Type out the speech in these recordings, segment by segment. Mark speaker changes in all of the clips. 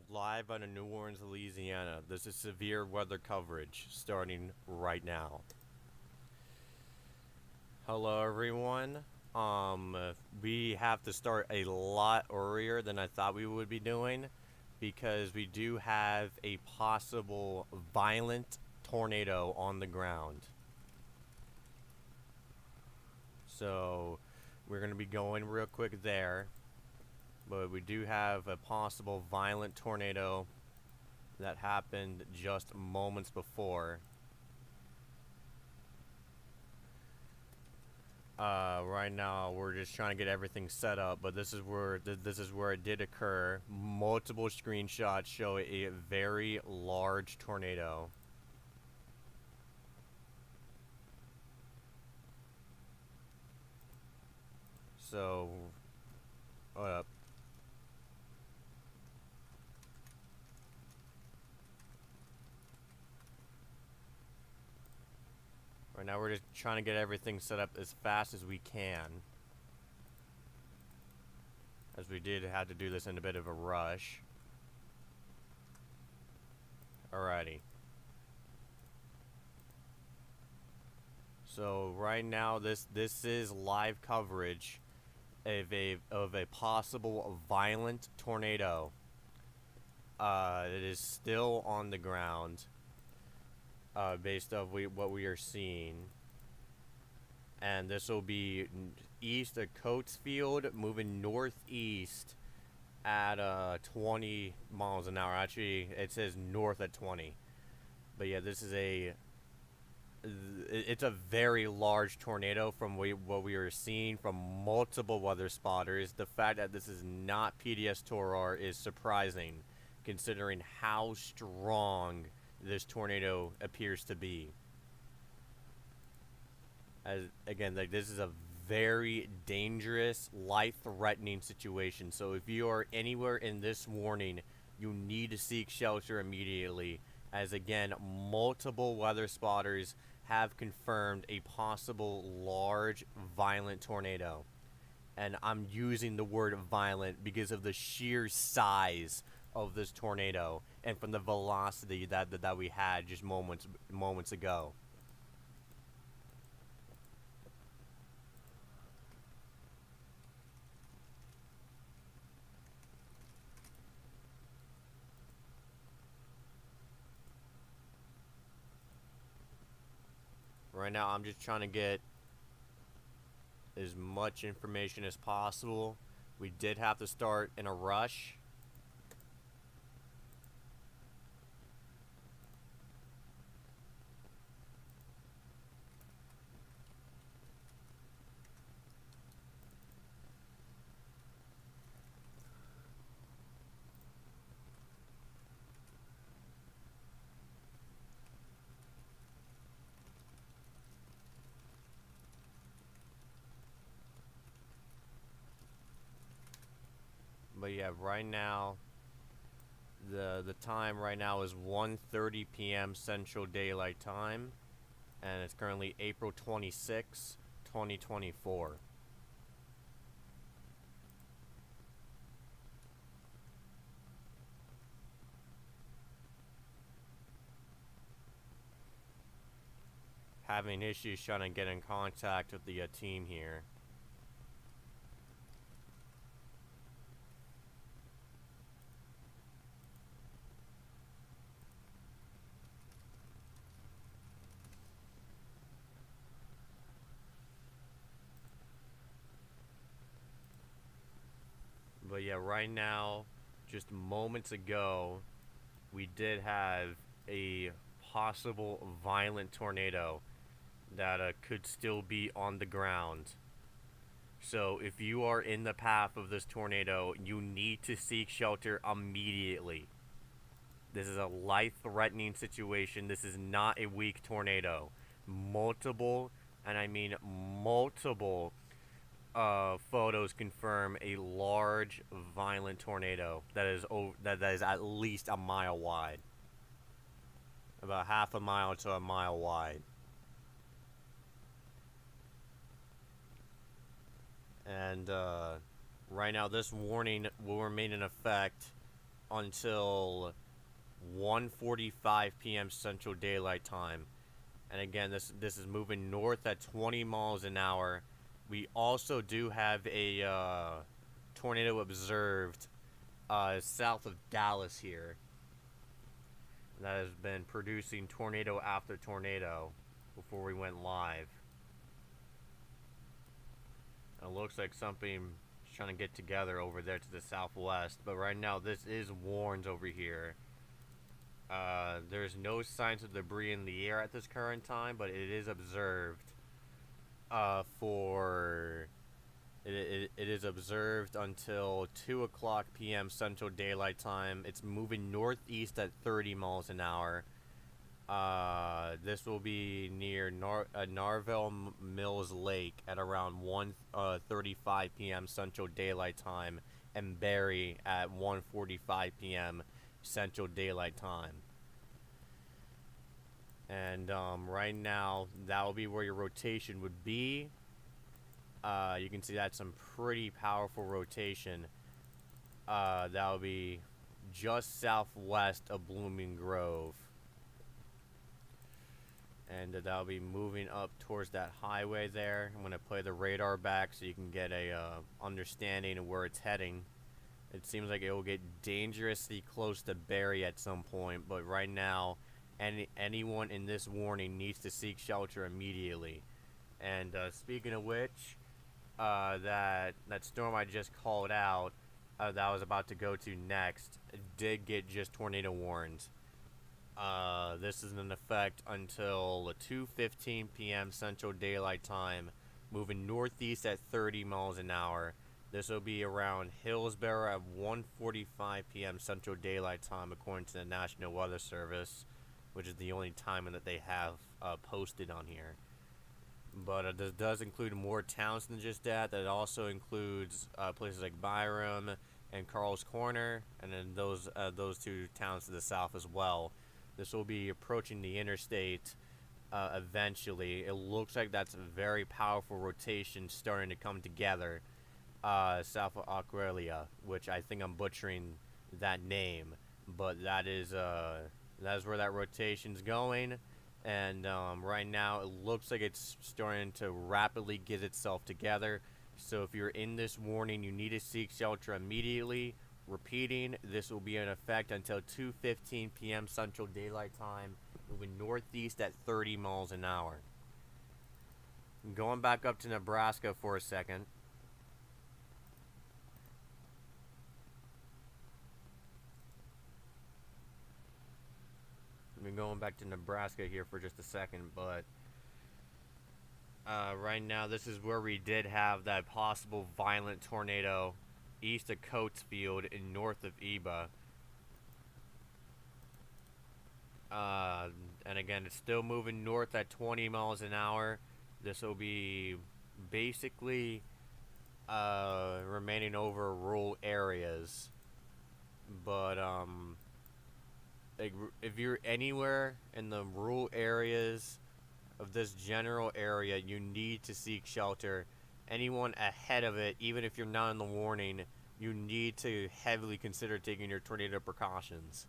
Speaker 1: Live out of New Orleans, Louisiana. This is severe weather coverage starting right now. Hello, everyone. We have to start a lot earlier than I thought we would be doing because we do have a possible violent tornado on the ground. So we're going to be going real quick there. But we do have a possible violent tornado that happened just moments before. Right now we're just trying to get everything set up, but this is where it did occur. Multiple screenshots show a very large tornado. So, hold up. Right now we're just trying to get everything set up as fast as we can, as we did have to do this in a bit of a rush. Alrighty. So right now this is live coverage of a possible violent tornado. It is still on the ground. Based off what we are seeing, and this will be east of Coatesfield, moving northeast at 20 miles an hour. Actually, it says north at 20, but yeah, this is it's a very large tornado from what we are seeing from multiple weather spotters. The fact that this is not PDS Torar is surprising, considering how strong this tornado appears to be. As again, like, this is a very dangerous, life-threatening situation. So if you are anywhere in this warning, you need to seek shelter immediately. As again, multiple weather spotters have confirmed a possible large, violent tornado. And I'm using the word violent because of the sheer size of this tornado and from the velocity that we had just moments ago. Right now I'm just trying to get as much information as possible. We did have to start in a rush. But yeah, right now the time right now is 1:30 p.m. Central Daylight Time, and it's currently April 26, 2024. Having issues trying to get in contact with the team here. But yeah, right now, just moments ago, we did have a possible violent tornado that could still be on the ground. So if you are in the path of this tornado, you need to seek shelter immediately. This is a life-threatening situation. This is not a weak tornado. Multiple, and I mean multiple, photos confirm a large, violent tornado that is at least a mile wide, about half a mile to a mile wide. And right now, this warning will remain in effect until 1:45 p.m. Central Daylight Time. And again, this is moving north at 20 miles an hour. We also do have a tornado observed south of Dallas here that has been producing tornado after tornado before we went live. It looks like something is trying to get together over there to the southwest, but right now this is warned over here. There's no signs of debris in the air at this current time, but it is observed it is observed until 2 o'clock p.m. Central Daylight Time. It's moving northeast at 30 miles an hour. This will be near Narville Mills Lake at around 1:35 p.m. Central Daylight Time, and Barry at 1:45 p.m. Central Daylight Time. And right now, that will be where your rotation would be. You can see that's some pretty powerful rotation. That will be just southwest of Blooming Grove. And that'll be moving up towards that highway there. I'm going to play the radar back so you can get a understanding of where it's heading. It seems like it will get dangerously close to Barry at some point, but right now, anyone in this warning needs to seek shelter immediately. And speaking of which, that storm I just called out, that I was about to go to next, did get just tornado warned. This is in effect until 2:15 p.m. Central Daylight Time, moving northeast at 30 miles an hour. This will be around Hillsborough at 1:45 p.m. Central Daylight Time, according to the National Weather Service, which is the only timing that they have posted on here. But this does include more towns than just that. That also includes places like Byram and Carl's Corner, and then those two towns to the south as well. This will be approaching the interstate eventually. It looks like that's a very powerful rotation starting to come together south of Aurelia, which I think I'm butchering that name, but that is where that rotation's going. And right now it looks like it's starting to rapidly get itself together. So if you're in this warning, you need to seek shelter immediately. Repeating, this will be in effect until 2:15 p.m. Central Daylight Time, moving northeast at 30 miles an hour. Going back up to Nebraska for a second. I've been going back to Nebraska here for just a second, but right now this is where we did have that possible violent tornado east of Coatesfield and north of Eba. And again, it's still moving north at 20 miles an hour. This will be basically remaining over rural areas. But if you're anywhere in the rural areas of this general area, you need to seek shelter. Anyone ahead of it, even if you're not in the warning, you need to heavily consider taking your tornado precautions.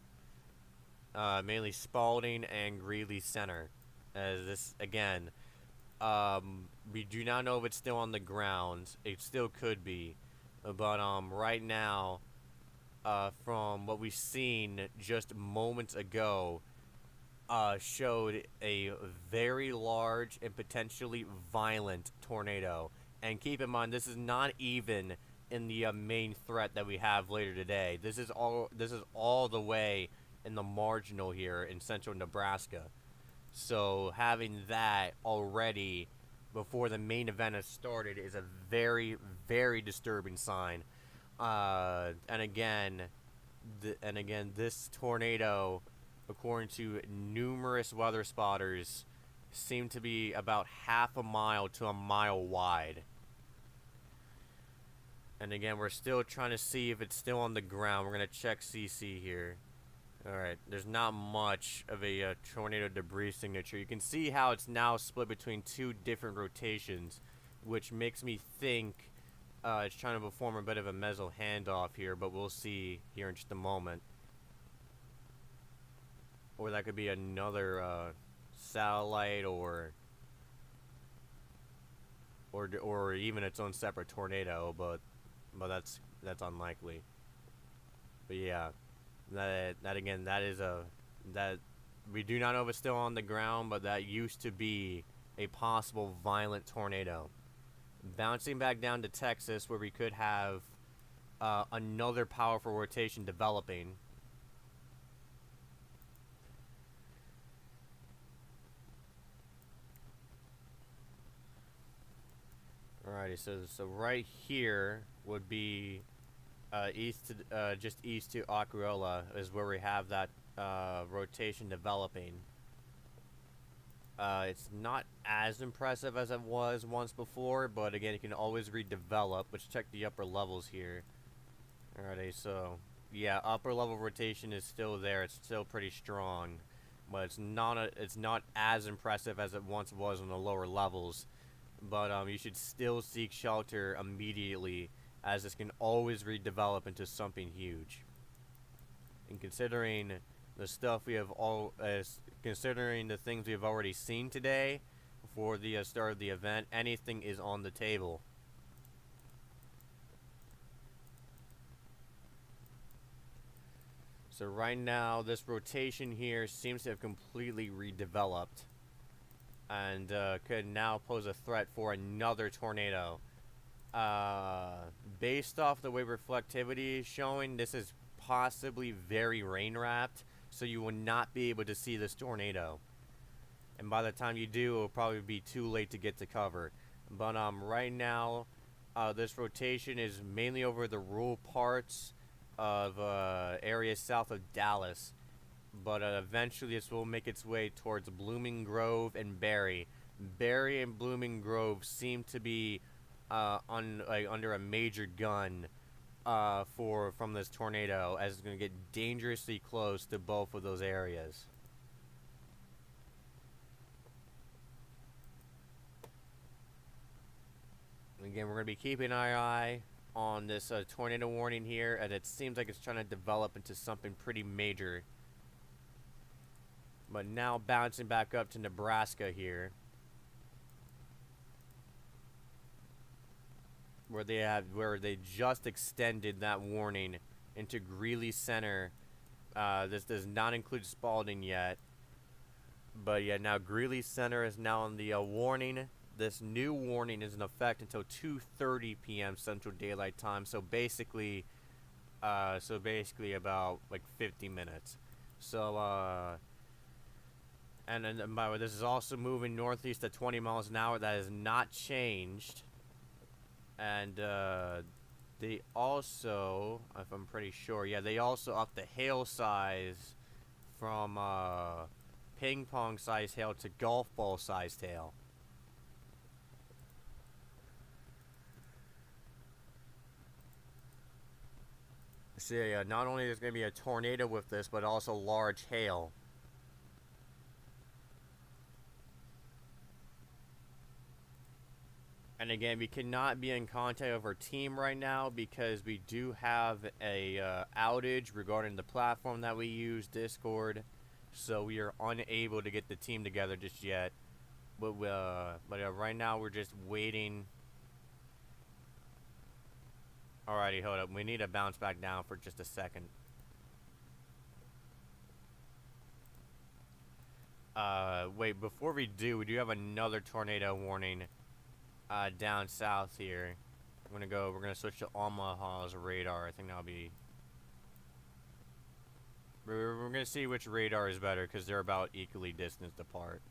Speaker 1: Mainly Spalding and Greeley Center. As this, again, we do not know if it's still on the ground. It still could be. But right now, from what we've seen just moments ago, showed a very large and potentially violent tornado. And keep in mind, this is not even in the main threat that we have later today. This is all the way in the marginal here in central Nebraska. So having that already before the main event has started is a very, very disturbing sign. And again, this tornado, according to numerous weather spotters, seemed to be about half a mile to a mile wide. And again, we're still trying to see if it's still on the ground. We're going to check CC here. Alright, there's not much of a tornado debris signature. You can see how it's now split between two different rotations, which makes me think It's trying to perform a bit of a mezzo handoff here, but we'll see here in just a moment. Or that could be another satellite, or even its own separate tornado, but that's unlikely. But yeah, that again, that we do not know if it's still on the ground, but that used to be a possible violent tornado. Bouncing back down to Texas, where we could have another powerful rotation developing. Alrighty, so right here would be just east to Acruola is where we have that rotation developing. It's not as impressive as it was once before, but again, you can always redevelop. Let's check the upper levels here. Alrighty, so yeah, upper level rotation is still there. It's still pretty strong, but it's not as impressive as it once was on the lower levels. But you should still seek shelter immediately, as this can always redevelop into something huge. And considering the stuff we have considering the things we have already seen today before the start of the event, anything is on the table. So right now, this rotation here seems to have completely redeveloped, and could now pose a threat for another tornado. Based off the way reflectivity is showing, this is possibly very rain-wrapped, so you will not be able to see this tornado. And by the time you do, it will probably be too late to get to cover. But right now, this rotation is mainly over the rural parts of areas south of Dallas. But eventually this will make its way towards Blooming Grove and Barry. Barry and Blooming Grove seem to be under a major gun from this tornado, as it's going to get dangerously close to both of those areas. Again, we're going to be keeping our eye on this tornado warning here, and it seems like it's trying to develop into something pretty major. But now bouncing back up to Nebraska here, where they just extended that warning into Greeley Center. This does not include Spalding yet, but yeah, now Greeley Center is now on the warning. This new warning is in effect until 2:30 p.m. Central Daylight Time. So basically about like 50 minutes. So and then by the way, this is also moving northeast at 20 miles an hour. That has not changed. And they also, if I'm pretty sure, yeah, they also upped the hail size from ping pong sized hail to golf ball sized hail. So yeah, not only is going to be a tornado with this, but also large hail. And again, we cannot be in contact with our team right now because we do have a outage regarding the platform that we use, Discord. So we are unable to get the team together just yet. But right now we're just waiting. Alrighty, hold up. We need to bounce back down for just a second. Wait, before we do have another tornado warning down south here. We're gonna switch to Omaha's radar. I think that'll be... We're gonna see which radar is better, because they're about equally distanced apart.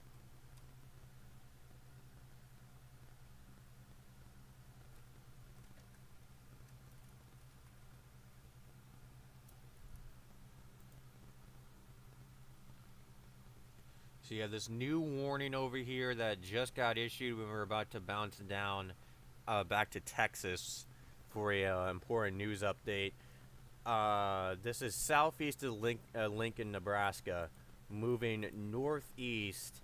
Speaker 1: So you have this new warning over here that just got issued when we were about to bounce down back to Texas for a important news update. This is southeast of Lincoln, Nebraska, moving northeast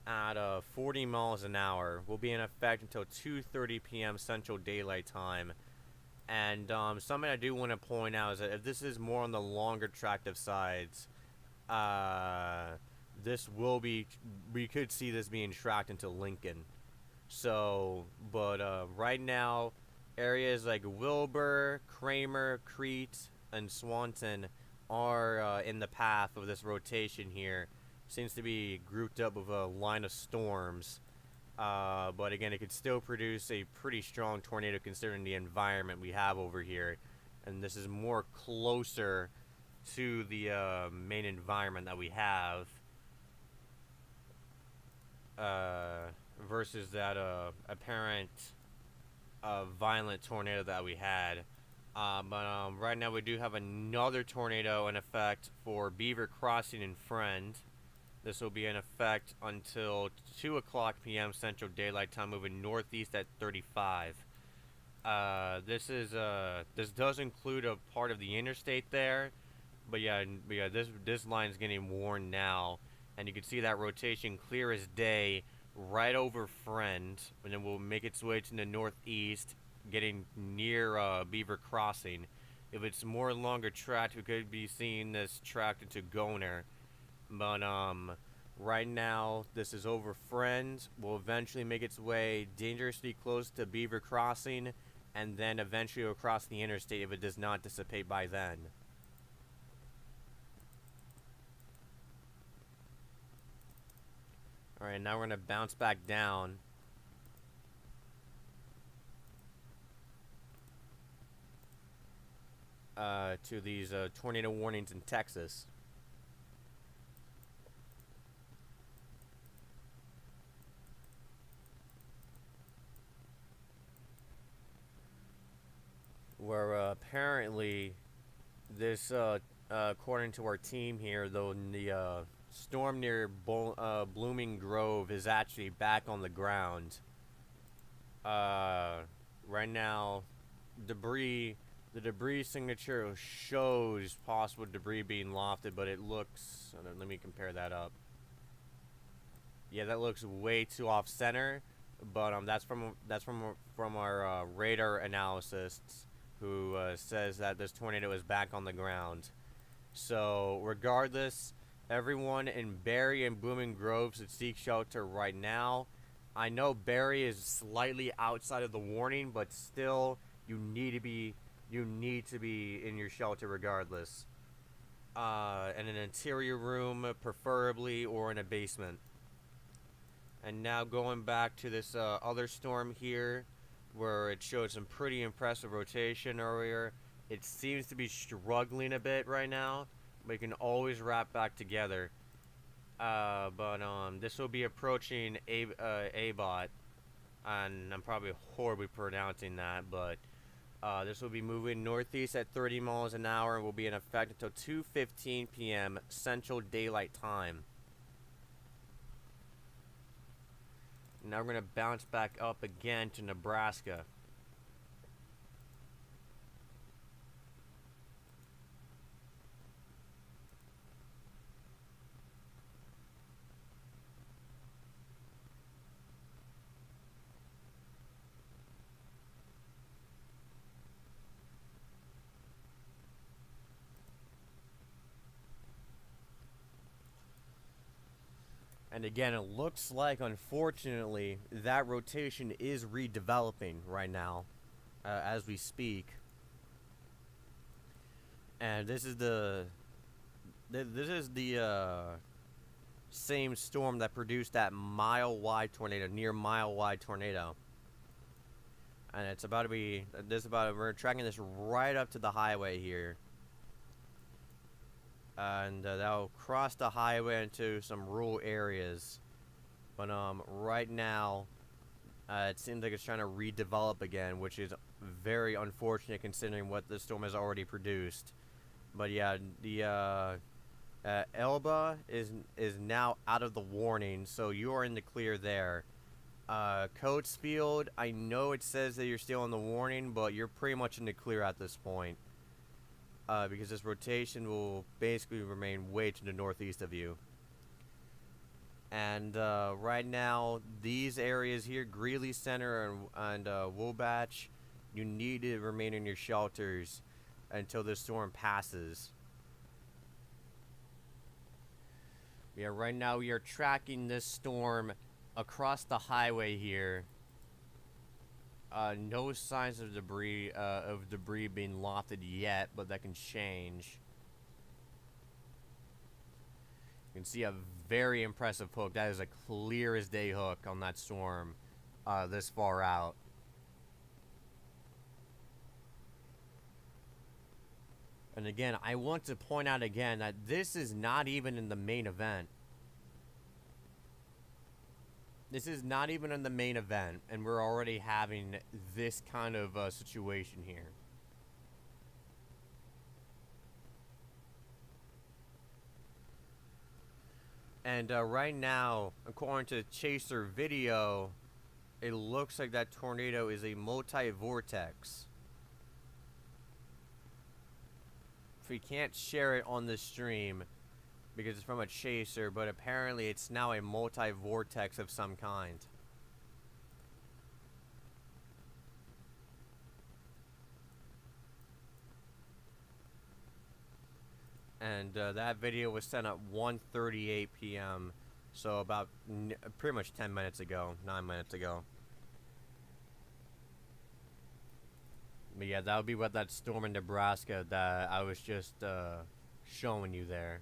Speaker 1: at 40 miles an hour. Will be in effect until 2:30 p.m. Central Daylight Time. And something I do want to point out is that if this is more on the longer tractive sides, this will be, we could see this being tracked into Lincoln. So, but right now, areas like Wilbur, Kramer, Crete, and Swanton are in the path of this rotation here. Seems to be grouped up with a line of storms. But again, it could still produce a pretty strong tornado considering the environment we have over here. And this is more closer to the main environment that we have versus that apparent violent tornado that we had. But right now we do have another tornado in effect for Beaver Crossing and Friend. This will be in effect until 2 o'clock p.m. Central Daylight Time, moving northeast at 35. This does include a part of the interstate there, but yeah, this line's getting worn now, and you can see that rotation clear as day right over Friend, and then we'll make its way to the northeast, getting near Beaver Crossing. If it's more longer tracked, we could be seeing this tracked into Goner. But right now this is over Friend. Will eventually make its way dangerously close to Beaver Crossing, and then eventually across the interstate if it does not dissipate by then. Alright, now we're going to bounce back down. To these tornado warnings in Texas. Where apparently this, according to our team here, though, the storm near Blooming Grove is actually back on the ground. Right now, the debris signature shows possible debris being lofted, but it looks, let me compare that up. Yeah, that looks way too off center, but that's from our radar analysis, who says that this tornado is back on the ground. So regardless, everyone in Barry and Blooming Grove should seek shelter right now. I know Barry is slightly outside of the warning, but still, you need to be in your shelter regardless. In an interior room, preferably, or in a basement. And now going back to this other storm here, where it showed some pretty impressive rotation earlier. It seems to be struggling a bit right now, but it can always wrap back together. But this will be approaching ABOT, and I'm probably horribly pronouncing that, but this will be moving northeast at 30 miles an hour and will be in effect until 2:15 p.m. Central Daylight Time. Now we're going to bounce back up again to Nebraska. And again, it looks like, unfortunately, that rotation is redeveloping right now, as we speak. And this is the same storm that produced that mile-wide tornado, near mile-wide tornado. And it's about to be we're tracking this right up to the highway here. And that'll cross the highway into some rural areas, but right now it seems like it's trying to redevelop again, which is very unfortunate considering what the storm has already produced. But yeah, the Elba is now out of the warning, so you are in the clear there. Coatesfield, I know it says that you're still in the warning, but you're pretty much in the clear at this point. Because this rotation will basically remain way to the northeast of you. And right now, these areas here, Greeley Center and Woolbatch, you need to remain in your shelters until the storm passes. Yeah, right now we are tracking this storm across the highway here. No signs of debris being lofted yet, but that can change. You can see a very impressive hook. That is a clear as day hook on that storm this far out. And again, I want to point out again that this is not even in the main event. This is not even in the main event, and we're already having this kind of situation here. And right now, according to Chaser video, it looks like that tornado is a multi-vortex. We can't share it on the stream because it's from a Chaser, but apparently it's now a multi-vortex of some kind. And that video was sent at 1:38 p.m. So about pretty much 10 minutes ago, 9 minutes ago. But yeah, that would be what that storm in Nebraska that I was just showing you there.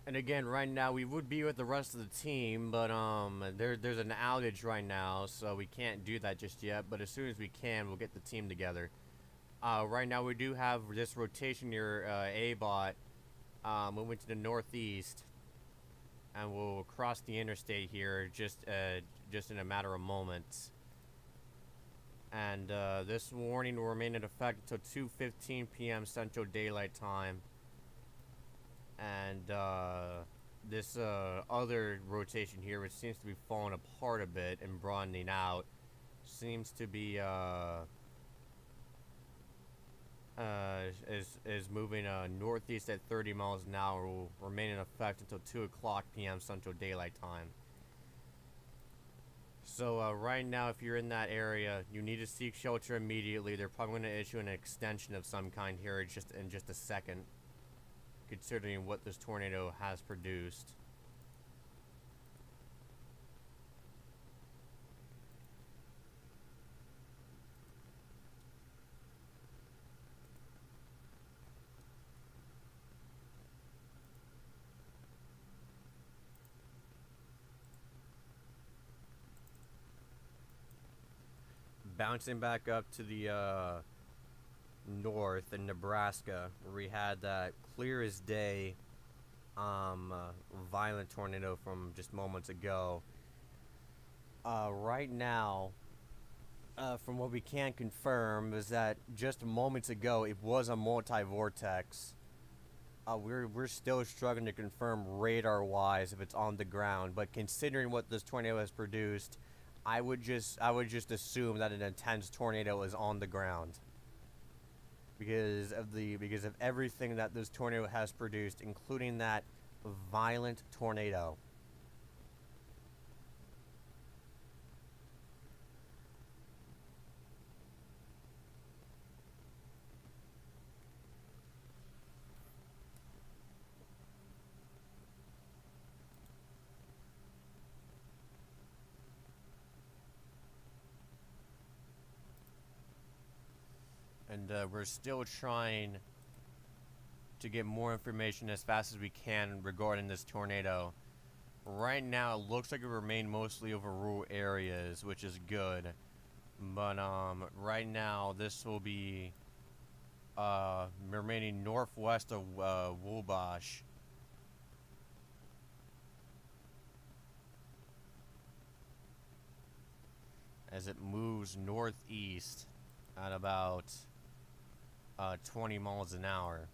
Speaker 1: And again, right now we would be with the rest of the team, but there's an outage right now, so we can't do that just yet. But as soon as we can, we'll get the team together. Right now we do have this rotation near A-Bot moving to the northeast, and we'll cross the interstate here just in a matter of moments. And this warning will remain in effect until 2:15 p.m. Central Daylight Time. And this other rotation here, which seems to be falling apart a bit and broadening out, seems to be is moving northeast at 30 miles an hour. Will remain in effect until 2:00 p.m. Central Daylight Time. So right now, if you're in that area, you need to seek shelter immediately. They're probably going to issue an extension of some kind here in just a second, considering what this tornado has produced. Bouncing back up to the north in Nebraska, where we had that clear as day violent tornado from just moments ago. Right now, from what we can confirm, is that just moments ago it was a multi-vortex. We're still struggling to confirm radar-wise if it's on the ground, but considering what this tornado has produced, I would just assume that an intense tornado is on the ground because of everything that this tornado has produced, including that violent tornado. And we're still trying to get more information as fast as we can regarding this tornado. Right now, it looks like it remained mostly over rural areas, which is good. But right now this will be remaining northwest of Woolbosh. As it moves northeast at about 20 miles an hour.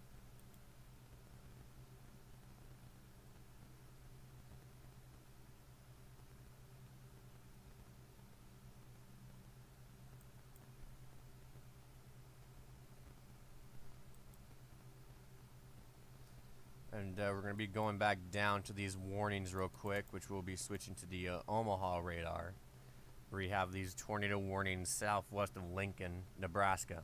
Speaker 1: And we're going to be going back down to these warnings real quick, which we'll be switching to the Omaha radar, where we have these tornado warnings southwest of Lincoln, Nebraska.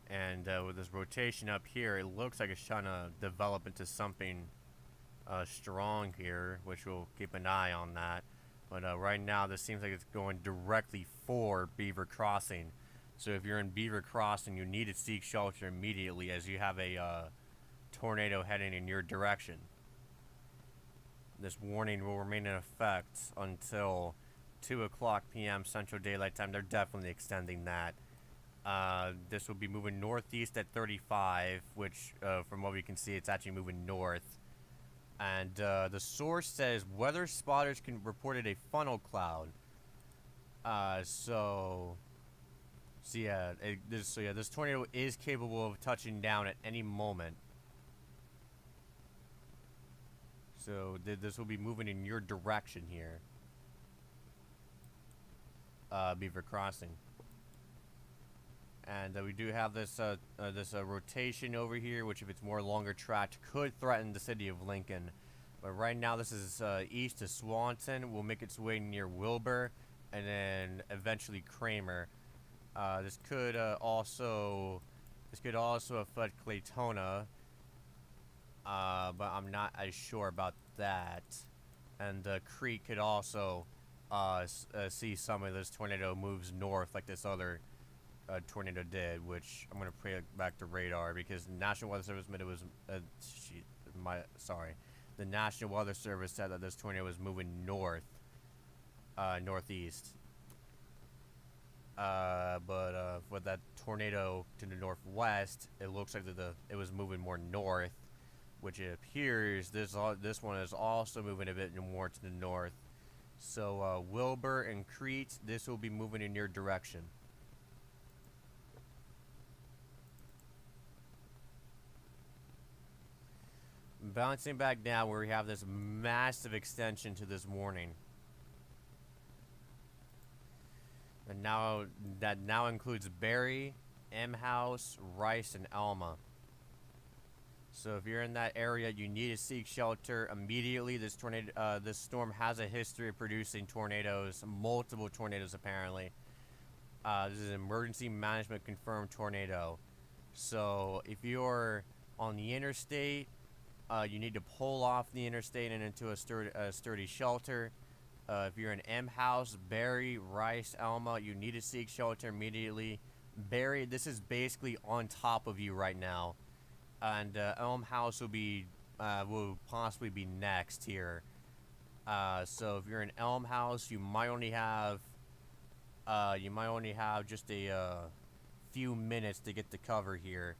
Speaker 1: And with this rotation up here, it looks like it's trying to develop into something strong here, which we'll keep an eye on that. But right now, this seems like it's going directly for Beaver Crossing. So if you're in Beaver Crossing, you need to seek shelter immediately, as you have a tornado heading in your direction. This warning will remain in effect until 2 o'clock p.m. Central Daylight Time. They're definitely extending that. This will be moving northeast at 35, which, from what we can see, it's actually moving north. And the source says weather spotters reported a funnel cloud. This tornado is capable of touching down at any moment. So this will be moving in your direction here, Beaver Crossing. And we do have this rotation over here, which, if it's more longer tracked, could threaten the city of Lincoln. But right now, this is east of Swanton. Will make its way near Wilbur, and then eventually Kramer. This could also affect Claytona, but I'm not as sure about that. And Creek could also see some of this tornado moves north, like this other tornado did, which I'm going to play back to radar, because the National Weather Service admitted it was the National Weather Service said that this tornado was moving northeast. But with that tornado to the northwest, it looks like it was moving more north, which it appears this one is also moving a bit more to the north. So Wilbur and Crete, this will be moving in your direction. Bouncing back down, where we have this massive extension to this warning. And that now includes Barry, M House, Rice, and Alma. So if you're in that area, you need to seek shelter immediately. This storm has a history of producing tornadoes, multiple tornadoes apparently. This is an emergency management confirmed tornado. So if you're on the interstate, you need to pull off the interstate and into a sturdy shelter. If you're in M House, Barry, Rice, Alma, you need to seek shelter immediately. Barry, this is basically on top of you right now, and Elm House will possibly be next here. So if you're in Elm House, you might only have just a few minutes to get to cover here.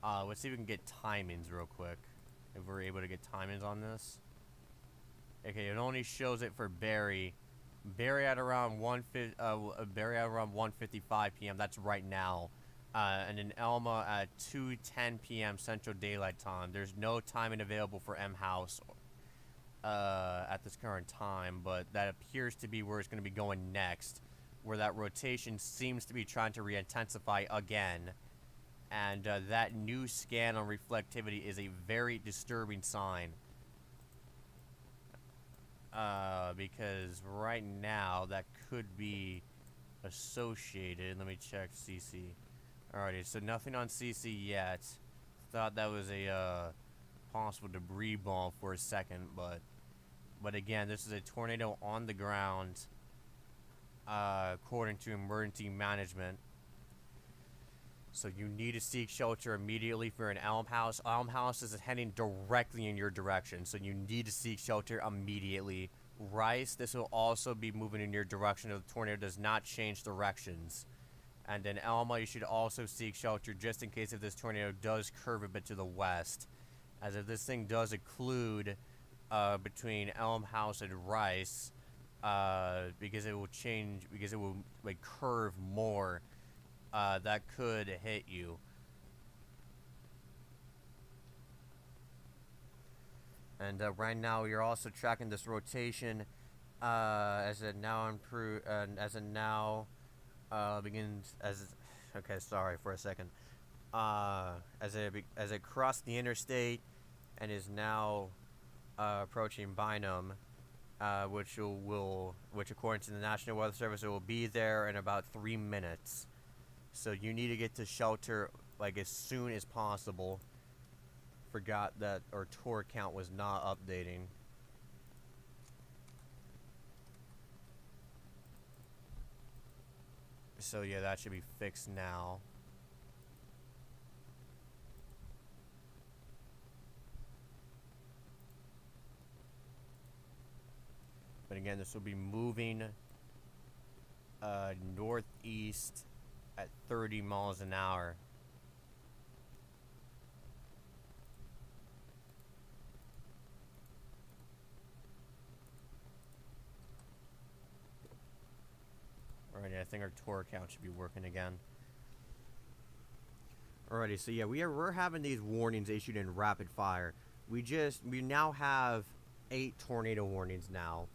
Speaker 1: Let's see if we can get timings real quick. If we're able to get timings on this. Okay, it only shows it for Barry. Barry at around 1:55 p.m. That's right now. And in Elma at 2:10 p.m. Central Daylight Time. There's no timing available for M House at this current time, but that appears to be where it's going to be going next, where that rotation seems to be trying to re-intensify again. And that new scan on reflectivity is a very disturbing sign. Because right now that could be associated. Let me check CC. Alrighty, so nothing on CC yet. Thought that was a possible debris ball for a second, but again, this is a tornado on the ground. according to emergency management. So you need to seek shelter immediately for an Elm House. Elm House is heading directly in your direction, so you need to seek shelter immediately. Rice, this will also be moving in your direction if the tornado does not change directions. And then Elma, you should also seek shelter just in case if this tornado does curve a bit to the west. As if this thing does occlude between Elm House and Rice, because it will change, because it will like curve more. That could hit you. And right now, you're also tracking this rotation as it now begins as. Okay, sorry for a second. As it crossed the interstate and is now approaching Bynum, which according to the National Weather Service, it will be there in about 3 minutes. So you need to get to shelter like as soon as possible. Forgot that our tour count was not updating. So yeah, that should be fixed now. But again, this will be moving northeast at 30 miles an hour. Alrighty, I think our tour count should be working again. Alrighty, so yeah, we're having these warnings issued in rapid fire. We now have 8 tornado warnings now,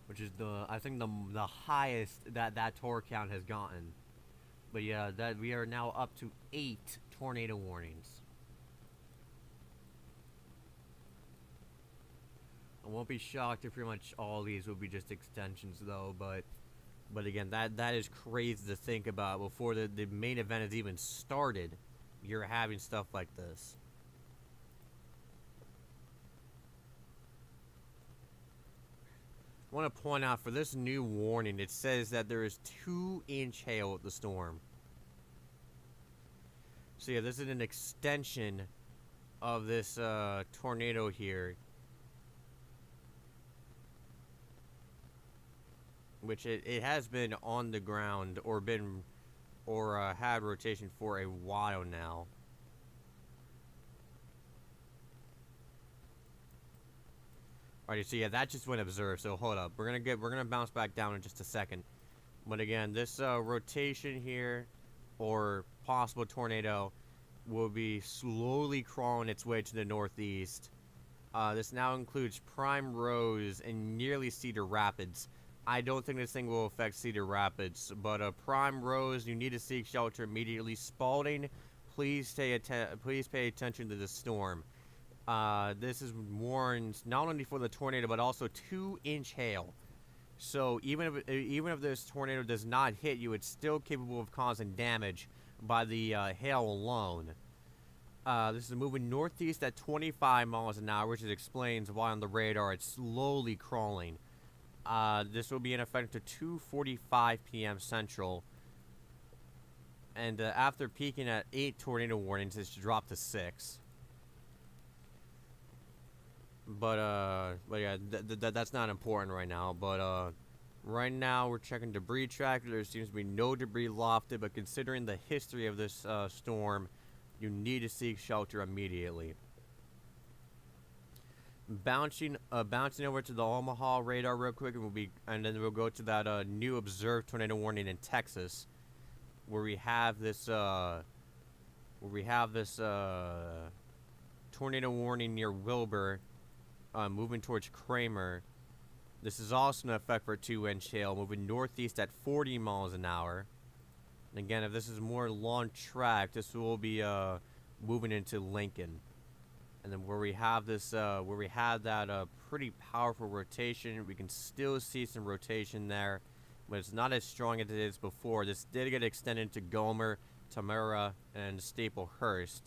Speaker 1: which is I think the highest that tour count has gotten. But yeah, that we are now up to 8 tornado warnings. I won't be shocked if pretty much all these will be just extensions though, but again, that is crazy to think about. Before the main event has even started, you're having stuff like this. I want to point out for this new warning, it says that there is 2-inch hail with the storm. So yeah, this is an extension of this tornado here, which it has been on the ground or had rotation for a while now. Alright, so yeah, that just went observed. So hold up, we're gonna bounce back down in just a second. But again, this rotation here, or possible tornado, will be slowly crawling its way to the northeast. This now includes Prime Rose and nearly Cedar Rapids. I don't think this thing will affect Cedar Rapids, but Prime Rose, you need to seek shelter immediately. Spalding, please pay attention to the storm. This is warned not only for the tornado, but also 2-inch hail. So even if this tornado does not hit you, it's still capable of causing damage by the hail alone. This is moving northeast at 25 miles an hour, which explains why on the radar it's slowly crawling. This will be in effect to 2:45 p.m. Central. And after peaking at 8 tornado warnings, it's dropped to 6. But yeah, that's not important right now. But right now we're checking debris tracker. There seems to be no debris lofted, but considering the history of this storm, you need to seek shelter immediately. Bouncing over to the Omaha radar real quick, and then we'll go to that new observed tornado warning in Texas, where we have this tornado warning near Wilbur. Moving towards Kramer. This is also in effect for 2-inch hail, moving northeast at 40 miles an hour. And again, if this is more long track, this will be moving into Lincoln. And then where we have that pretty powerful rotation, we can still see some rotation there, but it's not as strong as it is before. This did get extended to Gomer, Tamara, and Staplehurst.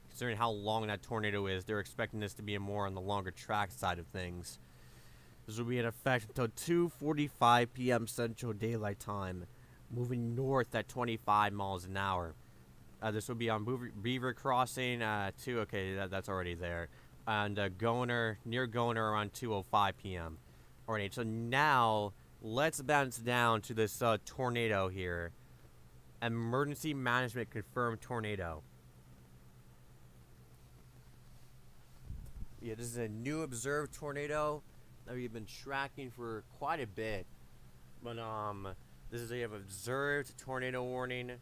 Speaker 1: Considering how long that tornado is, they're expecting this to be more on the longer track side of things. This will be in effect until 2:45 p.m. Central Daylight Time, moving north at 25 miles an hour. This will be on Beaver Crossing, okay, that's already there. And near Goner around 2:05 p.m. Alright, so now let's bounce down to this tornado here. Emergency management confirmed tornado. Yeah, this is a new observed tornado that we've been tracking for quite a bit. But this is a observed tornado warning.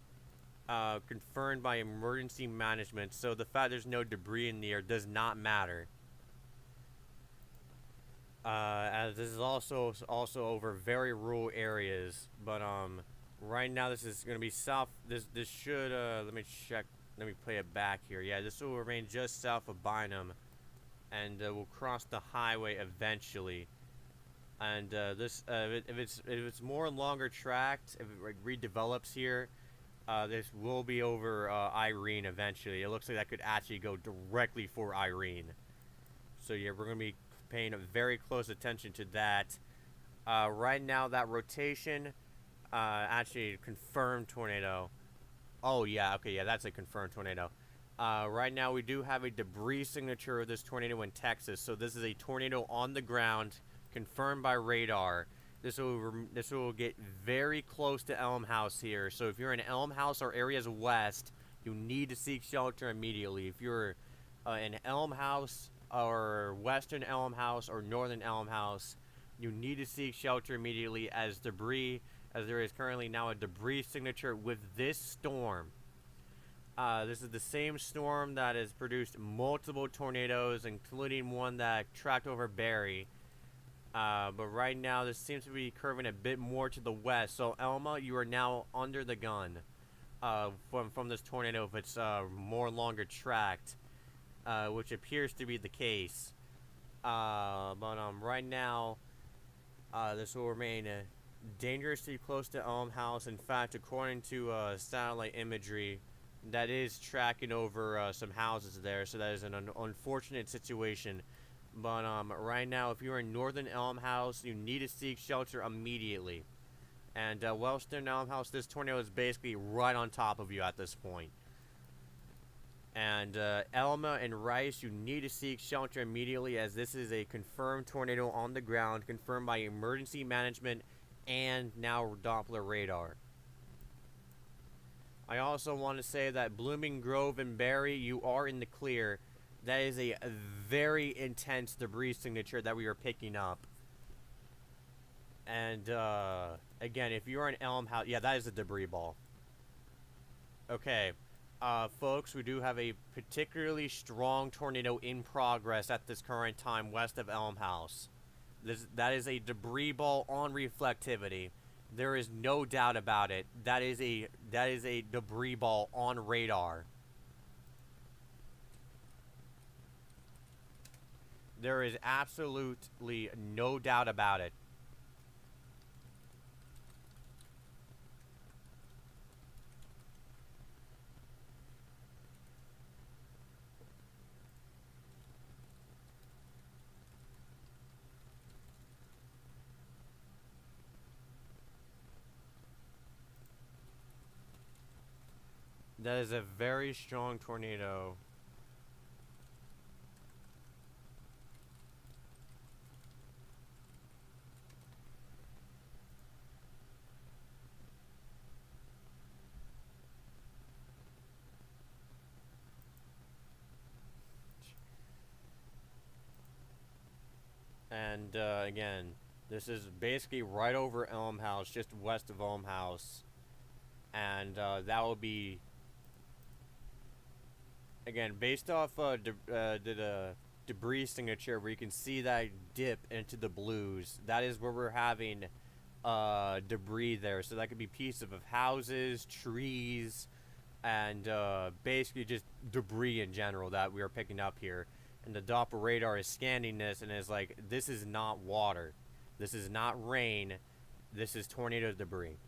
Speaker 1: Confirmed by emergency management, so the fact there's no debris in the air does not matter. As this is also over very rural areas, but right now this is gonna be south. This should let me check. Let me play it back here. Yeah, this will remain just south of Bynum, and we'll cross the highway eventually. And if it's more longer tracked, if it redevelops here. This will be over Irene eventually. It looks like that could actually go directly for Irene. So yeah, we're going to be paying very close attention to that. Right now, that rotation, actually confirmed tornado. Oh yeah, okay, yeah, that's a confirmed tornado. Right now, we do have a debris signature of this tornado in Texas. So this is a tornado on the ground, confirmed by radar. This will get very close to Elm House here. So if you're in Elm House or areas west, you need to seek shelter immediately. If you're in Elm House or western Elm House or northern Elm House, you need to seek shelter immediately as there is currently now a debris signature with this storm. This is the same storm that has produced multiple tornadoes, including one that tracked over Barrie. But right now, this seems to be curving a bit more to the west. So, Elma, you are now under the gun from this tornado if it's more longer tracked, which appears to be the case. Right now, this will remain dangerously close to Elm House. In fact, according to satellite imagery, that is tracking over some houses there. So that is an unfortunate situation. But right now, if you're in northern Elm House, you need to seek shelter immediately. And western Elm House, this tornado is basically right on top of you at this point. And Elma and Rice, you need to seek shelter immediately as this is a confirmed tornado on the ground, confirmed by emergency management and now Doppler radar. I also want to say that Blooming Grove and Barrie, you are in the clear. That is a very intense debris signature that we are picking up. And, again, if you're in Elm House, yeah, that is a debris ball. Okay, folks, we do have a particularly strong tornado in progress at this current time west of Elm House. That is a debris ball on reflectivity. There is no doubt about it. That is a debris ball on radar. There is absolutely no doubt about it. That is a very strong tornado. And again, this is basically right over Elm House, just west of Elm House. And that will be, again, based off the debris signature where you can see that dip into the blues. That is where we're having debris there. So that could be pieces of houses, trees, and basically just debris in general that we are picking up here. And the Doppler radar is scanning this and is like, this is not water. This is not rain. This is tornado debris.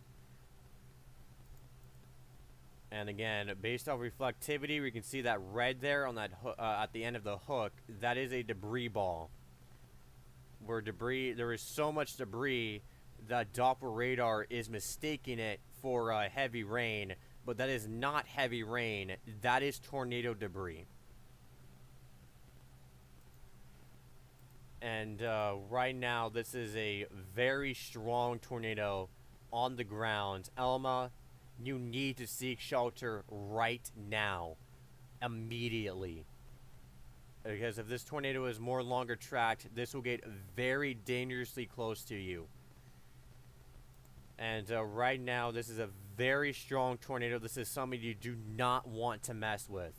Speaker 1: And again, based off reflectivity, we can see that red there on that at the end of the hook. That is a debris ball. where there is so much debris that Doppler radar is mistaking it for heavy rain, but that is not heavy rain. That is tornado debris. And right now, this is a very strong tornado on the ground. Elma, you need to seek shelter right now, immediately. Because if this tornado is more longer tracked, this will get very dangerously close to you. And right now, this is a very strong tornado. This is something you do not want to mess with.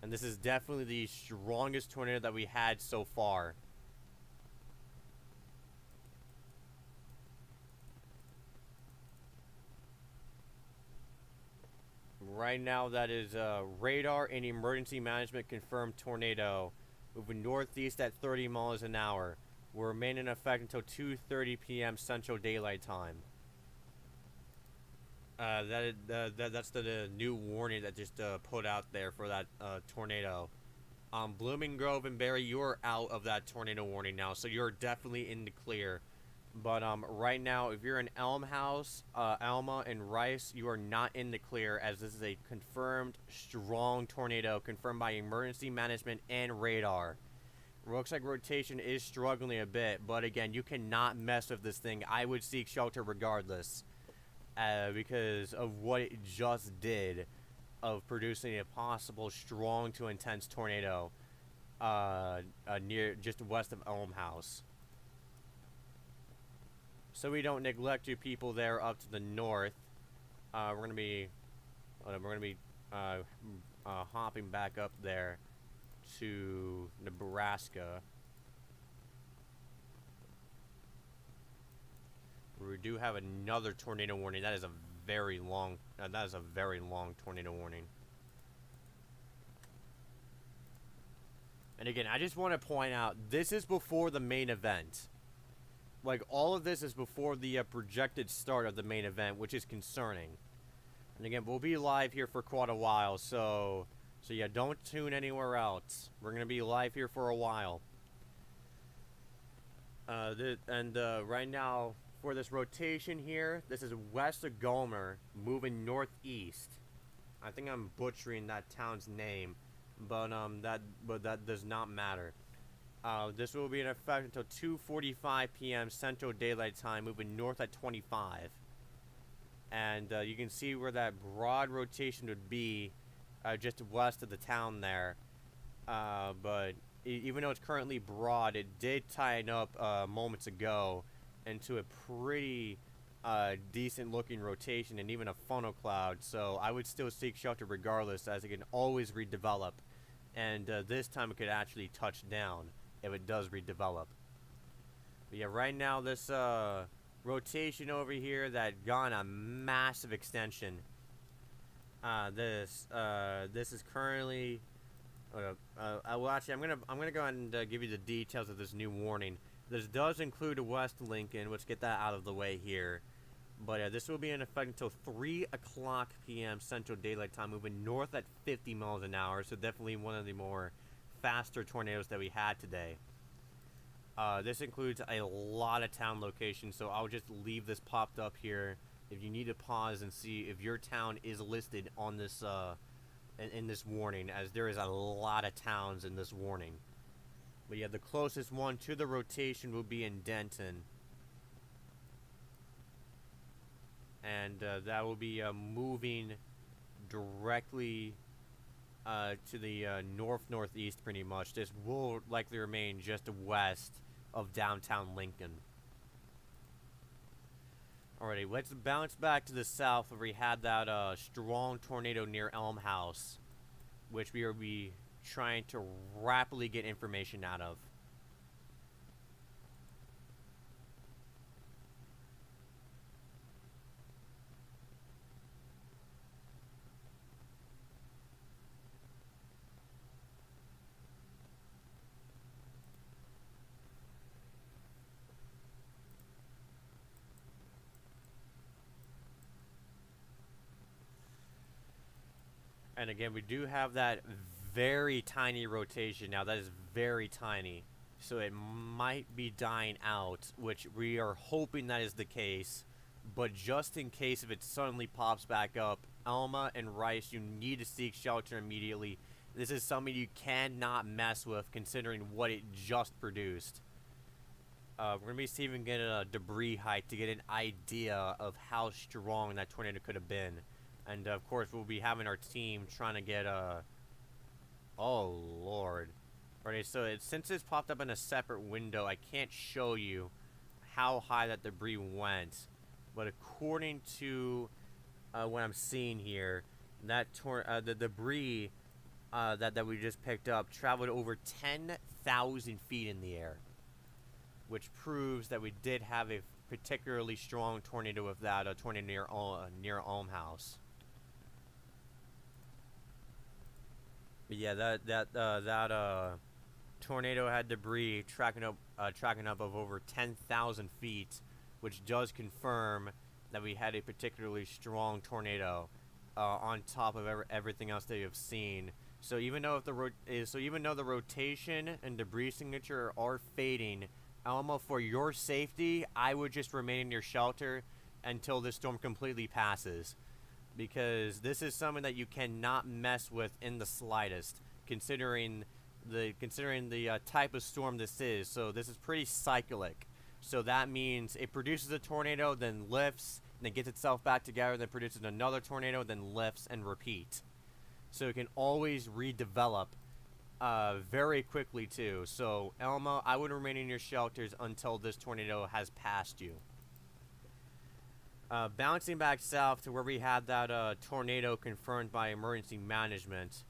Speaker 1: And this is definitely the strongest tornado that we had so far. Right now, that is radar and emergency management confirmed tornado moving northeast at 30 miles an hour. Will remain in effect until 2:30 p.m. Central Daylight Time. That's the new warning that just put out there for that tornado. Blooming Grove and Barry, you are out of that tornado warning now, so you're definitely in the clear. But right now, if you're in Alma, and Rice, you are not in the clear, as this is a confirmed strong tornado, confirmed by emergency management and radar. Looks like rotation is struggling a bit, but again, you cannot mess with this thing. I would seek shelter regardless, because of what it just did, of producing a possible strong to intense tornado near just west of Elmhouse. So we don't neglect you people there up to the north. We're gonna be hopping back up there to Nebraska. We do have another tornado warning. That is a very long. Tornado warning. And again, I just want to point out, this is before the main event. Like, all of this is before the projected start of the main event, which is concerning. And again, we'll be live here for quite a while, so yeah, don't tune anywhere else. We're going to be live here for a while. Right now, for this rotation here, this is west of Gomer, moving northeast. I think I'm butchering that town's name, but that does not matter. This will be in effect until 2:45 p.m. Central Daylight Time, moving north at 25. And you can see where that broad rotation would be, just west of the town there. But even though it's currently broad, it did tighten up moments ago into a pretty decent looking rotation and even a funnel cloud. So I would still seek shelter regardless, as it can always redevelop. And this time it could actually touch down if it does redevelop. But yeah, right now this rotation over here that gone a massive extension. This is currently. Well, actually, I'm gonna go ahead and give you the details of this new warning. This does include West Lincoln. Let's get that out of the way here. But this will be in effect until 3 o'clock p.m. Central Daylight Time, moving north at 50 miles an hour. So definitely one of the more faster tornadoes that we had today. This includes a lot of town locations, so I'll just leave this popped up here if you need to pause and see if your town is listed on this in this warning, as there is a lot of towns in this warning. But yeah, the closest one to the rotation will be in Denton, and that will be moving directly to the northeast pretty much. This will likely remain just west of downtown Lincoln. Alrighty, let's bounce back to the south where we had that strong tornado near Elmhouse, which we will be trying to rapidly get information out of. And again, we do have that very tiny rotation now. That is very tiny. So it might be dying out, which we are hoping that is the case. But just in case if it suddenly pops back up, Elma and Rice, you need to seek shelter immediately. This is something you cannot mess with considering what it just produced. We're going to be seeing get a debris height to get an idea of how strong that tornado could have been. And of course we'll be having our team trying to get oh lord. Alright, so since it's popped up in a separate window, I can't show you how high that debris went. But according to what I'm seeing here, that the debris that we just picked up traveled over 10,000 feet in the air, which proves that we did have a particularly strong tornado with that tornado near Almhouse. But yeah, that tornado had debris tracking up of over 10,000 feet, which does confirm that we had a particularly strong tornado on top of everything else that you have seen. So even though the rotation and debris signature are fading, Elma, for your safety, I would just remain in your shelter until this storm completely passes, because this is something that you cannot mess with in the slightest, considering the type of storm this is. So this is pretty cyclic. So that means it produces a tornado, then lifts, then gets itself back together, then produces another tornado, then lifts and repeat. So it can always redevelop very quickly too. So Elma, I would remain in your shelters until this tornado has passed you. Bouncing back south to where we had that tornado confirmed by emergency management.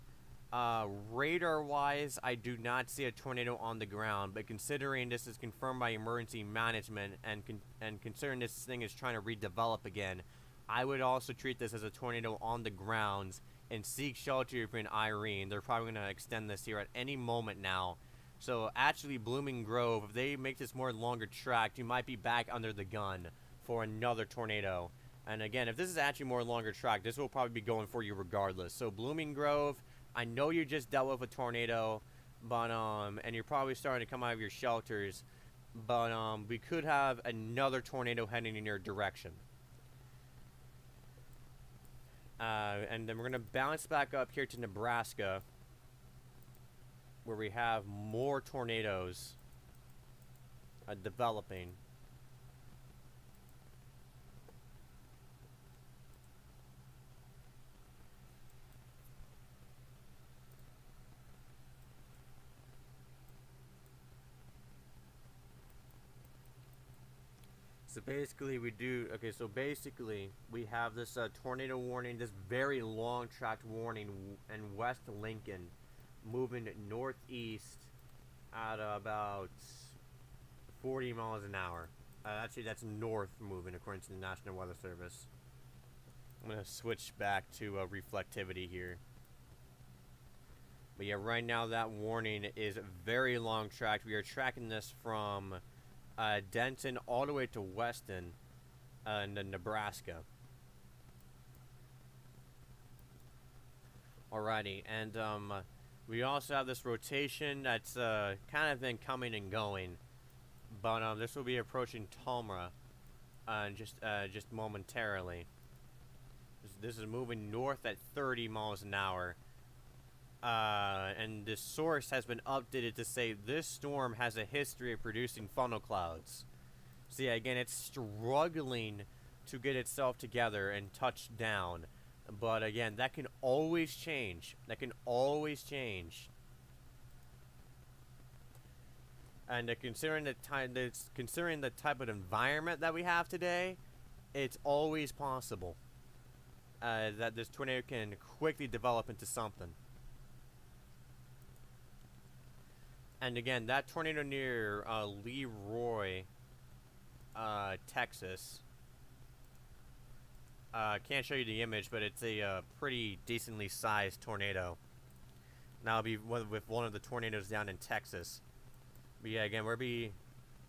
Speaker 1: Radar-wise, I do not see a tornado on the ground, but considering this is confirmed by emergency management and considering this thing is trying to redevelop again, I would also treat this as a tornado on the grounds and seek shelter from Irene. They're probably going to extend this here at any moment now. So actually, Blooming Grove, if they make this more longer tracked, you might be back under the gun for another tornado. And again, if this is actually more longer tracked, this will probably be going for you regardless. So Blooming Grove, I know you just dealt with a tornado, but and you're probably starting to come out of your shelters, but we could have another tornado heading in your direction. And then we're going to bounce back up here to Nebraska, where we have more tornadoes developing. So basically we have this tornado warning, this very long tracked warning in West Lincoln, moving northeast at about 40 miles an hour. Actually, that's north moving according to the National Weather Service. I'm going to switch back to reflectivity here. But yeah, right now that warning is very long tracked. We are tracking this from Denton all the way to Weston in Nebraska. Alrighty, and we also have this rotation that's kind of been coming and going, but this will be approaching Talma just momentarily. This is moving north at 30 miles an hour. And the source has been updated to say this storm has a history of producing funnel clouds. So yeah, again, it's struggling to get itself together and touch down. But again, that can always change. That can always change. And considering the type of environment that we have today, it's always possible that this tornado can quickly develop into something. And again, that tornado near Leroy, Texas. Can't show you the image, but it's a pretty decently sized tornado. Now it'll be with one of the tornadoes down in Texas. But yeah, again,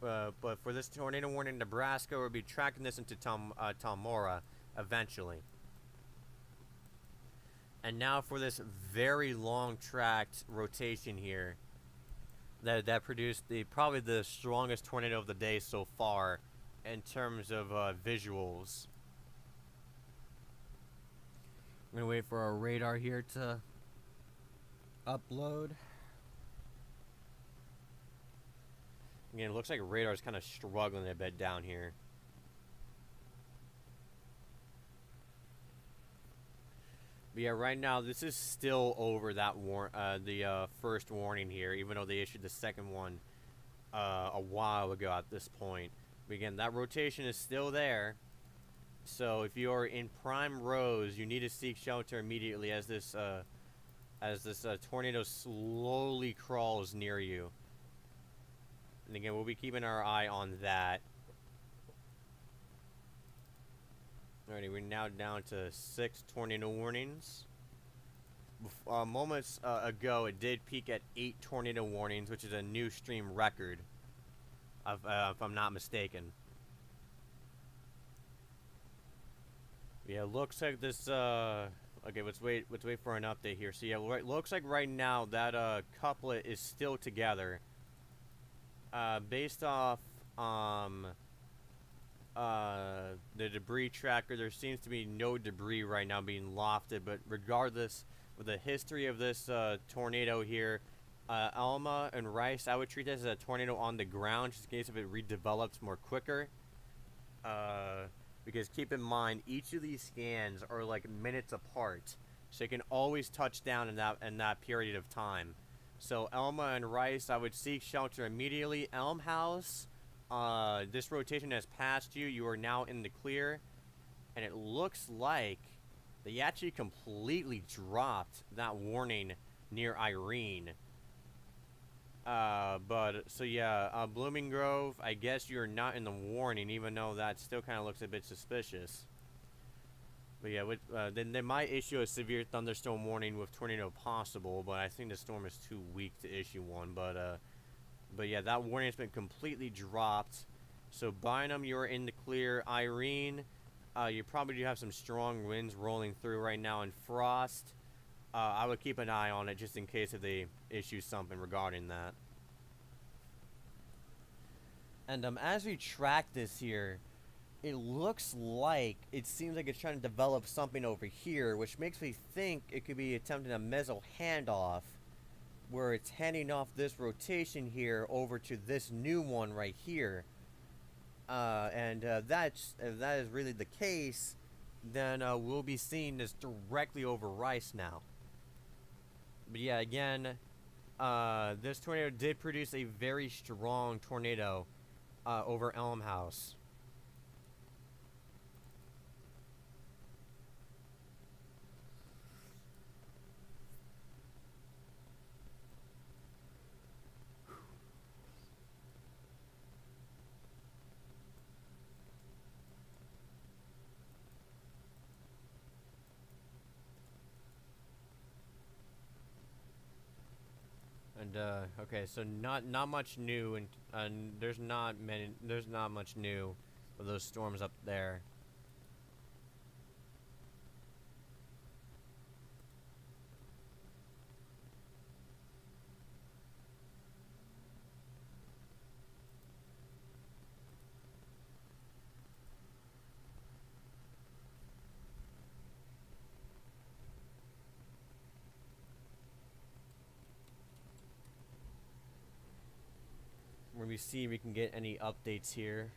Speaker 1: but for this tornado warning in Nebraska, we'll be tracking this into Talmora eventually. And now for this very long tracked rotation here. that produced probably the strongest tornado of the day so far, in terms of visuals. I'm gonna wait for our radar here to upload. Again, it looks like radar's kind of struggling a bit down here. But yeah, right now this is still over that first warning here, even though they issued the second one a while ago at this point. But again, that rotation is still there. So if you are in prime rows, you need to seek shelter immediately as this tornado slowly crawls near you. And again, we'll be keeping our eye on that. Alrighty, we're now down to 6 tornado warnings. Moments ago, it did peak at 8 tornado warnings, which is a new stream record, if I'm not mistaken. Yeah, looks like this. Okay, let's wait for an update here. So yeah, looks like right now that couplet is still together. Based off the debris tracker, there seems to be no debris right now being lofted, but regardless, with the history of this tornado here, Alma and Rice, I would treat this as a tornado on the ground, just in case if it redevelops more quicker. Because keep in mind, each of these scans are like minutes apart, so you can always touch down in that period of time. So Elma and Rice, I would seek shelter immediately. Elm House, this rotation has passed you. You are now in the clear. And it looks like they actually completely dropped that warning near Irene. So yeah, Blooming Grove, I guess you're not in the warning, even though that still kind of looks a bit suspicious. But yeah, then they might issue a severe thunderstorm warning with tornado possible, but I think the storm is too weak to issue one. But yeah, that warning has been completely dropped. So Bynum, you're in the clear. Irene, you probably do have some strong winds rolling through right now. And Frost, I would keep an eye on it just in case if they issue something regarding that. And as we track this here, it looks like it seems like it's trying to develop something over here, which makes me think it could be attempting a mezzo handoff, where it's handing off this rotation here over to this new one right here. If that is really the case, then we'll be seeing this directly over Rice now. But yeah, again, this tornado did produce a very strong tornado over Elm House. And okay, so not much new, and there's not much new with those storms up there. When we see if we can get any updates here.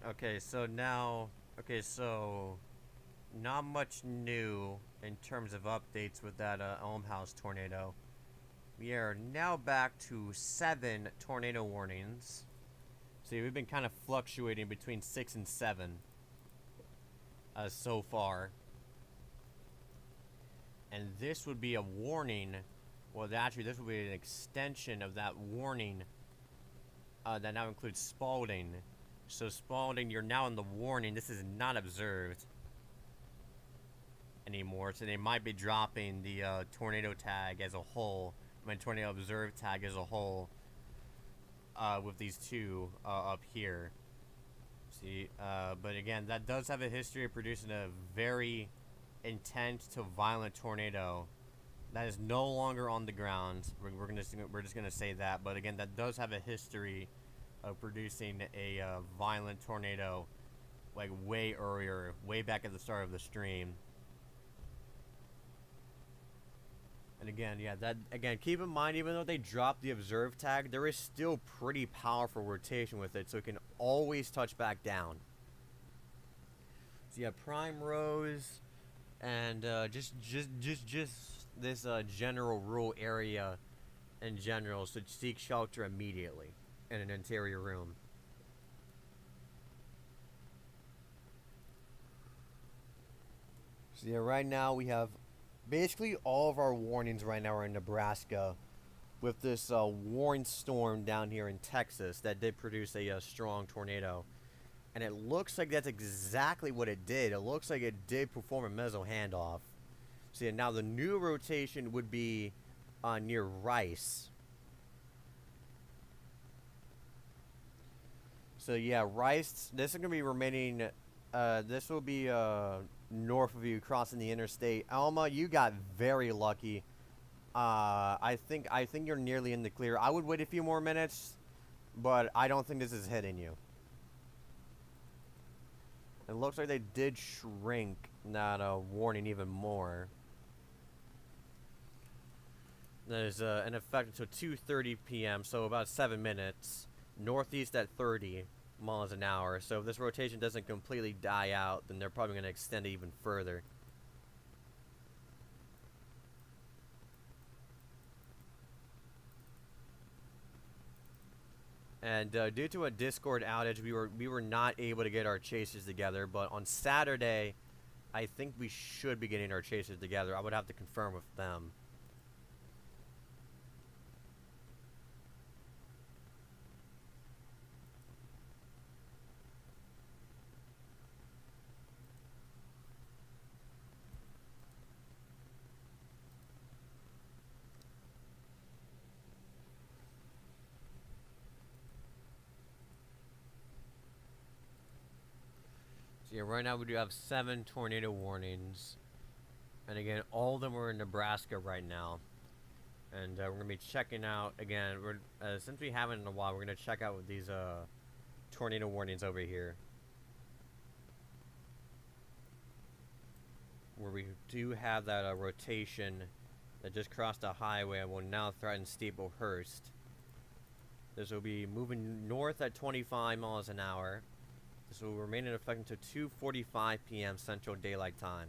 Speaker 1: Okay, so not much new in terms of updates with that Elm House tornado. We are now back to 7 tornado warnings. See, we've been kind of fluctuating between 6 and 7 so far. And this would be a warning. Well, actually, this would be an extension of that warning that now includes Spalding. So, Spalding, you're now in the warning. This is not observed anymore. So, they might be dropping the tornado tag as a whole. I mean, tornado observed tag as a whole with these two up here. See, but again, that does have a history of producing a very intense to violent tornado that is no longer on the ground. We're just gonna say that. But again, that does have a history of producing a violent tornado, like way earlier, way back at the start of the stream. And again, yeah, keep in mind, even though they dropped the observe tag, there is still pretty powerful rotation with it, so it can always touch back down. So yeah, prime rose, and just this general rural area in general, so seek shelter immediately in an interior room. So yeah, right now we have basically all of our warnings right now are in Nebraska, with this warning storm down here in Texas that did produce a strong tornado. And it looks like that's exactly what it did. It looks like it did perform a meso handoff. So yeah, now the new rotation would be near Rice. So yeah, Rice, this is going to be remaining, this will be north of you crossing the interstate. Alma, you got very lucky. I think you're nearly in the clear. I would wait a few more minutes, but I don't think this is hitting you. It looks like they did shrink that warning even more. That is in effect until 2:30 p.m., so about 7 minutes. Northeast at 30 miles an hour. So if this rotation doesn't completely die out, then they're probably going to extend it even further. And due to a Discord outage, we were not able to get our chasers together. But on Saturday, I think we should be getting our chasers together. I would have to confirm with them. So yeah, right now we do have 7 tornado warnings. And again, all of them are in Nebraska right now. And we're going to be checking out, again, since we haven't in a while, we're going to check out with these tornado warnings over here. Where we do have that rotation that just crossed the highway and will now threaten Steeplehurst. This will be moving north at 25 miles an hour. This will remain in effect until 2:45 p.m. Central Daylight Time.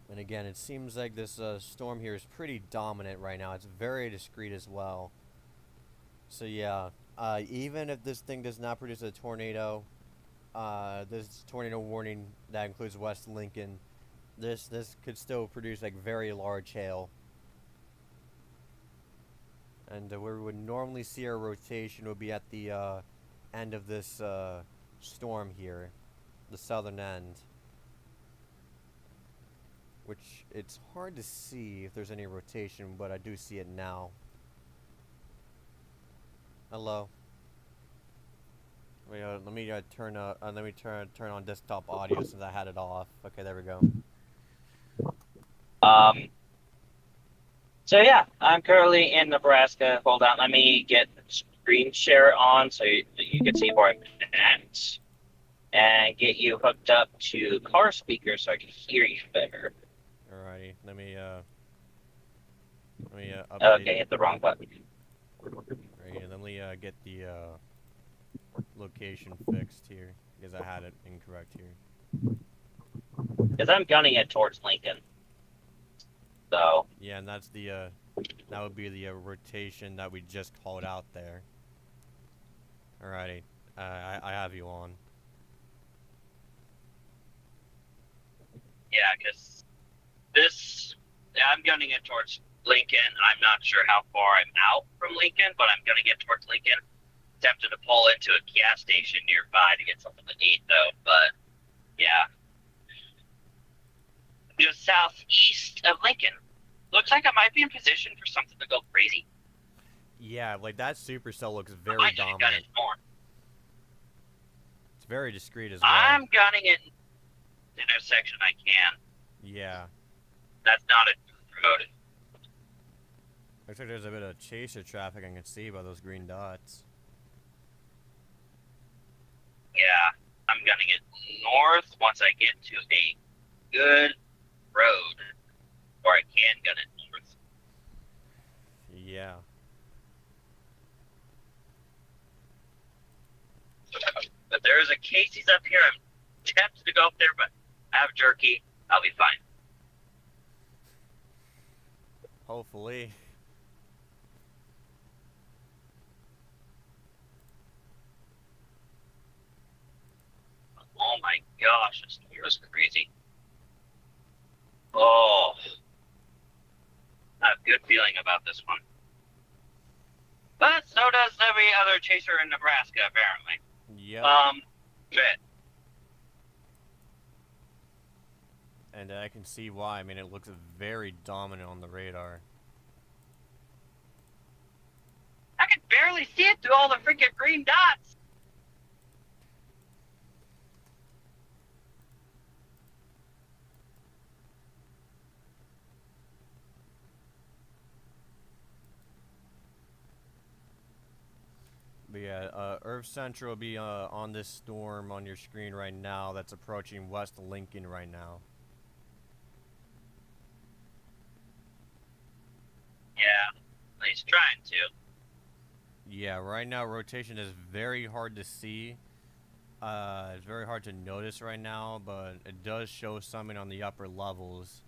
Speaker 1: And again, it seems like this storm here is pretty dominant right now. It's very discreet as well. So yeah, even if this thing does not produce a tornado, this tornado warning that includes West Lincoln, this could still produce like very large hail. And where we would normally see our rotation would be at the end of this storm here, the southern end. Which, it's hard to see if there's any rotation, but I do see it now. Hello. Let me turn on desktop audio since I had it off. Okay, there we go.
Speaker 2: So yeah, I'm currently in Nebraska. Hold on, let me get screen share on so you can see where I'm at, and get you hooked up to car speakers so I can hear you better.
Speaker 1: Alrighty, let me update.
Speaker 2: Okay, hit the wrong button.
Speaker 1: Right, and let me get the location fixed here because I had it incorrect here.
Speaker 2: Because I'm gunning it towards Lincoln. So,
Speaker 1: Yeah, and that's the that would be the rotation that we just called out there. Alrighty, I have you on.
Speaker 2: yeah, because I'm gunning it towards Lincoln. I'm not sure how far I'm out from Lincoln, but I'm gunning it towards Lincoln. Tempted to pull into a gas station nearby to get something to eat, though. But yeah, just southeast of Lincoln. Looks like I might be in position for something to go crazy.
Speaker 1: Yeah, like that supercell looks
Speaker 2: I
Speaker 1: very
Speaker 2: might just gun
Speaker 1: dominant.
Speaker 2: it more.
Speaker 1: It's very discreet as well.
Speaker 2: I'm gunning it in the intersection I can.
Speaker 1: Yeah.
Speaker 2: That's not a road.
Speaker 1: Looks like there's a bit of chaser traffic I can see by those green dots.
Speaker 2: Yeah, I'm gunning it north once I get to a good road, or I can gun it north.
Speaker 1: Yeah.
Speaker 2: But there is a Casey's up here. I'm tempted to go up there, but I have jerky. I'll be fine.
Speaker 1: Hopefully.
Speaker 2: Oh my gosh, this year is crazy. Oh, I have a good feeling about this one. But so does every other chaser in Nebraska, apparently.
Speaker 1: Yep.
Speaker 2: Shit.
Speaker 1: And I can see why. I mean, it looks very dominant on the radar.
Speaker 2: I can barely see it through all the freaking green dots.
Speaker 1: But yeah, Earth Central will be on this storm on your screen right now that's approaching West Lincoln right now.
Speaker 2: Yeah, he's trying to.
Speaker 1: Yeah, right now rotation is very hard to see. It's very hard to notice right now, but it does show something on the upper levels.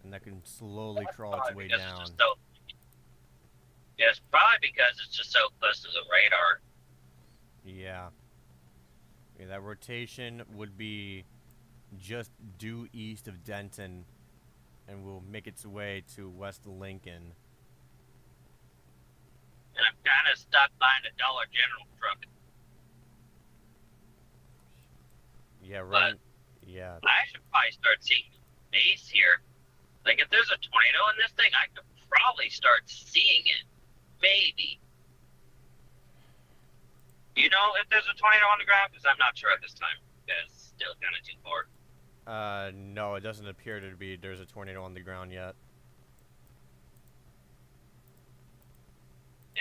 Speaker 1: And that can slowly crawl its way down.
Speaker 2: Yeah, it's probably because it's just so close to the radar.
Speaker 1: Yeah. Yeah, that rotation would be just due east of Denton and will make its way to West Lincoln.
Speaker 2: And I'm kind of stuck behind a Dollar General truck.
Speaker 1: Yeah, right. Yeah.
Speaker 2: I should probably start seeing base here. Like, if there's a tornado in this thing, I could probably start seeing it. Maybe. You know if there's a tornado on the ground? Because I'm not sure at this time. It's still kind of too far.
Speaker 1: No, it doesn't appear to be there's a tornado on the ground yet.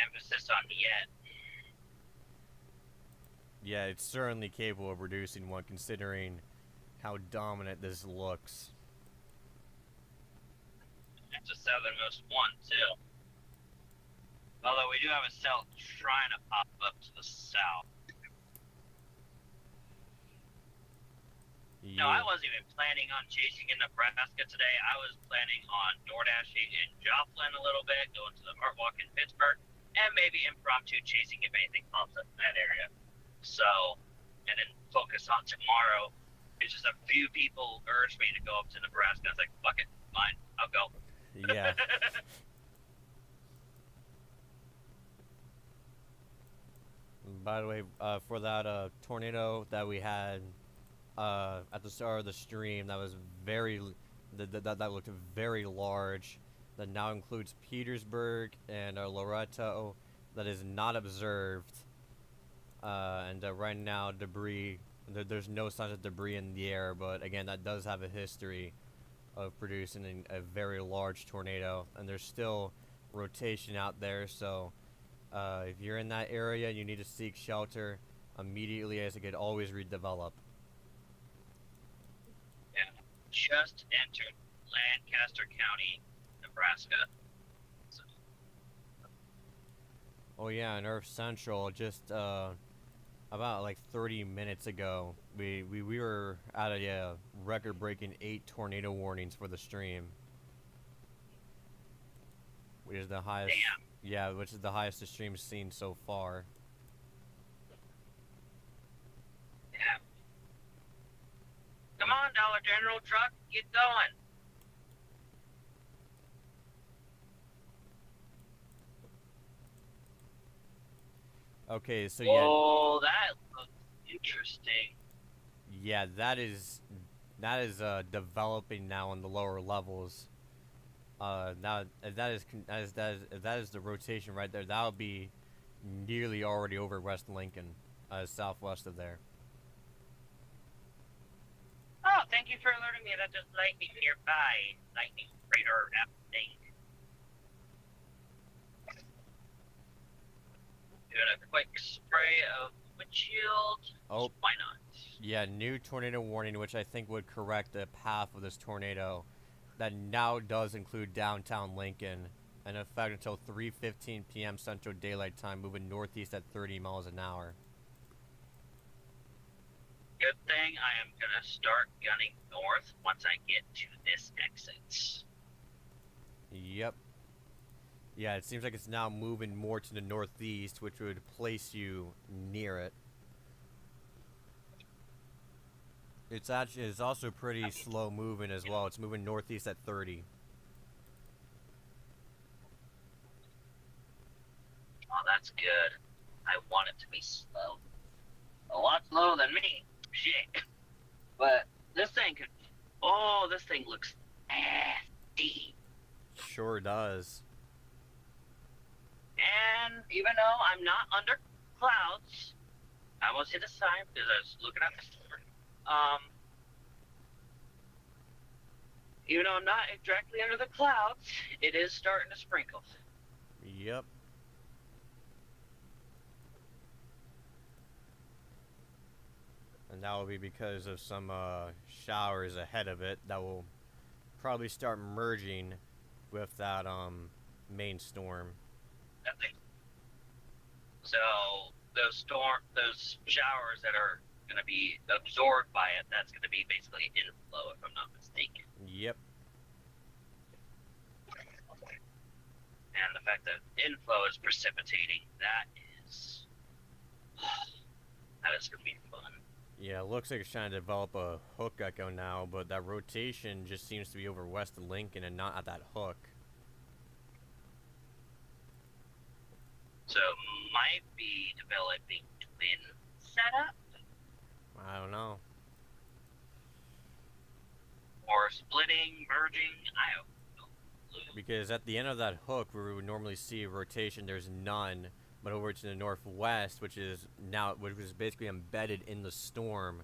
Speaker 2: Emphasis on yet.
Speaker 1: Yeah, it's certainly capable of producing one considering how dominant this looks.
Speaker 2: It's the southernmost one, too. Although we do have a cell trying to pop up to the south.
Speaker 1: Yeah.
Speaker 2: No, I wasn't even planning on chasing in Nebraska today. I was planning on door dashing in Joplin a little bit, going to the Art Walk in Pittsburgh, and maybe impromptu chasing if anything pops up in that area. So, and then focus on tomorrow. It's just a few people urged me to go up to Nebraska. I was like, fuck it, fine, I'll go.
Speaker 1: Yeah. By the way, for that tornado that we had at the start of the stream, that was that looked very large. That now includes Petersburg and Loretto. That is not observed. And right now, debris. There's no signs of debris in the air, but again, that does have a history of producing a very large tornado, and there's still rotation out there. So if you're in that area, you need to seek shelter immediately, as it could always redevelop.
Speaker 2: Yeah, just entered Lancaster County, Nebraska. So.
Speaker 1: Oh yeah, and Earth Central just About like 30 minutes ago, we were at a record-breaking 8 tornado warnings for the stream, which is the highest.
Speaker 2: Damn.
Speaker 1: Yeah, which is the highest the stream's seen so far.
Speaker 2: Yeah. Come on, Dollar General truck, get going.
Speaker 1: Okay, so yeah,
Speaker 2: Oh, that looks interesting.
Speaker 1: yeah, developing now on the lower levels. Now that is the rotation right there. That would be nearly already over West Lincoln, southwest of there.
Speaker 2: Oh, thank you for alerting me that there's lightning nearby. Lightning radar update. Doing a quick spray of windshield.
Speaker 1: Oh,
Speaker 2: Why not?
Speaker 1: yeah, new tornado warning, which I think would correct the path of this tornado. That now does include downtown Lincoln, in effect until 3:15 p.m. Central Daylight Time, moving northeast at 30 miles an hour.
Speaker 2: Good thing I am gonna start gunning north once I get to this exit.
Speaker 1: Yep. Yeah, it seems like it's now moving more to the northeast, which would place you near it. It's also pretty slow moving as well. It's moving northeast at 30.
Speaker 2: Oh, that's good. I want it to be slow. A lot slower than me. Shit. But this thing could. Oh, this thing looks nasty.
Speaker 1: Sure does.
Speaker 2: And even though I'm not under clouds, I almost hit a sign because I was looking at the store. Even though I'm not directly under the clouds, it is starting to sprinkle.
Speaker 1: Yep. And that will be because of some showers ahead of it that will probably start merging with that main storm.
Speaker 2: So those showers that are going to be absorbed by it, that's going to be basically inflow, if I'm not mistaken.
Speaker 1: Yep.
Speaker 2: And the fact that inflow is precipitating, that is going to be fun.
Speaker 1: Yeah, it looks like it's trying to develop a hook echo now, but that rotation just seems to be over west of Lincoln and not at that hook.
Speaker 2: So might be developing twin setup.
Speaker 1: I don't know.
Speaker 2: Or splitting, merging, I don't know.
Speaker 1: Because at the end of that hook where we would normally see rotation, there's none. But over to the northwest, which is basically embedded in the storm,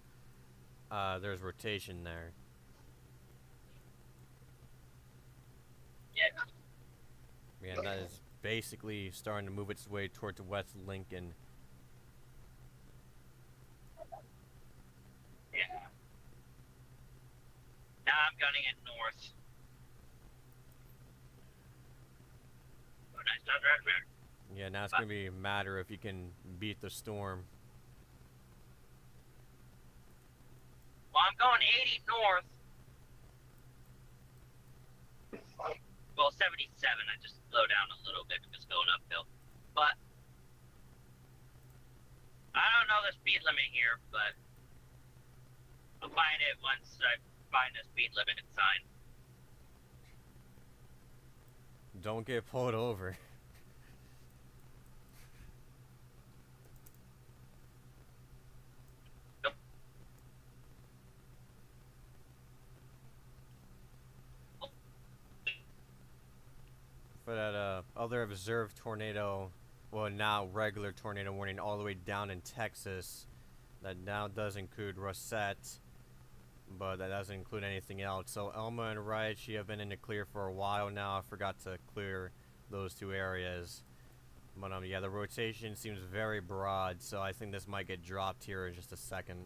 Speaker 1: there's rotation there.
Speaker 2: Yeah.
Speaker 1: Yeah, that is basically starting to move its way toward the West Lincoln.
Speaker 2: Yeah. Now I'm gunning it north. Oh, nice. Not right there.
Speaker 1: Yeah, now it's going to be a matter if you can beat the storm.
Speaker 2: Well, I'm going 80 north. Well, 77. I just slow down a little bit because it's going uphill. But I don't know the speed limit here, but I'll find it once I find the speed limit sign.
Speaker 1: Don't get pulled over. For that other observed tornado, well, now regular tornado warning all the way down in Texas, that now does include Rosette, but that doesn't include anything else. So Elma and Wright, you have been in the clear for a while now. I forgot to clear those two areas. But yeah, the rotation seems very broad, so I think this might get dropped here in just a second.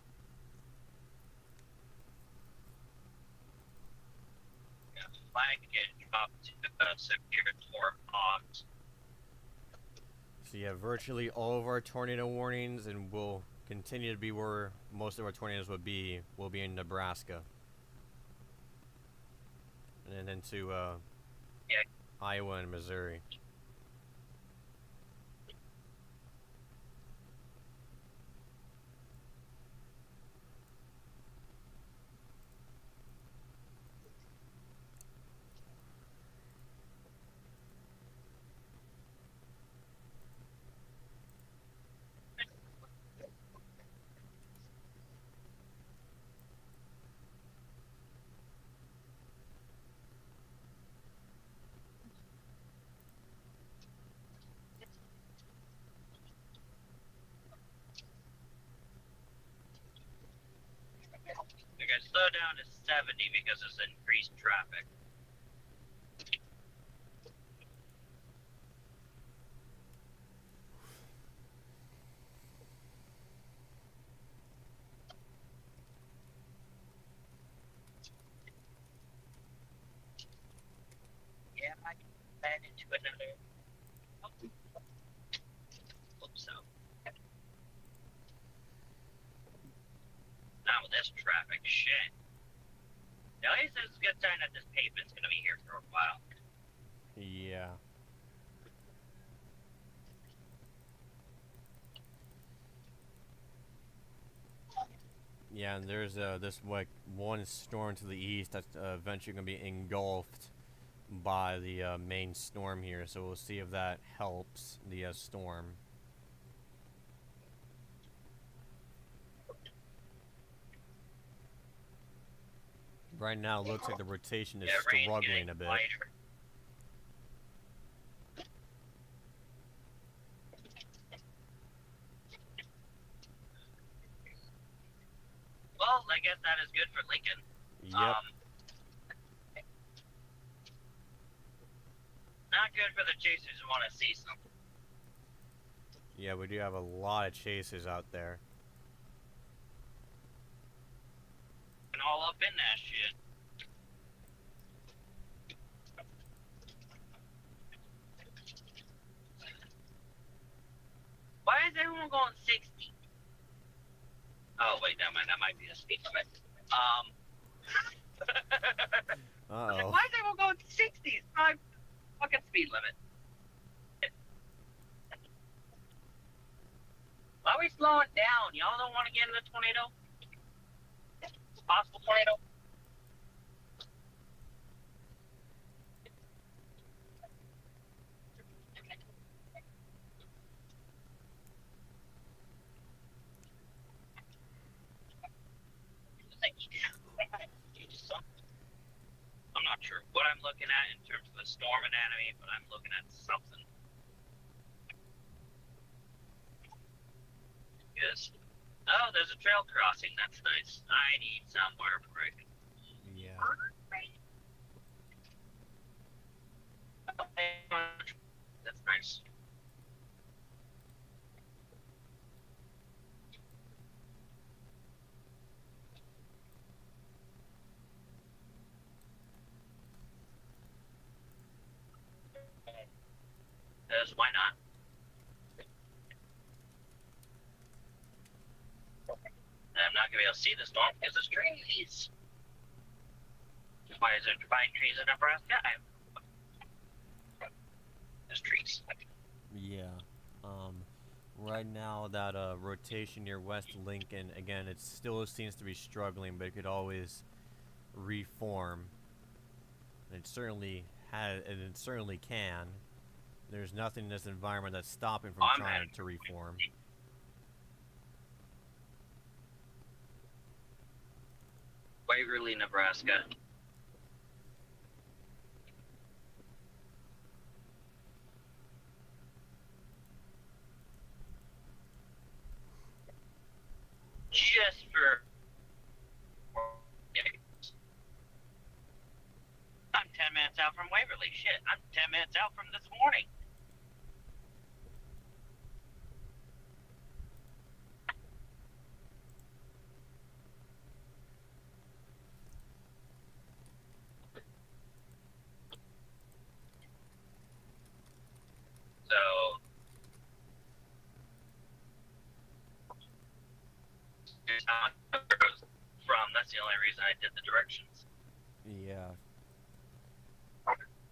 Speaker 2: Yeah, might get dropped to severe storm odds.
Speaker 1: So yeah, virtually all of our tornado warnings, and we'll continue to be where most of our tornadoes will be in Nebraska. And then into
Speaker 2: Yeah.
Speaker 1: Iowa and Missouri.
Speaker 2: We're gonna slow down to 70 because of increased traffic. Yeah, I can add into another. Hope so. Not with this traffic, shit. At least it's a good sign that this pavement's gonna be here for a while.
Speaker 1: Yeah. Yeah, and there's this like one storm to the east that's eventually gonna be engulfed by the main storm here. So we'll see if that helps the storm. Right now, it looks like the rotation is struggling a bit.
Speaker 2: Lighter. Well, I guess that is good for Lincoln.
Speaker 1: Yep.
Speaker 2: Not good for the chasers who want to see something.
Speaker 1: Yeah, we do have a lot of chasers out there.
Speaker 2: And all up in that shit. Why is everyone going 60? Oh, wait, never mind. That might be a speed limit. I was like, why is everyone going 60? It's my fucking speed limit. Why are we slowing down? Y'all don't want to get in the tornado? Possible tornado? I'm not sure what I'm looking at in terms of the storm anatomy, but I'm looking at something. Yes. Oh, there's a trail crossing. That's nice. I need somewhere where I can.
Speaker 1: Yeah.
Speaker 2: That's nice. Because why not? I'm not going to be able to see the storm because there's trees. Why is there pine trees in Nebraska? There's trees.
Speaker 1: Yeah. Right now, that rotation near West Lincoln, again, it still seems to be struggling, but it could always reform. And it certainly has, and it certainly can. There's nothing in this environment that's stopping from trying to reform.
Speaker 2: Waverly, Nebraska. Just for. I'm 10 minutes out from Waverly. Shit, I'm 10 minutes out from this morning. So from. That's the only reason I did the directions.
Speaker 1: Yeah.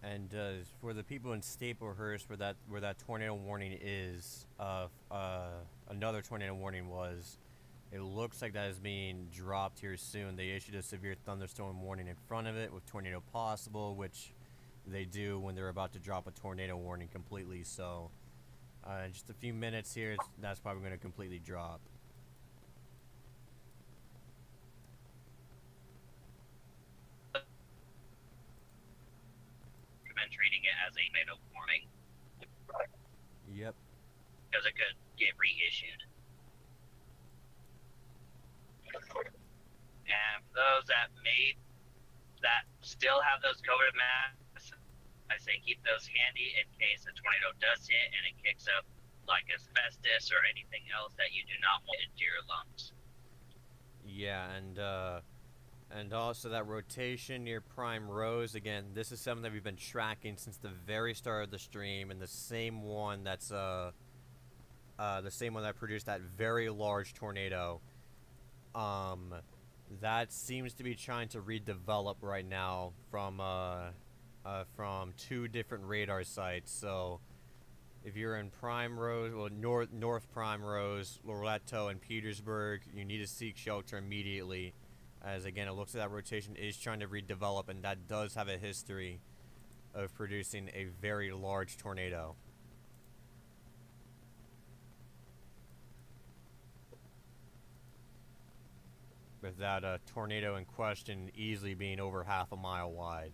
Speaker 1: And for the people in Staplehurst, where that tornado warning is, another tornado warning was. It looks like that is being dropped here soon. They issued a severe thunderstorm warning in front of it with tornado possible, which they do when they're about to drop a tornado warning completely. So, just a few minutes here, that's probably going to completely drop.
Speaker 2: Treating it as a tornado warning.
Speaker 1: Yep.
Speaker 2: Because it could get reissued. And for those that still have those COVID masks, I say keep those handy in case a tornado does hit and it kicks up like asbestos or anything else that you do not want into your lungs.
Speaker 1: Yeah, and also that rotation near Prime Rose, again, this is something that we've been tracking since the very start of the stream, and the same one that produced that very large tornado. That seems to be trying to redevelop right now from 2 different radar sites. So if you're in Prime Rose, well, North Prime Rose, Loretto, and Petersburg, you need to seek shelter immediately. As again, it looks like that rotation is trying to redevelop, and that does have a history of producing a very large tornado. With that tornado in question easily being over half a mile wide.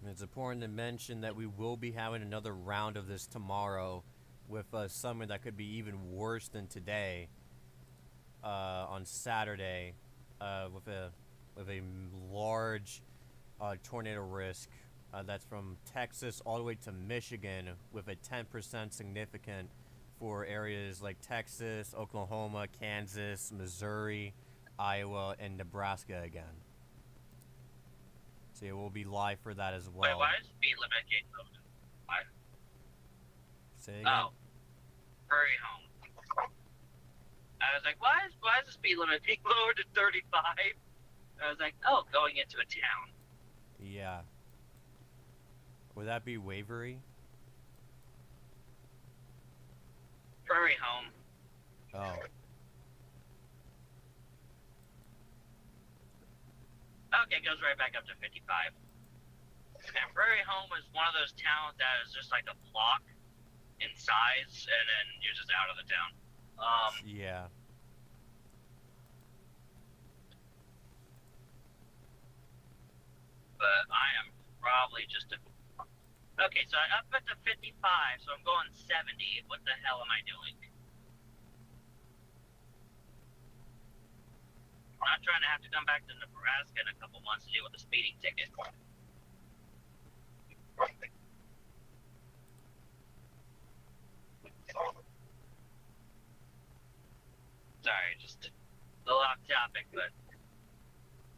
Speaker 1: It's important to mention that we will be having another round of this tomorrow with something that could be even worse than today on Saturday with a large tornado risk that's from Texas all the way to Michigan, with a 10% significant for areas like Texas, Oklahoma, Kansas, Missouri, Iowa, and Nebraska again. So yeah, we'll be live for that as well.
Speaker 2: Wait, why is speed limit getting lowered? Why?
Speaker 1: Say again?
Speaker 2: Oh, hurry home. I was like, why is the speed limit being lowered to 35? I was like, oh, going into a town.
Speaker 1: Yeah. Would that be Waverly?
Speaker 2: Hurry home.
Speaker 1: Oh.
Speaker 2: Okay, it goes right back up to 55. And Prairie Home is one of those towns that is just like a block in size, and then you're just out of the town.
Speaker 1: Yeah.
Speaker 2: But I am probably just okay, so I up at the 55, so I'm going 70. What the hell am I doing? I'm not trying to have to come back to Nebraska in a couple months to deal with a speeding ticket. Sorry, just a little off topic, but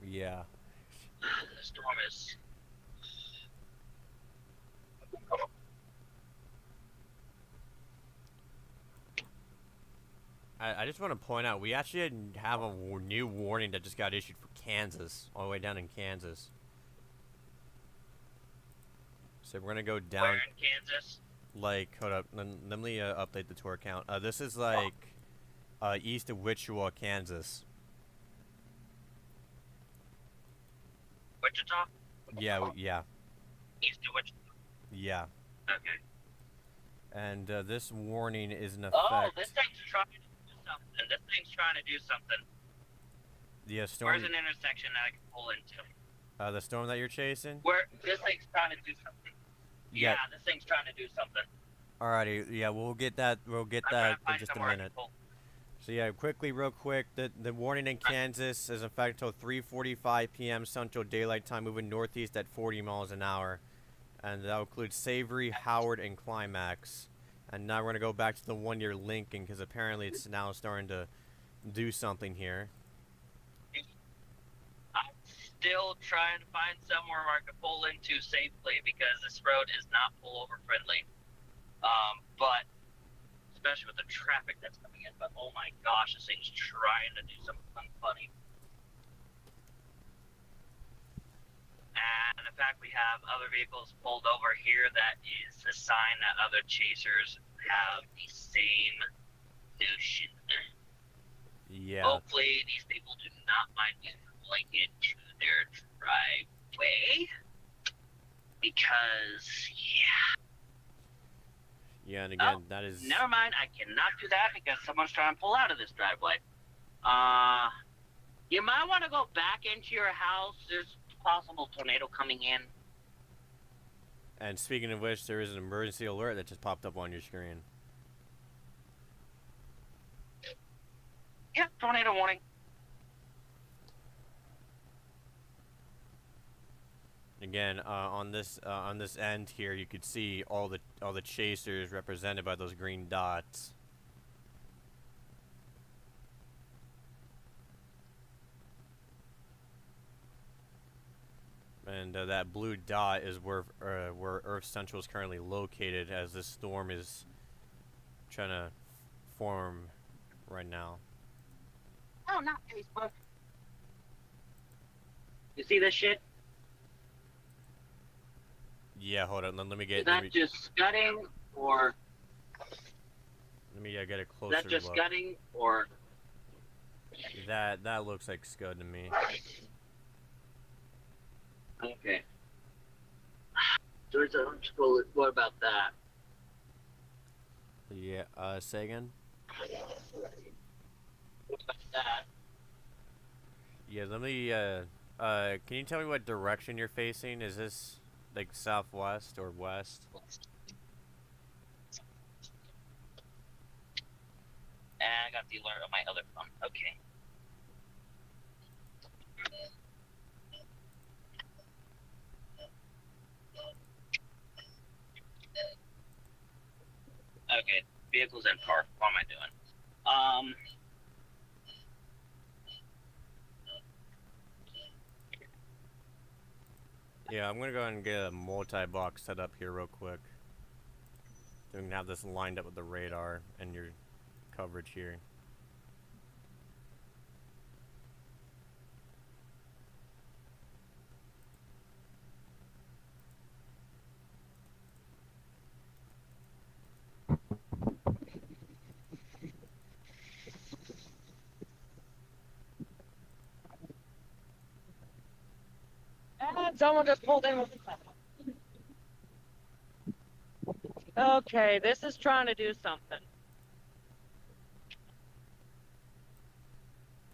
Speaker 1: Yeah.
Speaker 2: the storm is.
Speaker 1: I just want to point out, we actually have a new warning that just got issued for Kansas, all the way down in Kansas. So we're going to go down.
Speaker 2: Where in Kansas?
Speaker 1: Like, hold up, let me update the tour count. This is like east of Wichita, Kansas.
Speaker 2: Wichita?
Speaker 1: Yeah, yeah.
Speaker 2: East of Wichita?
Speaker 1: Yeah.
Speaker 2: Okay.
Speaker 1: And this warning is in effect.
Speaker 2: Oh, this thing's trying to do something. This thing's trying to do something.
Speaker 1: The storm.
Speaker 2: Where's an intersection that I can pull into?
Speaker 1: The storm that you're chasing?
Speaker 2: Where this thing's trying to do something.
Speaker 1: Yeah.
Speaker 2: Yeah, this thing's trying to do something.
Speaker 1: Alrighty, yeah, we'll get that in just a minute. So yeah, real quick, the warning in Kansas is in fact until 3:45 p.m. Central Daylight Time, moving northeast at 40 miles an hour. And that'll include Savory, Howard, and Climax. And now we're going to go back to the 1-year Lincoln, because apparently it's now starting to do something here.
Speaker 2: I'm still trying to find somewhere where I can pull into safely because this road is not pullover friendly. But especially with the traffic that's coming in. But oh my gosh, this thing's trying to do something funny. And in fact, we have other vehicles pulled over here. That is a sign that other chasers have the same notion.
Speaker 1: Yeah.
Speaker 2: Hopefully, these people do not mind me pulling into their driveway. Because, yeah.
Speaker 1: Yeah, and again, that is...
Speaker 2: Never mind, I cannot do that because someone's trying to pull out of this driveway. You might want to go back into your house. There's a possible tornado coming in.
Speaker 1: And speaking of which, there is an emergency alert that just popped up on your screen.
Speaker 2: Yeah, tornado warning.
Speaker 1: Again, on this end here, you could see all the chasers represented by those green dots. And that blue dot is where Earth Central is currently located, as this storm is trying to form right now.
Speaker 2: Oh, not Facebook. You see this shit?
Speaker 1: Yeah, hold on. Let me get.
Speaker 2: Is that just scudding, or?
Speaker 1: Let me get a closer
Speaker 2: look. Is that just
Speaker 1: look.
Speaker 2: scudding, or?
Speaker 1: That looks like scud to me.
Speaker 2: Okay. George, what about that?
Speaker 1: Yeah. Say again.
Speaker 2: What about that?
Speaker 1: Yeah. Let me. Can you tell me what direction you're facing? Is this like southwest or west?
Speaker 2: And I got the alert on my other phone. Okay. Okay, vehicles in park. What am I doing?
Speaker 1: Yeah, I'm gonna go ahead and get a multi-box set up here real quick. So we can have this lined up with the radar and your coverage here.
Speaker 3: And someone just pulled in with a Okay, this is trying to do something.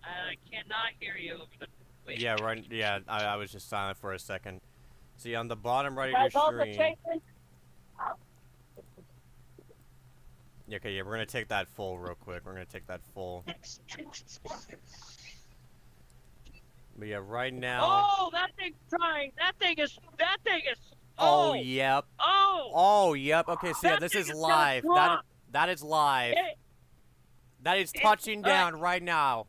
Speaker 3: I cannot hear you over the... Wait.
Speaker 1: Yeah, right. Yeah, I was just silent for a second. See, on the bottom right
Speaker 3: Guys,
Speaker 1: of your
Speaker 3: also
Speaker 1: screen.
Speaker 3: chasing?
Speaker 1: Yeah, okay, yeah, we're gonna take that full real quick. We're gonna take that full. But yeah, right now.
Speaker 3: Oh, that thing's trying. That thing is.
Speaker 1: Oh, yep.
Speaker 3: Oh.
Speaker 1: Oh, yep. Okay, so yeah,
Speaker 3: That
Speaker 1: this
Speaker 3: thing
Speaker 1: is
Speaker 3: is
Speaker 1: live.
Speaker 3: gonna
Speaker 1: That is live. That is touching down right now.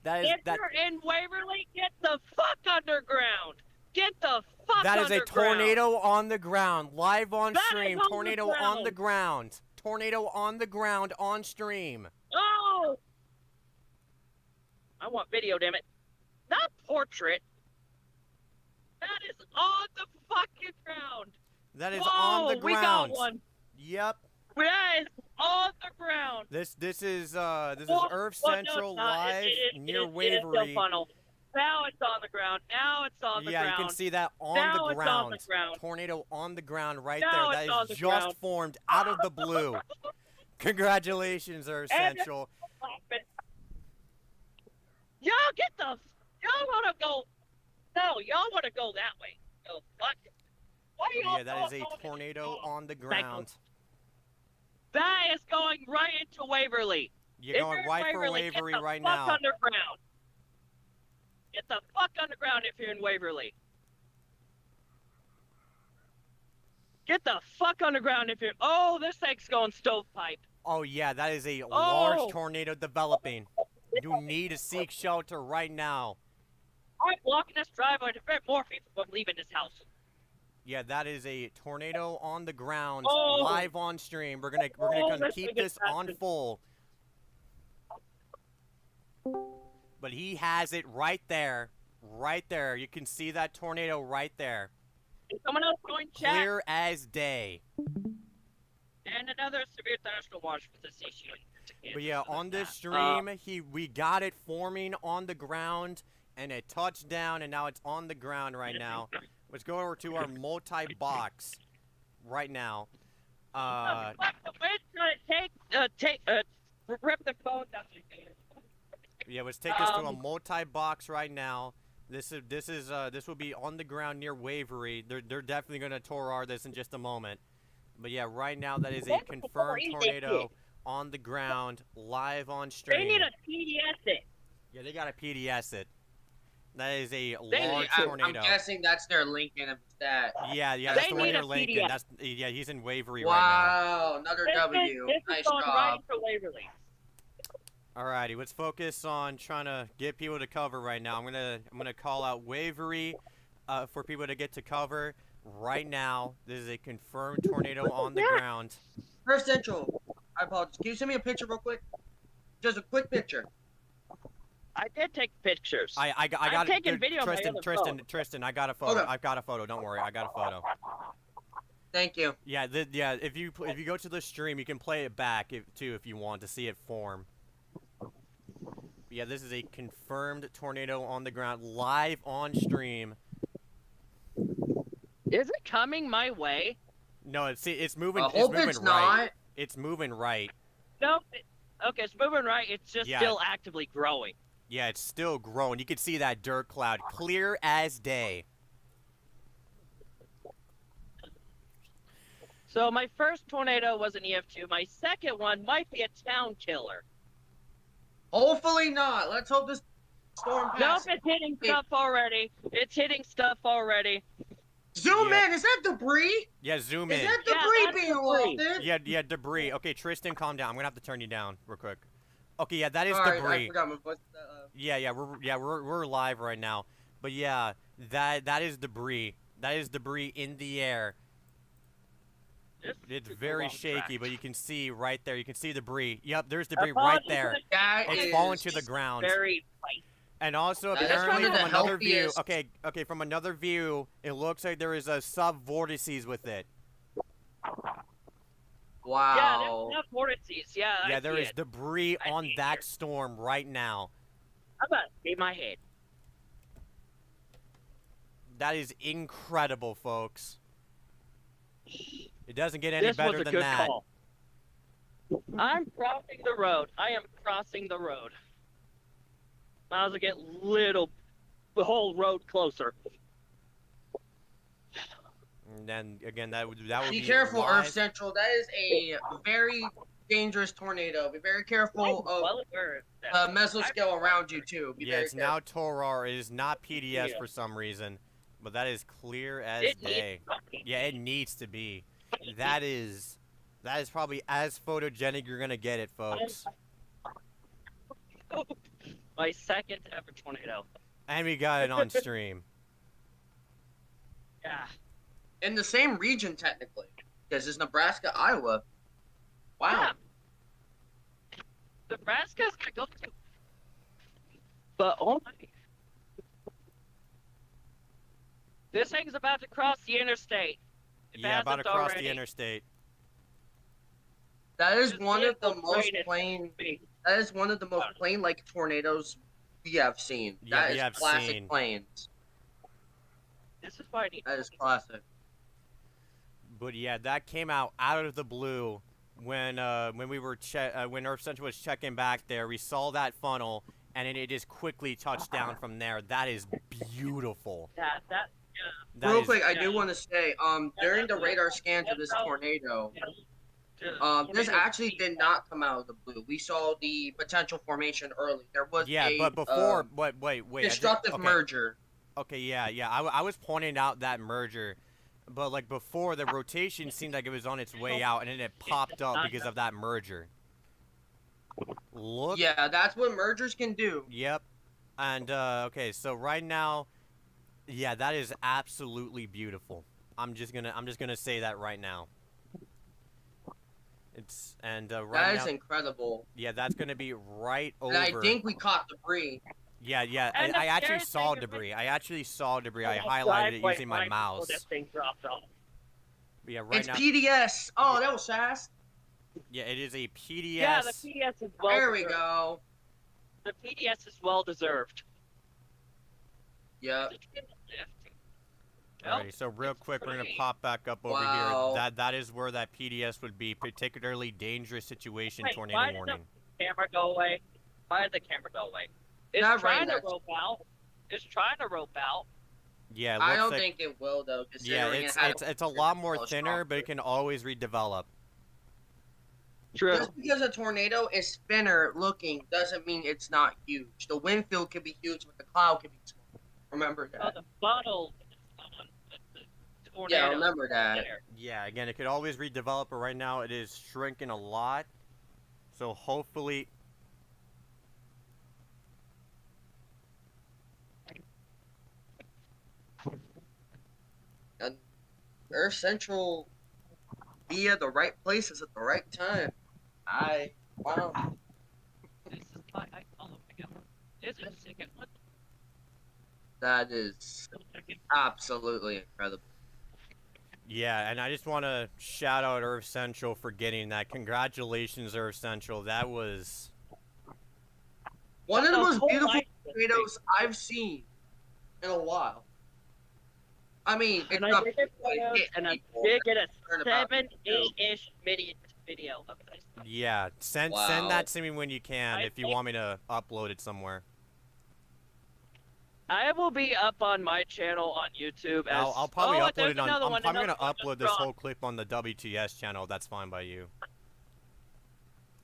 Speaker 1: That is
Speaker 3: If you're in Waverly, get the fuck underground. Get the fuck
Speaker 1: That is
Speaker 3: underground.
Speaker 1: a tornado on the ground, live on
Speaker 3: That
Speaker 1: stream.
Speaker 3: is on
Speaker 1: Tornado
Speaker 3: the
Speaker 1: on the
Speaker 3: ground.
Speaker 1: ground. Tornado on the ground on stream.
Speaker 3: Oh. I want video, damn it. Not portrait. That is on the fucking ground.
Speaker 1: That is
Speaker 3: Whoa,
Speaker 1: on the ground.
Speaker 3: We got one.
Speaker 1: Yep.
Speaker 3: That is on the ground.
Speaker 1: This is
Speaker 3: Oh,
Speaker 1: Earth
Speaker 3: oh, no,
Speaker 1: Central
Speaker 3: it's not.
Speaker 1: live near
Speaker 3: It is
Speaker 1: Waverly.
Speaker 3: still funnel. Now it's on the ground. Now it's on the ground.
Speaker 1: Yeah, you can see that on
Speaker 3: Now
Speaker 1: the
Speaker 3: it's
Speaker 1: ground.
Speaker 3: on the ground.
Speaker 1: Tornado on the ground right
Speaker 3: Now
Speaker 1: there.
Speaker 3: it's
Speaker 1: That
Speaker 3: on
Speaker 1: is
Speaker 3: the
Speaker 1: just
Speaker 3: ground.
Speaker 1: formed out of the blue. Congratulations, Earth
Speaker 3: And-
Speaker 1: Central.
Speaker 3: Y'all get the. Y'all want to go. No, y'all want to go that way. No, what? Why are y'all
Speaker 1: Yeah, that is a
Speaker 3: going-
Speaker 1: tornado on the ground.
Speaker 3: That is going right into Waverly.
Speaker 1: You're
Speaker 3: If
Speaker 1: going
Speaker 3: in
Speaker 1: right for
Speaker 3: Waverly,
Speaker 1: Waverly
Speaker 3: get the
Speaker 1: right
Speaker 3: fuck
Speaker 1: now.
Speaker 3: underground. Get the fuck underground if you're in Waverly. Get the fuck on the ground if you're. Oh, this thing's going stovepipe.
Speaker 1: Oh yeah, that is a large
Speaker 3: Oh.
Speaker 1: tornado developing. You need to seek shelter right now.
Speaker 3: I'm blocking this driveway to prevent more people from leaving this house.
Speaker 1: Yeah, that is a tornado on the ground,
Speaker 3: Oh.
Speaker 1: live on stream. We're gonna kind of keep this on full. But he has it right there. Right there. You can see that tornado right there.
Speaker 3: Is someone else join chat?
Speaker 1: Clear as day.
Speaker 3: And another severe thunderstorm watch for this issue.
Speaker 1: But yeah, on this stream, we got it forming on the ground, and it touched down, and now it's on the ground right now. Let's go over to our multi-box right now.
Speaker 3: We're trying to rip the phone down.
Speaker 1: Yeah, let's take this to a multi-box right now. This will be on the ground near Waverly. They're definitely gonna Torar this in just a moment. But yeah, right now that is a confirmed tornado on the ground, live on stream.
Speaker 3: They need a PDS it.
Speaker 1: Yeah, they gotta PDS it. That is a large tornado.
Speaker 4: I'm guessing that's their Lincoln. If it's that.
Speaker 1: Yeah, that's the one near Lincoln. Yeah, he's in Waverly right
Speaker 4: Wow, another W.
Speaker 3: This
Speaker 4: Nice
Speaker 3: is going
Speaker 4: job.
Speaker 3: right for Waverly.
Speaker 1: now. Alrighty, let's focus on trying to get people to cover right now. I'm gonna call out Waverly for people to get to cover right now. This is a confirmed tornado on the ground.
Speaker 4: First Central. I apologize. Can you send me a picture real quick? Just a quick picture.
Speaker 3: I did take pictures.
Speaker 1: I got
Speaker 3: I'm
Speaker 1: it.
Speaker 3: taking video on my other phone.
Speaker 1: Tristan, I got a photo.
Speaker 4: Okay.
Speaker 1: I've got a photo. Don't worry, I got a photo.
Speaker 4: Thank you.
Speaker 1: Yeah, if you go to the stream, you can play it back too if you want to see it form. Yeah, this is a confirmed tornado on the ground, live on stream.
Speaker 3: Is it coming my way?
Speaker 1: No, it's moving.
Speaker 4: I hope it's
Speaker 1: right.
Speaker 4: not.
Speaker 1: It's moving right.
Speaker 3: No. Okay, it's moving right. It's just
Speaker 1: Yeah.
Speaker 3: still actively growing.
Speaker 1: Yeah, it's still growing. You can see that dirt cloud clear as day.
Speaker 3: So my first tornado was an EF2. My second one might be a town killer.
Speaker 4: Hopefully not. Let's hope this storm
Speaker 3: Nope,
Speaker 4: passes.
Speaker 3: it's hitting stuff already. It's hitting stuff already.
Speaker 4: Zoom
Speaker 1: Yeah.
Speaker 4: in. Is that debris?
Speaker 1: Yeah, zoom
Speaker 4: Is
Speaker 1: in.
Speaker 4: that
Speaker 3: Yeah,
Speaker 4: debris
Speaker 3: that's
Speaker 4: being
Speaker 3: debris.
Speaker 4: lofted?
Speaker 1: Yeah, debris. Okay, Tristan, calm down. I'm gonna have to turn you down real quick. Okay, yeah, that is
Speaker 4: Alright, I
Speaker 1: debris.
Speaker 4: forgot my voice.
Speaker 1: We're live right now. But yeah, that is debris. That is debris in the air. It's very shaky, but you can see right there. You can see debris. Yep, there's debris right there.
Speaker 4: That
Speaker 1: It's
Speaker 4: is
Speaker 1: falling to the ground.
Speaker 3: Very tight.
Speaker 1: And also,
Speaker 4: That is
Speaker 1: apparently,
Speaker 4: one of
Speaker 1: from
Speaker 4: the
Speaker 1: another view,
Speaker 4: healthiest-
Speaker 1: okay, from another view, it looks like there is a sub-vortices with it.
Speaker 4: Wow.
Speaker 3: Yeah, there's enough vortices. Yeah,
Speaker 1: Yeah,
Speaker 3: I
Speaker 1: there
Speaker 3: see
Speaker 1: is
Speaker 3: it.
Speaker 1: debris
Speaker 3: I
Speaker 1: on
Speaker 3: see it
Speaker 1: that
Speaker 3: here.
Speaker 1: storm right now.
Speaker 3: I'm about to shave my head.
Speaker 1: That is incredible, folks. It doesn't get any
Speaker 3: This
Speaker 1: better
Speaker 3: was a
Speaker 1: than
Speaker 3: good
Speaker 1: that.
Speaker 3: call. I'm crossing the road. I am crossing the road. Might as well get the whole road closer.
Speaker 1: And then again, that would
Speaker 4: Be
Speaker 1: be
Speaker 4: careful,
Speaker 1: live.
Speaker 4: Earth Central. That is a very dangerous tornado. Be very careful of
Speaker 3: Well, where is that?
Speaker 4: mesoscale around you too. Be
Speaker 1: Yeah,
Speaker 4: very
Speaker 1: it's
Speaker 4: careful.
Speaker 1: now Torar. It is not PDS
Speaker 3: Yeah.
Speaker 1: for some reason, but that is clear as
Speaker 3: It
Speaker 1: day. Yeah, it needs to be. That is probably as photogenic you're gonna get it, folks.
Speaker 3: My second ever tornado.
Speaker 1: And we got it on stream.
Speaker 3: Yeah.
Speaker 4: In the same region, technically, because it's Nebraska, Iowa. Wow.
Speaker 3: Yeah. Nebraska's gonna go to. But oh my. This thing's about to cross the interstate. If it
Speaker 1: Yeah, about to
Speaker 3: hasn't
Speaker 1: cross
Speaker 3: already.
Speaker 1: the interstate.
Speaker 4: That is
Speaker 3: This
Speaker 4: one of the
Speaker 3: vehicle
Speaker 4: most
Speaker 3: rated
Speaker 4: plain.
Speaker 3: me.
Speaker 4: That is one of the most plain-like tornadoes we have seen.
Speaker 1: Yeah,
Speaker 4: That
Speaker 1: we
Speaker 4: is
Speaker 1: have
Speaker 4: classic
Speaker 1: seen.
Speaker 4: plains.
Speaker 3: This is why I need.
Speaker 4: That is classic.
Speaker 1: But yeah, that came out of the blue when we were when Earth Central was checking back there. We saw that funnel, and it just quickly touched down from there. That is beautiful.
Speaker 3: That.
Speaker 1: That
Speaker 4: Real
Speaker 1: is-
Speaker 4: quick, I
Speaker 3: yeah.
Speaker 4: do want to say, during the radar scans of this tornado, this
Speaker 3: Tornado.
Speaker 4: actually did not come out of the blue. We saw the potential formation early. There was
Speaker 1: Yeah,
Speaker 4: a
Speaker 1: but before, wait.
Speaker 4: destructive
Speaker 1: okay.
Speaker 4: merger.
Speaker 1: Okay, yeah. I was pointing out that merger But like before, the rotation seemed like it was on its way out, and then it popped up because of that merger. Look.
Speaker 4: Yeah, that's what mergers can do.
Speaker 1: Yep. And okay, so right now, yeah, that is absolutely beautiful. I'm just gonna say that right now. It's right
Speaker 4: That
Speaker 1: now.
Speaker 4: is incredible.
Speaker 1: Yeah, that's gonna be right over.
Speaker 4: And I think we caught debris.
Speaker 1: Yeah,
Speaker 3: And
Speaker 1: I
Speaker 3: the
Speaker 1: actually
Speaker 3: scary
Speaker 1: saw
Speaker 3: thing is
Speaker 1: debris. I actually saw debris. I
Speaker 3: Almost
Speaker 1: highlighted it
Speaker 3: driveway
Speaker 1: using my
Speaker 3: right before
Speaker 1: mouse.
Speaker 3: This thing dropped off.
Speaker 1: But yeah, right
Speaker 4: It's
Speaker 1: now.
Speaker 4: PDS. Oh, that was fast.
Speaker 1: Yeah, it is a PDS.
Speaker 3: Yeah, the PDS is well
Speaker 4: There we
Speaker 3: deserved.
Speaker 4: go.
Speaker 3: The PDS is well deserved.
Speaker 4: Yep.
Speaker 1: Alrighty, so real quick, we're gonna pop back up over
Speaker 4: Wow.
Speaker 1: here. That is where that PDS would be. Particularly dangerous situation,
Speaker 3: Wait,
Speaker 1: tornado
Speaker 3: why did
Speaker 1: warning.
Speaker 3: the camera go away? Why did the camera go away? It's
Speaker 4: Not right,
Speaker 3: trying to
Speaker 4: that's-
Speaker 3: rope out. It's trying to rope out.
Speaker 1: Yeah, it
Speaker 4: I
Speaker 1: looks
Speaker 4: don't
Speaker 1: like,
Speaker 4: think it will though.
Speaker 1: yeah,
Speaker 4: Considering
Speaker 1: it's a lot more
Speaker 4: close
Speaker 1: thinner, but it
Speaker 4: conflict.
Speaker 1: can always redevelop.
Speaker 3: True.
Speaker 4: Just because a tornado is thinner looking doesn't mean it's not huge. The wind field can be huge, but the cloud can be small. Remember
Speaker 3: Oh,
Speaker 4: that.
Speaker 3: the funnel is gone, but the tornado
Speaker 4: Yeah, remember that.
Speaker 3: there.
Speaker 1: Yeah, again, it could always redevelop, but right now it is shrinking a lot. So hopefully,
Speaker 4: And Earth Central via the right places at the right time. Wow.
Speaker 3: This is my oh my god. Is it a second one?
Speaker 4: That is absolutely incredible.
Speaker 1: yeah, and I just want to shout out Earth Central for getting that. Congratulations, Earth Central. That was
Speaker 4: One of the
Speaker 3: The
Speaker 4: most
Speaker 3: whole
Speaker 4: beautiful
Speaker 3: life-
Speaker 4: tornadoes I've seen in a while. I mean, it's
Speaker 3: And I
Speaker 4: not
Speaker 3: did get
Speaker 4: like
Speaker 3: photos,
Speaker 4: hit
Speaker 3: and I
Speaker 4: people.
Speaker 3: did get a
Speaker 4: Learn about
Speaker 3: 7-8-ish video of this.
Speaker 1: yeah. Send
Speaker 4: Wow.
Speaker 1: that to me when you can
Speaker 3: I
Speaker 1: if you
Speaker 3: think-
Speaker 1: want me to upload it somewhere.
Speaker 3: I will be up on my channel on YouTube. As,
Speaker 1: I'll probably
Speaker 3: oh,
Speaker 1: upload
Speaker 3: there's
Speaker 1: it on.
Speaker 3: another
Speaker 1: I'm
Speaker 3: one,
Speaker 1: probably
Speaker 3: another
Speaker 1: gonna
Speaker 3: one
Speaker 1: upload
Speaker 3: just
Speaker 1: this
Speaker 3: dropped.
Speaker 1: whole clip on the WTS channel. If that's fine by you.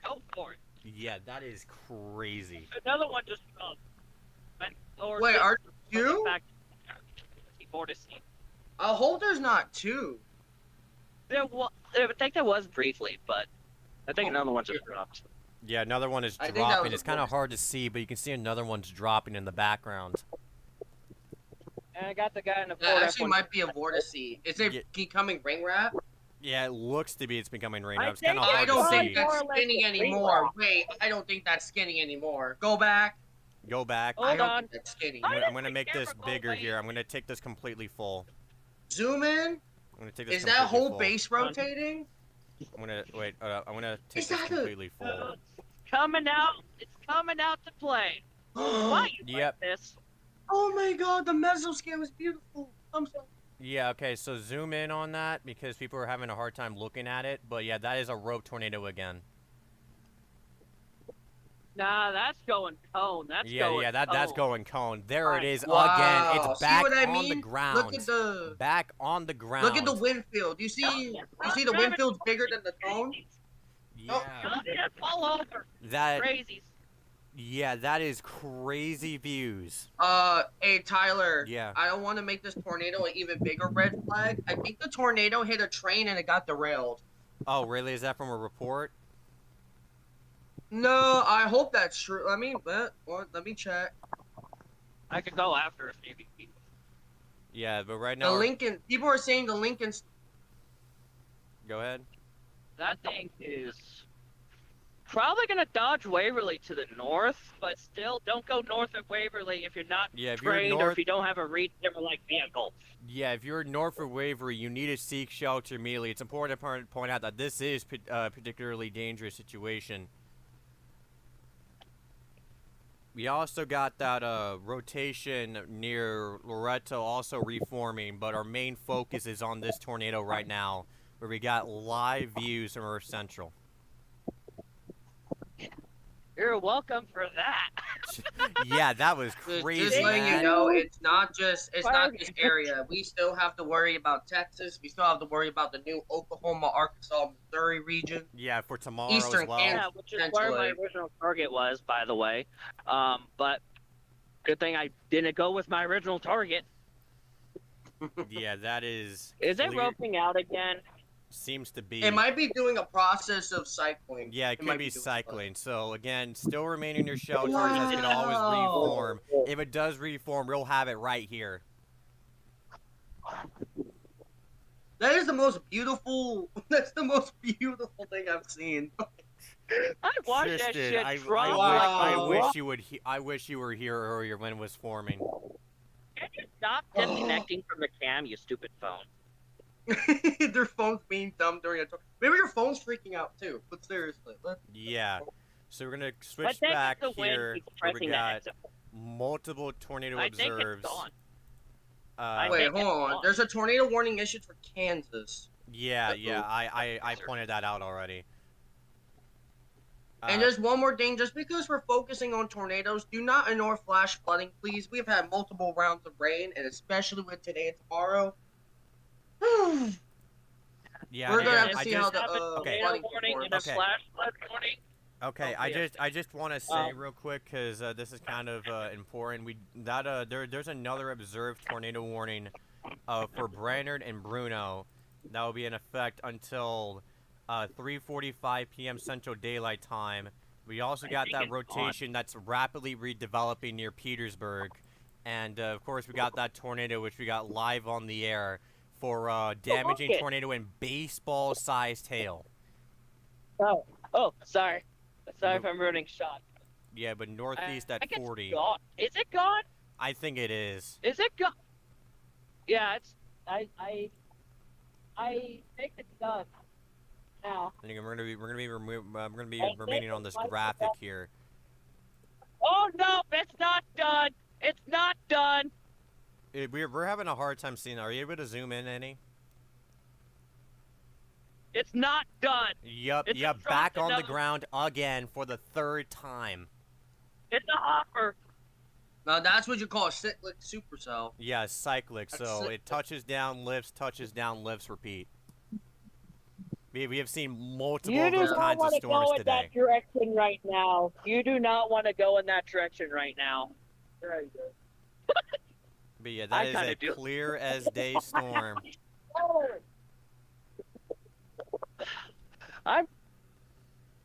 Speaker 3: Go for it.
Speaker 1: Yeah, that is crazy.
Speaker 3: Another one just dropped. Or
Speaker 4: Wait,
Speaker 3: just
Speaker 4: are
Speaker 3: bring it
Speaker 4: you?
Speaker 3: back to Vorticine.
Speaker 4: I hope there's not two.
Speaker 3: I think there was briefly, but I think another one just dropped.
Speaker 1: Yeah, another one is
Speaker 4: I think that
Speaker 1: dropping.
Speaker 4: was
Speaker 1: It's
Speaker 4: a
Speaker 1: kind of
Speaker 4: bonus.
Speaker 1: hard to see, but you can see another one's dropping in the background.
Speaker 3: And I got the guy in the
Speaker 4: That
Speaker 3: Ford
Speaker 4: actually
Speaker 3: F1.
Speaker 4: might be a vortice. Is it
Speaker 1: Yeah.
Speaker 4: becoming ring wrap?
Speaker 1: Yeah, it looks to be. It's becoming rain.
Speaker 3: I
Speaker 1: It's kind of
Speaker 3: think
Speaker 1: hard
Speaker 4: I don't
Speaker 1: to
Speaker 4: think
Speaker 1: see.
Speaker 3: more
Speaker 4: that's
Speaker 3: or less
Speaker 4: skinny
Speaker 3: a ring
Speaker 4: anymore.
Speaker 3: wrap.
Speaker 4: Wait, I don't think that's skinny anymore. Go back.
Speaker 1: Go back.
Speaker 3: Hold
Speaker 4: I don't
Speaker 3: on.
Speaker 4: think that's skinny.
Speaker 3: Why
Speaker 1: I'm
Speaker 3: did
Speaker 1: gonna
Speaker 3: the
Speaker 1: make this
Speaker 3: camera go
Speaker 1: bigger
Speaker 3: away?
Speaker 1: here. I'm gonna take this completely full.
Speaker 4: Zoom in.
Speaker 1: I'm gonna take this.
Speaker 4: Is that
Speaker 1: completely
Speaker 4: whole
Speaker 1: full.
Speaker 4: base rotating?
Speaker 1: I'm gonna wait. I'm gonna take
Speaker 4: Is
Speaker 1: this
Speaker 4: that a-
Speaker 1: completely full.
Speaker 3: Coming out. It's coming out to play. Why you
Speaker 1: Yep.
Speaker 3: like this?
Speaker 4: Oh my god, the mesoscale is beautiful. I'm sorry.
Speaker 1: Yeah. Okay. So zoom in on that because people are having a hard time looking at it. But yeah, that is a rope tornado again.
Speaker 3: Nah, that's going cone. That's
Speaker 1: Yeah.
Speaker 3: going
Speaker 1: Yeah. That's
Speaker 3: cone.
Speaker 1: going cone. There it is
Speaker 4: Wow.
Speaker 1: again. It's
Speaker 4: See
Speaker 1: back
Speaker 4: what I
Speaker 1: on the
Speaker 4: mean?
Speaker 1: ground.
Speaker 4: Look at the
Speaker 1: Back on the ground.
Speaker 4: look at the wind field. You see the wind field's bigger than the cone?
Speaker 1: Yeah.
Speaker 3: Yeah, fall over.
Speaker 1: That.
Speaker 3: Crazy.
Speaker 1: Yeah. That is crazy views.
Speaker 4: Hey Tyler.
Speaker 1: Yeah.
Speaker 4: I don't want to make this tornado an even bigger red flag. I think the tornado hit a train and it got derailed.
Speaker 1: Oh, really? Is that from a report?
Speaker 4: No, I hope that's true. Let me check.
Speaker 3: I could go after if maybe.
Speaker 1: Yeah, but right
Speaker 4: The
Speaker 1: now.
Speaker 4: Lincoln. People are saying the Lincoln's.
Speaker 1: Go ahead.
Speaker 3: That thing is probably gonna dodge Waverly to the north, but still, don't go north of Waverly if you're not
Speaker 1: Yeah, if you're
Speaker 3: trained or
Speaker 1: north.
Speaker 3: if you don't have a read-like vehicle.
Speaker 1: Yeah, if you're north of Waverly, you need to seek shelter immediately. It's important to point out that this is a particularly dangerous situation. We also got that rotation near Loreto also reforming, but our main focus is on this tornado right now, where we got live views from Earth Central.
Speaker 3: You're welcome for that.
Speaker 1: Yeah, that was
Speaker 4: Just
Speaker 1: crazy,
Speaker 4: letting you
Speaker 1: man.
Speaker 4: know, it's not just area. We still have to worry about Texas. We still have to worry about the new Oklahoma, Arkansas, Missouri region.
Speaker 1: Yeah, for tomorrow
Speaker 4: Eastern
Speaker 1: as well.
Speaker 4: Kansas.
Speaker 3: Yeah, which is where my
Speaker 4: Potentially.
Speaker 3: original target was, by the way. But good thing I didn't go with my original target.
Speaker 1: Yeah, that is.
Speaker 3: Is it
Speaker 1: clear-
Speaker 3: roping out again?
Speaker 1: Seems to be.
Speaker 4: It might be doing a process of cycling.
Speaker 1: Yeah, it could
Speaker 4: might
Speaker 1: be
Speaker 4: doing
Speaker 1: cycling. So again, still remaining your shelters
Speaker 4: Wow.
Speaker 1: as it can always reform. If it does reform, we'll have it right here.
Speaker 4: That is the most beautiful. That's the most beautiful thing I've seen.
Speaker 3: I watched that
Speaker 1: Tristan,
Speaker 3: shit
Speaker 1: I
Speaker 3: drop.
Speaker 4: Wow.
Speaker 1: wish you would. I wish you were here earlier when it was forming.
Speaker 3: Can you stop disconnecting from the cam, you stupid phone?
Speaker 4: Their phones being dumb during a tour. Maybe your phone's freaking out too. But seriously,
Speaker 1: Yeah. So we're gonna
Speaker 3: I
Speaker 1: switch
Speaker 3: think
Speaker 1: back
Speaker 3: it's the wind
Speaker 1: here
Speaker 3: keeps
Speaker 1: where we
Speaker 3: pressing
Speaker 1: got
Speaker 3: that exit.
Speaker 1: multiple tornado
Speaker 3: I think it's
Speaker 1: observes.
Speaker 3: gone.
Speaker 1: Uh,
Speaker 4: wait,
Speaker 3: think
Speaker 4: hold
Speaker 3: it's
Speaker 4: on.
Speaker 3: on.
Speaker 4: There's a tornado warning issued for Kansas.
Speaker 1: yeah, I pointed that out already.
Speaker 4: And just one more thing, just because we're focusing on tornadoes, do not ignore flash flooding, please. We've had multiple rounds of rain, and especially with today and tomorrow.
Speaker 1: Yeah,
Speaker 4: We're
Speaker 1: and
Speaker 4: gonna
Speaker 1: again,
Speaker 4: have to
Speaker 1: I
Speaker 4: see
Speaker 1: just,
Speaker 4: how the
Speaker 1: okay.
Speaker 4: flooding
Speaker 3: warning and
Speaker 4: performs.
Speaker 3: a
Speaker 1: Okay.
Speaker 3: flash flood warning.
Speaker 1: Okay,
Speaker 3: Oh,
Speaker 1: I just want to say
Speaker 3: Um,
Speaker 1: real quick because this is kind of important. There's another observed tornado warning for Brainerd and Bruno that will be in effect until 3:45 p.m. Central Daylight Time. We also got
Speaker 3: think
Speaker 1: that
Speaker 3: it's
Speaker 1: rotation that's rapidly redeveloping near Petersburg, and of course we got that tornado which we got live on the air for damaging
Speaker 3: okay.
Speaker 1: tornado and baseball-sized hail.
Speaker 3: Oh, sorry. Sorry if I'm running shot.
Speaker 1: Yeah, but northeast
Speaker 3: I
Speaker 1: at
Speaker 3: think it's
Speaker 1: 40.
Speaker 3: gone. Is it gone?
Speaker 1: I think it is.
Speaker 3: Is it gone? Yeah, it's. I think it's done. Now.
Speaker 1: I think we're gonna be
Speaker 3: I
Speaker 1: remaining
Speaker 3: think
Speaker 1: on this
Speaker 3: it might be
Speaker 1: graphic
Speaker 3: done.
Speaker 1: here.
Speaker 3: Oh no, it's not done. It's not done.
Speaker 1: We're having a hard time seeing. Are you able to zoom in any?
Speaker 3: It's not done.
Speaker 1: Yup,
Speaker 3: It's
Speaker 1: yup.
Speaker 3: just
Speaker 1: Back
Speaker 3: dropped
Speaker 1: on the
Speaker 3: another-
Speaker 1: ground again for the third time.
Speaker 3: It's a hopper.
Speaker 4: Now that's what you call a cyclic supercell.
Speaker 1: Yeah, cyclic.
Speaker 4: That's
Speaker 1: So
Speaker 4: it.
Speaker 1: it touches down, lifts, repeat. We have seen multiple
Speaker 3: You
Speaker 1: of
Speaker 3: do
Speaker 1: those
Speaker 3: not
Speaker 1: kinds of
Speaker 3: want to
Speaker 1: storms
Speaker 3: go in
Speaker 1: today.
Speaker 3: that direction right now. You do not want to go in that direction right now.
Speaker 1: But yeah,
Speaker 3: I
Speaker 1: that is
Speaker 3: kinda
Speaker 1: a
Speaker 3: do.
Speaker 1: clear as day storm.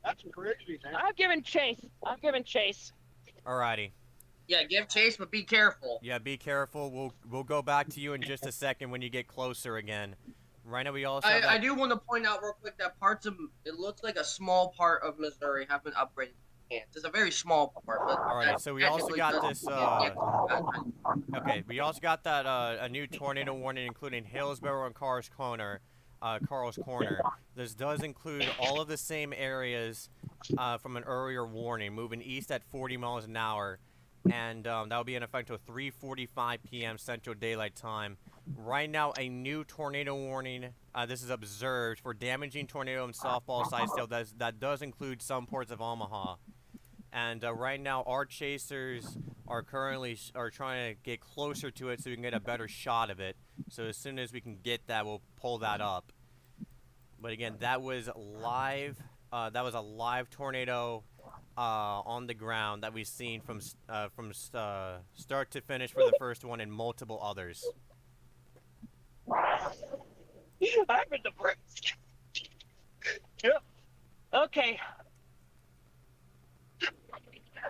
Speaker 3: That's crazy, man. I'm giving chase.
Speaker 1: Alrighty.
Speaker 4: Yeah, give chase, but be careful.
Speaker 1: Yeah, be careful. We'll go back to you in just a second when you get closer again. Right now we also have
Speaker 4: I do want to point out real quick that parts of it looks like a small part of Missouri have been upgraded to Kansas. It's a very small part, but
Speaker 1: Alrighty,
Speaker 4: that
Speaker 1: so we also
Speaker 4: technically
Speaker 1: got
Speaker 4: doesn't-
Speaker 1: this, Okay, we also got that a new tornado warning, including Hillsborough and Carl's Corner. This does include all of the same areas from an earlier warning, moving east at 40 miles an hour, and that will be in effect until 3:45 p.m. Central Daylight Time. Right now, a new tornado warning. This is observed for damaging tornado and softball-sized hail. That does include some parts of Omaha. And right now, our chasers are currently trying to get closer to it so we can get a better shot of it. So as soon as we can get that, we'll pull that up. But again, that was live. That was a live tornado on the ground that we've seen from start to finish for the first one and multiple others.
Speaker 3: I'm in the bricks. Yep. Okay.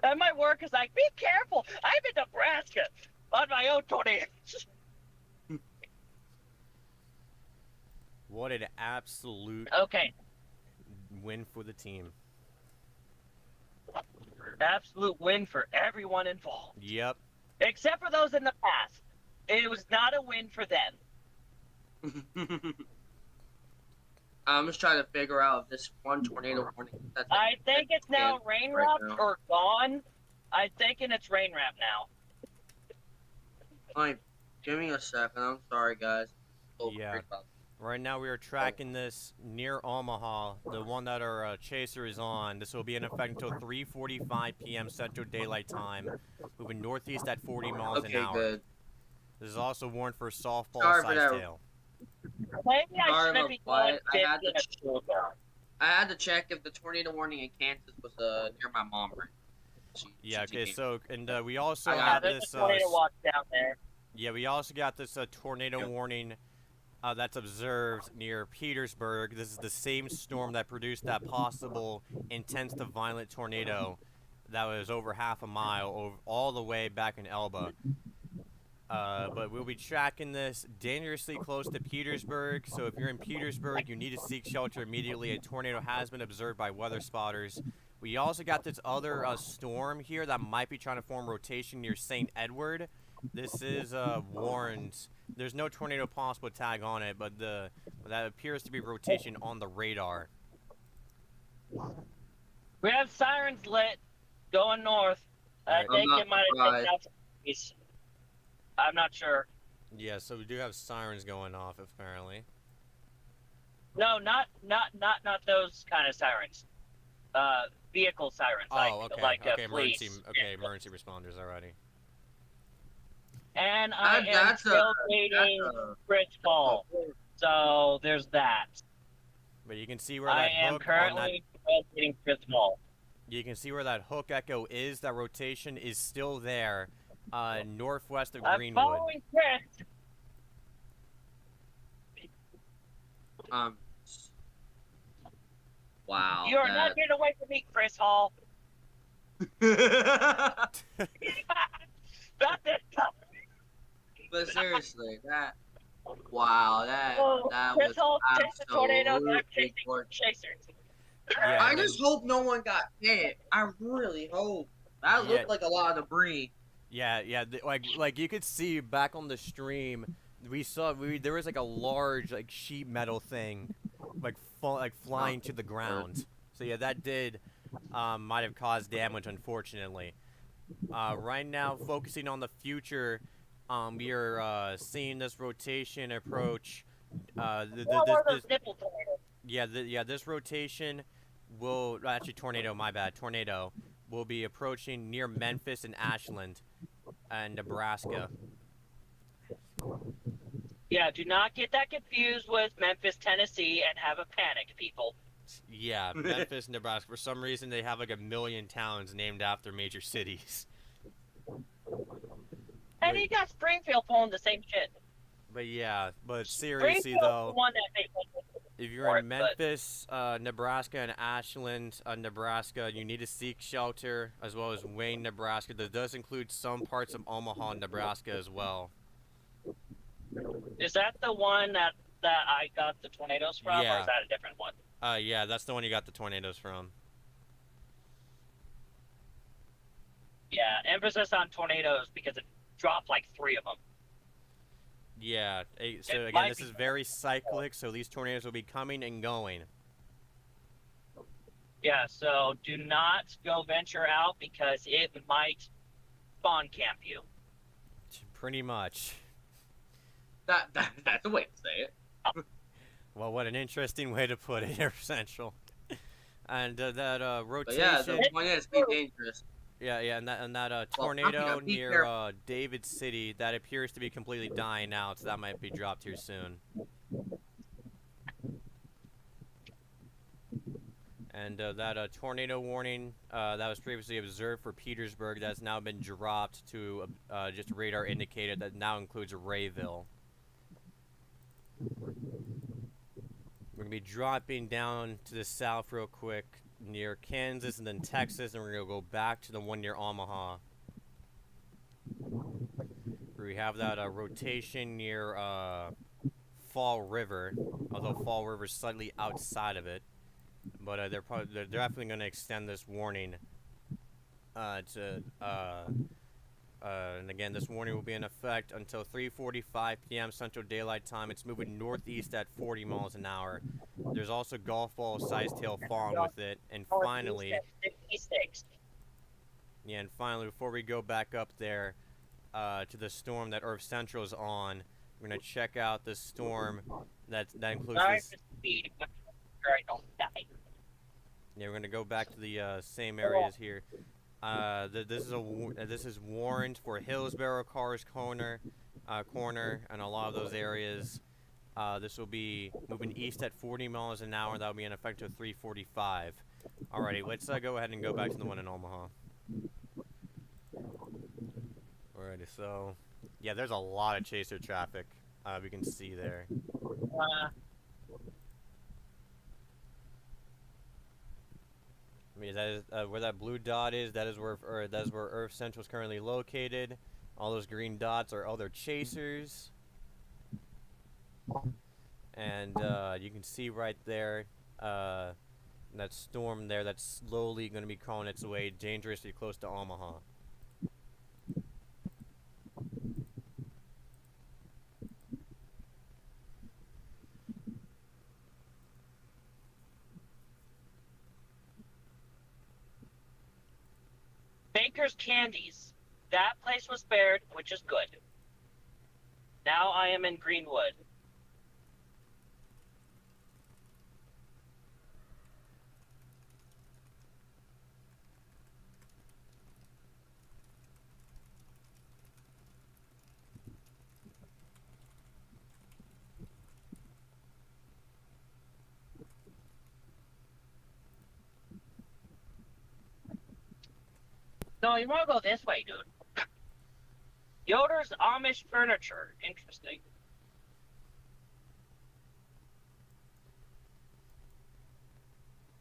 Speaker 3: That might work because be careful. I'm in Nebraska on my own tornado.
Speaker 1: What an absolute
Speaker 3: Okay.
Speaker 1: win for the team.
Speaker 3: Absolute win for everyone involved.
Speaker 1: Yep.
Speaker 3: Except for those in the past. It was not a win for them.
Speaker 4: I'm just trying to figure out if this one tornado warning. That's
Speaker 3: I think it's now rain
Speaker 4: right
Speaker 3: wrap
Speaker 4: now.
Speaker 3: or gone. I'm thinking it's rain wrap now.
Speaker 4: Fine. Give me a second. I'm sorry, guys.
Speaker 1: Yeah. Right now we are tracking this near Omaha, the one that our chaser is on. This will be in effect until 3:45 p.m. Central Daylight Time, moving northeast at 40 miles an
Speaker 4: Okay,
Speaker 1: hour.
Speaker 4: good.
Speaker 1: This is also warned for
Speaker 4: Sorry for
Speaker 1: softball-sized
Speaker 4: that.
Speaker 1: hail.
Speaker 3: Maybe I
Speaker 4: Sorry
Speaker 3: shouldn't
Speaker 4: about
Speaker 3: be
Speaker 4: what?
Speaker 3: going
Speaker 4: I had
Speaker 3: 50
Speaker 4: to-
Speaker 3: in a shootout.
Speaker 4: I had to check if the tornado warning in Kansas was near my mom. Right?
Speaker 1: Yeah. Okay. So and we also
Speaker 4: I got
Speaker 1: have
Speaker 3: There's
Speaker 1: this.
Speaker 3: a tornado watch down there.
Speaker 1: Yeah, we also got this tornado warning that's observed near Petersburg. This is the same storm that produced that possible intense to violent tornado that was over half a mile all the way back in Elba. But we'll be tracking this dangerously close to Petersburg. So if you're in Petersburg, you need to seek shelter immediately. A tornado has been observed by weather spotters. We also got this other storm here that might be trying to form rotation near St. Edward. This is warned. There's no tornado possible tag on it, but that appears to be rotation on the radar.
Speaker 3: We have sirens lit going north. I
Speaker 1: I'm
Speaker 3: think
Speaker 4: not
Speaker 3: it might have
Speaker 4: surprised.
Speaker 3: taken out some trees. I'm not sure.
Speaker 1: Yeah, so we do have sirens going off apparently.
Speaker 3: No, not those kind of sirens. Vehicle sirens.
Speaker 1: Oh, okay.
Speaker 3: Like
Speaker 1: Okay,
Speaker 3: police.
Speaker 1: emergency responders already.
Speaker 3: And I am
Speaker 4: That's
Speaker 3: still dating Fritz Ball. So there's that.
Speaker 1: But you can see where
Speaker 3: I
Speaker 1: that
Speaker 3: am
Speaker 1: hook on that
Speaker 3: currently dating Fritz Ball.
Speaker 1: you can see where that hook echo is. That rotation is still there, northwest of
Speaker 3: I'm
Speaker 1: Greenwood.
Speaker 3: following Fritz.
Speaker 4: Wow.
Speaker 3: You are not getting away from me, Chris Hall.
Speaker 4: But
Speaker 3: Not this time.
Speaker 4: seriously, wow, that
Speaker 3: Chris
Speaker 4: was
Speaker 3: Hall chased the tornado. I'm
Speaker 4: absolutely
Speaker 3: chasing
Speaker 4: gorgeous.
Speaker 3: chasers.
Speaker 1: Yeah,
Speaker 4: I
Speaker 1: and
Speaker 4: just hope no one got hit. I really hope. That
Speaker 1: Yeah.
Speaker 4: looked like a lot of debris.
Speaker 1: yeah, like you could see back on the stream, there was like a large like sheet metal thing, like flying to the ground. So yeah, that did might have caused damage, unfortunately. Right now, focusing on the future, we are seeing this rotation approach.
Speaker 3: What were those nipple tornadoes?
Speaker 1: This rotation will actually tornado. My bad, tornado will be approaching near Memphis and Ashland, and Nebraska.
Speaker 3: Yeah, do not get that confused with Memphis, Tennessee, and have a panic, people.
Speaker 1: Yeah, Memphis, Nebraska. For some reason, they have like 1 million towns named after major cities.
Speaker 3: And
Speaker 1: Wait.
Speaker 3: you got Springfield pulling the same shit.
Speaker 1: But yeah, but seriously
Speaker 3: Springfield's
Speaker 1: though,
Speaker 3: the one that made
Speaker 1: if you're in Memphis, Nebraska, and Ashland, Nebraska, you need to seek shelter, as well as Wayne, Nebraska. That does include some parts of Omaha, Nebraska, as well.
Speaker 3: Is that the one that I got the tornadoes from, or
Speaker 1: Yeah.
Speaker 3: is that a different one?
Speaker 1: Yeah, that's the one you got the tornadoes from.
Speaker 3: Yeah, emphasis on tornadoes because it dropped like 3 of them.
Speaker 1: Yeah, so
Speaker 3: It
Speaker 1: again,
Speaker 3: might
Speaker 1: this
Speaker 3: be-
Speaker 1: is very cyclic, so these tornadoes will be coming and going.
Speaker 3: Yeah, so do not go venture out because it might spawn camp you.
Speaker 1: Pretty much.
Speaker 4: That's a way to say it.
Speaker 1: Well, what an interesting way to put it, Air Central. And that
Speaker 4: But
Speaker 1: rotation.
Speaker 4: yeah, the point is, be dangerous.
Speaker 1: Yeah, and that
Speaker 4: Well,
Speaker 1: tornado
Speaker 4: be
Speaker 1: near
Speaker 4: careful.
Speaker 1: David City, that appears to be completely dying out, so that might be dropped here soon. And that tornado warning that was previously observed for Petersburg, that's now been dropped to just radar indicated that now includes Rayville. We're going to be dropping down to the south real quick near Kansas and then Texas, and we're going to go back to the one near Omaha. We have that rotation near Fall River, although Fall River's slightly outside of it. But they're definitely going to extend this warning and again, this warning will be in effect until 3:45 p.m. Central Daylight Time. It's moving northeast at 40 miles an hour. There's also golf ball sized tail falling with it. And finally, before we go back up there to the storm that Earth Central is on, we're gonna check out the storm that includes this. Yeah, we're gonna go back to the same areas here. This is warned for Hillsborough, Cars Corner, and a lot of those areas. This will be moving east at 40 miles an hour. That will be in effect until 3:45. Alrighty, let's go ahead and go back to the one in Omaha. Alrighty, so Yeah, there's a lot of chaser traffic. We can see there. I mean, that is where that blue dot is. That is where Earth Central is currently located. All those green dots are other chasers, and you can see right there that storm there that's slowly going to be crawling its way dangerously close to Omaha.
Speaker 3: Baker's Candies. That place was spared, which is good. Now I am in Greenwood. No, you want to go this way, dude. Yoder's Amish Furniture. Interesting.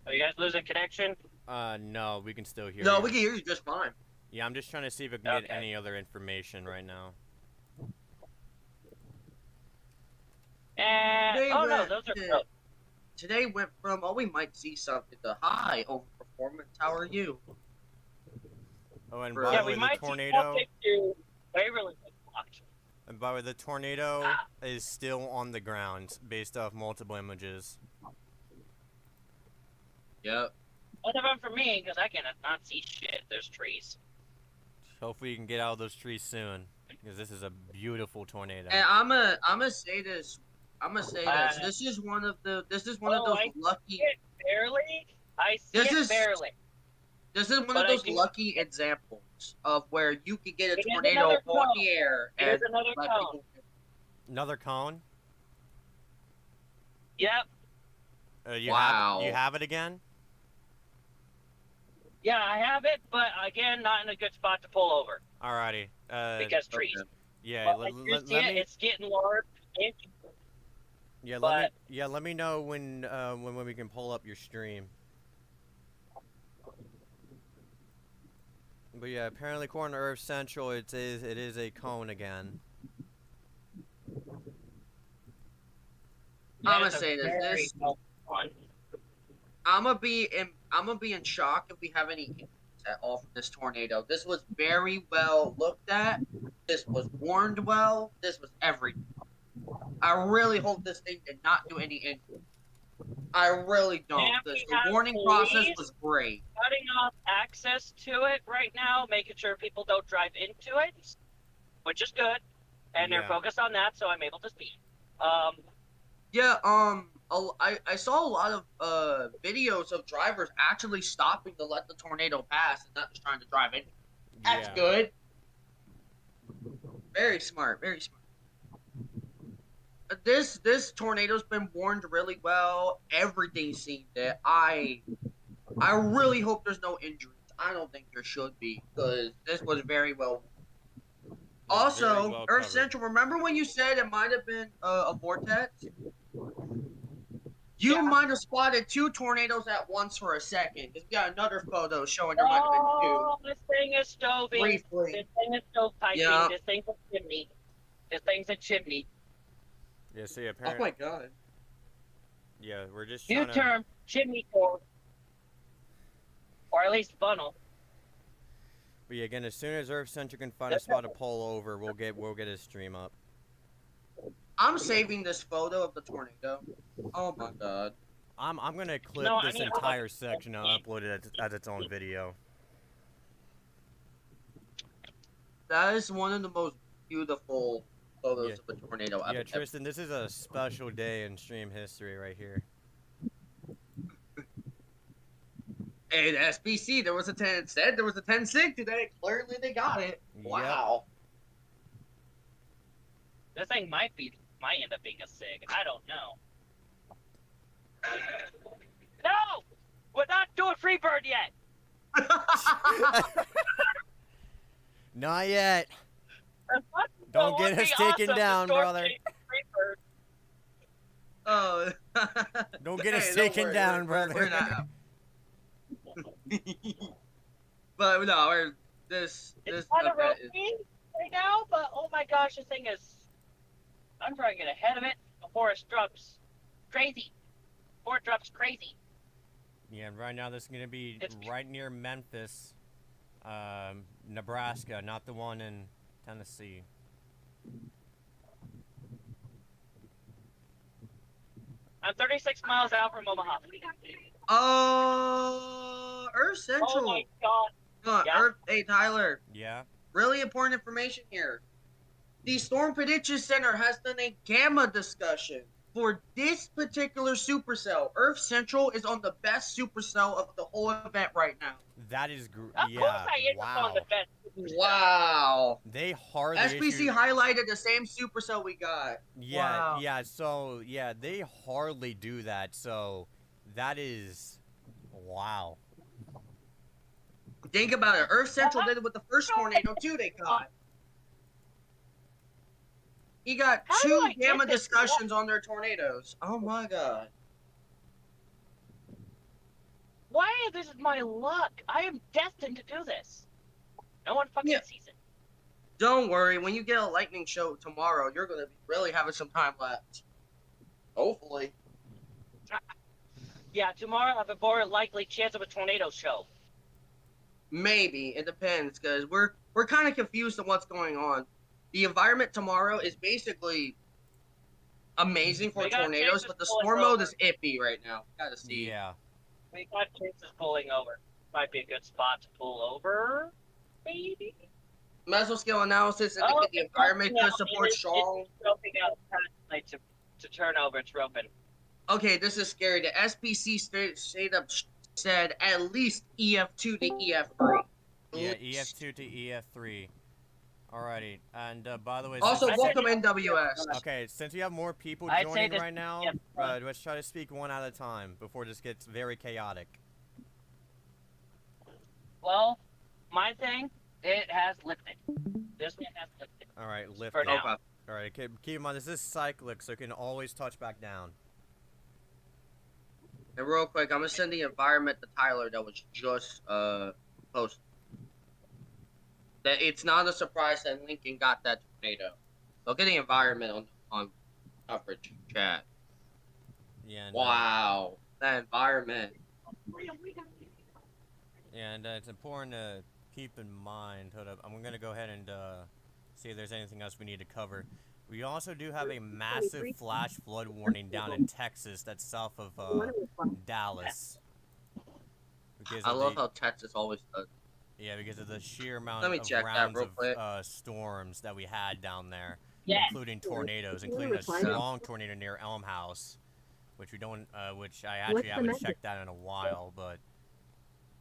Speaker 3: Are you guys losing connection?
Speaker 1: No, we can still hear
Speaker 4: No,
Speaker 1: you.
Speaker 4: we can hear you just fine.
Speaker 1: Yeah, I'm just trying to see if I can get
Speaker 3: Okay.
Speaker 1: any other information right now.
Speaker 3: And
Speaker 4: They
Speaker 3: oh no,
Speaker 4: went
Speaker 3: those are
Speaker 4: to-
Speaker 3: oh,
Speaker 4: Today went from, oh, we might see something to, hi, overperformance, how are you?
Speaker 1: Oh, and
Speaker 4: Yeah,
Speaker 1: by
Speaker 3: yeah.
Speaker 1: the
Speaker 3: We
Speaker 1: way, the
Speaker 3: might
Speaker 1: tornado.
Speaker 3: see something to Waverly.
Speaker 1: And by the way, the tornado is still on the ground, based off multiple images.
Speaker 4: Yep.
Speaker 3: One of them for me, because I cannot not see shit. There's trees.
Speaker 1: Hopefully, you can get out of those trees soon, because this is a beautiful tornado.
Speaker 4: And I'm gonna say this. This is one of
Speaker 3: Oh,
Speaker 4: those
Speaker 3: I
Speaker 4: lucky.
Speaker 3: see it barely. I see
Speaker 4: This
Speaker 3: it
Speaker 4: is-
Speaker 3: barely.
Speaker 4: This is one
Speaker 3: But
Speaker 4: of
Speaker 3: I
Speaker 4: those
Speaker 3: do-
Speaker 4: lucky examples of where you can get a
Speaker 3: It is
Speaker 4: tornado
Speaker 3: another
Speaker 4: on
Speaker 3: cone.
Speaker 4: the air
Speaker 3: It
Speaker 4: and
Speaker 3: is another
Speaker 4: let
Speaker 3: cone.
Speaker 4: people.
Speaker 1: Another cone?
Speaker 3: Yep.
Speaker 4: Wow.
Speaker 1: You have it again?
Speaker 3: Yeah, I have it, but again, not in a good spot to pull over
Speaker 1: Alrighty.
Speaker 3: because trees.
Speaker 4: Okay.
Speaker 1: Yeah,
Speaker 3: But I do see it. It's getting large.
Speaker 1: let me know when we can pull up your stream. But yeah, apparently according to Earth Central, it is a cone again.
Speaker 4: I'm gonna
Speaker 3: It's a
Speaker 4: say this.
Speaker 3: very
Speaker 4: This
Speaker 3: healthy one.
Speaker 4: I'm gonna be in shock if we have any injuries at all from this tornado. This was very well looked at. This was warned well. This was everything. I really hope this thing did not do any injury. I really don't.
Speaker 3: And
Speaker 4: The
Speaker 3: we have
Speaker 4: warning process
Speaker 3: police
Speaker 4: was great.
Speaker 3: Cutting off access to it right now, making sure people don't drive into it, which is good. And they're
Speaker 1: Yeah.
Speaker 3: focused on that, so I'm able to speed.
Speaker 4: Yeah, I saw a lot of videos of drivers actually stopping to let the tornado pass and not just trying to drive in. That's
Speaker 1: Yeah.
Speaker 4: good. Very smart, very smart. This tornado's been warned really well. Everything seemed it. I really hope there's no injuries. I don't think there should be because this was very well.
Speaker 1: Very
Speaker 4: Also,
Speaker 1: well
Speaker 4: Earth
Speaker 1: covered.
Speaker 4: Central. Remember when you said it might have been a vortex? You
Speaker 3: Yeah.
Speaker 4: might have spotted two tornadoes at once for a second. Because we got another photo showing there might have been
Speaker 3: Oh, this thing is
Speaker 4: two.
Speaker 3: stoving.
Speaker 4: Briefly.
Speaker 3: This thing is stovepiping.
Speaker 4: Yeah.
Speaker 3: This thing's a chimney. This thing's a chimney.
Speaker 1: Yeah, see,
Speaker 4: Oh
Speaker 1: apparently.
Speaker 4: my god.
Speaker 1: Yeah, we're just
Speaker 3: New
Speaker 1: trying to.
Speaker 3: term, chimney core. Or at least funnel.
Speaker 1: But yeah, again, as soon as Earth Central can find a spot to pull over, we'll get his stream up.
Speaker 4: I'm saving this photo of the tornado. Oh my god.
Speaker 1: I'm gonna clip
Speaker 3: No, I
Speaker 1: this
Speaker 3: mean,
Speaker 1: entire section and upload it as its own video.
Speaker 4: That is one of the most beautiful photos
Speaker 1: Yeah.
Speaker 4: of a tornado I've
Speaker 1: Yeah,
Speaker 4: ever.
Speaker 1: Tristan, this is a special day in stream history right here.
Speaker 4: Hey, the SBC, there was a 10. It said there was a 10 sig today. Clearly, they got it. Wow.
Speaker 3: This thing might end up being a SIG. I don't know. No! We're not doing Freebird yet!
Speaker 1: Not yet. Don't
Speaker 3: That
Speaker 1: get
Speaker 3: would
Speaker 1: us
Speaker 3: be
Speaker 1: taken
Speaker 3: awesome.
Speaker 1: down,
Speaker 3: The storm
Speaker 1: brother.
Speaker 3: came Reaper.
Speaker 4: Oh.
Speaker 1: Don't get us
Speaker 4: Hey,
Speaker 1: taken
Speaker 4: worry,
Speaker 1: down,
Speaker 4: we're
Speaker 1: brother.
Speaker 4: not. But no, this
Speaker 3: It's kind of
Speaker 4: event is.
Speaker 3: ropey right now, but oh my gosh, this thing is. I'm trying to get ahead of it before it drops crazy. Before it drops crazy.
Speaker 1: Yeah, right now this is gonna be
Speaker 3: It's-
Speaker 1: right near Memphis, Nebraska, not the one in Tennessee.
Speaker 3: I'm 36 miles out from Omaha.
Speaker 4: Earth Central.
Speaker 3: Oh my god. Yeah.
Speaker 4: Earth. Hey, Tyler.
Speaker 1: Yeah.
Speaker 4: Really important information here. The Storm Prediction Center has done a gamma discussion for this particular supercell. Earth Central is on the best supercell of the whole event right now.
Speaker 1: That is
Speaker 3: Of
Speaker 1: yeah.
Speaker 3: course I end up
Speaker 1: Wow.
Speaker 3: on the best.
Speaker 4: Wow.
Speaker 1: They hardly
Speaker 4: SPC
Speaker 1: issue.
Speaker 4: highlighted the same supercell we got.
Speaker 1: Yeah,
Speaker 4: Wow.
Speaker 1: yeah. So yeah, they hardly do that. So that is wow.
Speaker 4: Think about it. Earth Central did it with the first tornado too they caught. He got
Speaker 3: How do
Speaker 4: two
Speaker 3: I get
Speaker 4: gamma
Speaker 3: this?
Speaker 4: discussions on their tornadoes. Oh my god.
Speaker 3: Why is this my luck? I am destined to do this. No one fucking
Speaker 4: Yeah.
Speaker 3: sees it.
Speaker 4: Don't worry, when you get a lightning show tomorrow, you're gonna be really having some time left. Hopefully.
Speaker 3: Yeah, tomorrow I have a more likely chance of a tornado show.
Speaker 4: Maybe. It depends, because we're kind of confused on what's going on. The environment tomorrow is basically amazing for
Speaker 3: We got
Speaker 4: tornadoes,
Speaker 3: chances
Speaker 4: but the
Speaker 3: pulling
Speaker 4: storm mode
Speaker 3: over.
Speaker 4: is iffy right now. Gotta see.
Speaker 1: Yeah.
Speaker 3: We got chances pulling over. Might be a good spot to pull over, maybe.
Speaker 4: Meso scale analysis
Speaker 3: Oh,
Speaker 4: indicate the
Speaker 3: it's
Speaker 4: environment
Speaker 3: roping
Speaker 4: could
Speaker 3: out.
Speaker 4: support strong.
Speaker 3: It's roping out like to turn over. It's roping.
Speaker 4: Okay, this is scary. The SPC straight up said at least EF2 to EF3.
Speaker 1: Yeah. EF2 to EF3. Alrighty. And by the way,
Speaker 4: Also,
Speaker 1: since-
Speaker 4: welcome NWS.
Speaker 1: Okay, since we have more people
Speaker 3: I'd say
Speaker 1: joining
Speaker 3: this-
Speaker 1: right now,
Speaker 3: yeah.
Speaker 1: let's try to speak one at a time before this gets very chaotic.
Speaker 3: Well, my thing, it has lifted. This one has lifted.
Speaker 1: All right, lift
Speaker 3: For
Speaker 1: it.
Speaker 3: now.
Speaker 4: Okay.
Speaker 1: All right, keep in mind this is cyclic, so it can always touch back down.
Speaker 4: And real quick, I'm gonna send the environment to Tyler that was just posted. That it's not a surprise that Lincoln got that tornado. Look at the environment on coverage chat.
Speaker 1: Yeah. And,
Speaker 4: Wow, that environment.
Speaker 1: Yeah, and it's important to keep in mind. Hold up, I'm gonna go ahead and see if there's anything else we need to cover. We also do have a massive flash flood warning down in Texas, that's south of Dallas. Because
Speaker 4: I
Speaker 1: of
Speaker 4: love
Speaker 1: the-
Speaker 4: how Texas always does.
Speaker 1: Yeah, because of the sheer amount
Speaker 4: Let me
Speaker 1: of
Speaker 4: check that
Speaker 1: rounds
Speaker 4: real quick.
Speaker 1: of storms that we had down there,
Speaker 3: Yeah.
Speaker 1: including tornadoes, including a strong tornado near Elm House, which we don't, which I actually haven't checked that in a while, but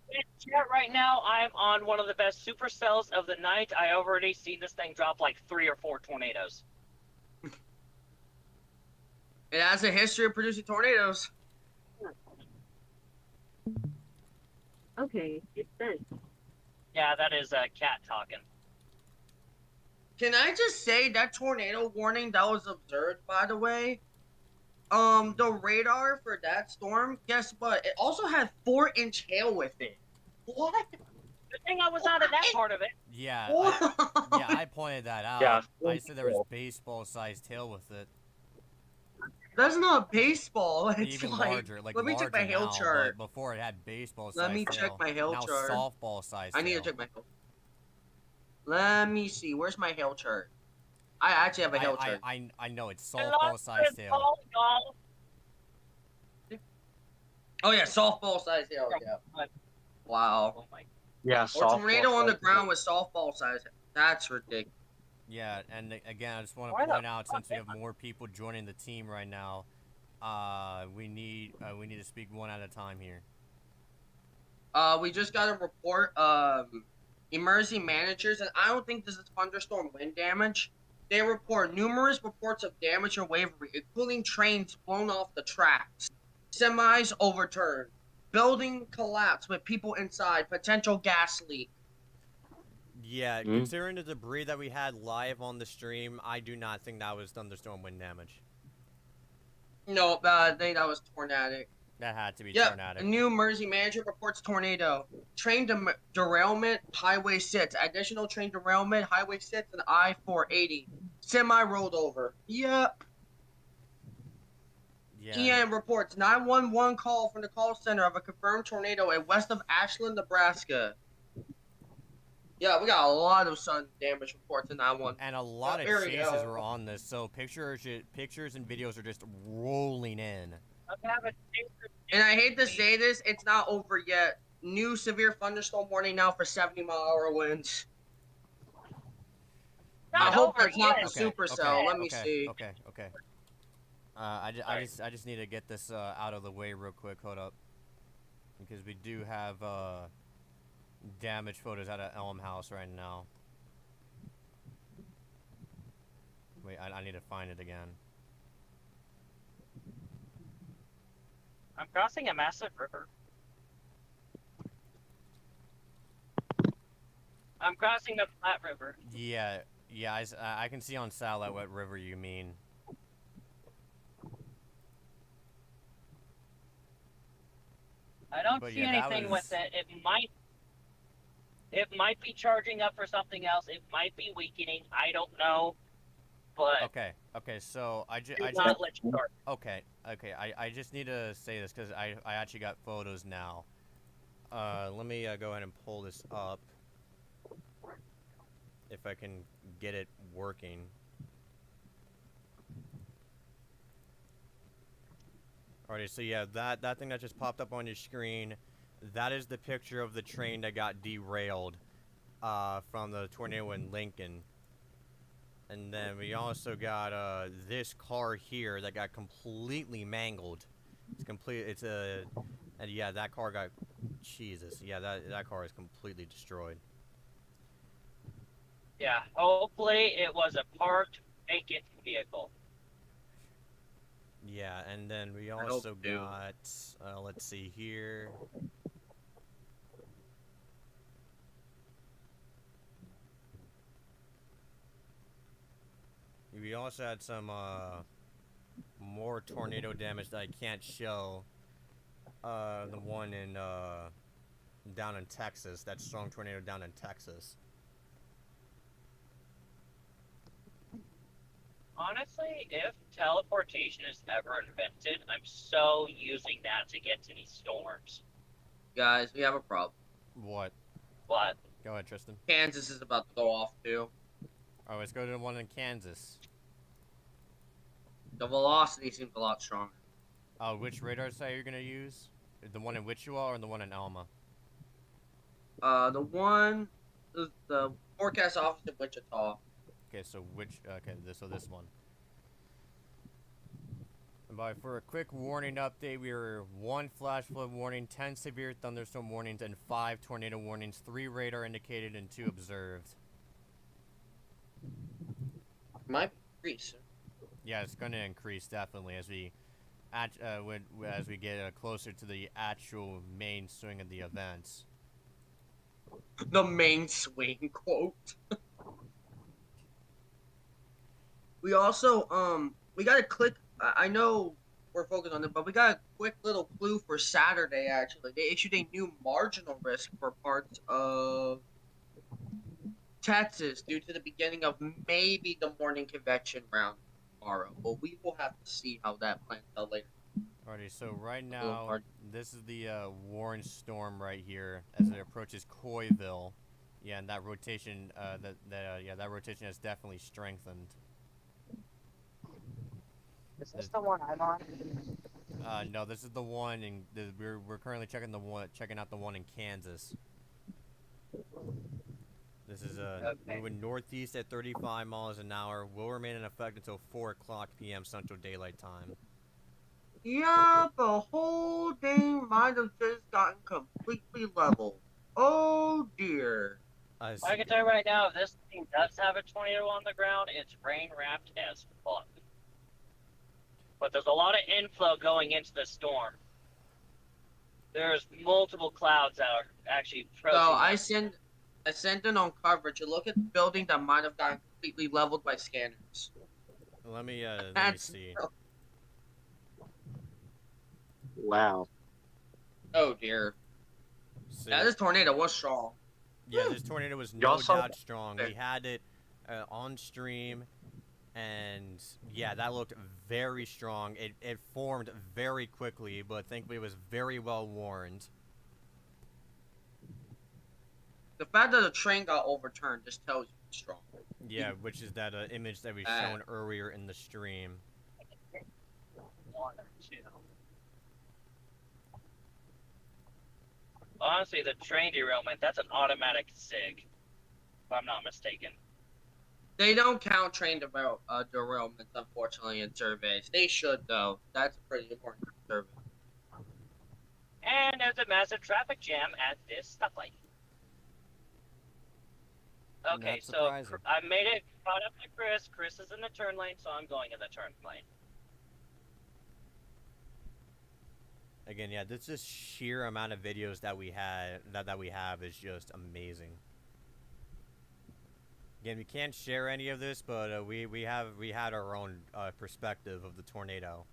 Speaker 3: In chat right now, I'm on one of the best supercells of the night. I already seen this thing drop like 3 or 4 tornadoes.
Speaker 4: It has a history of producing tornadoes.
Speaker 5: Okay, it's done.
Speaker 3: Yeah, that is a cat talking.
Speaker 4: Can I just say that tornado warning that was observed, by the way? The radar for that storm, guess what? It also had 4-inch hail with it. What?
Speaker 3: Good thing I was not in that part of it.
Speaker 1: yeah,
Speaker 4: What?
Speaker 1: I pointed that out.
Speaker 3: Yeah.
Speaker 1: I said there was baseball-sized tail with it,
Speaker 4: That's not baseball. It's
Speaker 1: even
Speaker 4: like,
Speaker 1: larger, like
Speaker 4: let me
Speaker 1: larger
Speaker 4: check my hail
Speaker 1: now,
Speaker 4: chart.
Speaker 1: but before it had baseball-sized
Speaker 4: Let me
Speaker 1: tail.
Speaker 4: check my hail
Speaker 1: now
Speaker 4: chart.
Speaker 1: softball-sized
Speaker 4: I need to
Speaker 1: tail.
Speaker 4: check my hail. Let me see. Where's my hail chart? I actually have a hail chart.
Speaker 1: I know it's
Speaker 3: I
Speaker 1: softball-sized
Speaker 3: lost
Speaker 1: tail.
Speaker 3: all, y'all.
Speaker 4: Oh yeah, softball size hail. Yeah. Wow.
Speaker 3: Oh my.
Speaker 2: Yeah,
Speaker 4: Or tornado on the ground with softball size. That's ridiculous.
Speaker 1: Yeah, and again, I just want
Speaker 3: Why
Speaker 1: to
Speaker 3: the
Speaker 1: point out, since we
Speaker 3: fuck
Speaker 1: have more people joining the team right now, we need to speak one at a time here.
Speaker 4: We just got a report. Emergency managers, and I don't think this is thunderstorm wind damage. They report numerous reports of damage or wavery, including trains blown off the tracks, semis overturned, building collapse with people inside, potential gas leak.
Speaker 1: Yeah,
Speaker 4: Hmm?
Speaker 1: considering the debris that we had live on the stream, I do not think that was thunderstorm wind damage.
Speaker 4: No, I think that was tornadic.
Speaker 1: That had to be
Speaker 4: Yep. A
Speaker 1: tornadic.
Speaker 4: new Mersey manager reports tornado. Train derailment, Highway 6. Additional train derailment, Highway 6 and I-480. Semi rolled over. Yep.
Speaker 1: Yeah.
Speaker 4: EM reports 911 call from the call center of a confirmed tornado in west of Ashland, Nebraska. Yeah, we got a lot of sun damage reports in 911.
Speaker 1: And a lot of
Speaker 4: here we
Speaker 1: chases
Speaker 4: go.
Speaker 1: were on this, so pictures and videos are just rolling in.
Speaker 3: I'm having
Speaker 4: And I hate to say this, it's not over yet. New severe thunderstorm warning now for 70-mile-an-hour winds. I
Speaker 3: Not
Speaker 4: hope
Speaker 3: over
Speaker 4: that's not
Speaker 3: yet.
Speaker 4: the supercell. Let me
Speaker 1: okay,
Speaker 4: see.
Speaker 1: Okay. I just need to get this out of the way real quick. Hold up, because we do have damage photos out of Elm House right now. Wait, I need to find it again.
Speaker 3: I'm crossing a massive river. I'm crossing the Platte River.
Speaker 1: Yeah, I can see on satellite what river you mean.
Speaker 3: I don't
Speaker 1: But
Speaker 3: see
Speaker 1: yeah, that
Speaker 3: anything
Speaker 1: was-
Speaker 3: with it. It might be charging up for something else. It might be weakening. I don't know. But
Speaker 1: Okay, so I
Speaker 3: do
Speaker 1: just
Speaker 3: not let you start.
Speaker 1: okay, I just need to say this because I actually got photos now. Let me go ahead and pull this up. If I can get it working. Alrighty, so yeah, that thing that just popped up on your screen, that is the picture of the train that got derailed from the tornado in Lincoln. And then we also got this car here that got completely mangled. And yeah, that car got, Jesus, yeah, that car is completely destroyed.
Speaker 3: Yeah, hopefully it was a parked vacant vehicle.
Speaker 1: Yeah, and then we
Speaker 4: hope
Speaker 1: also
Speaker 4: too.
Speaker 1: got, let's see here. We also had some more tornado damage that I can't show. The one in down in Texas, that strong tornado down in Texas.
Speaker 3: Honestly, if teleportation is ever invented, I'm so using that to get to these storms.
Speaker 4: Guys, we have a problem.
Speaker 1: What?
Speaker 3: But
Speaker 1: Go ahead, Tristan.
Speaker 4: Kansas is about to go off too.
Speaker 1: Alright, let's go to the one in Kansas.
Speaker 4: The velocity seems a lot stronger.
Speaker 1: Which radar site are you gonna use? The one in Wichita or the one in Alma?
Speaker 4: The forecast office in Wichita.
Speaker 1: Okay, so this one. And for a quick warning update, we were 1 flash flood warning, 10 severe thunderstorm warnings, and 5 tornado warnings, 3 radar indicated and 2 observed.
Speaker 4: Might increase.
Speaker 1: Yeah, it's going to increase definitely as we get closer to the actual main swing of the events.
Speaker 4: The main swing quote. We also we got a click. I know we're focused on it, but we got a quick little clue for Saturday. Actually, they issued a new marginal risk for parts of Texas due to the beginning of maybe the morning convection round tomorrow. But we will have to see how that plans out later.
Speaker 1: Alrighty, so right now, this is the Warren storm right here as it approaches Coyville. Yeah, and that rotation, that rotation has definitely strengthened.
Speaker 3: is this the one I'm on?
Speaker 1: No, this is the one we're currently checking out the one in Kansas. This is moving northeast at 35 miles an hour. Will remain in effect until 4 o'clock p.m. Central Daylight Time.
Speaker 4: Yeah, the whole thing might have just gotten completely leveled. Oh dear.
Speaker 3: I can tell you right now, if this thing does have a tornado on the ground, it's rain wrapped as fuck. But there's a lot of inflow going into the storm. There's multiple clouds that are actually approaching.
Speaker 4: So I sent it on coverage. You look at the building that might have gotten completely leveled by scanners.
Speaker 1: Let me
Speaker 4: That's
Speaker 1: see.
Speaker 5: Wow.
Speaker 4: oh dear.
Speaker 1: See,
Speaker 4: Yeah, this tornado was strong.
Speaker 1: yeah, this tornado was
Speaker 5: Y'all
Speaker 1: no
Speaker 5: saw
Speaker 1: doubt strong. We had it on stream, and yeah, that looked very strong. It formed very quickly, but thankfully it was very well warned.
Speaker 4: The fact that the train got overturned just tells you it's strong.
Speaker 1: Yeah, which is that image that we shown earlier in the stream.
Speaker 3: One or two. Honestly, the train derailment, that's an automatic SIG, if I'm not mistaken.
Speaker 4: They don't count train derailments, unfortunately, in surveys. They should, though. That's a pretty important survey.
Speaker 3: And there's a massive traffic jam at this stoplight. Okay,
Speaker 1: Not
Speaker 3: so
Speaker 1: surprising.
Speaker 3: I made it caught up to Chris. Chris is in the turn lane, so I'm going in the turn lane.
Speaker 1: Again, yeah, this just sheer amount of videos that we had that we have is just amazing. Again, we can't share any of this, but we had our own perspective of the tornado.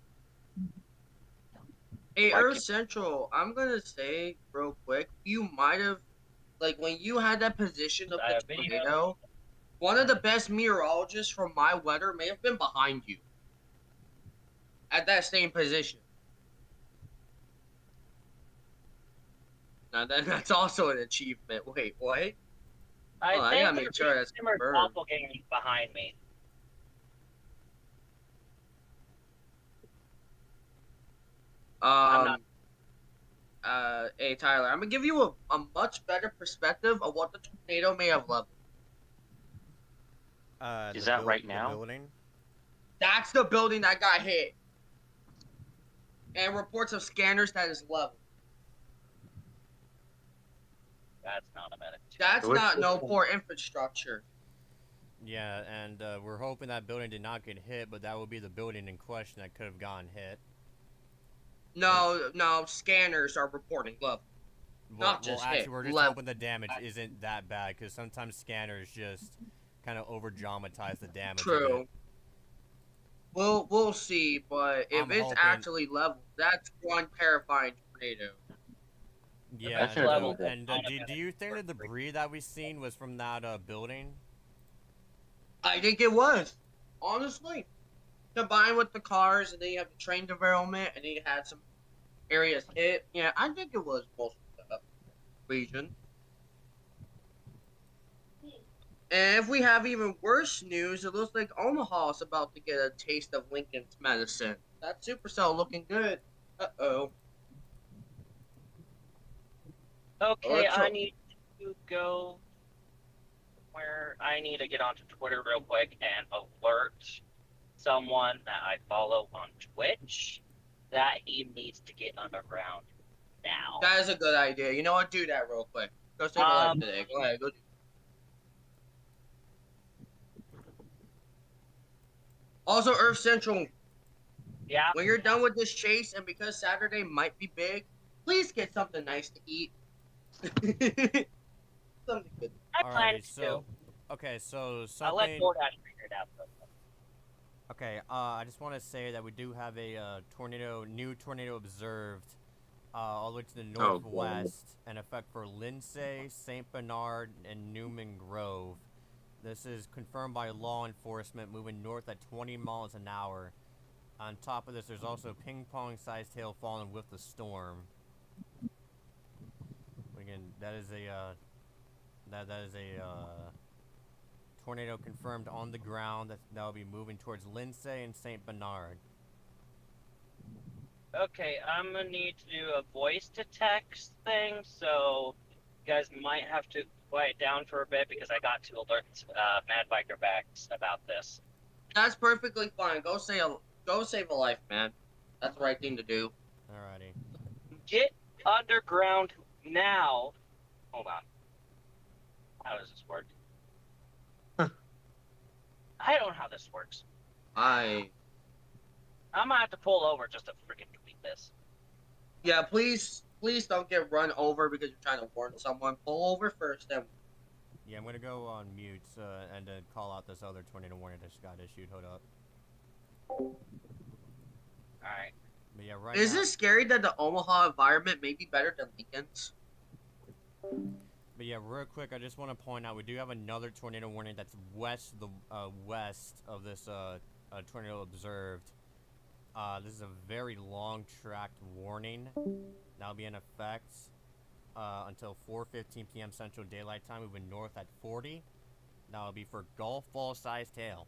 Speaker 4: Hey, Earth Central, I'm gonna say real quick, you might have, like, when you had that position of the tornado, one of the best meteorologists from my weather may have been behind you. At that same position. Now, that's also an achievement. Wait, what?
Speaker 3: I
Speaker 4: I
Speaker 3: think
Speaker 4: gotta make sure that's
Speaker 3: Simmer's
Speaker 4: confirmed.
Speaker 3: doppelganger behind me.
Speaker 4: Hey Tyler, I'm gonna give you a much better perspective of what the tornado may have leveled.
Speaker 5: Is that right now?
Speaker 1: The building?
Speaker 4: That's the building that got hit. And reports of scanners that is leveled.
Speaker 3: That's not a medic.
Speaker 4: That's not no poor infrastructure.
Speaker 1: Yeah, and we're hoping that building did not get hit, but that would be the building in question that could have gotten hit.
Speaker 4: No, scanners are reporting level. Not just
Speaker 1: actually,
Speaker 4: hit,
Speaker 1: we're just
Speaker 4: level.
Speaker 1: hoping the damage isn't that bad, because sometimes scanners just kind of over dramatize the damage.
Speaker 4: True. We'll see, but if it's
Speaker 1: hoping...
Speaker 4: actually level, that's one terrifying tornado.
Speaker 1: Yeah,
Speaker 5: That's level.
Speaker 1: and do you think the debris that we seen was from that building?
Speaker 4: I think it was, honestly. Combined with the cars, and then you have the train derailment, and then you had some areas hit. Yeah, I think it was most of the region. And if we have even worse news, it looks like Omaha's about to get a taste of Lincoln's medicine. That Supercell looking good. Uh-oh.
Speaker 3: Okay, I need to go where I need to get onto Twitter real quick and alert someone that I follow on Twitch that he needs to get underground now.
Speaker 4: That is a good idea. You know what? Do that real quick. Go save a life today. Go ahead. Go do. Also, Earth Central.
Speaker 3: Yeah.
Speaker 4: When you're done with this chase, and because Saturday might be big, please get something nice to eat. Something good.
Speaker 3: I plan to.
Speaker 1: Okay, so something...
Speaker 3: I'll let DoorDash figure it out.
Speaker 1: Okay, I just want to say that we do have a new tornado observed all the way to the northwest, an effect for Lindsay, St. Bernard, and Newman Grove. This is confirmed by law enforcement, moving north at 20 miles an hour. On top of this, there's also ping-pong-sized hail falling with the storm. Again, that is a tornado confirmed on the ground that will be moving towards Lindsay and St. Bernard.
Speaker 3: Okay, I'm gonna need to do a voice to text thing, so you guys might have to quiet down for a bit because I got to alert Mad Biker Backs about this.
Speaker 4: That's perfectly fine. Go save a life, man. That's the right thing to do.
Speaker 1: Alrighty.
Speaker 3: Get underground now. Hold on. How does this work? I don't know how this works. I'm gonna have to pull over just to freaking tweet this.
Speaker 4: Yeah, please don't get run over because you're trying to warn someone. Pull over first, then.
Speaker 1: Yeah, I'm gonna go on mute and call out this other tornado warning that just got issued. Hold up.
Speaker 3: Alright.
Speaker 1: But yeah, right
Speaker 4: Is
Speaker 1: now.
Speaker 4: it scary that the Omaha environment may be better than Lincoln's?
Speaker 1: But yeah, real quick, I just want to point out we do have another tornado warning that's west of this tornado observed. This is a very long tracked warning that'll be in effect until 4:15 p.m. Central Daylight Time, moving north at 40. That'll be for golf ball sized hail,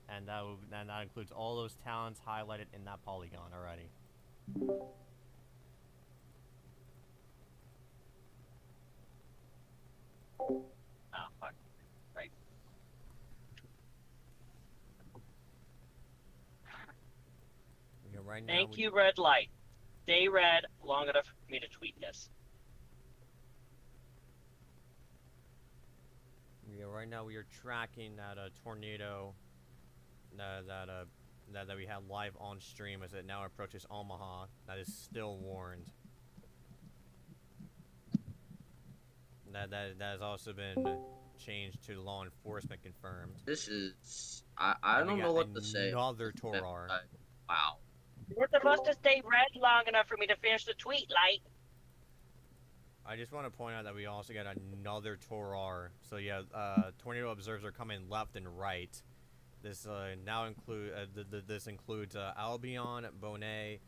Speaker 1: and that includes all those towns highlighted in that polygon already.
Speaker 3: Oh, fuck. Right.
Speaker 1: Yeah, right now.
Speaker 3: Thank you, red light. Stay red long enough for me to tweet this.
Speaker 1: Yeah, right now we are tracking that tornado that we had live on stream as it now approaches Omaha. That is still warned. That has also been changed to law enforcement confirmed.
Speaker 4: This is I don't know what to say.
Speaker 1: Another Torar.
Speaker 4: Wow.
Speaker 3: You're supposed to stay red long enough for me to finish the tweet, light.
Speaker 1: I just want to point out that we also got another Torar. So yeah, tornado observers are coming left and right. This now this includes Albion, Bonet,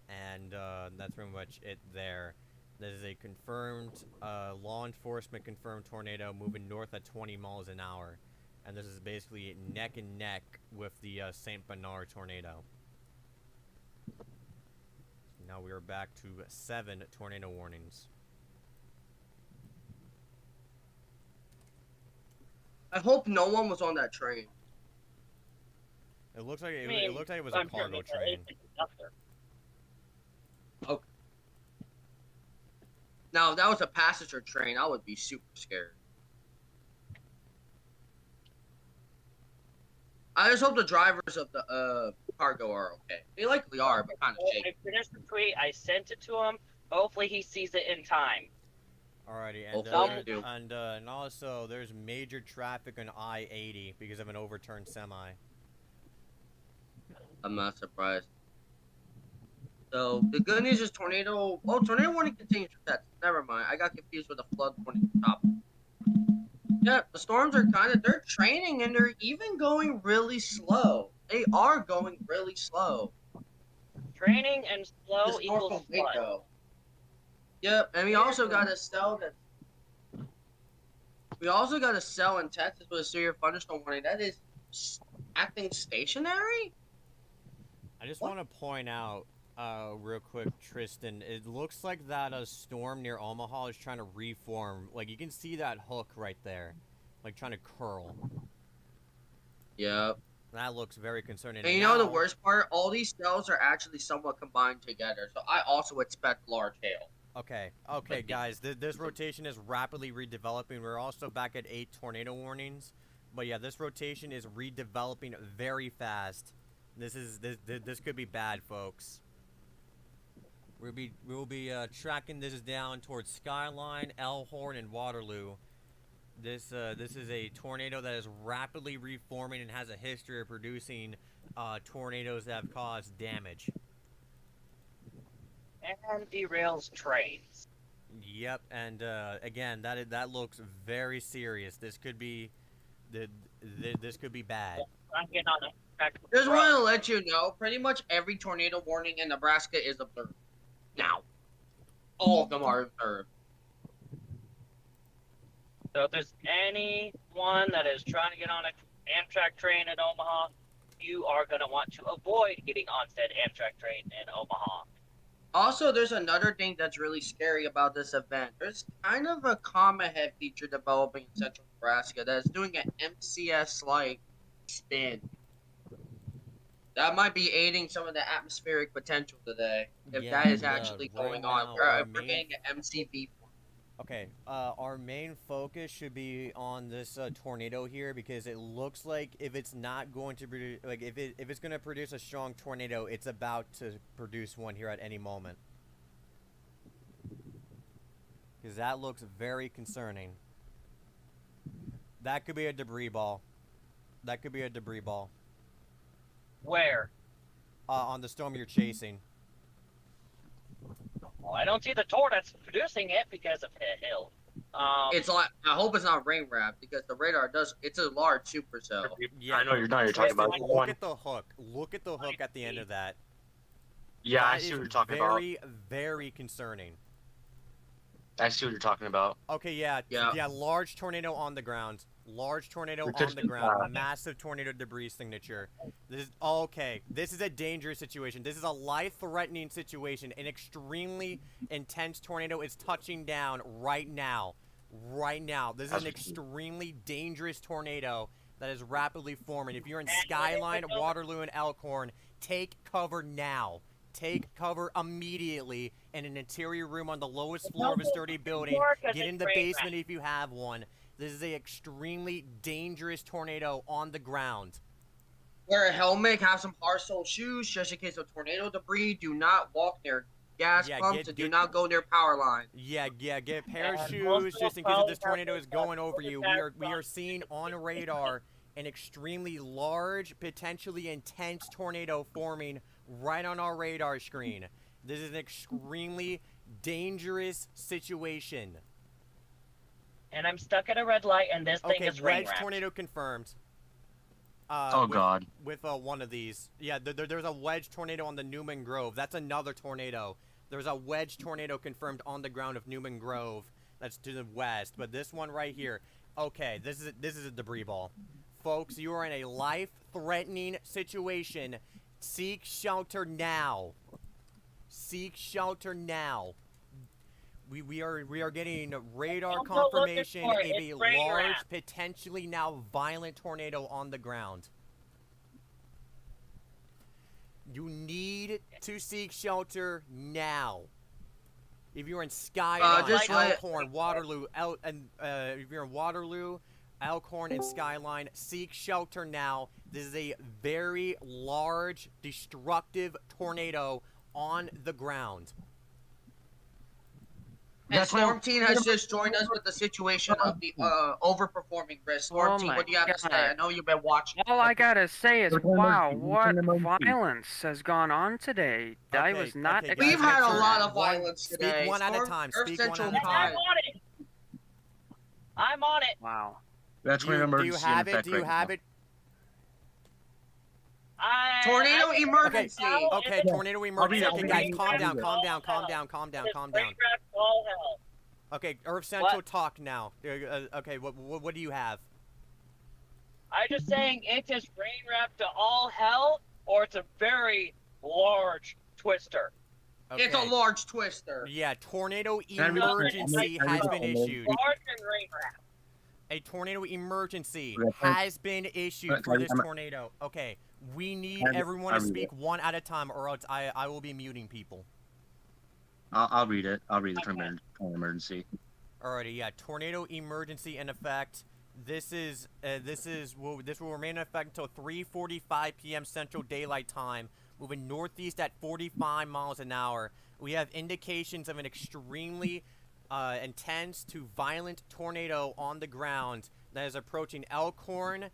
Speaker 1: and that's pretty much it there. This is a confirmed law enforcement confirmed tornado moving north at 20 miles an hour, and this is basically neck and neck with the Saint Bernard tornado. Now we are back to 7 tornado warnings.
Speaker 4: I hope no one was on that train.
Speaker 1: It looks like
Speaker 3: I mean,
Speaker 1: it looked like it was a cargo train.
Speaker 4: Okay. Now, if that was a passenger train, I would be super scared. I just hope the drivers of the cargo are okay. They likely are, but kind of
Speaker 3: I
Speaker 4: shaky.
Speaker 3: finished the tweet. I sent it to him. Hopefully, he sees it in time.
Speaker 1: Alrighty,
Speaker 4: Hopefully
Speaker 1: and also there's major traffic on I-80 because of an overturned semi.
Speaker 4: I'm not surprised. So, the good news is tornado... Oh, tornado warning continues for that. Never mind. I got confused with the flood warning top. Yeah, the storms are kind of... They're training and they're even going really slow. They are going really slow.
Speaker 3: Training and slow
Speaker 4: Just
Speaker 3: equals
Speaker 4: north of
Speaker 3: flood.
Speaker 4: Waco. Yep, and we also got to sell that. We also got to sell in Texas with a severe thunderstorm warning. That is acting stationary?
Speaker 1: I just
Speaker 4: What?
Speaker 1: want to point out, real quick, Tristan, it looks like that a storm near Omaha is trying to reform. Like, you can see that hook right there. Like, trying to curl.
Speaker 4: Yep.
Speaker 1: That looks very concerning.
Speaker 4: And you know the worst part? All these cells are actually somewhat combined together. So I also expect large hail.
Speaker 1: Okay, guys, this rotation is rapidly redeveloping. We're also back at 8 tornado warnings. But yeah, this rotation is redeveloping very fast. This could be bad, folks. We'll be tracking this down towards Skyline, Elkhorn, and Waterloo. This is a tornado that is rapidly reforming and has a history of producing tornadoes that have caused damage.
Speaker 3: And derails trains.
Speaker 1: Yep, and again, that looks very serious. This could be this could be bad.
Speaker 3: I'm getting on the track.
Speaker 4: Just want to let you know, pretty much every tornado warning in Nebraska is observed. Now. All of them are observed.
Speaker 3: So if there's anyone that is trying to get on an Amtrak train in Omaha, you are going to want to avoid getting on said Amtrak train in Omaha.
Speaker 4: Also, there's another thing that's really scary about this event. There's kind of a comet head feature developing in central Nebraska that's doing an MCS-like spin. That might be aiding some of the atmospheric potential today, if
Speaker 1: Yeah,
Speaker 4: that is
Speaker 1: and,
Speaker 4: actually
Speaker 1: right
Speaker 4: going
Speaker 1: now,
Speaker 4: on.
Speaker 1: our
Speaker 4: We're
Speaker 1: main-
Speaker 4: getting an MCV.
Speaker 1: Okay, our main focus should be on this tornado here because it looks like if it's not going to produce, like if it's going to produce a strong tornado, it's about to produce one here at any moment. Because that looks very concerning. That could be a debris ball. That could be a debris ball.
Speaker 3: Where?
Speaker 1: On the storm you're chasing.
Speaker 3: Well, I don't see the tornado that's producing it because of the hill.
Speaker 4: It's like, I hope it's not rain wrap because the radar does. It's a large supercell.
Speaker 1: Yeah,
Speaker 5: I know you're talking about.
Speaker 1: Look at the hook. Look at the hook at the end of that.
Speaker 5: Yeah, I
Speaker 1: That
Speaker 5: see
Speaker 1: is
Speaker 5: what you're talking about.
Speaker 1: Very, very concerning.
Speaker 5: I see what you're talking about.
Speaker 1: Okay, yeah,
Speaker 4: Yeah.
Speaker 1: large tornado on the ground. Large tornado
Speaker 5: We're
Speaker 1: on the
Speaker 5: just-
Speaker 1: ground. Massive tornado debris signature. This is okay. This is a dangerous situation. This is a life-threatening situation. An extremely intense tornado is touching down right now. Right now. This is an extremely dangerous tornado that is rapidly forming. If you're in Skyline, Waterloo, and Elkhorn, take cover now. Take cover immediately in an interior room on the lowest floor of a sturdy building. Get in the basement if you have one. This is an extremely dangerous tornado on the ground.
Speaker 4: Wear a helmet, have some hard sole shoes just in case of tornado debris. Do not walk near gas pumps and do not go near power lines.
Speaker 1: Yeah, get a pair of
Speaker 3: And
Speaker 1: shoes
Speaker 3: most
Speaker 1: just in
Speaker 3: will
Speaker 1: case if this
Speaker 3: probably
Speaker 1: tornado
Speaker 3: have
Speaker 1: is going over you.
Speaker 3: to
Speaker 1: We are seeing on radar an extremely large, potentially intense tornado forming right on our radar screen. This is an extremely dangerous situation.
Speaker 3: And I'm stuck at a red light, and this thing
Speaker 1: Okay,
Speaker 3: is rain
Speaker 1: wedge
Speaker 3: wrapped.
Speaker 1: tornado confirmed.
Speaker 5: Oh, God.
Speaker 1: With one of these. Yeah, there's a wedge tornado on the Newman Grove. That's another tornado. There's a wedge tornado confirmed on the ground of Newman Grove. That's to the west. But this one right here. Okay, this is a debris ball. Folks, you are in a life-threatening situation. Seek shelter now. Seek shelter now. We are getting radar
Speaker 3: Don't go looking
Speaker 1: confirmation
Speaker 3: for
Speaker 1: of
Speaker 3: it.
Speaker 1: a
Speaker 3: It's rain
Speaker 1: large,
Speaker 3: wrapped.
Speaker 1: potentially now violent tornado on the ground. You need to seek shelter now. If you're in Skyline,
Speaker 4: just let-
Speaker 1: Elkhorn, Waterloo, if you're in Waterloo, Elkhorn, and Skyline, seek shelter now. This is a very large, destructive tornado on the ground.
Speaker 4: And Storm Team has just joined us with the situation of the overperforming risk. Storm
Speaker 6: Oh
Speaker 4: Team,
Speaker 6: my
Speaker 4: what do you have to say? I
Speaker 6: God.
Speaker 4: know you've been watching.
Speaker 6: All I gotta say is,
Speaker 5: We're talking
Speaker 6: wow,
Speaker 5: about-
Speaker 6: what
Speaker 5: we're talking about-
Speaker 6: violence has gone on today. I
Speaker 1: Okay,
Speaker 6: was not
Speaker 1: okay, guys,
Speaker 4: We've had a
Speaker 1: make sure
Speaker 4: lot of
Speaker 1: one-
Speaker 4: violence
Speaker 1: speak
Speaker 4: today.
Speaker 1: one at a
Speaker 4: Storm-
Speaker 1: time,
Speaker 4: Earth
Speaker 1: speak one
Speaker 4: Central
Speaker 1: at a
Speaker 3: I'm
Speaker 1: time.
Speaker 4: Time.
Speaker 3: on it. I'm on it.
Speaker 6: Wow.
Speaker 5: That's when
Speaker 1: Do you
Speaker 5: emergency
Speaker 1: have
Speaker 5: in
Speaker 1: it?
Speaker 5: effect
Speaker 1: Do you
Speaker 5: right
Speaker 1: have
Speaker 5: now.
Speaker 1: it?
Speaker 4: Tornado
Speaker 3: I-
Speaker 4: emergency.
Speaker 1: Okay, tornado emergency.
Speaker 5: I'll
Speaker 1: Okay,
Speaker 5: be
Speaker 1: guys,
Speaker 5: ready.
Speaker 1: calm down,
Speaker 5: I'll
Speaker 1: calm
Speaker 3: be
Speaker 1: down,
Speaker 3: ready.
Speaker 1: calm down, calm down,
Speaker 3: It's
Speaker 1: calm
Speaker 3: rain
Speaker 1: down.
Speaker 3: wrapped all hell.
Speaker 1: Okay, Earth Central,
Speaker 3: What?
Speaker 1: talk now. Okay, what do you have?
Speaker 3: I'm just saying it is rain wrapped to all hell, or it's a very large twister.
Speaker 1: Okay.
Speaker 4: It's a large twister.
Speaker 1: Yeah, tornado
Speaker 5: I read the-
Speaker 1: emergency
Speaker 5: I read
Speaker 1: has
Speaker 5: the-
Speaker 1: been
Speaker 5: I read-
Speaker 1: issued.
Speaker 3: Large and rain wrapped.
Speaker 1: A tornado emergency
Speaker 5: Yeah, thank-
Speaker 1: has been issued
Speaker 5: Right,
Speaker 1: for this
Speaker 5: I'm-
Speaker 1: tornado. Okay, we need
Speaker 5: I-
Speaker 1: everyone
Speaker 5: I
Speaker 1: to
Speaker 5: read
Speaker 1: speak
Speaker 5: it.
Speaker 1: one at a time, or else I will be muting people.
Speaker 5: I'll read it. I'll read the tornado emergency.
Speaker 1: Alrighty, yeah, tornado emergency in effect. This will remain in effect until 3:45 p.m. Central Daylight Time, moving northeast at 45 miles an hour. We have indications of an extremely intense to violent tornado on the ground that is approaching Elkhorn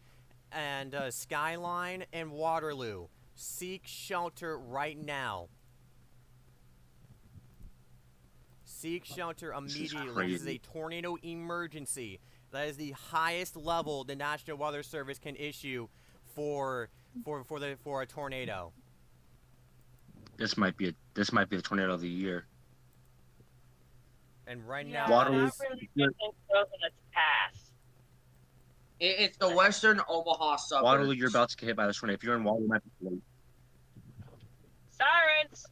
Speaker 1: and Skyline and Waterloo. Seek shelter right now. Seek shelter immediately. This is a tornado emergency. That is the highest level the National Weather Service can issue for a tornado.
Speaker 5: This might be the tornado of the year.
Speaker 1: And right
Speaker 3: Yeah,
Speaker 1: now,
Speaker 5: Waterloo-
Speaker 3: not really good things goes in its path.
Speaker 4: It's the Western Omaha suburbs.
Speaker 5: Waterloo, you're about to get hit by this tornado. If you're in Waterloo, you might be late.
Speaker 3: Sirens!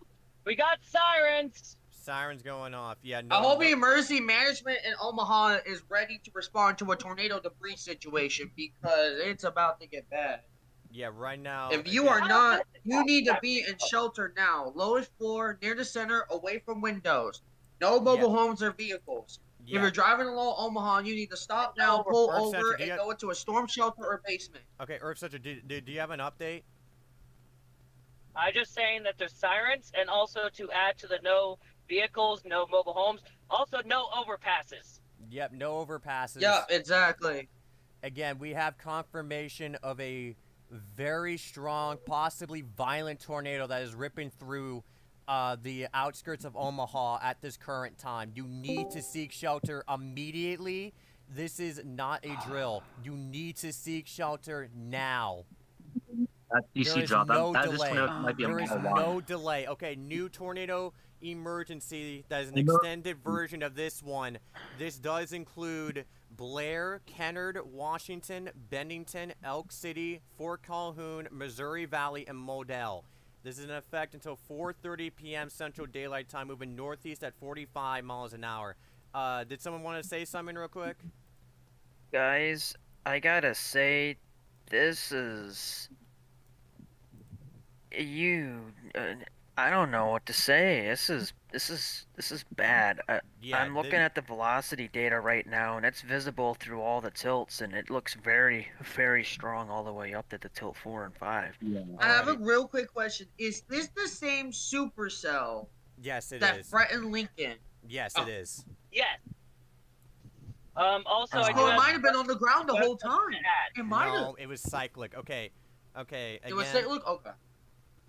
Speaker 3: We got sirens!
Speaker 1: sirens going off. Yeah, no.
Speaker 4: I hope the emergency management in Omaha is ready to respond to a tornado debris situation because it's about to get bad.
Speaker 1: Yeah, right now.
Speaker 4: If you are not, you need to be in shelter now. Lowest floor, near the center, away from windows. No mobile homes or vehicles. If
Speaker 1: Yeah.
Speaker 4: you're driving along Omaha, you need to stop now, pull
Speaker 1: Earth
Speaker 4: over,
Speaker 1: Center, do
Speaker 4: and
Speaker 1: you
Speaker 4: go into a storm shelter or basement.
Speaker 1: Okay, Earth Center, do you have an update?
Speaker 3: I'm just saying that there's sirens, and also to add to the no vehicles, no mobile homes, also no overpasses.
Speaker 1: Yep, no overpasses.
Speaker 4: Yeah, exactly.
Speaker 1: again, we have confirmation of a very strong, possibly violent tornado that is ripping through the outskirts of Omaha at this current time. You need to seek shelter immediately. This is not a drill. You need to seek shelter now.
Speaker 5: That
Speaker 1: There
Speaker 5: DC
Speaker 1: is
Speaker 5: drop.
Speaker 1: no
Speaker 5: This
Speaker 1: delay.
Speaker 5: tornado might be a
Speaker 1: There is
Speaker 5: mile
Speaker 1: no
Speaker 5: wide.
Speaker 1: delay. Okay, new tornado emergency. That is an extended version of this one. This does include Blair, Kennard, Washington, Bennington, Elk City, Fort Calhoun, Missouri Valley, and Modell. This is in effect until 4:30 p.m. Central Daylight Time, moving northeast at 45 miles an hour. Did someone want to say something real quick?
Speaker 6: Guys, I gotta say, this is I don't know what to say. This is bad.
Speaker 1: Yeah,
Speaker 6: I'm looking at the velocity data right now, and it's visible through all the tilts, and it looks very, very strong all the way up to the tilt 4 and 5.
Speaker 5: Yeah.
Speaker 4: I have a
Speaker 1: Alrighty.
Speaker 4: real quick question. Is this the same supercell
Speaker 1: Yes, it
Speaker 4: that
Speaker 1: is.
Speaker 4: threatened Lincoln?
Speaker 1: Yes,
Speaker 4: Oh.
Speaker 1: it is.
Speaker 3: Yes. Also, I do
Speaker 4: So it
Speaker 3: have
Speaker 4: might have been on the ground the whole time. It might have.
Speaker 1: No, it was cyclic. Okay. Okay.
Speaker 4: It was
Speaker 1: Again.
Speaker 4: look okay.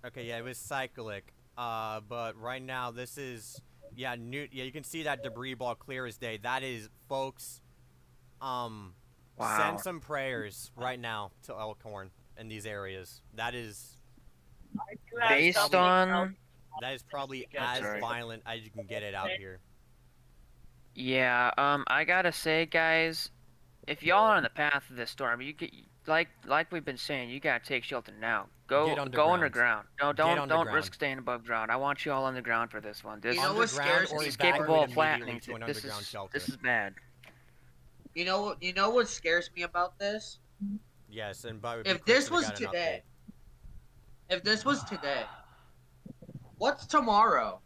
Speaker 1: Okay, yeah, it was cyclic. But right now this is new. Yeah, you can see that debris ball clear as day. That is, folks.
Speaker 6: Wow.
Speaker 1: Send some prayers right now to Elkhorn in these areas. That is
Speaker 6: Based on
Speaker 1: probably
Speaker 3: That's
Speaker 1: as
Speaker 6: right.
Speaker 1: violent as you can get it out here.
Speaker 6: Yeah, I gotta say, guys, if y'all are on the path of this storm, you get like we've been saying, you gotta take shelter now. Go
Speaker 1: Get
Speaker 6: go
Speaker 1: underground.
Speaker 6: underground.
Speaker 1: Get
Speaker 6: Don't
Speaker 1: underground.
Speaker 6: risk staying above ground. I want you all underground for this one. This
Speaker 4: You know what
Speaker 1: Underground
Speaker 4: scares
Speaker 1: or
Speaker 4: me?
Speaker 6: this is capable of
Speaker 1: evacuate
Speaker 6: flattening.
Speaker 1: immediately to an
Speaker 6: This
Speaker 1: underground
Speaker 6: is
Speaker 1: shelter.
Speaker 6: this is bad.
Speaker 4: You know what scares me about this?
Speaker 1: Yes, and by
Speaker 4: If this was today, what's tomorrow?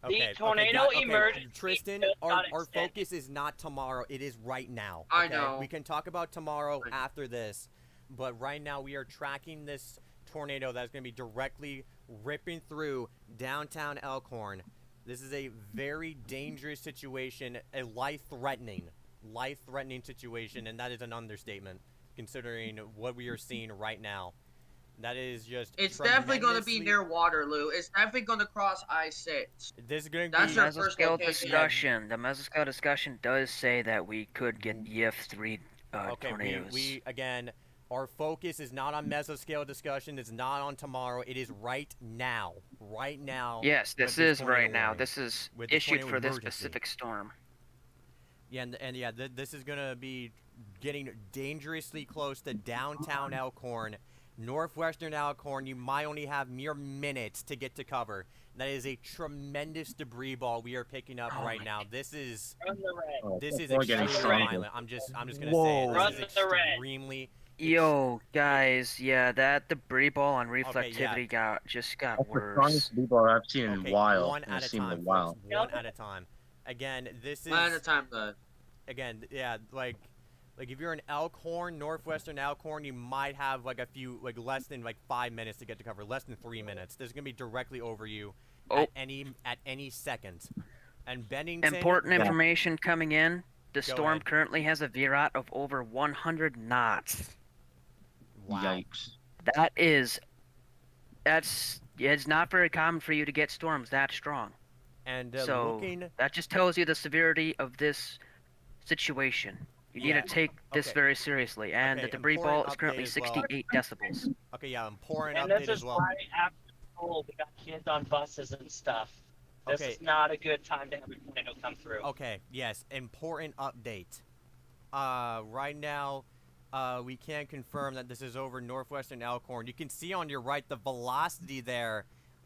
Speaker 1: Okay,
Speaker 3: tornado
Speaker 1: okay,
Speaker 3: emergency
Speaker 1: Tristan,
Speaker 3: does
Speaker 1: our
Speaker 3: not extend.
Speaker 1: focus is not tomorrow. It is right now.
Speaker 4: I
Speaker 1: Okay?
Speaker 4: know.
Speaker 1: We can talk about tomorrow
Speaker 4: I know.
Speaker 1: after this, but right now we are tracking this tornado that's going to be directly ripping through downtown Elkhorn. This is a very dangerous situation, a life-threatening situation, and that is an understatement, considering what we are seeing right now. That is just.
Speaker 4: It's definitely going to be
Speaker 1: tremendously-
Speaker 4: near Waterloo. It's definitely going to cross I-6.
Speaker 1: This is going to
Speaker 4: That's
Speaker 1: be.
Speaker 4: their first
Speaker 6: Mesoscale
Speaker 4: location.
Speaker 6: discussion. The mesoscale discussion does say that we could get EF 3
Speaker 1: Okay,
Speaker 6: tornadoes.
Speaker 1: we again, our focus is not on mesoscale discussion. It's not on tomorrow. It is right now. Right now.
Speaker 6: Yes,
Speaker 1: with
Speaker 6: this is
Speaker 1: tornado
Speaker 6: right now.
Speaker 1: warning.
Speaker 6: This is
Speaker 1: With the
Speaker 6: issued
Speaker 1: tornado
Speaker 6: for this
Speaker 1: emergency.
Speaker 6: specific storm.
Speaker 1: Yeah, this is gonna be getting dangerously close to downtown Elkhorn, northwestern Elkhorn. You might only have mere minutes to get to cover. That is a tremendous debris ball we are picking up
Speaker 6: Oh
Speaker 1: right
Speaker 6: my
Speaker 1: now. This is
Speaker 3: Run the red.
Speaker 1: this is
Speaker 5: We're getting
Speaker 1: extremely
Speaker 3: stronger.
Speaker 1: violent. I'm just gonna say
Speaker 6: Whoa.
Speaker 1: it.
Speaker 3: Run
Speaker 1: This is
Speaker 3: the red.
Speaker 1: extremely.
Speaker 6: Yo, guys, yeah, that debris ball on
Speaker 1: Okay,
Speaker 6: reflectivity got
Speaker 5: That's
Speaker 6: got
Speaker 5: the
Speaker 6: worse.
Speaker 5: strongest people I've seen in
Speaker 1: Okay,
Speaker 5: a while.
Speaker 1: one at
Speaker 5: I've
Speaker 1: a
Speaker 5: seen in a
Speaker 1: time,
Speaker 5: while.
Speaker 1: folks. One at a time. Again, this is
Speaker 4: One at a time, though.
Speaker 1: again, yeah, like if you're in Elkhorn, northwestern Elkhorn, you might have like a few, like less than like 5 minutes to get to cover, less than 3 minutes. There's gonna be directly over you
Speaker 6: Oh.
Speaker 1: at any second. And Bennington.
Speaker 6: Important
Speaker 5: Yeah.
Speaker 6: information coming in. The
Speaker 1: Go
Speaker 6: storm
Speaker 1: ahead.
Speaker 6: currently has a VRAT of over 100 knots.
Speaker 1: Wow.
Speaker 5: Yikes.
Speaker 6: It's not very common for you to get storms that strong.
Speaker 1: And
Speaker 6: So
Speaker 1: looking.
Speaker 6: that just tells you the severity of this situation. You need
Speaker 1: Yeah,
Speaker 6: to take this
Speaker 1: okay.
Speaker 6: very seriously. And
Speaker 1: Okay,
Speaker 6: the debris
Speaker 1: important
Speaker 6: ball is
Speaker 1: update
Speaker 6: currently
Speaker 1: as well.
Speaker 6: 68 decibels.
Speaker 1: Okay, yeah, important
Speaker 3: And
Speaker 1: update
Speaker 3: this
Speaker 1: as
Speaker 3: is
Speaker 1: well.
Speaker 3: right after school. We got kids on buses and stuff. This
Speaker 1: Okay.
Speaker 3: is not a good time to have a tornado come through.
Speaker 1: Okay, yes, important update. Right now, we can confirm that this is over northwestern Elkhorn. You can see on your right the velocity there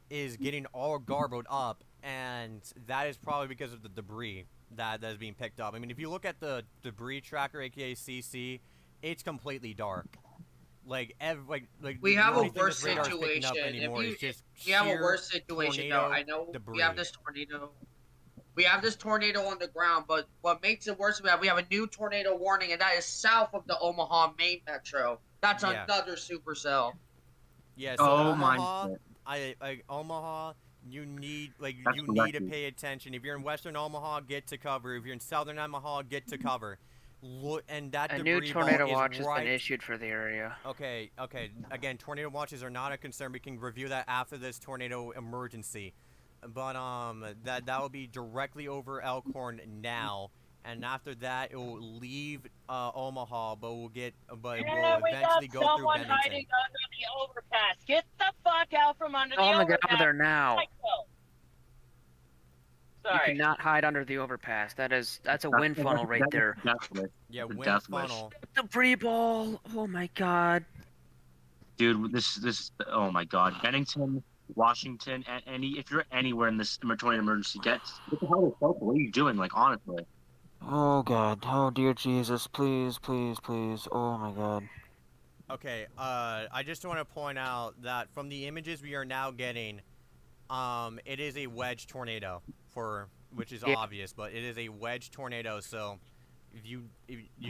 Speaker 1: is getting all garbled up, and that is probably because of the debris that is being picked up. I mean, if you look at the debris tracker, aka CC, it's completely dark. Like,
Speaker 4: We
Speaker 1: the
Speaker 4: have a
Speaker 1: only thing
Speaker 4: worse
Speaker 1: this radar's picking up
Speaker 4: situation.
Speaker 1: anymore is just
Speaker 4: We have a
Speaker 1: sheer
Speaker 4: worse situation, though.
Speaker 1: tornado
Speaker 4: I know
Speaker 1: debris.
Speaker 4: we have this tornado. We have this tornado on the ground, but what makes it worse is that we have a new tornado warning, and that is south of the Omaha main metro. That's
Speaker 1: Yeah.
Speaker 4: another supercell.
Speaker 1: Yeah, so
Speaker 5: Oh
Speaker 1: Omaha,
Speaker 5: my.
Speaker 1: Omaha, you need
Speaker 5: That's
Speaker 1: you need to
Speaker 5: lucky.
Speaker 1: pay attention. If you're in western Omaha, get to cover. If you're in southern Omaha, get to cover. Look, and that
Speaker 6: A
Speaker 1: debris
Speaker 6: new tornado
Speaker 1: belt
Speaker 6: watch
Speaker 1: is
Speaker 6: has
Speaker 1: right.
Speaker 6: been issued for the area.
Speaker 1: Okay. Again, tornado watches are not a concern. We can review that after this tornado emergency. But that will be directly over Elkhorn now, and after that it will leave Omaha, but we'll
Speaker 3: we got
Speaker 1: eventually go through
Speaker 3: someone
Speaker 1: Bennington.
Speaker 3: hiding under the overpass. Get the fuck out from under
Speaker 6: Tell
Speaker 3: the
Speaker 6: them to
Speaker 3: overpass.
Speaker 6: get out of there now.
Speaker 3: Psycho.
Speaker 6: You
Speaker 3: Sorry.
Speaker 6: cannot hide under the overpass. That's a wind funnel right there.
Speaker 1: Yeah,
Speaker 5: The
Speaker 1: wind
Speaker 5: death wish.
Speaker 1: funnel.
Speaker 6: Debris ball. Oh my god.
Speaker 5: Dude, this oh my god, Bennington, Washington, any if you're anywhere in this tornado emergency, get the hell to shelter. What are you doing? Like honestly.
Speaker 6: Oh god. Oh dear Jesus. Please, please, please. Oh my god.
Speaker 1: Okay, I just want to point out that from the images we are now getting, it is a wedge tornado, which is
Speaker 6: Yeah.
Speaker 1: obvious, but it is a wedge tornado. So, if you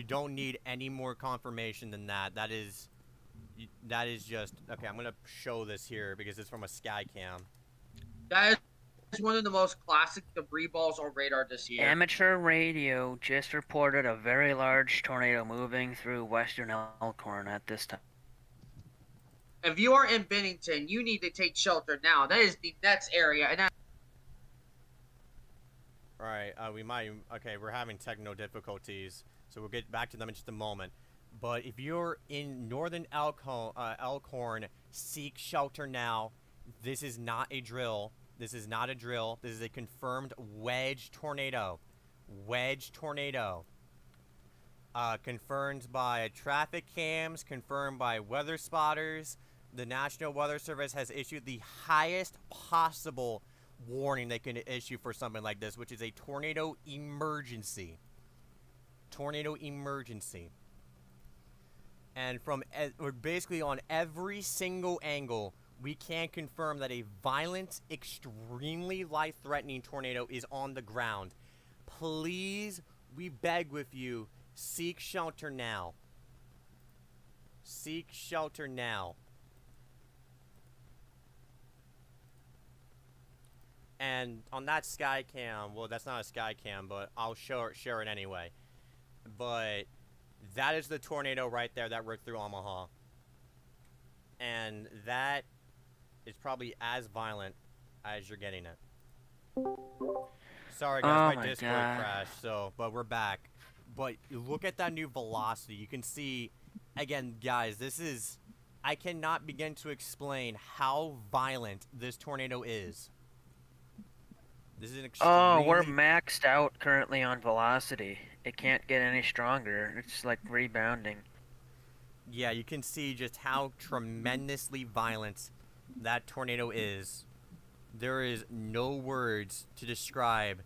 Speaker 1: don't need any more confirmation than that, that is just okay. I'm gonna show this here because it's from a sky cam.
Speaker 4: That is one of the most classic debris balls on radar this year.
Speaker 6: Amateur radio just reported a very large tornado moving through western Elkhorn at this time.
Speaker 4: If you are in Bennington, you need to take shelter now. That is the next area, and that
Speaker 1: All right, we're having technical difficulties, so we'll get back to them in just a moment. But if you're in northern Elkhorn, seek shelter now. This is not a drill. This is not a drill. This is a confirmed wedge tornado. Wedge tornado. Confirmed by traffic cams, confirmed by weather spotters. The National Weather Service has issued the highest possible warning they can issue for something like this, which is a tornado emergency. Tornado emergency. And basically on every single angle, we can confirm that a violent, extremely life-threatening tornado is on the ground. Please, we beg with you, seek shelter now. Seek shelter now. And on that sky cam, well, that's not a sky cam, but I'll share it anyway. But that is the tornado right there that ripped through Omaha. And that is probably as violent as you're getting it. Sorry guys, my Discord crashed, but we're back. But look at that new velocity. You can see, again, guys, I cannot begin to explain how violent this tornado is. This is an extremely...
Speaker 6: Oh, we're maxed out currently on velocity. It can't get any stronger. It's like rebounding.
Speaker 1: Yeah, you can see just how tremendously violent that tornado is. There is no words to describe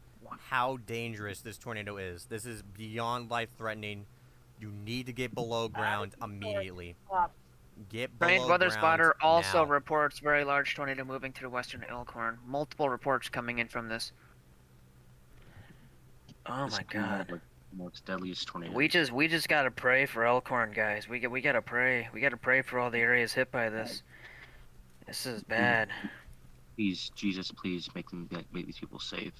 Speaker 1: how dangerous this tornado is. This is beyond life-threatening. You need to get below ground immediately. Get below
Speaker 6: Trained weather
Speaker 1: ground
Speaker 6: spotter also
Speaker 1: now.
Speaker 6: reports very large tornado moving through western Elkhorn. Multiple reports coming in from this. Oh my god.
Speaker 5: Like the most deadliest tornado.
Speaker 6: We just gotta pray for Elkhorn, guys. We gotta pray. We gotta pray for all the areas hit by this. This is bad.
Speaker 5: Please, Jesus, please make these people safe,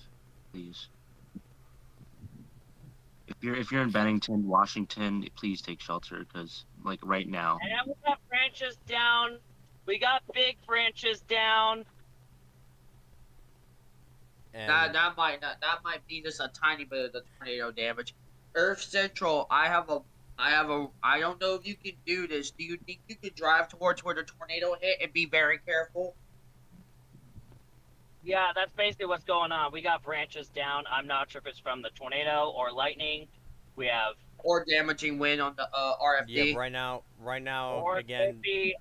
Speaker 5: please. If you're in Bennington, Washington, please take shelter because like right now.
Speaker 3: And we got branches down. We got big branches down.
Speaker 1: And
Speaker 4: that might be just a tiny bit of the tornado damage. Earth Central, I don't know if you can do this. Do you think you could drive towards where the tornado hit and be very careful?
Speaker 3: Yeah, that's basically what's going on. We got branches down. I'm not sure if it's from the tornado or lightning. We have
Speaker 4: Or damaging wind on the RFD.
Speaker 1: yeah, right now,
Speaker 3: or
Speaker 1: again.
Speaker 3: could be,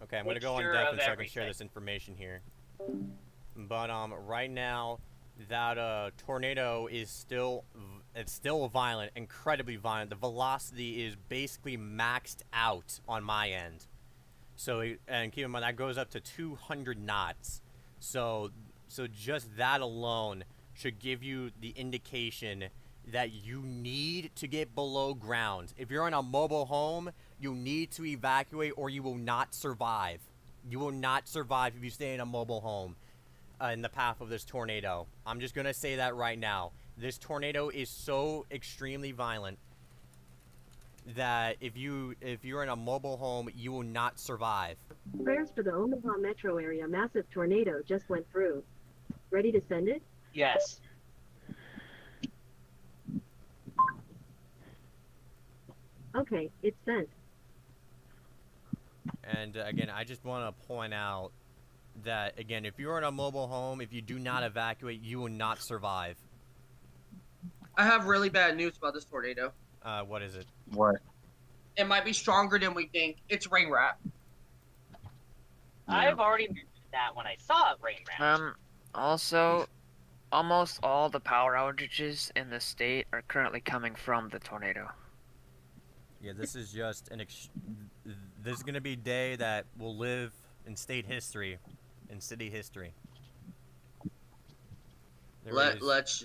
Speaker 1: Okay, I'm gonna go on
Speaker 3: mixture
Speaker 1: deck
Speaker 3: of
Speaker 1: so I can share
Speaker 3: everything.
Speaker 1: this information here. But right now, that tornado is still violent, incredibly violent. The velocity is basically maxed out on my end. So and keep in mind that goes up to 200 knots. So just that alone should give you the indication that you need to get below ground. If you're in a mobile home, you need to evacuate or you will not survive. You will not survive if you stay in a mobile home in the path of this tornado. I'm just going to say that right now. This tornado is so extremely violent that if you're in a mobile home, you will not survive.
Speaker 7: Prayers for the Omaha metro area. Massive tornado just went through. Ready to send it?
Speaker 2: Yes.
Speaker 7: Okay, it's sent.
Speaker 1: And again, I just want to point out that again, if you're in a mobile home, if you do not evacuate, you will not survive.
Speaker 4: I have really bad news about this tornado.
Speaker 1: What is it?
Speaker 5: What?
Speaker 4: It might be stronger than we think. It's rain wrap.
Speaker 2: I've already mentioned that when I saw it rain wrap.
Speaker 6: Also, almost all the power outages in the state are currently coming from the tornado.
Speaker 1: Yeah, this is just this is gonna be a day that will live in state history, in city history.
Speaker 4: Let's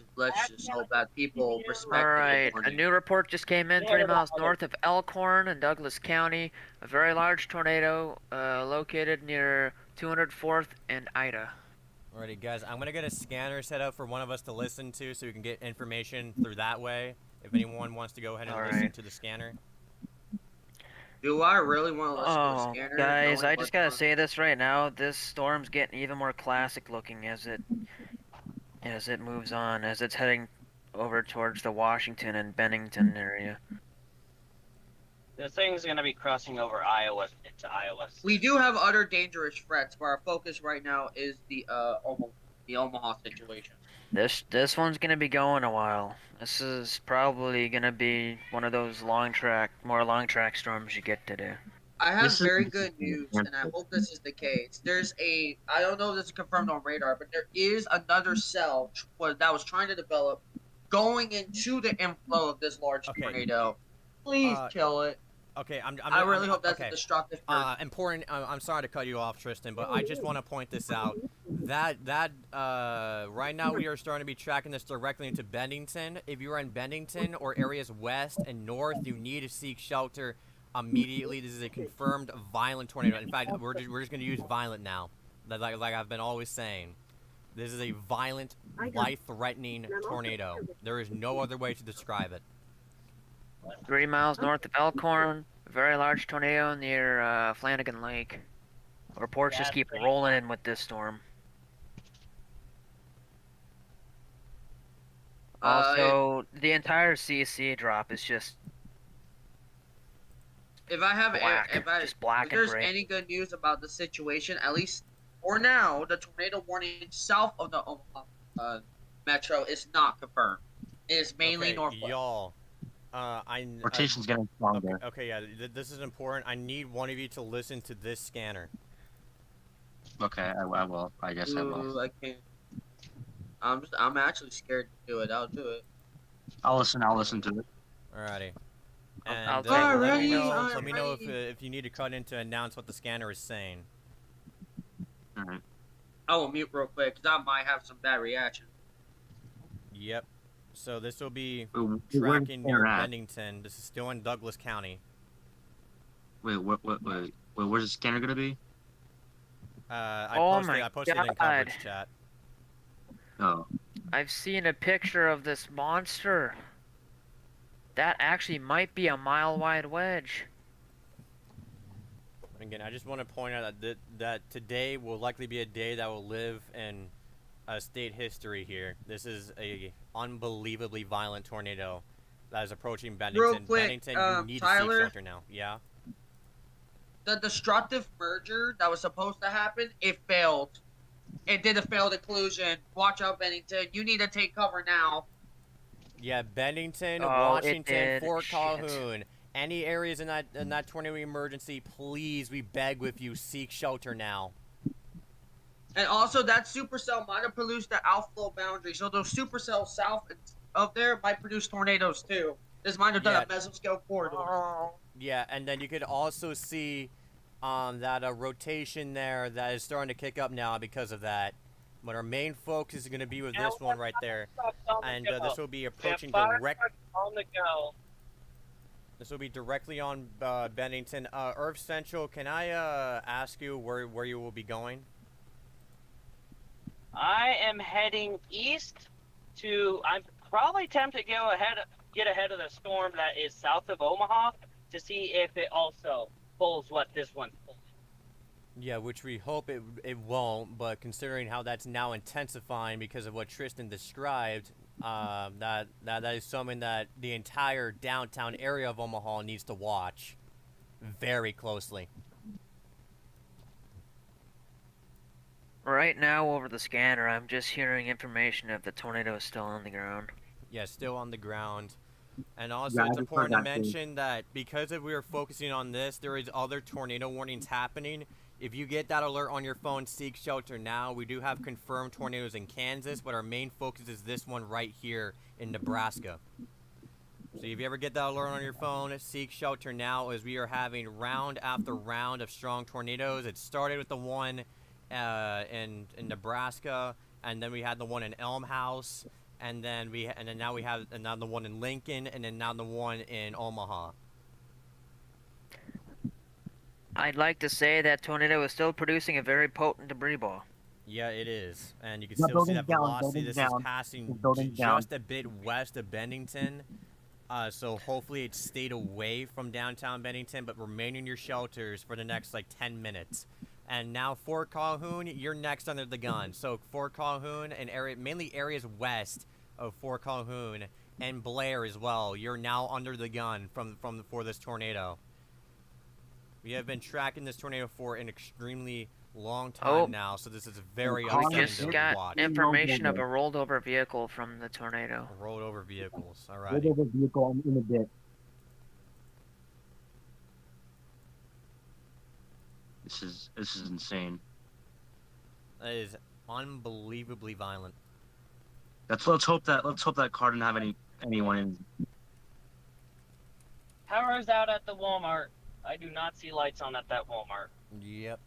Speaker 4: just hope that people respect.
Speaker 6: Alright, a new report just came in 20 miles north of Elkhorn in Douglas County. A very large tornado located near 204th and Ida.
Speaker 1: Alrighty, guys, I'm gonna get a scanner set up for one of us to listen to, so we can get information through that way. If anyone wants to go ahead and listen to the scanner.
Speaker 4: Do I really want to listen to a scanner?
Speaker 6: Guys, I just gotta say this right now. This storm's getting even more classic looking as it moves on, as it's heading over towards the Washington and Bennington area.
Speaker 2: The thing's gonna be crossing over Iowa into Iowa.
Speaker 4: We do have other dangerous threats, but our focus right now is the Omaha situation.
Speaker 6: This one's gonna be going a while. This is probably gonna be one of those more long track storms you get to do.
Speaker 4: I have very good news, and I hope this is the case. I don't know if this is confirmed on radar, but there is another cell that was trying to develop going into the inflow of this large tornado. Please kill it.
Speaker 1: Okay,
Speaker 4: I really hope that's a destructive.
Speaker 1: Important. I'm sorry to cut you off, Tristan, but I just want to point this out. That right now we are starting to be tracking this directly into Bennington. If you're in Bennington or areas west and north, you need to seek shelter immediately. This is a confirmed violent tornado. In fact, we're just going to use violent now, like I've been always saying. This is a violent, life-threatening tornado. There is no other way to describe it.
Speaker 6: 3 miles north of Elkhorn, a very large tornado near Flanagan Lake. Reports just keep rolling in with this storm. Also, the entire CC drop is just
Speaker 4: black
Speaker 6: and
Speaker 4: if there's
Speaker 6: gray.
Speaker 4: any good news about the situation, at least for now, the tornado warning south of the Omaha metro is not confirmed. It is mainly northwest.
Speaker 1: Y'all.
Speaker 5: Rotation's getting stronger.
Speaker 1: Okay, yeah, this is important. I need one of you to listen to this scanner.
Speaker 5: Okay, I will. I guess I will.
Speaker 4: I can't. I'm actually scared to do it. I'll do it.
Speaker 5: I'll listen to it.
Speaker 1: Alrighty. And
Speaker 6: I'll
Speaker 1: let me know,
Speaker 4: I'm
Speaker 1: let me know
Speaker 4: ready.
Speaker 1: if you need to cut in to announce what the scanner is saying.
Speaker 5: Alright.
Speaker 4: I will mute real quick because I might have some bad reaction.
Speaker 1: Yep. So this will be
Speaker 5: Where's
Speaker 1: tracking near
Speaker 5: at?
Speaker 1: Bennington. This is still in Douglas County.
Speaker 5: Wait, where's the scanner gonna be?
Speaker 1: I
Speaker 6: Oh
Speaker 1: posted it in coverage chat.
Speaker 5: Oh.
Speaker 6: I've seen a picture of this monster. That actually might be a mile-wide wedge.
Speaker 1: Again, I just want to point out that today will likely be a day that will live in state history here. This is a unbelievably violent tornado that is approaching Bennington.
Speaker 4: Real quick,
Speaker 1: Bennington, you need to
Speaker 4: Tyler,
Speaker 1: seek shelter now. Yeah.
Speaker 4: The destructive merger that was supposed to happen, it failed. It did a failed inclusion. Watch out, Bennington. You need to take cover now.
Speaker 1: Yeah, Bennington,
Speaker 6: Oh,
Speaker 1: Washington, Fort
Speaker 6: Shit.
Speaker 1: Calhoun, any areas in that tornado emergency, please, we beg with you, seek shelter now.
Speaker 4: And also, that supercell might have produced the outflow boundary. So those supercells south of there might produce tornadoes too. This might have done a mesoscale corridor.
Speaker 1: Yeah, and then you could also see that rotation there that is starting to kick up now because of that. But our main focus is going to be with this one right there. And this will be approaching direct.
Speaker 2: On the go.
Speaker 1: This will be directly on Bennington. Earth Central, can I ask you where you will be going?
Speaker 2: I am heading east I'm probably tempted to get ahead of the storm that is south of Omaha,
Speaker 3: to see if it also pulls what this one's pulling.
Speaker 1: Yeah, which we hope it won't, but considering how that's now intensifying because of what Tristan described, that is something that the entire downtown area of Omaha needs to watch very closely.
Speaker 6: Right now, over the scanner, I'm just hearing information of the tornado is still on the ground.
Speaker 1: Yeah, still on the ground. And also, it's important to mention that because we are focusing on this, there is other tornado warnings happening. If you get that alert on your phone, seek shelter now. We do have confirmed tornadoes in Kansas, but our main focus is this one right here in Nebraska. So if you ever get that alert on your phone, seek shelter now, as we are having round after round of strong tornadoes. It started with the one in Nebraska, and then we had the one in Elm House, and then now we have the one in Lincoln, and then now the one in Omaha.
Speaker 6: I'd like to say that tornado is still producing a very potent debris ball.
Speaker 1: Yeah, it is, and you can still see that velocity. This is passing just a bit west of Bennington, so hopefully it stayed away from downtown Bennington, but remain in your shelters for the next 10 minutes. And now Fort Calhoun, you're next under the gun. So Fort Calhoun and mainly areas west of Fort Calhoun and Blair as well. You're now under the gun for this tornado. We have been tracking this tornado for an extremely long time now, so this is very
Speaker 6: We
Speaker 1: upsetting
Speaker 6: just
Speaker 1: to
Speaker 6: got
Speaker 1: watch.
Speaker 6: information of a rolled over vehicle from the tornado.
Speaker 1: Rolled over vehicles, alright.
Speaker 5: Rolled over vehicle in a bit. This is insane.
Speaker 1: That is unbelievably violent.
Speaker 5: Let's hope that car didn't have anyone in.
Speaker 3: Power's out at the Walmart. I do not see lights on at that Walmart.
Speaker 1: Yep.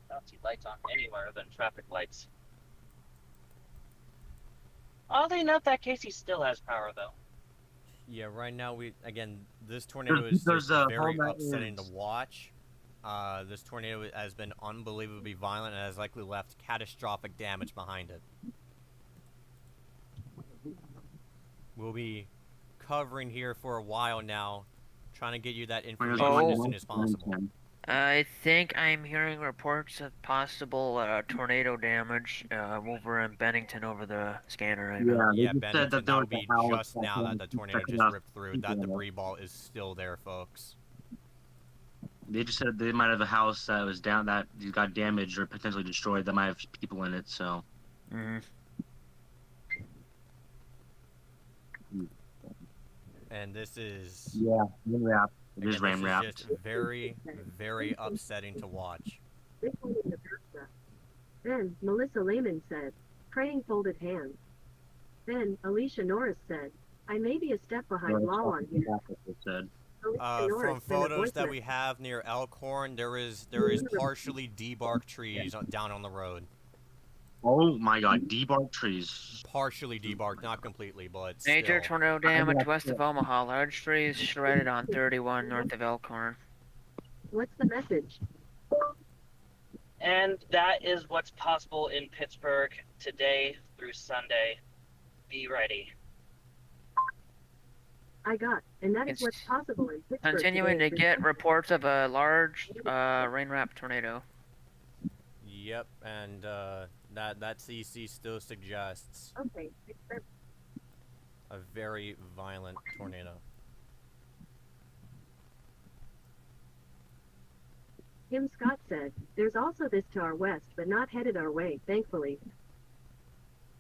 Speaker 3: I don't see lights on anywhere other than traffic lights. Oddly enough, that Casey still has power though.
Speaker 1: Yeah, right now this tornado is just very upsetting to watch. This tornado has been unbelievably violent and has likely left catastrophic damage behind it. We'll be covering here for a while now, trying to get you that information as soon as possible.
Speaker 6: I think I'm hearing reports of possible tornado damage over in Bennington over the scanner right now.
Speaker 1: Yeah, Bennington, that would be just now that the tornado just ripped through. That debris ball is still there, folks.
Speaker 5: They just said they might have a house that was down that got damaged or potentially destroyed that might have people in it, so.
Speaker 6: Mm-hmm.
Speaker 1: And this is...
Speaker 5: Yeah, rain wrap. It is
Speaker 1: rain
Speaker 5: rain wrap.
Speaker 1: Just very, very upsetting to watch.
Speaker 7: Then Melissa Lehman said, praying folded hands. Then Alicia Norris said, I may be a step behind law on here.
Speaker 1: From photos that we have near Elkhorn, there is partially debarked trees down on the road.
Speaker 5: Oh my god, debarked trees.
Speaker 1: Partially debarked, not completely, but
Speaker 6: Major
Speaker 1: still.
Speaker 6: tornado damage west of Omaha. Large trees shredded on 31 north of Elkhorn.
Speaker 7: What's the message?
Speaker 3: And that is what's possible in Pittsburgh today through Sunday. Be ready.
Speaker 7: I got, and that is what's possible in Pittsburgh.
Speaker 6: Continuing to get reports of a large rain wrap tornado.
Speaker 1: Yep, and that CC still suggests a very violent tornado.
Speaker 7: Kim Scott said, there's also this to our west, but not headed our way, thankfully.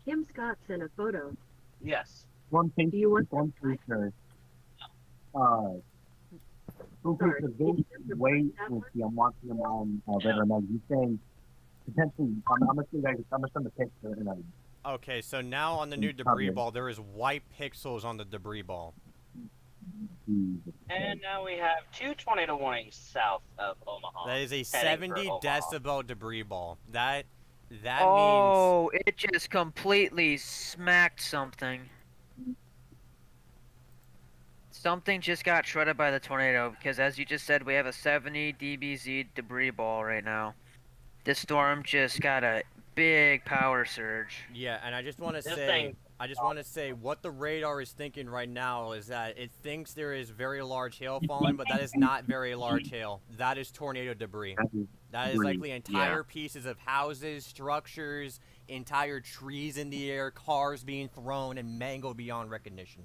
Speaker 7: Kim Scott sent a photo.
Speaker 3: Yes.
Speaker 5: One thing.
Speaker 7: Do you want
Speaker 5: one picture. Two pictures of way I'm watching them on River Mag. He's saying potentially. I'm gonna send the picture.
Speaker 1: Okay, so now on the new debris ball, there is white pixels on the debris ball.
Speaker 3: And now we have 2 tornado warnings south of Omaha.
Speaker 1: That is a 70 decibel debris ball. That means...
Speaker 6: Oh, it just completely smacked something. Something just got shredded by the tornado, because as you just said, we have a 70 dBz debris ball right now. This storm just got a big power surge.
Speaker 1: Yeah, and I just want to say, I just want to say what the radar is thinking right now is that it thinks there is very large hail falling, but that is not very large hail. That is tornado debris. That is likely entire pieces of houses, structures, entire trees in the air, cars being thrown and mangled beyond recognition.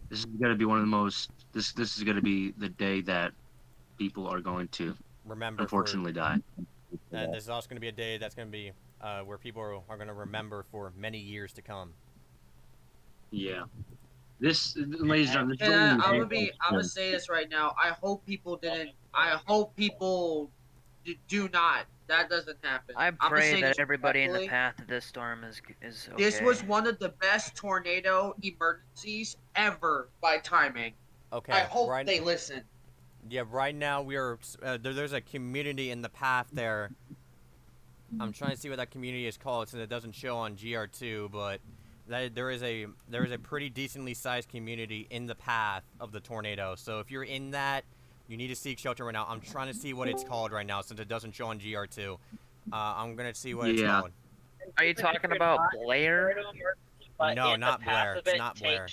Speaker 5: This is gonna be one of the most. This is gonna be the day that people are going to
Speaker 1: Remember,
Speaker 5: unfortunately die.
Speaker 1: And this is also going to be a day that's going to be where people are going to remember for many years to come.
Speaker 5: Yeah. This, ladies and
Speaker 4: And
Speaker 5: gentlemen,
Speaker 4: I'm gonna say this right now. I hope people didn't. I hope people do not. That doesn't happen.
Speaker 6: I
Speaker 4: I'm gonna
Speaker 6: pray
Speaker 4: say
Speaker 6: that
Speaker 4: this
Speaker 6: everybody in the
Speaker 4: respectfully.
Speaker 6: path of this storm is okay.
Speaker 4: This was one of the best tornado emergencies ever by timing.
Speaker 1: Okay.
Speaker 4: I hope they listen.
Speaker 1: Yeah, right now we are. There's a community in the path there. I'm trying to see what that community is called since it doesn't show on GR2, but there is a pretty decently sized community in the path of the tornado. So if you're in that, you need to seek shelter right now. I'm trying to see what it's called right now since it doesn't show on GR2. I'm gonna see what it's called.
Speaker 6: Are you talking about Blair?
Speaker 1: No, not Blair. It's not Blair.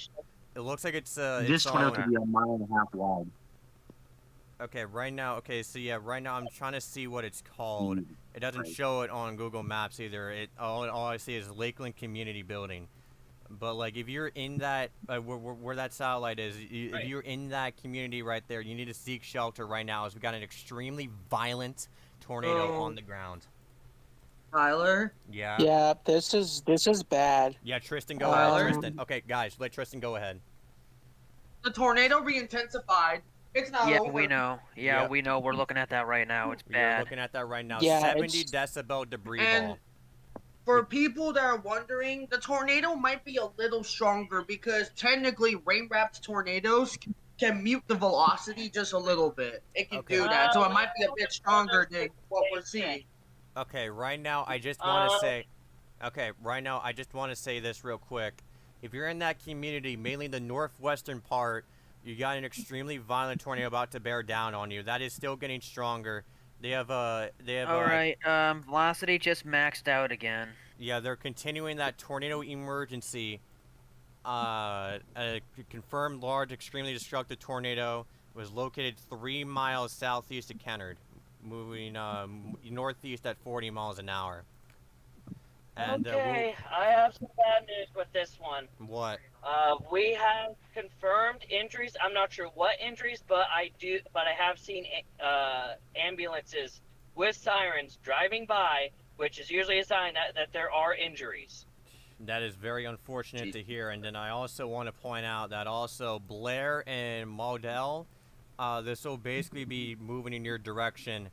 Speaker 1: It looks like it's
Speaker 5: this tornado could be 1.5 miles wide.
Speaker 1: Okay, right now, right now I'm trying to see what it's called. It doesn't show it on Google Maps either. All I see is Lakeland Community Building. But like, if you're in that, where that satellite is, if you're in that community right there, you need to seek shelter right now, as we got an extremely violent tornado on the ground.
Speaker 4: Tyler.
Speaker 1: Yeah.
Speaker 8: Yeah, this is bad.
Speaker 1: Yeah, Tristan, go ahead, Tristan. Okay, guys, let Tristan go ahead.
Speaker 4: The tornado re-intensified. It's not over.
Speaker 6: We know. Yeah, we know. We're looking at that right now. It's bad.
Speaker 1: You're looking at that right now.
Speaker 8: Yeah,
Speaker 1: 70 decibel debris ball.
Speaker 4: For people that are wondering, the tornado might be a little stronger because technically rain-wrapped tornadoes can mute the velocity just a little bit. It can do that, so it might be a bit stronger than what we're seeing.
Speaker 1: Okay, right now I just want to say, I just want to say this real quick. If you're in that community, mainly the northwestern part, you got an extremely violent tornado about to bear down on you. That is still getting stronger. They have
Speaker 6: All right, velocity just maxed out again.
Speaker 1: Yeah, they're continuing that tornado emergency. A confirmed large, extremely destructive tornado was located 3 miles southeast of Kennard, moving northeast at 40 miles an hour. And,
Speaker 3: okay, I have some bad news with this one.
Speaker 1: What?
Speaker 3: We have confirmed injuries. I'm not sure what injuries, but I have seen ambulances with sirens driving by, which is usually a sign that there are injuries.
Speaker 1: That is very unfortunate to hear. And then I also want to point out that also Blair and Maudel, this will basically be moving in your direction.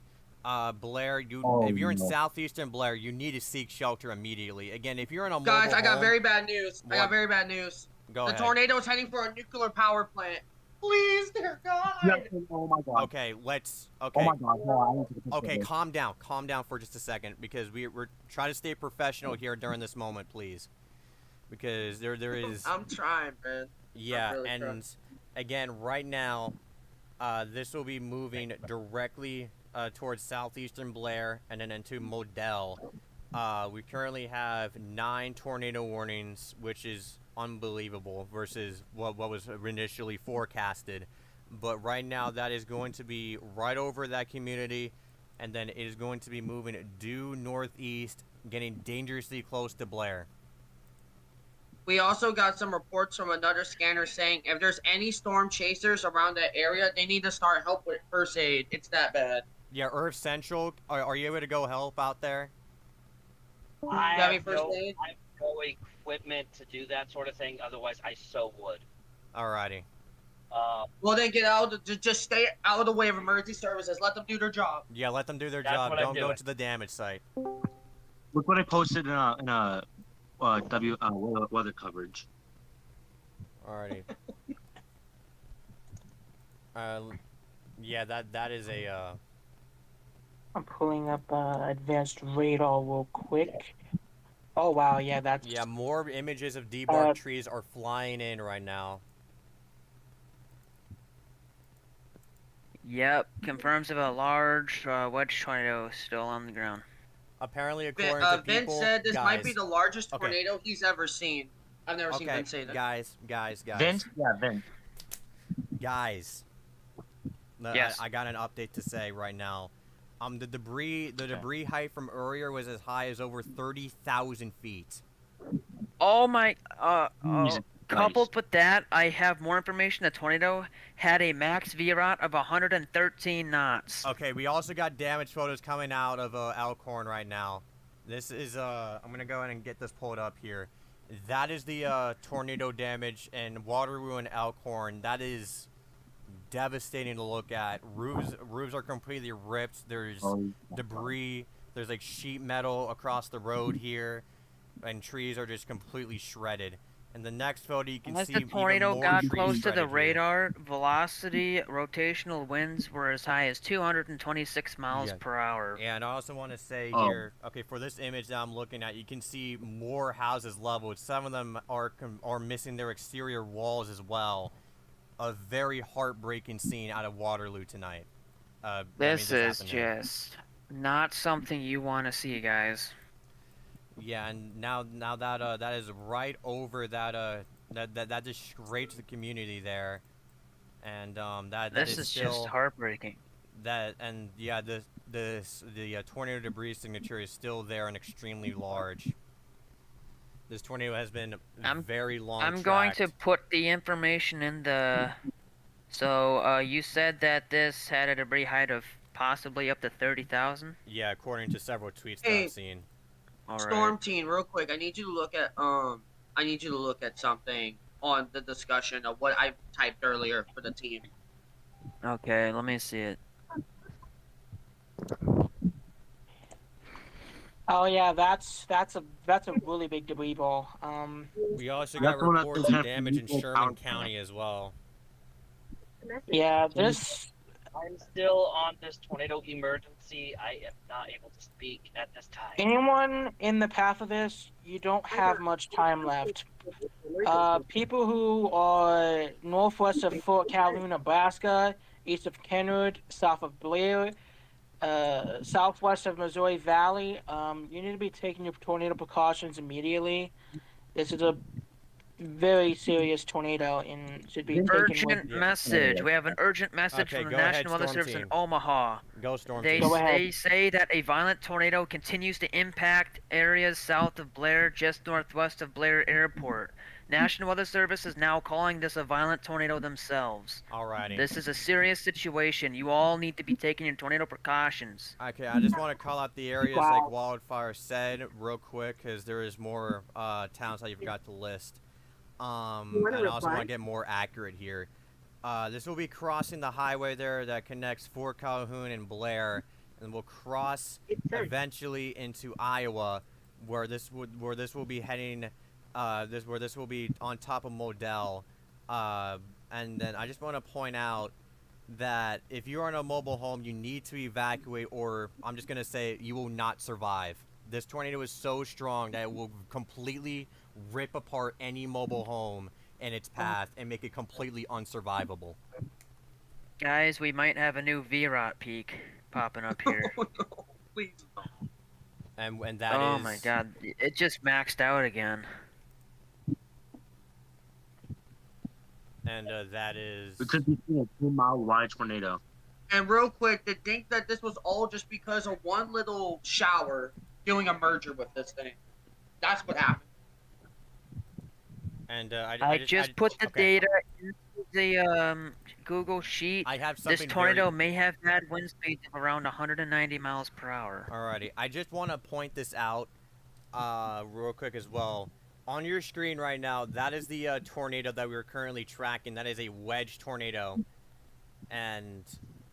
Speaker 1: Blair, if you're in southeastern Blair, you need to seek shelter immediately. Again, if you're in a mobile
Speaker 4: Guys, I got
Speaker 1: home,
Speaker 4: very bad news. Go
Speaker 1: ahead.
Speaker 4: The tornado's heading for a nuclear power plant. Please, dear God.
Speaker 5: Yes, oh my God.
Speaker 1: Okay, okay.
Speaker 5: Oh my God. No,
Speaker 1: Okay, calm down for just a second, because we're trying to stay professional here during this moment, please. Because there is.
Speaker 4: I'm trying, man.
Speaker 1: Yeah,
Speaker 4: really
Speaker 1: and
Speaker 4: trying.
Speaker 1: again, right now, this will be moving directly towards southeastern Blair and then into Modell. We currently have 9 tornado warnings, which is unbelievable versus what was initially forecasted. But right now, that is going to be right over that community, and then it is going to be moving due northeast, getting dangerously close to Blair.
Speaker 4: We also got some reports from another scanner saying if there's any storm chasers around that area, they need to start help with first aid. It's that bad.
Speaker 1: Yeah, Earth Central, are you able to go help out there?
Speaker 3: I have no equipment to do that sort of thing. Otherwise, I so would.
Speaker 1: Alrighty.
Speaker 4: Well, then get out. Just stay out of the way of emergency services. Let them do their job.
Speaker 1: Yeah, let them do their job. Don't go to the damage site.
Speaker 5: Look what I posted in a weather coverage.
Speaker 1: Alrighty. Yeah, that is a.
Speaker 8: I'm pulling up advanced radar real quick. Oh wow, yeah, that's.
Speaker 1: Yeah, more images of debarked trees are flying in right now.
Speaker 6: Yep, confirms of a large wedge tornado still on the ground.
Speaker 1: Apparently, according to
Speaker 4: Vince
Speaker 1: people,
Speaker 4: said this might be
Speaker 1: guys.
Speaker 4: the largest
Speaker 1: Okay.
Speaker 4: tornado he's ever seen. I've never seen
Speaker 1: Okay,
Speaker 4: Vince say that.
Speaker 1: guys.
Speaker 5: Vince, yeah, Vince.
Speaker 1: Guys.
Speaker 6: Yes.
Speaker 1: I got an update to say right now. The debris height from earlier was as high as over 30,000 feet.
Speaker 6: Oh my.
Speaker 5: Jesus
Speaker 6: Coupled with that, I have more information. The tornado had a max VROT of 113 knots.
Speaker 1: Okay, we also got damage photos coming out of Elkhorn right now. This is I'm gonna go ahead and get this pulled up here. That is the tornado damage in Waterloo and Elkhorn. That is devastating to look at. Roofs are completely ripped. There's debris. There's like sheet metal across the road here, and trees are just completely shredded. And the next photo you can
Speaker 6: As
Speaker 1: see
Speaker 6: the tornado
Speaker 1: even more
Speaker 6: got
Speaker 1: trees
Speaker 6: close to the
Speaker 1: shredded here.
Speaker 6: radar, velocity, rotational winds were as high as 226 miles
Speaker 1: Yeah.
Speaker 6: per hour.
Speaker 1: And I also want to say
Speaker 5: Oh.
Speaker 1: here, okay, for this image that I'm looking at, you can see more houses leveled. Some of them are missing their exterior walls as well. A very heartbreaking scene out of Waterloo tonight.
Speaker 6: This is
Speaker 1: happened here.
Speaker 6: just not something you want to see, guys.
Speaker 1: Yeah, and now that that is right over that that just scrapes the community there, and that
Speaker 6: This
Speaker 1: is
Speaker 6: is
Speaker 1: still
Speaker 6: just heartbreaking.
Speaker 1: that, and yeah, the tornado debris signature is still there and extremely large. This tornado has been very long.
Speaker 6: I'm going to put the information in the. So you said that this had a debris height of possibly up to 30,000.
Speaker 1: Yeah, according to several tweets that
Speaker 4: Hey,
Speaker 1: I've seen.
Speaker 6: All
Speaker 4: Storm
Speaker 6: right.
Speaker 4: Teen, real quick, I need you to look at something on the discussion of what I typed earlier for the team.
Speaker 6: Okay, let me see it.
Speaker 8: Oh yeah, that's a really big debris ball.
Speaker 1: We also
Speaker 5: That's
Speaker 1: got
Speaker 5: one of
Speaker 1: reports
Speaker 5: those
Speaker 1: of damage in
Speaker 5: people
Speaker 1: Sherman
Speaker 5: out there.
Speaker 1: County as well.
Speaker 7: Message.
Speaker 8: yeah, this.
Speaker 3: I'm still on this tornado emergency. I am not able to speak at this time.
Speaker 8: Anyone in the path of this, you don't have much time left. People who are northwest of Fort Calhoun, Nebraska, east of Kenwood, south of Blair, southwest of Missouri Valley, you need to be taking your tornado precautions immediately. This is a very serious tornado and should be taken
Speaker 6: Urgent
Speaker 1: Yeah.
Speaker 6: message. We have an urgent message
Speaker 1: Okay,
Speaker 6: from the
Speaker 1: go ahead,
Speaker 6: National Weather
Speaker 1: Storm
Speaker 6: Service in
Speaker 1: Team.
Speaker 6: Omaha.
Speaker 1: Go Storm
Speaker 6: They,
Speaker 1: Team.
Speaker 8: Go ahead.
Speaker 6: they say that a violent tornado continues to impact areas south of Blair, just northwest of Blair Airport. National Weather Service is now calling this a violent tornado themselves.
Speaker 1: Alrighty.
Speaker 6: This is a serious situation. You all need to be taking your tornado precautions.
Speaker 1: Okay, I just want to call out the areas
Speaker 8: Wow.
Speaker 1: like Wildfire said real quick because there is more towns that you forgot to list.
Speaker 7: You wanna
Speaker 1: And I also want
Speaker 7: reply?
Speaker 1: to get more accurate here. This will be crossing the highway there that connects Fort Calhoun and Blair, and will cross
Speaker 7: It says
Speaker 1: eventually into Iowa, where this will be heading. This will be on top of Modell, and then I just want to point out that if you are in a mobile home, you need to evacuate, or I'm just gonna say you will not survive. This tornado is so strong that it will completely rip apart any mobile home in its path and make it completely unsurvivable.
Speaker 6: Guys, we might have a new VROT peak popping up here.
Speaker 4: Oh no, please no.
Speaker 1: And that
Speaker 6: Oh
Speaker 1: is.
Speaker 6: my god, it just maxed out again.
Speaker 1: And that is.
Speaker 5: Because we've seen a 2-mile wide tornado.
Speaker 4: And real quick, to think that this was all just because of one little shower doing a merger with this thing. That's what happened.
Speaker 1: And
Speaker 6: I just put the
Speaker 1: okay.
Speaker 6: data into the Google sheet.
Speaker 1: I have
Speaker 6: This
Speaker 1: something.
Speaker 6: tornado may have had wind speeds of around 190 miles per hour.
Speaker 1: Alrighty, I just want to point this out, real quick as well. On your screen right now, that is the tornado that we're currently tracking. That is a wedge tornado, and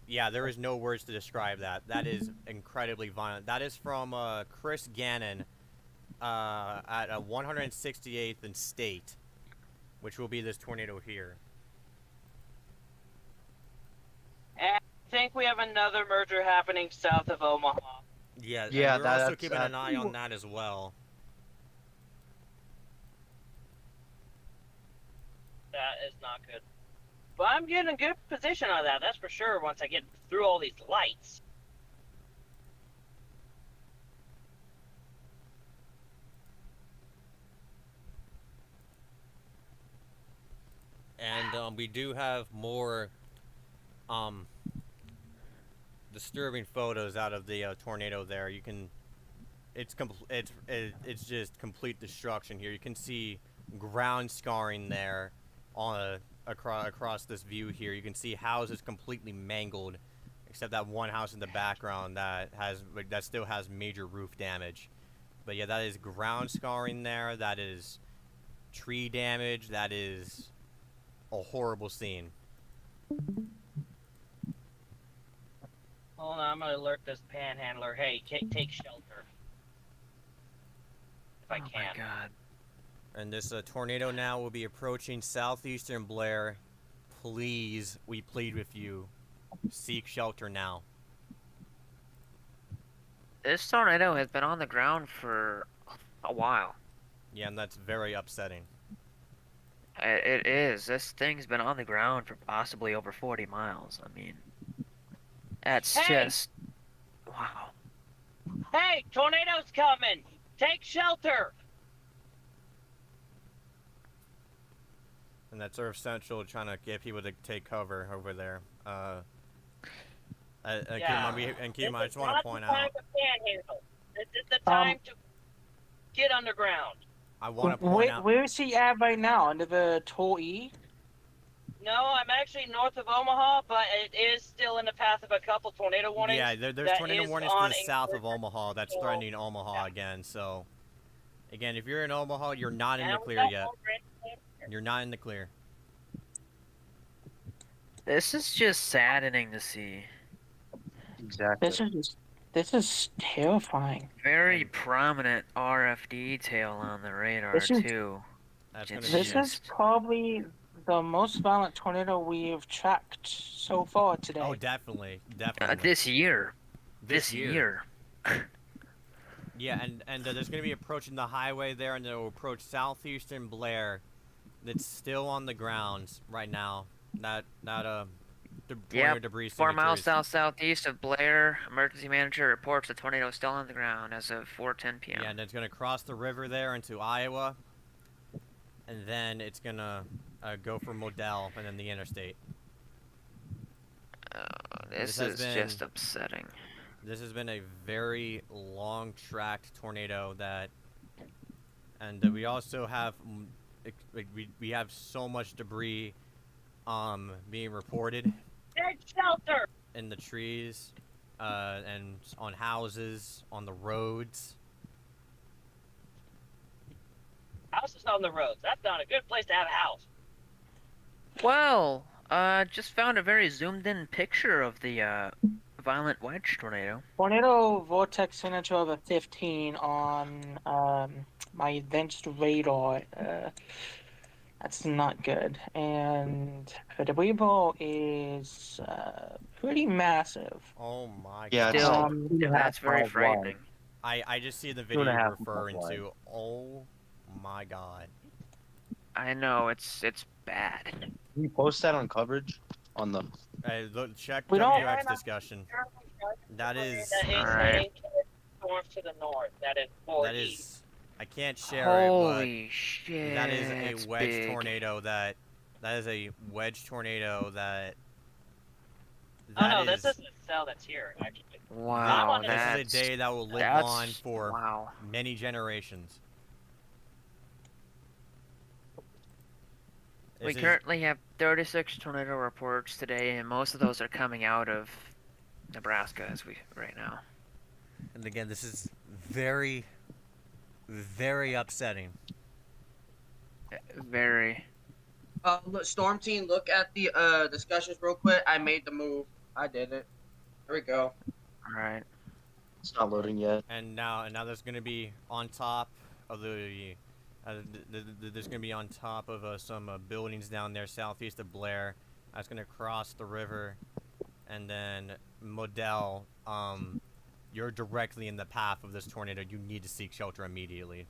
Speaker 1: yeah, there is no words to describe that. That is incredibly violent. That is from Chris Gannon, at 168th and State, which will be this tornado here.
Speaker 3: And I think we have another merger happening south of Omaha.
Speaker 1: Yeah,
Speaker 9: Yeah,
Speaker 1: and we're also
Speaker 9: that's,
Speaker 1: keeping an eye on that as well.
Speaker 3: That is not good. But I'm getting a good position on that, that's for sure, once I get through all these lights.
Speaker 1: we do have more disturbing photos out of the tornado there. You can, it's just complete destruction here. You can see ground scarring there on across this view here. You can see houses completely mangled, except that one house in the background that still has major roof damage. But yeah, that is ground scarring there. That is tree damage. That is a horrible scene.
Speaker 3: Hold on, I'm gonna alert this panhandler. Hey, take shelter. If I
Speaker 6: Oh
Speaker 3: can.
Speaker 6: my god.
Speaker 1: And this tornado now will be approaching southeastern Blair. Please, we plead with you, seek shelter now.
Speaker 6: This tornado has been on the ground for a while.
Speaker 1: Yeah, and that's very upsetting.
Speaker 6: It is. This thing's been on the ground for possibly over 40 miles. I mean, that's
Speaker 3: Hey!
Speaker 6: just... Wow.
Speaker 3: Hey, tornado's coming! Take shelter!
Speaker 1: And that's Earth Central trying to get people to take cover over there. Keep in mind, I just want to point out.
Speaker 3: This is the time to get underground.
Speaker 1: I want to point out.
Speaker 8: Where is he at right now? Under the Toll E?
Speaker 3: No, I'm actually north of Omaha, but it is still in the path of a couple tornado warnings.
Speaker 1: Yeah, there's
Speaker 3: that
Speaker 1: tornado
Speaker 3: is
Speaker 1: warnings to
Speaker 3: on
Speaker 1: the
Speaker 3: a
Speaker 1: south of Omaha. That's threatening Omaha again. So, again, if you're in Omaha, you're not in the clear yet. You're not in the clear.
Speaker 6: This is just saddening to see.
Speaker 5: Exactly.
Speaker 8: This is terrifying.
Speaker 6: Very prominent RF detail on the radar,
Speaker 8: This is-
Speaker 6: too.
Speaker 1: That's gonna
Speaker 6: It's
Speaker 1: be
Speaker 8: This is probably the most violent tornado we've tracked so far today.
Speaker 1: Oh, definitely.
Speaker 6: This year.
Speaker 1: This year. Yeah, and there's going to be approaching the highway there, and it'll approach southeastern Blair. That's still on the ground right now.
Speaker 6: Yep,
Speaker 1: Debris
Speaker 6: 4 miles
Speaker 1: signatures.
Speaker 6: southeast of Blair. Emergency manager reports the tornado is still on the ground as of 4:10 p.m.
Speaker 1: Yeah, and it's going to cross the river there into Iowa, and then it's going to go for Modell and then the interstate.
Speaker 6: This
Speaker 1: has
Speaker 6: is
Speaker 1: been-
Speaker 6: just upsetting.
Speaker 1: This has been a very long-tracked tornado and we also have we have so much debris being reported
Speaker 3: Take shelter!
Speaker 1: in the trees and on houses, on the roads.
Speaker 3: Houses on the roads. That's not a good place to have a house.
Speaker 6: Well, just found a very zoomed-in picture of the violent wedge tornado.
Speaker 8: Tornado vortex signature of a 15 on my advanced radar. That's not good. And the debris ball is pretty massive.
Speaker 1: Oh my
Speaker 5: Yeah,
Speaker 1: god.
Speaker 5: it's
Speaker 6: Still,
Speaker 5: like 2.5
Speaker 6: that's very
Speaker 5: miles
Speaker 6: frightening.
Speaker 1: I just see the video
Speaker 5: 2.5
Speaker 1: you're referring
Speaker 5: miles
Speaker 1: to. Oh my god.
Speaker 6: I know, it's bad.
Speaker 5: Can you post that on coverage? On the
Speaker 1: Check
Speaker 8: We don't-
Speaker 1: WX discussion. That is
Speaker 3: That is
Speaker 6: Alright.
Speaker 3: north to the north. That is 4
Speaker 1: that
Speaker 3: east.
Speaker 1: is I can't share it,
Speaker 6: Holy shit.
Speaker 1: but that is
Speaker 6: it's
Speaker 1: a wedge
Speaker 6: big.
Speaker 1: tornado that is a wedge tornado that
Speaker 3: Oh no,
Speaker 1: is-
Speaker 3: this is the cell that's here, actually.
Speaker 6: Wow,
Speaker 1: this
Speaker 6: that's
Speaker 1: is a day that will live
Speaker 6: that's-
Speaker 1: on for
Speaker 6: wow.
Speaker 1: many generations.
Speaker 6: We
Speaker 1: This is-
Speaker 6: currently have 36 tornado reports today, and most of those are coming out of Nebraska right now.
Speaker 1: and again, this is very, very upsetting.
Speaker 6: Very.
Speaker 4: Look, Storm Team, look at the discussions real quick. I made the move. I did it. There we go.
Speaker 6: All right.
Speaker 5: it's not loading yet.
Speaker 1: And now there's gonna be on top of there's gonna be on top of some buildings down there southeast of Blair. That's gonna cross the river, and then Modell. You're directly in the path of this tornado. You need to seek shelter immediately.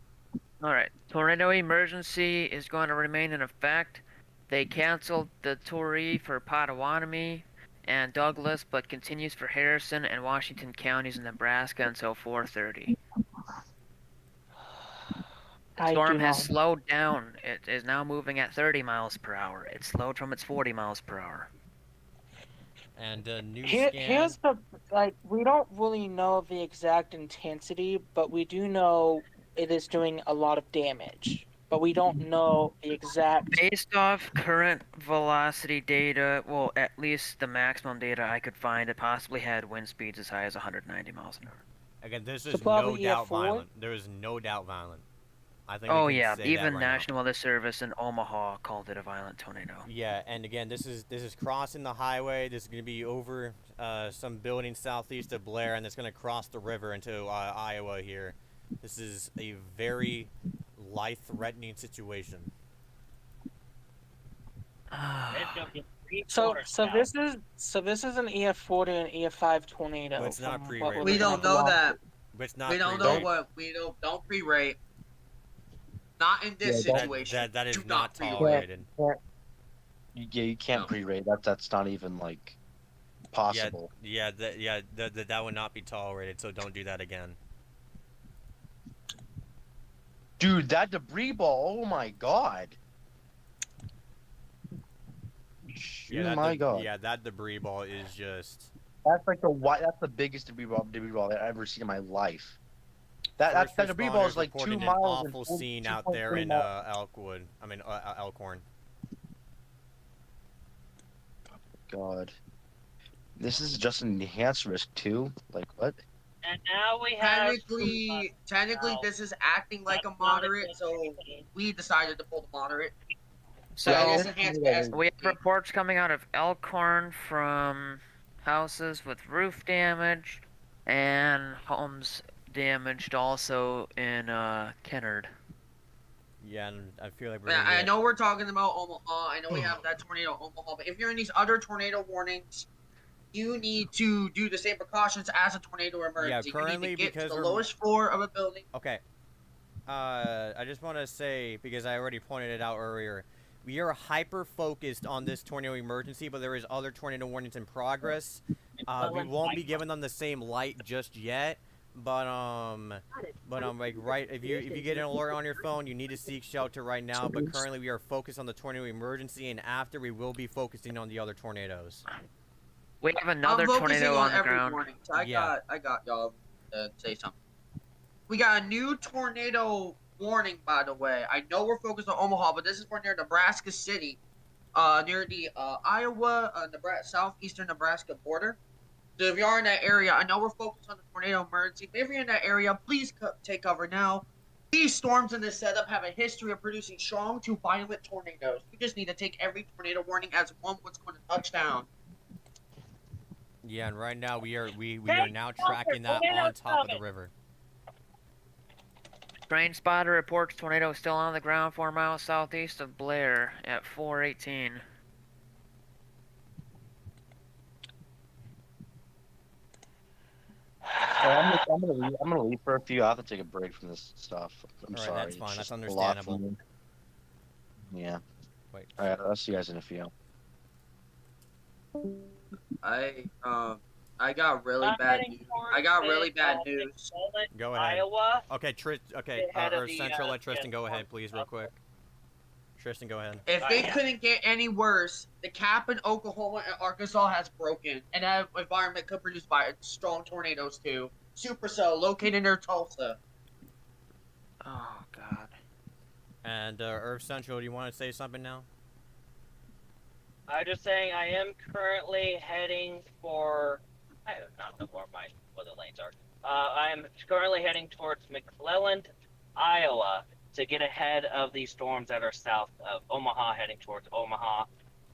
Speaker 6: All right. Tornado emergency is going to remain in effect. They canceled the Torrey for Potawatomi and Douglas, but continues for Harrison and Washington counties in Nebraska until 4:30.
Speaker 8: I do
Speaker 6: Storm has
Speaker 8: not.
Speaker 6: slowed down. It is now moving at 30 miles per hour. It slowed from its 40 miles per hour.
Speaker 1: And new
Speaker 8: Here's
Speaker 1: scan.
Speaker 8: the we don't really know the exact intensity, but we do know it is doing a lot of damage. But we don't know the exact.
Speaker 6: Based off current velocity data, well, at least the maximum data I could find, it possibly had wind speeds as high as 190 miles an hour.
Speaker 1: Again, this
Speaker 8: So
Speaker 1: is
Speaker 8: probably
Speaker 1: no doubt
Speaker 8: EF4?
Speaker 1: violent. There is no doubt violent. I think
Speaker 6: Oh
Speaker 1: we can
Speaker 6: yeah,
Speaker 1: say that
Speaker 6: even
Speaker 1: right
Speaker 6: National Weather Service in Omaha called it a violent tornado.
Speaker 1: now. Yeah, and again, this is crossing the highway. This is going to be over some buildings southeast of Blair, and it's going to cross the river into Iowa here. This is a very life-threatening situation.
Speaker 8: So this is an EF4 to an EF5 tornado.
Speaker 1: But it's not
Speaker 8: from
Speaker 1: pre-rate
Speaker 8: what we're
Speaker 1: right
Speaker 4: We
Speaker 1: now.
Speaker 4: don't know that.
Speaker 1: But it's not
Speaker 4: We don't
Speaker 1: pre-rate.
Speaker 4: know what we don't pre-rate. Not in this
Speaker 5: Yeah,
Speaker 4: situation.
Speaker 1: That is
Speaker 4: Do
Speaker 1: not
Speaker 4: pre-rate.
Speaker 1: tolerated.
Speaker 5: Yeah, you can't
Speaker 4: No.
Speaker 5: pre-rate. That's not even like possible.
Speaker 1: That would not be tolerated. So don't do that again.
Speaker 5: Dude, that debris ball. Oh my god.
Speaker 1: Yeah,
Speaker 5: Oh
Speaker 1: that
Speaker 5: my god.
Speaker 1: Yeah, that debris ball is just.
Speaker 5: That's like that's the biggest debris ball I've ever seen in my life. That
Speaker 1: First
Speaker 5: debris ball is
Speaker 1: responders
Speaker 5: like 2
Speaker 1: reported
Speaker 5: miles.
Speaker 1: an awful scene out there in Elkwood. I mean Elkhorn.
Speaker 5: God. This is just an enhanced risk too. Like what?
Speaker 3: And now we have
Speaker 4: Technically,
Speaker 3: now.
Speaker 4: this is acting like a moderate, so we decided to pull the moderate.
Speaker 6: So
Speaker 4: Yeah,
Speaker 5: Yeah,
Speaker 4: it's enhanced to S.
Speaker 6: we have reports coming out of Elkhorn from houses with roof damage and homes damaged also in Kennard.
Speaker 1: Yeah, and I feel like we're.
Speaker 4: Yeah,
Speaker 1: gonna
Speaker 4: I
Speaker 1: get-
Speaker 4: know we're talking about Omaha. I know we have that tornado in Omaha, but if you're in these other tornado warnings, you need to do the same precautions as a tornado emergency.
Speaker 1: currently,
Speaker 4: you need to get
Speaker 1: because
Speaker 4: to the
Speaker 1: we're-
Speaker 4: lowest floor of a building.
Speaker 1: Okay. I just want to say, because I already pointed it out earlier, we are hyper focused on this tornado emergency, but there is other tornado warnings in progress. We won't be giving them the same light just yet, but like right, if you get an alert on your phone, you need to seek shelter right now. But currently, we are focused on the tornado emergency, and after we will be focusing on the other tornadoes.
Speaker 6: We have another
Speaker 4: I'm focusing
Speaker 6: tornado on the
Speaker 4: every
Speaker 6: ground.
Speaker 4: warning. So I
Speaker 1: Yeah.
Speaker 4: got y'all to say something. We got a new tornado warning, by the way. I know we're focused on Omaha, but this is for near Nebraska City, near the Iowa, southeastern Nebraska border. So if you are in that area, I know we're focused on the tornado emergency, but if you're in that area, please take cover now. These storms in this setup have a history of producing strong to violent tornadoes. You just need to take every tornado warning as one what's going to touch down.
Speaker 1: Yeah, and right now we are now tracking that on top of the river.
Speaker 6: Train spotter reports tornado still on the ground 4 miles southeast of Blair at 4:18.
Speaker 5: I'm gonna leave for a few. I have to take a break from this stuff. I'm
Speaker 1: Alright,
Speaker 5: sorry.
Speaker 1: that's fine.
Speaker 5: It's
Speaker 1: That's
Speaker 5: just a lot
Speaker 1: understandable.
Speaker 5: for me. Yeah.
Speaker 1: Wait.
Speaker 5: All right. I'll see you guys in a few.
Speaker 4: I got really bad news. I got really bad news.
Speaker 1: Go ahead.
Speaker 3: Iowa.
Speaker 1: Okay,
Speaker 3: Head of
Speaker 1: or
Speaker 3: the,
Speaker 1: Central, let Tristan go
Speaker 3: yeah,
Speaker 1: ahead, please, real quick. Tristan, go ahead.
Speaker 4: If they couldn't get any worse, the cap in Oklahoma and Arkansas has broken, and that environment could produce strong tornadoes too. Supercell located near Tulsa.
Speaker 6: Oh God.
Speaker 1: And Earth Central, do you want to say something now?
Speaker 3: I'm just saying I am currently heading for. I do not know where the lanes are. I am currently heading towards McClellan, Iowa, to get ahead of these storms that are south of Omaha, heading towards Omaha,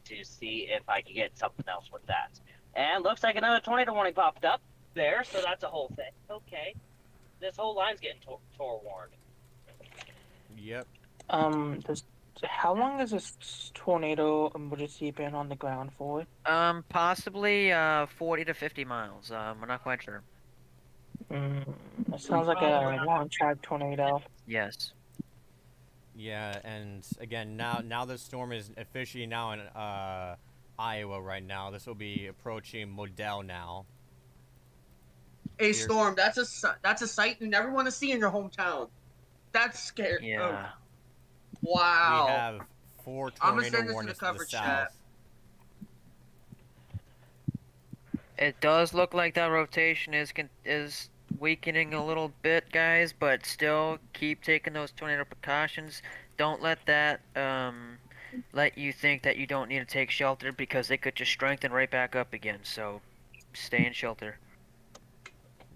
Speaker 3: to see if I can get something else with that. And looks like another tornado warning popped up there, so that's a whole thing. Okay, this whole line's getting forewarned.
Speaker 1: Yep.
Speaker 8: How long has this tornado emergency been on the ground for?
Speaker 6: Possibly 40 to 50 miles. We're not quite sure.
Speaker 8: It sounds like a long track tornado.
Speaker 6: Yes.
Speaker 1: Yeah, and again, now the storm is officially now in Iowa right now. This will be approaching Modell now.
Speaker 4: A storm. That's a sight you never want to see in your hometown. That's scary.
Speaker 6: Yeah.
Speaker 4: Oh, wow.
Speaker 1: We have 4
Speaker 4: I'm gonna
Speaker 1: tornado
Speaker 4: send this to the
Speaker 1: warnings to the
Speaker 4: coverage
Speaker 1: south.
Speaker 4: chat.
Speaker 6: It does look like that rotation is weakening a little bit, guys, but still keep taking those tornado precautions. Don't let that let you think that you don't need to take shelter, because it could just strengthen right back up again. So stay in shelter.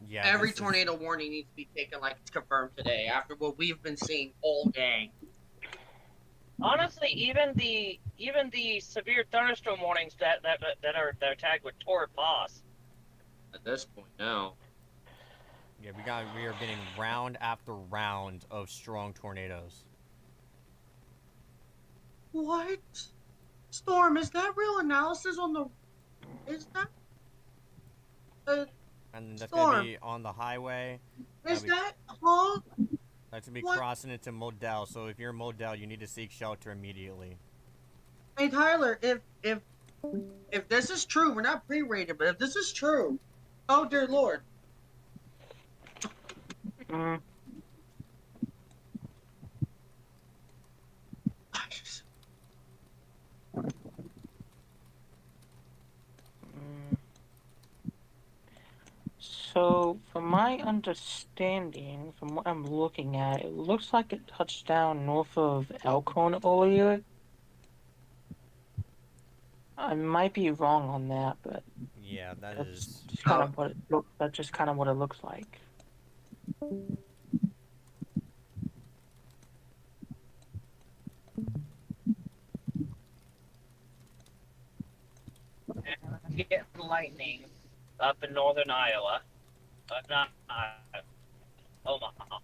Speaker 1: Yeah,
Speaker 4: Every
Speaker 1: this is-
Speaker 4: tornado warning needs to be taken like it's confirmed today after what we've been seeing all day.
Speaker 3: Honestly, even the severe thunderstorm warnings that are tagged with torrid boss.
Speaker 4: At this point now.
Speaker 1: Yeah, we are getting round after round of strong tornadoes.
Speaker 4: What? Storm, is that real analysis on the... Is that...
Speaker 1: And that's
Speaker 4: Storm.
Speaker 1: gonna be on the highway.
Speaker 4: Is
Speaker 1: we-
Speaker 4: that... Huh?
Speaker 1: That's gonna be
Speaker 4: What?
Speaker 1: crossing into Modell, so if you're in Modell, you need to seek shelter immediately.
Speaker 4: Hey, Tyler, if this is true, we're not pre-rated, but if this is true... Oh, dear Lord.
Speaker 8: Mm. Mm. So, from my understanding, from what I'm looking at, it looks like it touched down north of Elkhorn earlier. I might be wrong on that, but
Speaker 1: Yeah, that
Speaker 8: that's
Speaker 1: is.
Speaker 8: just kind of what it that's just kind of what it looks like.
Speaker 3: Getting lightning up in northern Iowa. Not Omaha.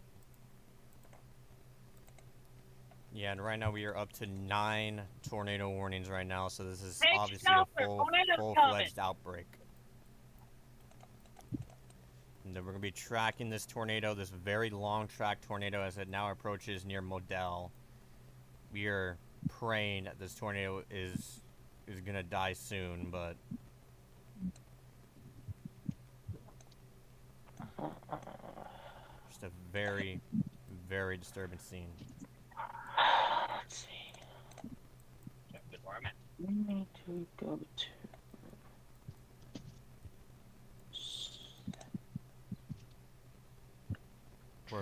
Speaker 1: Yeah, and right now we are up to 9 tornado warnings right now, so this is
Speaker 3: Take
Speaker 1: obviously a
Speaker 3: shelter, tornado's
Speaker 1: full-fledged outbreak. And then we're going to be tracking this tornado, this very long track tornado, as it now approaches near Modell. We are praying that this tornado is going to die soon, but just a very, very disturbing scene.
Speaker 8: Let's see.
Speaker 3: That's where I'm at.
Speaker 8: We need to go to.
Speaker 1: For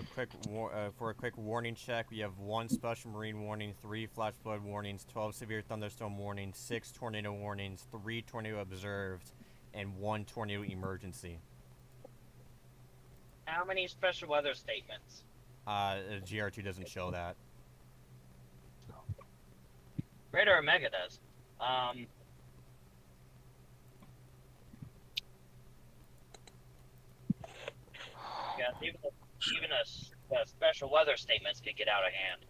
Speaker 1: a quick warning check, we have 1 special marine warning, 3 flash flood warnings, 12 severe thunderstorm warnings, 6 tornado warnings, 3 tornado observed, and 1 tornado emergency.
Speaker 3: How many special weather statements?
Speaker 1: GR2 doesn't show that.
Speaker 3: Radar Omega does. Yeah, even a special weather statements could get out of hand.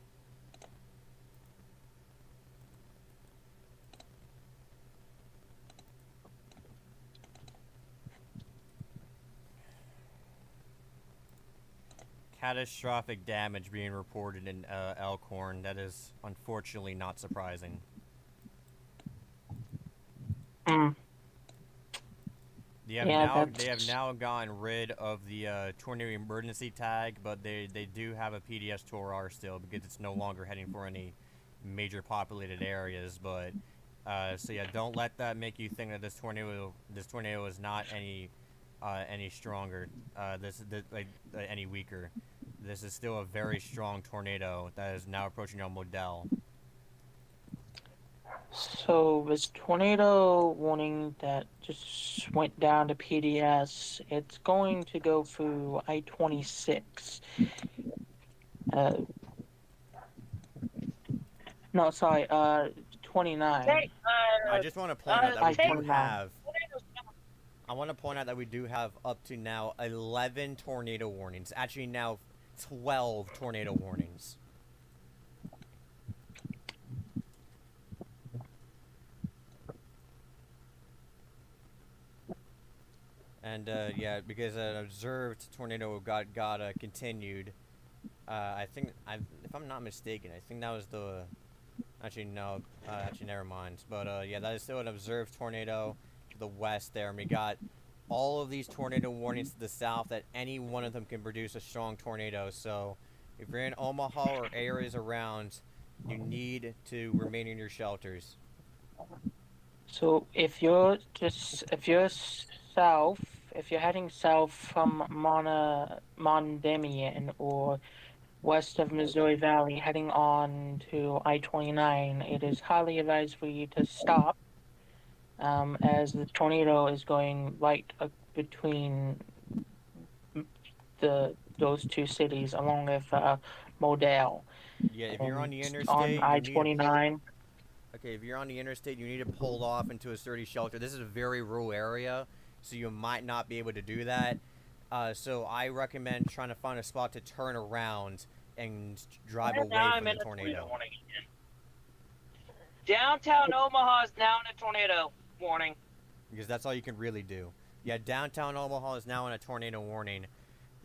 Speaker 1: Catastrophic damage being reported in Elkhorn. That is unfortunately not surprising.
Speaker 8: Mm.
Speaker 1: They have now gotten rid of the tornado emergency tag, but they do have a PDS TOR still, because it's no longer heading for any major populated areas. But so yeah, don't let that make you think that this tornado is not any stronger. Any weaker. This is still a very strong tornado that is now approaching on Modell.
Speaker 8: So this tornado warning that just went down to PDS, it's going to go through I-26. No, sorry, 29.
Speaker 3: Hey,
Speaker 1: I just want to point out that we do
Speaker 8: I-29.
Speaker 1: have. I want to point out that we do have up to now 11 tornado warnings. Actually, now 12 tornado warnings. And yeah, because an observed tornado got continued. I think if I'm not mistaken, I think that was the. Actually, no. Actually, never mind. But yeah, that is still an observed tornado to the west there, and we got all of these tornado warnings to the south that any one of them can produce a strong tornado. So If you're in Omaha or areas around, you need to remain in your shelters.
Speaker 8: So if you're south, if you're heading south from Mondamian or west of Missouri Valley, heading on to I-29, it is highly advised for you to stop, as the tornado is going right between those two cities, along with Modell.
Speaker 1: Yeah, if you're on
Speaker 8: And
Speaker 1: the
Speaker 8: on
Speaker 1: interstate, you need to pull.
Speaker 8: I-29,
Speaker 1: Okay, if you're on the interstate, you need to pull off into a sturdy shelter. This is a very rural area, so you might not be able to do that. So I recommend trying to find a spot to turn around and drive
Speaker 3: And now
Speaker 1: away
Speaker 3: I'm
Speaker 1: from the
Speaker 3: in a tornado
Speaker 1: tornado.
Speaker 3: warning again. Downtown Omaha is now in a tornado warning.
Speaker 1: Because that's all you can really do. Yeah, downtown Omaha is now in a tornado warning.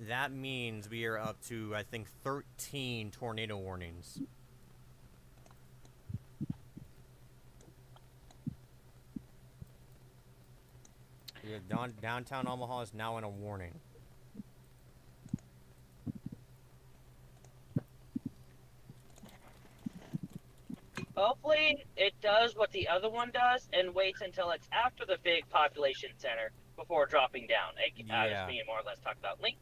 Speaker 1: That means we are up to, I think, 13 tornado warnings. Yeah, downtown Omaha is now in a warning.
Speaker 3: Hopefully, it does what the other one does and waits until it's after the big population center before dropping down. As me and more or less talked about Link.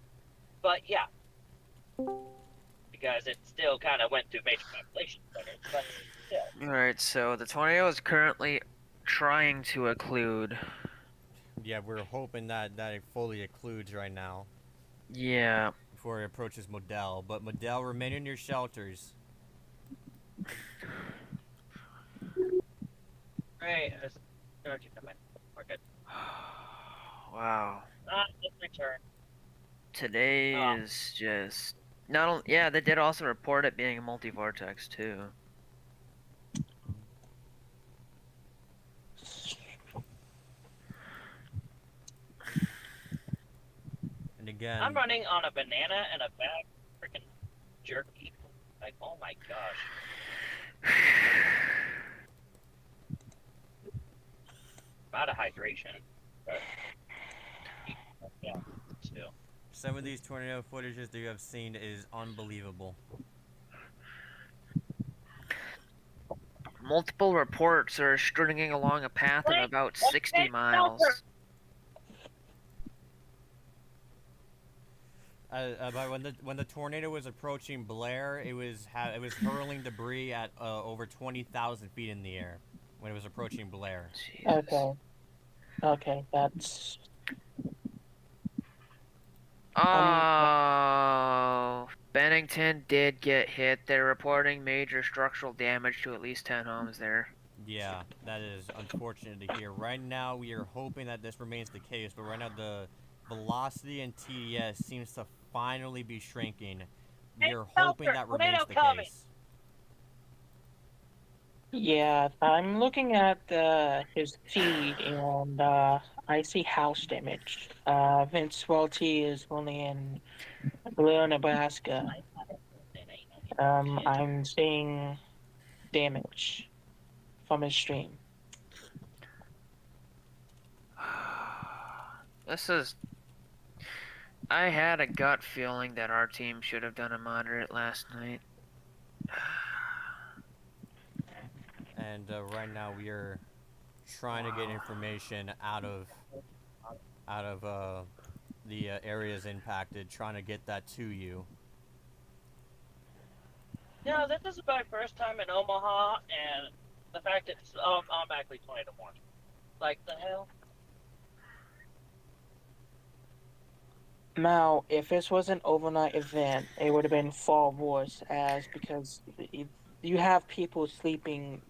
Speaker 3: But yeah, because it still kind of went through major population centers, but still.
Speaker 6: Alright, so the tornado is currently trying to occlude.
Speaker 1: Yeah, we're hoping that it fully occludes right now
Speaker 6: Yeah.
Speaker 1: before it approaches Modell. But Modell, remain in your shelters.
Speaker 3: Right. Okay, we're good.
Speaker 6: Wow.
Speaker 3: It's my turn.
Speaker 6: Today
Speaker 3: Oh.
Speaker 6: is just not only, yeah, they did also report it being a multi-vortex too.
Speaker 1: And again,
Speaker 3: I'm running on a banana and a bag of freaking jerky. Like, oh my gosh. I'm out of hydration. But, yeah, still.
Speaker 1: some of these tornado footages that you have seen is unbelievable.
Speaker 6: Multiple reports are stringing along a path of about 60 miles.
Speaker 1: But when the tornado was approaching Blair, it was hurling debris at over 20,000 feet in the air when it was approaching Blair.
Speaker 6: Jesus.
Speaker 8: Okay, that's
Speaker 6: Oh, Bennington did get hit. They're reporting major structural damage to at least 10 homes there.
Speaker 1: Yeah, that is unfortunate to hear. Right now, we are hoping that this remains the case, but right now the velocity in TDS seems to finally be shrinking. We are hoping that remains the case.
Speaker 8: yeah. I'm looking at his feed and I see house damage. Vince Welty is only in Blair, Nebraska. I'm seeing damage from his stream.
Speaker 6: This is. I had a gut feeling that our team should have done a moderate last night.
Speaker 1: And right now we are trying to get information out of the areas impacted, trying to get that to you.
Speaker 3: No, this is my first time in Omaha, and the fact that it's automatically 20 to 1. Like, the hell?
Speaker 8: Now, if this was an overnight event, it would have been far worse, because you have people sleeping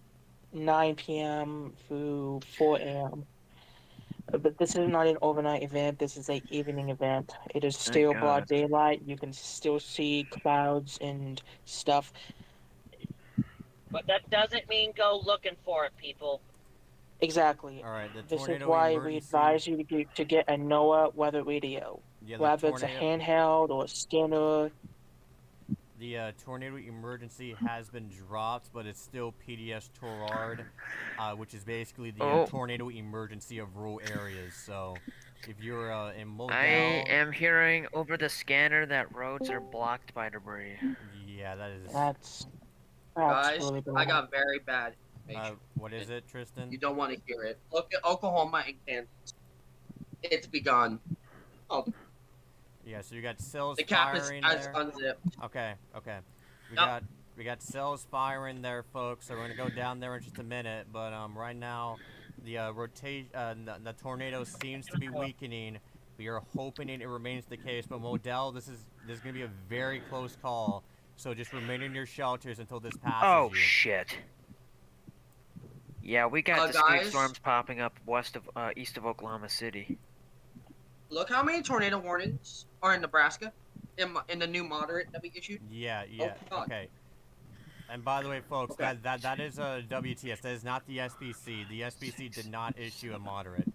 Speaker 8: 9 p.m. through 4 a.m. But this is not an overnight event. This is an evening event. It is still broad daylight. You can still see clouds and stuff.
Speaker 3: But that doesn't mean go looking for it, people.
Speaker 8: Exactly.
Speaker 1: All right, the
Speaker 8: This is
Speaker 1: tornado
Speaker 8: why we
Speaker 1: emergency.
Speaker 8: advise you to get a NOAA weather radio,
Speaker 1: Yeah,
Speaker 8: whether it's a handheld or a scanner.
Speaker 1: The tornado emergency has been dropped, but it's still PDS Torard, which is basically the tornado emergency of rural areas. So If you're in Modell,
Speaker 6: I am hearing over the scanner that roads are blocked by debris.
Speaker 1: yeah, that is.
Speaker 8: That's
Speaker 4: Guys,
Speaker 8: really bad.
Speaker 4: I got very bad information.
Speaker 1: What is it, Tristan?
Speaker 4: You don't want to hear it. Look at Oklahoma and Kansas. It's begun. Oh,
Speaker 1: Yeah, so you got cells
Speaker 4: the cap is
Speaker 1: firing
Speaker 4: as
Speaker 1: there.
Speaker 4: unzipped.
Speaker 1: Okay.
Speaker 4: Yep.
Speaker 1: We got cells firing there, folks. So we're gonna go down there in just a minute. But right now, the the tornado seems to be weakening. We are hoping it remains the case. But Modell, this is gonna be a very close call. So just remain in your shelters until this passes
Speaker 6: Oh
Speaker 1: you.
Speaker 6: shit. Yeah, we got discrete
Speaker 4: Guys,
Speaker 6: storms popping up east of Oklahoma City.
Speaker 4: look how many tornado warnings are in Nebraska in the new moderate that we issued.
Speaker 1: Yeah.
Speaker 4: God.
Speaker 1: Okay. And by the way, folks,
Speaker 4: Okay.
Speaker 1: that is a WTS. That is not the SBC. The SBC did not issue a moderate.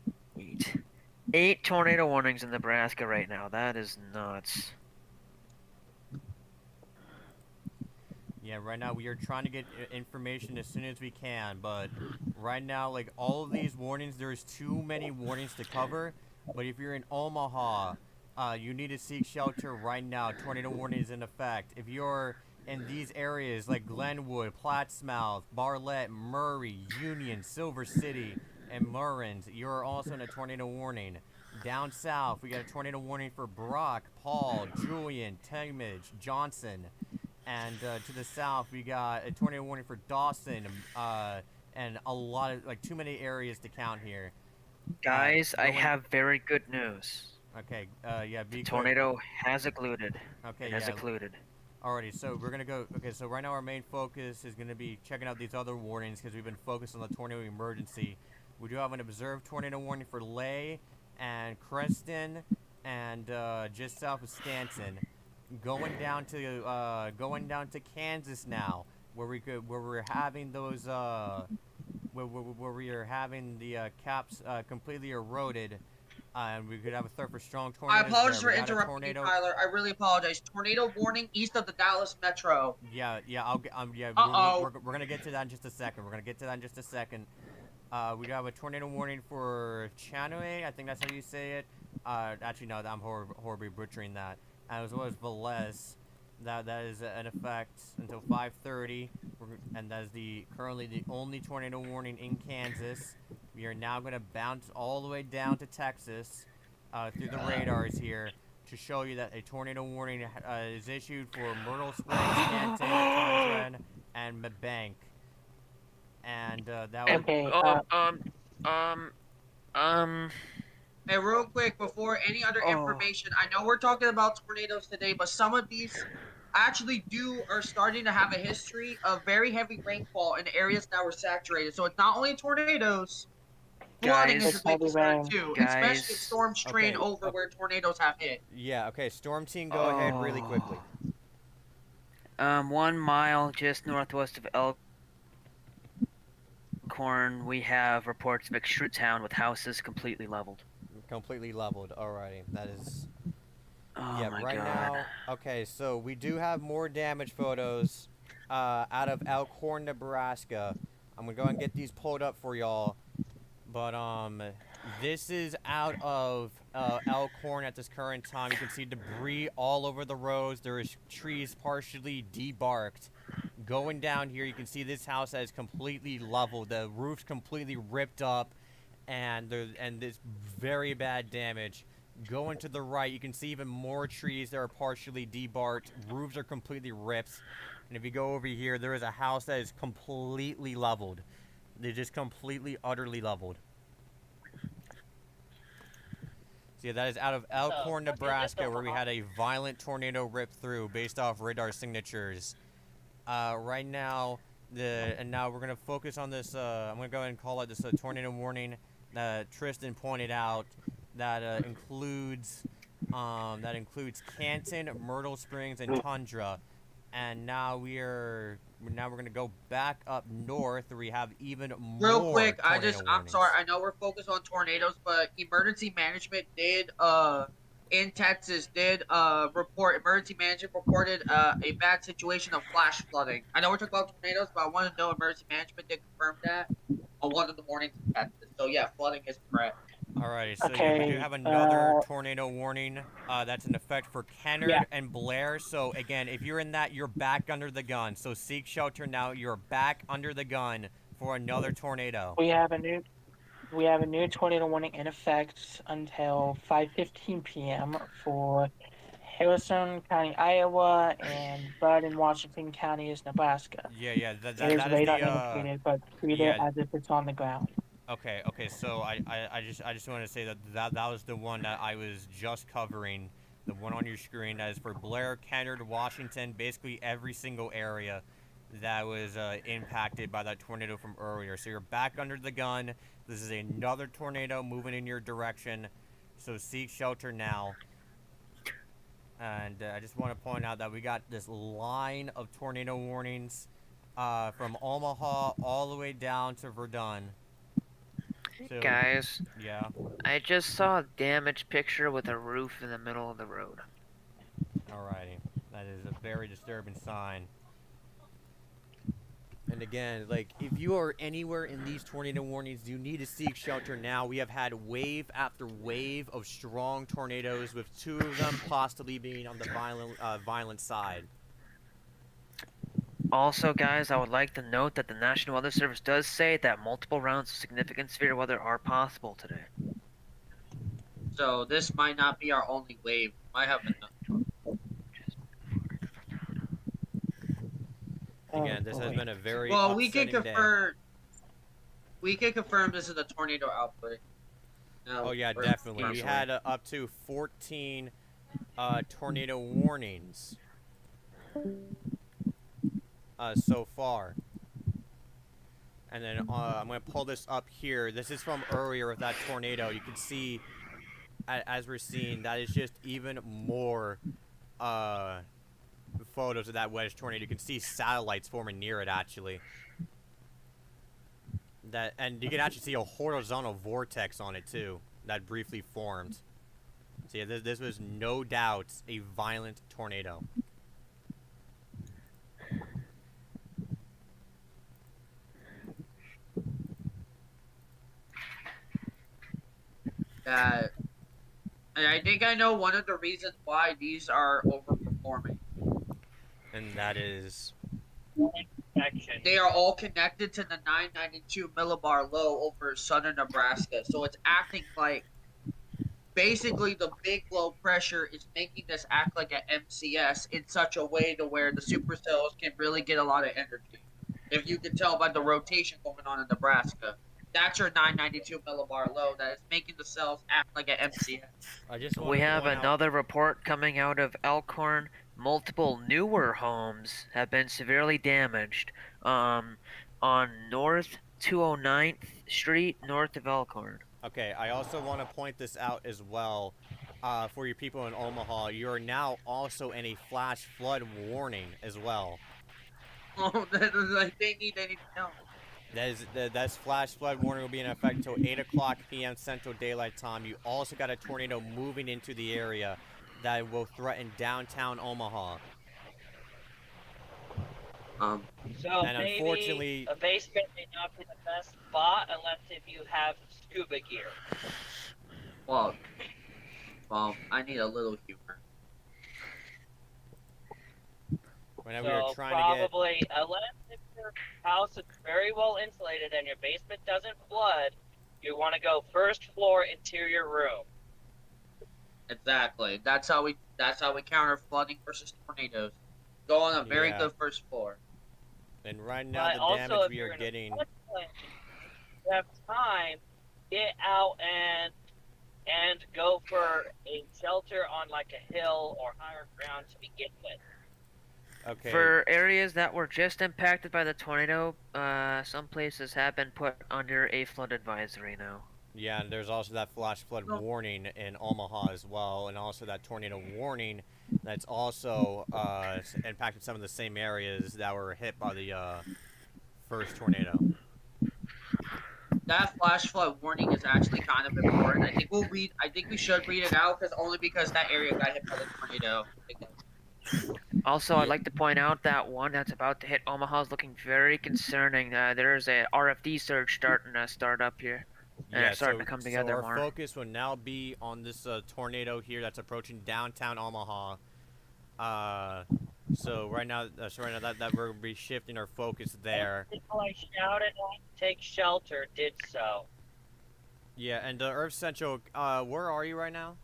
Speaker 6: 8 tornado warnings in Nebraska right now. That is nuts.
Speaker 1: Yeah, right now we are trying to get information as soon as we can, but right now, like, all of these warnings, there's too many warnings to cover. But if you're in Omaha, you need to seek shelter right now. Tornado warning is in effect. If you're in these areas like Glenwood, Plattsmouth, Bartlett, Murray, Union, Silver City, and Murrins, you're also in a tornado warning. Down south, we got a tornado warning for Brock, Paul, Julian, Tangmage, Johnson. And to the south, we got a tornado warning for Dawson, and a lot of, like, too many areas to count here.
Speaker 6: Guys, I have very good news.
Speaker 1: Okay, yeah, be
Speaker 6: The
Speaker 1: quick.
Speaker 6: tornado has occluded.
Speaker 1: Okay,
Speaker 6: It has
Speaker 1: yeah.
Speaker 6: occluded.
Speaker 1: Alrighty, so we're gonna go. Okay, so right now our main focus is gonna be checking out these other warnings because we've been focused on the tornado emergency. We do have an observed tornado warning for Lay and Creston, and just south of Stanton. Going down to Kansas now, where we're having those where we are having the caps completely eroded, and we could have a threat for strong tornadoes.
Speaker 4: I apologize
Speaker 1: there.
Speaker 4: for
Speaker 1: We got a
Speaker 4: interrupting you,
Speaker 1: tornado.
Speaker 4: Tyler. I really apologize. Tornado warning east of the Dallas Metro.
Speaker 1: Yeah, we're gonna get to that in just a second. We do have a tornado warning for Chanue, I think that's how you say it. Actually, no, I'm horribly butchering that. As well as Velez, that is in effect until 5:30, and that is currently the only tornado warning in Kansas. We are now going to bounce all the way down to Texas through the radars here to show you that a tornado warning is issued for Myrtle Springs, Canton, Tundra, and Mabank. And that would...
Speaker 8: Okay.
Speaker 4: Hey, real quick, before any other information, I know we're talking about tornadoes today, but some of these actually are starting to have a history of very heavy rainfall in areas that were saturated. So it's not only tornadoes, flooding is a big concern too, especially if storms train over where tornadoes have hit.
Speaker 1: Yeah, okay, Storm Team, go ahead really quickly.
Speaker 6: 1 mile just northwest of Elkhorn, we have reports of extreme town with houses completely leveled.
Speaker 1: Completely leveled. Alrighty, that is.
Speaker 6: Oh
Speaker 1: yeah,
Speaker 6: my
Speaker 1: right
Speaker 6: God.
Speaker 1: now. Okay, so we do have more damage photos out of Elkhorn, Nebraska. I'm gonna go and get these pulled up for y'all. But this is out of Elkhorn at this current time. You can see debris all over the roads. There is trees partially debarked. Going down here, you can see this house that is completely leveled. The roof's completely ripped up. And this very bad damage. Going to the right, you can see even more trees that are partially debarked. Roofs are completely ripped. And if you go over here, there is a house that is completely leveled. They're just completely, utterly leveled. So yeah, that is out of Elkhorn, Nebraska, where we had a violent tornado rip through based off radar signatures. Right now, and now we're gonna focus on this. I'm gonna go ahead and call it this tornado warning that Tristan pointed out. That includes Canton, Myrtle Springs, and Tundra. And now we're gonna go back up north where we have even more.
Speaker 4: Real quick, I'm
Speaker 1: warnings.
Speaker 4: sorry, I know we're focused on tornadoes, but emergency management did in Texas reported a bad situation of flash flooding. I know we're talking about tornadoes, but I want to know emergency management did confirm that on one of the mornings in Texas. So yeah, flooding is correct.
Speaker 1: Alrighty, so yeah, we do
Speaker 8: Okay,
Speaker 1: have another tornado warning that's in effect for Kennard
Speaker 8: Yeah.
Speaker 1: and Blair. So again, if you're in that, you're back under the gun. So seek shelter now. You're back under the gun for another tornado.
Speaker 8: We have a new tornado warning in effect until 5:15 p.m. for Harrison County, Iowa, and Bud in Washington counties, Nebraska.
Speaker 1: Yeah,
Speaker 8: It is
Speaker 1: that is
Speaker 8: radar
Speaker 1: the
Speaker 8: indicated, but treat
Speaker 1: yeah.
Speaker 8: it as if it's on the ground.
Speaker 1: Okay. So I just wanted to say that was the one that I was just covering, the one on your screen. That is for Blair, Kennard, Washington, basically every single area that was impacted by that tornado from earlier. So you're back under the gun. This is another tornado moving in your direction. So seek shelter now. And I just want to point out that we got this line of tornado warnings from Omaha all the way down to Verdun. So,
Speaker 6: Guys,
Speaker 1: yeah.
Speaker 6: I just saw a damaged picture with a roof in the middle of the road.
Speaker 1: Alrighty. That is a very disturbing sign. And again, like, if you are anywhere in these tornado warnings, you need to seek shelter now. We have had wave after wave of strong tornadoes, with 2 of them possibly being on the violent side.
Speaker 6: Also, guys, I would like to note that the National Weather Service does say that multiple rounds of significant severe weather are possible today.
Speaker 4: So this might not be our only wave. We might have another.
Speaker 1: Again, this has been a very
Speaker 4: Well, we can
Speaker 1: upsetting day.
Speaker 4: confirm. We can confirm this is a tornado outbreak. No,
Speaker 1: Oh yeah,
Speaker 4: we're-
Speaker 1: definitely. We
Speaker 4: partially.
Speaker 1: had up to 14 tornado warnings so far. And then I'm going to pull this up here. This is from earlier with that tornado. You can see, as we're seeing, that is just even more photos of that wedge tornado. You can see satellites forming near it, actually. And you can actually see a horizontal vortex on it, too, that briefly formed. So yeah, this was no doubt a violent tornado.
Speaker 4: And I think I know one of the reasons why these are overperforming.
Speaker 1: And that is...
Speaker 3: Action.
Speaker 4: They are all connected to the 992 millibar low over southern Nebraska. So it's acting like basically the big low pressure is making this act like an MCS in such a way to where the supercells can really get a lot of energy. If you can tell by the rotation going on in Nebraska. That's your 992 millibar low that is making the cells act like an MCS.
Speaker 1: I just want
Speaker 6: We
Speaker 1: to
Speaker 6: have
Speaker 1: point out-
Speaker 6: another report coming out of Elkhorn. Multiple newer homes have been severely damaged on North 209th Street, north of Elkhorn.
Speaker 1: Okay, I also want to point this out as well. For your people in Omaha, you are now also in a flash flood warning as well.
Speaker 4: Oh, like they need to know.
Speaker 1: That's flash flood warning will be in effect until 8 o'clock p.m. Central Daylight Time. You also got a tornado moving into the area that will threaten downtown Omaha.
Speaker 3: So
Speaker 1: And
Speaker 3: maybe
Speaker 1: unfortunately-
Speaker 3: a basement may not be the best spot unless if you have scuba gear.
Speaker 4: Well, I need a little humor.
Speaker 1: Whenever you're
Speaker 3: So
Speaker 1: trying to get...
Speaker 3: probably, unless if your house is very well insulated and your basement doesn't flood, you want to go first floor interior room.
Speaker 4: Exactly. That's how we counter flooding versus tornadoes. Go on a very
Speaker 1: Yeah.
Speaker 4: good first floor.
Speaker 1: And right now,
Speaker 3: But
Speaker 1: the
Speaker 3: also,
Speaker 1: damage
Speaker 3: if
Speaker 1: we
Speaker 3: you're
Speaker 1: are
Speaker 3: in a
Speaker 1: getting...
Speaker 3: floodplain, you have time, get out and go for a shelter on like a hill or higher ground to begin with.
Speaker 1: Okay.
Speaker 6: For areas that were just impacted by the tornado, some places have been put under a flood advisory now.
Speaker 1: Yeah, and there's also that flash flood
Speaker 4: Oh.
Speaker 1: warning in Omaha as well, and also that tornado warning that's also impacted some of the same areas that were hit by the first tornado.
Speaker 4: That flash flood warning is actually kind of important. I think we should read it out because that area got hit by the tornado.
Speaker 6: Also, I'd like to point out that one that's about to hit Omaha is looking very concerning. There's a RFD surge starting to start up here. And
Speaker 1: Yeah,
Speaker 6: it's starting
Speaker 1: so,
Speaker 6: to come
Speaker 1: so
Speaker 6: together
Speaker 1: our
Speaker 6: more.
Speaker 1: focus will now be on this tornado here that's approaching downtown Omaha. So right now that we're gonna be shifting our focus there.
Speaker 3: People I shouted at, take shelter, did so.
Speaker 1: Yeah, and Earth Central, where are you right now?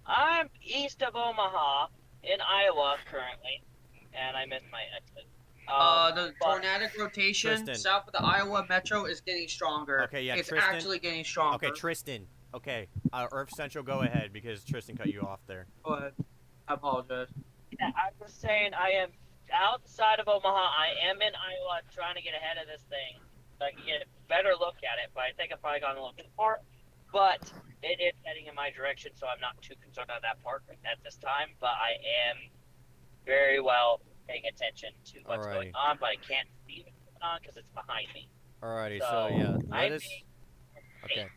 Speaker 3: I'm east of Omaha in Iowa currently, and I'm in my exit.
Speaker 4: The
Speaker 3: but
Speaker 4: tornadic rotation
Speaker 1: Tristan.
Speaker 4: south of the Iowa metro is getting stronger.
Speaker 1: Okay, yeah,
Speaker 4: It's
Speaker 1: Tristan.
Speaker 4: actually getting stronger.
Speaker 1: Okay, Tristan. Okay, Earth Central, go ahead because Tristan cut you off there.
Speaker 4: Go ahead. I apologize.
Speaker 3: yeah, I was saying I am outside of Omaha. I am in Iowa trying to get ahead of this thing so I can get a better look at it, but I think I've probably gone a little too far. But it is heading in my direction, so I'm not too concerned on that part at this time. But I am very well paying attention to what's going on, but I can't see what's going on because it's behind me.
Speaker 1: Alrighty,
Speaker 3: So,
Speaker 1: so yeah, let
Speaker 3: I'm
Speaker 1: us. Okay.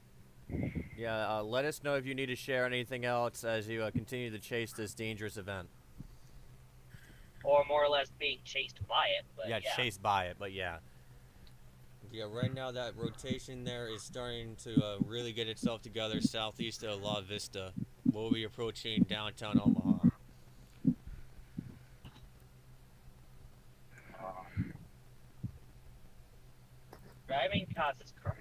Speaker 1: Yeah, let us know if you need to share anything else as you continue to chase this dangerous event.
Speaker 3: Or more or less being chased by it. But
Speaker 1: Yeah, chased by it, but yeah. Yeah, right now that rotation there is starting to really get itself together southeast of La Vista. We'll be approaching downtown Omaha.
Speaker 3: Driving causes crime.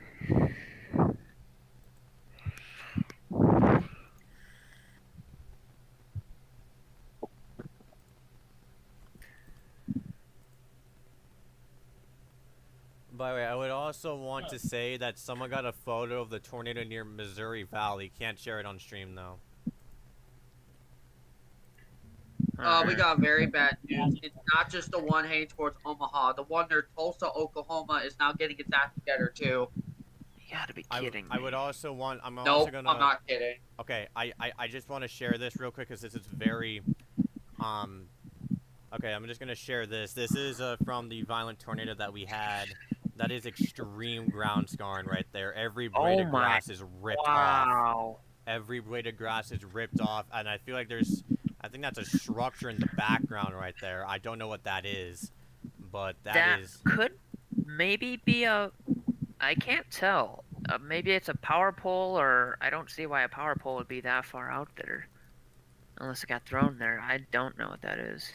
Speaker 1: By the way, I would also want to say that someone got a photo of the tornado near Missouri Valley. Can't share it on stream though.
Speaker 4: We got very bad news. It's not just the one heading towards Omaha. The one near Tulsa, Oklahoma is now getting its act together too.
Speaker 6: You gotta be kidding me.
Speaker 1: I would also want. I'm
Speaker 4: Nope,
Speaker 1: also gonna.
Speaker 4: I'm not kidding.
Speaker 1: Okay, I just want to share this real quick because this is very. Okay, I'm just gonna share this. This is from the violent tornado that we had. That is extreme ground scarring right there. Every blade of grass is ripped off. Every blade of grass is ripped off, and I feel like there's. I think that's a structure in the background right there. I don't know what that is, but that is.
Speaker 6: Could maybe be a. I can't tell. Maybe it's a power pole, or I don't see why a power pole would be that far out there. Unless it got thrown there. I don't know what that is.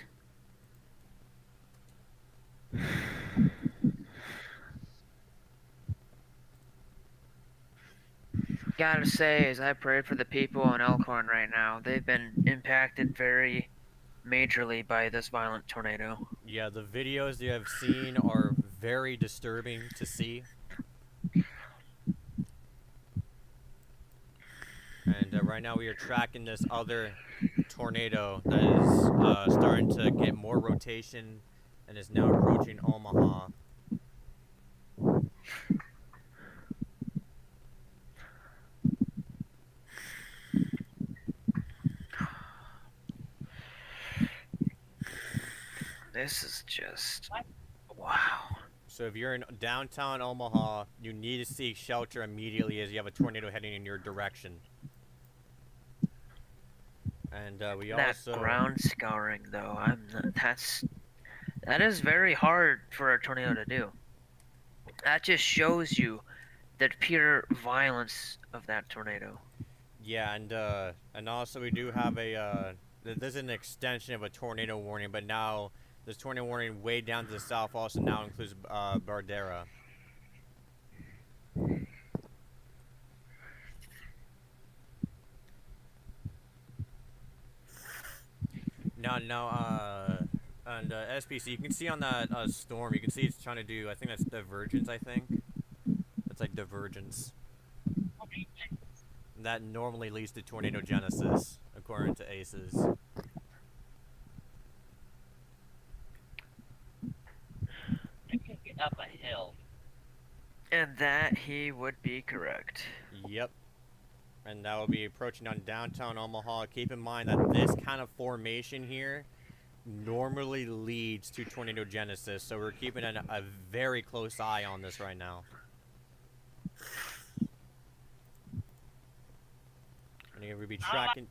Speaker 6: Gotta say, as I pray for the people in Elkhorn right now, they've been impacted very majorly by this violent tornado.
Speaker 1: Yeah, the videos you have seen are very disturbing to see. And right now we are tracking this other tornado that is starting to get more rotation and is now approaching Omaha.
Speaker 6: This is just... wow.
Speaker 1: So if you're in downtown Omaha, you need to seek shelter immediately as you have a tornado heading in your direction. And we also...
Speaker 6: That ground scouring, though, that is very hard for a tornado to do. That just shows you the pure violence of that tornado.
Speaker 1: Yeah, and also we do have a this is an extension of a tornado warning, but now this tornado warning way down to the south also now includes Bardera. And SPC, you can see on that storm, you can see it's trying to do, I think that's divergence, I think. That's like divergence. That normally leads to tornado genesis, according to ACES.
Speaker 3: I can get up a hill.
Speaker 6: And that he would be correct.
Speaker 1: Yep. And that will be approaching on downtown Omaha. Keep in mind that this kind of formation here normally leads to tornado genesis, so we're keeping a very close eye on this right now. And we'll be tracking.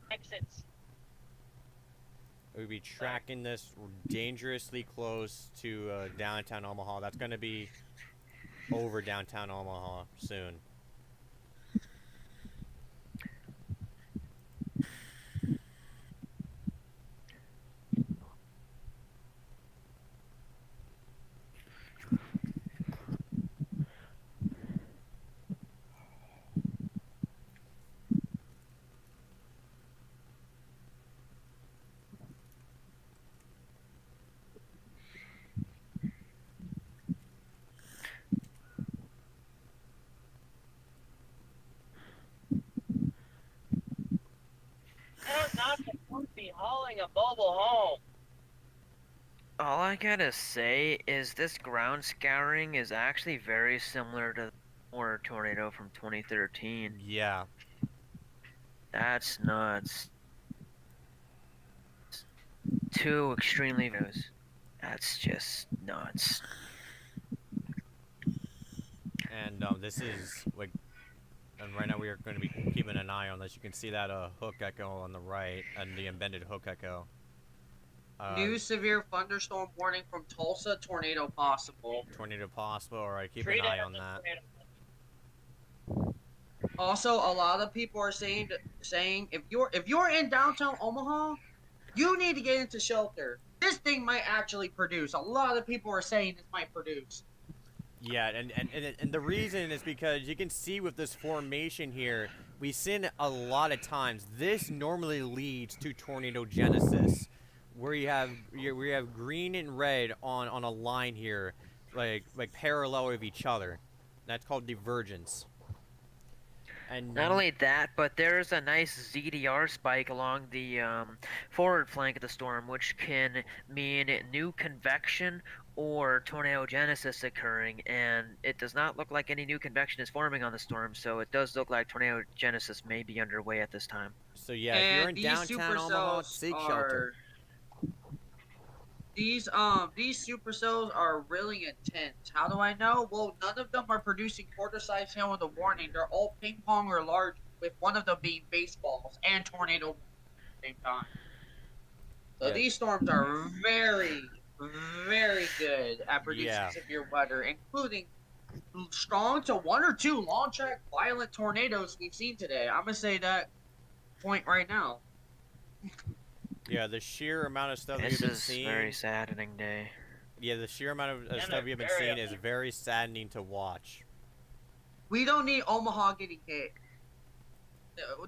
Speaker 1: We'll be tracking this dangerously close to downtown Omaha. That's going to be over downtown Omaha soon.
Speaker 3: You're not supposed to be hauling a mobile home.
Speaker 6: All I gotta say is this ground scouring is actually very similar to the former tornado from 2013.
Speaker 1: Yeah.
Speaker 6: That's nuts. Two extremely views. That's just nuts.
Speaker 1: And this is like, and right now we are going to be keeping an eye on this. You can see that hook echo on the right and the embedded hook echo.
Speaker 4: New severe thunderstorm warning from Tulsa, tornado possible.
Speaker 1: Tornado possible. All right, keep
Speaker 3: Treat
Speaker 1: an
Speaker 3: it
Speaker 1: eye
Speaker 3: as
Speaker 1: on
Speaker 3: a
Speaker 1: that.
Speaker 3: tornado.
Speaker 4: Also, a lot of people are saying if you're in downtown Omaha, you need to get into shelter. This thing might actually produce. A lot of people are saying this might produce.
Speaker 1: Yeah, and the reason is because you can see with this formation here, we've seen a lot of times. This normally leads to tornado genesis, where you have green and red on a line here, like parallel with each other. That's called divergence. And
Speaker 6: Not only that, but there's a nice ZDR spike along the forward flank of the storm, which can mean new convection or tornadogenesis occurring, and it does not look like any new convection is forming on the storm, so it does look like tornadogenesis may be underway at this time.
Speaker 1: So yeah, if you're in downtown Omaha, seek shelter.
Speaker 4: These supercells are really intense. How do I know? Well, none of them are producing quarter-size hail with a warning. They're all ping pong or large, with one of them being baseballs and tornado at the same time. So
Speaker 1: Yeah.
Speaker 4: these storms are very, very good at producing
Speaker 1: Yeah.
Speaker 4: severe weather, including strong to 1 or 2 long-track violent tornadoes we've seen today. I'm gonna say that point right now.
Speaker 1: Yeah, the sheer amount of stuff that
Speaker 6: This
Speaker 1: we've been
Speaker 6: is
Speaker 1: seeing.
Speaker 6: a very saddening day.
Speaker 1: Yeah, the sheer amount of
Speaker 3: And
Speaker 1: stuff
Speaker 3: they're
Speaker 1: we've been
Speaker 3: very
Speaker 1: seeing is
Speaker 3: effective.
Speaker 1: very saddening to watch.
Speaker 4: We don't need Omaha getting hit.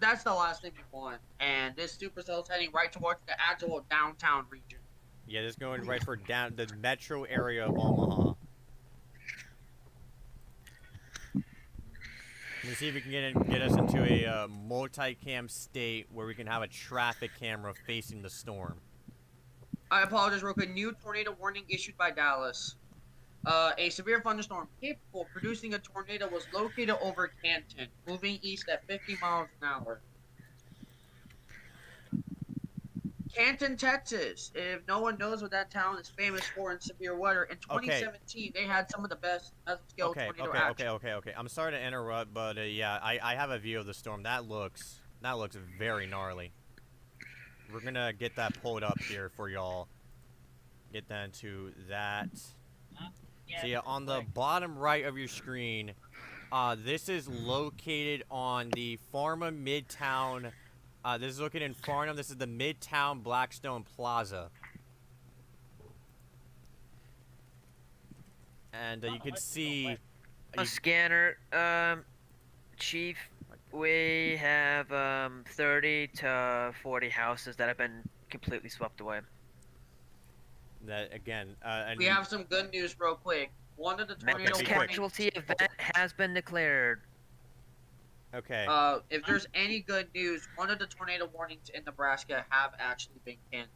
Speaker 4: That's the last thing we want. And this supercell's heading right towards the actual downtown region.
Speaker 1: Yeah, this is going right for down the metro area of Omaha. Let me see if we can get us into a multi-cam state where we can have a traffic camera facing the storm.
Speaker 4: I apologize real quick. New tornado warning issued by Dallas. A severe thunderstorm capable of producing a tornado was located over Canton, moving east at 50 miles an hour. Canton, Texas. If no one knows what that town is famous for in severe weather, in 2017 they had some of the best scale tornado action.
Speaker 1: Okay. I'm sorry to interrupt, but yeah, I have a view of the storm. That looks very gnarly. We're gonna get that pulled up here for y'all. Get that into that. So yeah, on the bottom right of your screen, this is located on the Pharma Midtown. This is located in Farnham. This is the Midtown Blackstone Plaza. And you can see...
Speaker 6: A scanner, Chief, we have 30 to 40 houses that have been completely swept away.
Speaker 1: That again, and
Speaker 4: We have some good news real quick. One of the tornado
Speaker 1: be
Speaker 6: Mass
Speaker 1: quick.
Speaker 4: warnings.
Speaker 6: casualty event has been declared.
Speaker 1: Okay.
Speaker 4: If there's any good news, one of the tornado warnings in Nebraska have actually been canceled.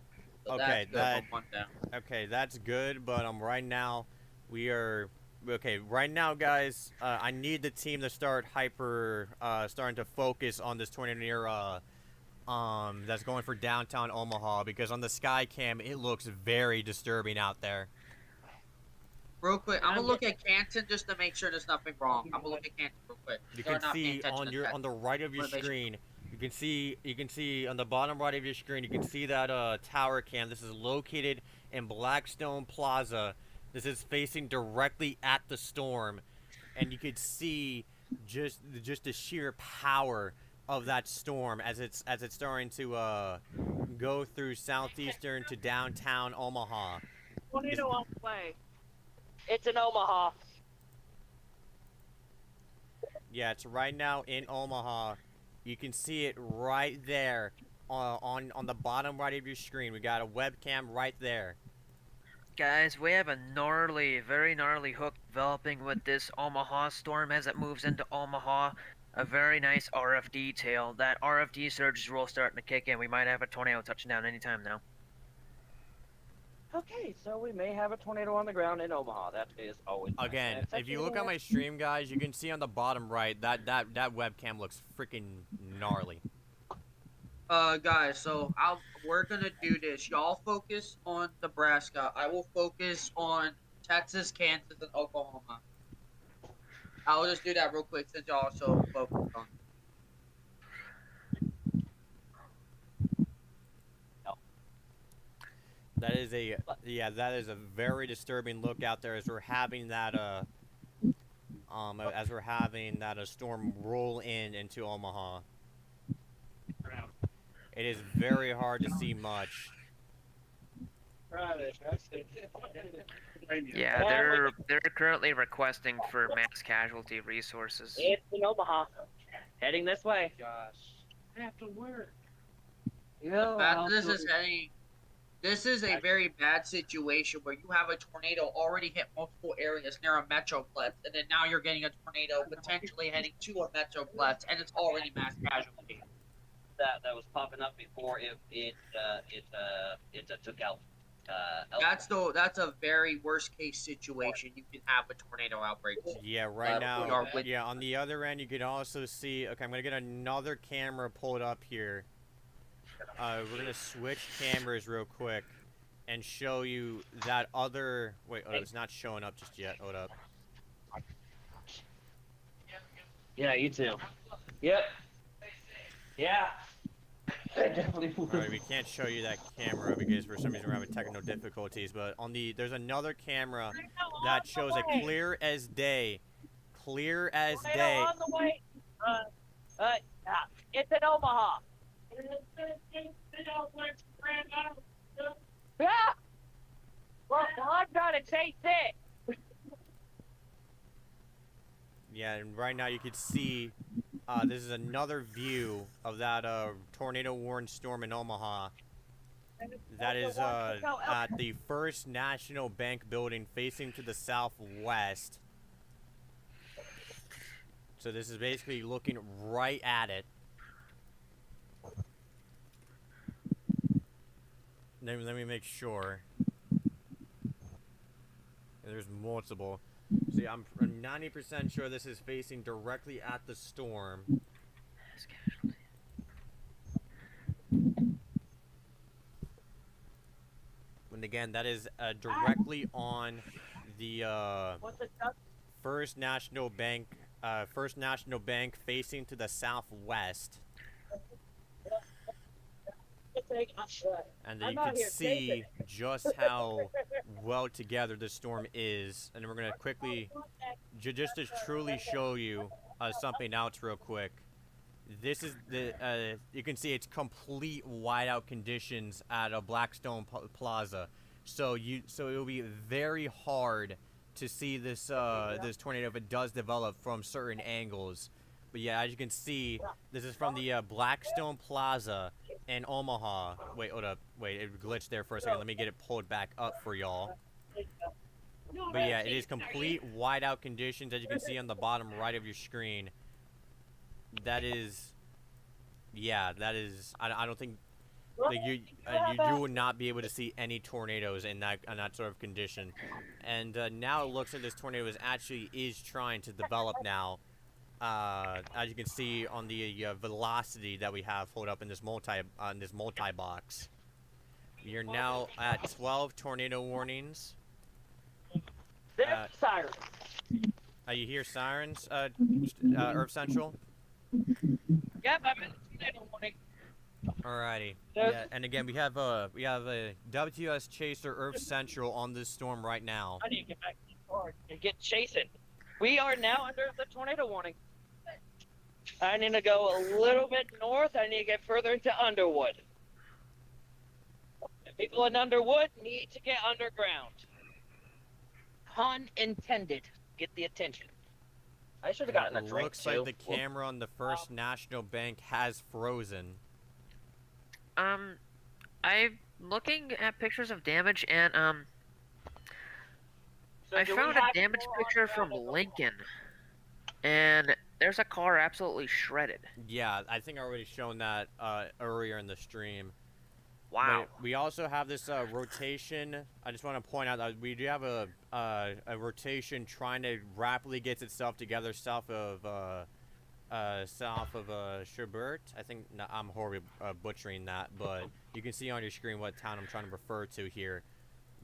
Speaker 4: So
Speaker 1: Okay,
Speaker 4: that's good for one down.
Speaker 1: Okay, that's good, but right now, we are... Okay, right now, guys, I need the team to start starting to focus on this tornado near, that's going for downtown Omaha, because on the sky cam, it looks very disturbing out there.
Speaker 4: Real quick, I'm gonna look at Canton just to make sure there's nothing wrong. I'm gonna look at Canton real quick.
Speaker 1: You
Speaker 4: They're
Speaker 1: can
Speaker 4: not paying
Speaker 1: see
Speaker 4: attention to that.
Speaker 1: on the right of your
Speaker 4: Motivation.
Speaker 1: screen, you can see on the bottom right of your screen, you can see that tower cam. This is located in Blackstone Plaza. This is facing directly at the storm. and you could see just the sheer power of that storm as it's starting to go through southeastern to downtown Omaha.
Speaker 3: Tornado on the way. It's in Omaha.
Speaker 1: Yeah, it's right now in Omaha. You can see it right there on the bottom right of your screen. We got a webcam right there.
Speaker 6: Guys, we have a very gnarly hook developing with this Omaha storm as it moves into Omaha. A very nice RFD tail. That RFD surge is really starting to kick in. We might have a tornado touching down anytime now.
Speaker 3: Okay, so we may have a tornado on the ground in Omaha. That is always nice.
Speaker 1: Again, if you look at my stream, guys, you can see on the bottom right that webcam looks freaking gnarly.
Speaker 4: Guys, so we're gonna do this. Y'all focus on Nebraska. I will focus on Texas, Kansas, and Oklahoma. I'll just do that real quick since y'all also focused on.
Speaker 1: That is a very disturbing look out there as we're having that storm roll into Omaha. It is very hard to see much.
Speaker 6: Yeah, they're currently requesting for mass casualty resources.
Speaker 3: It's in Omaha. Heading this way. Gosh. I have to work.
Speaker 4: This is a very bad situation where you have a tornado already hit multiple areas near a metroplex, and then now you're getting a tornado potentially heading to a metroplex, and it's already mass casualty.
Speaker 3: That was popping up before it took out.
Speaker 4: That's a very worst case situation. You can have a tornado outbreak.
Speaker 1: Yeah, right now. Yeah, on the other end, you can also see. Okay, I'm gonna get another camera pulled up here. We're gonna switch cameras real quick and show you that other. Wait, it's not showing up just yet. Hold up.
Speaker 3: Yeah, you too. Yep. Yeah.
Speaker 1: Alright, we can't show you that camera because for some reason we're having technical difficulties. But there's another camera that shows a clear as day. Clear as day.
Speaker 3: On the way. It's in Omaha. Yeah. Well, I'm gonna chase it.
Speaker 1: Yeah, and right now you can see. This is another view of that tornado warned storm in Omaha. That is at the First National Bank building facing to the southwest. So this is basically looking right at it. Let me make sure. There's multiple. See, I'm 90% sure this is facing directly at the storm. And again, that is directly on the First National Bank facing to the southwest. And then you can see just how well together this storm is. And we're going to quickly, just to truly show you something else real quick. This is you can see it's complete whiteout conditions at a Blackstone Plaza. So it will be very hard to see this this tornado if it does develop from certain angles. But yeah, as you can see, this is from the Blackstone Plaza in Omaha. Wait, hold up. Wait, it glitched there for a second. Let me get it pulled back up for y'all. But yeah, it is complete whiteout conditions, as you can see on the bottom right of your screen. That is, yeah, that is. I don't think like you would not be able to see any tornadoes in that sort of condition. And now it looks like this tornado is trying to develop now. As you can see on the velocity that we have pulled up in this multi box. We are now at 12 tornado warnings.
Speaker 3: Sirens.
Speaker 1: You hear sirens, Earth Central?
Speaker 3: Yep, I'm in tornado warning.
Speaker 1: Alrighty. Yeah, and again, we have a WTS Chaser Earth Central on this storm right now.
Speaker 3: I need to get back to the car and get chasing. We are now under the tornado warning. I need to go a little bit north. I need to get further into Underwood. The people in Underwood need to get underground. Pun intended. Get the attention. I should have gotten a drink
Speaker 1: Looks
Speaker 3: too.
Speaker 1: like the camera on the First National Bank has frozen.
Speaker 6: I'm looking at pictures of damage, and
Speaker 3: So
Speaker 6: I
Speaker 3: do we
Speaker 6: found a
Speaker 3: have
Speaker 6: damage
Speaker 3: more
Speaker 6: picture
Speaker 3: underground
Speaker 6: from
Speaker 3: as well?
Speaker 6: Lincoln, and there's a car absolutely shredded.
Speaker 1: Yeah, I think I already shown that earlier in the stream.
Speaker 6: Wow.
Speaker 1: But we also have this rotation. I just want to point out that we do have a rotation trying to rapidly get itself together south of Schubert. I think no, I'm horribly butchering that, but you can see on your screen what town I'm trying to refer to here.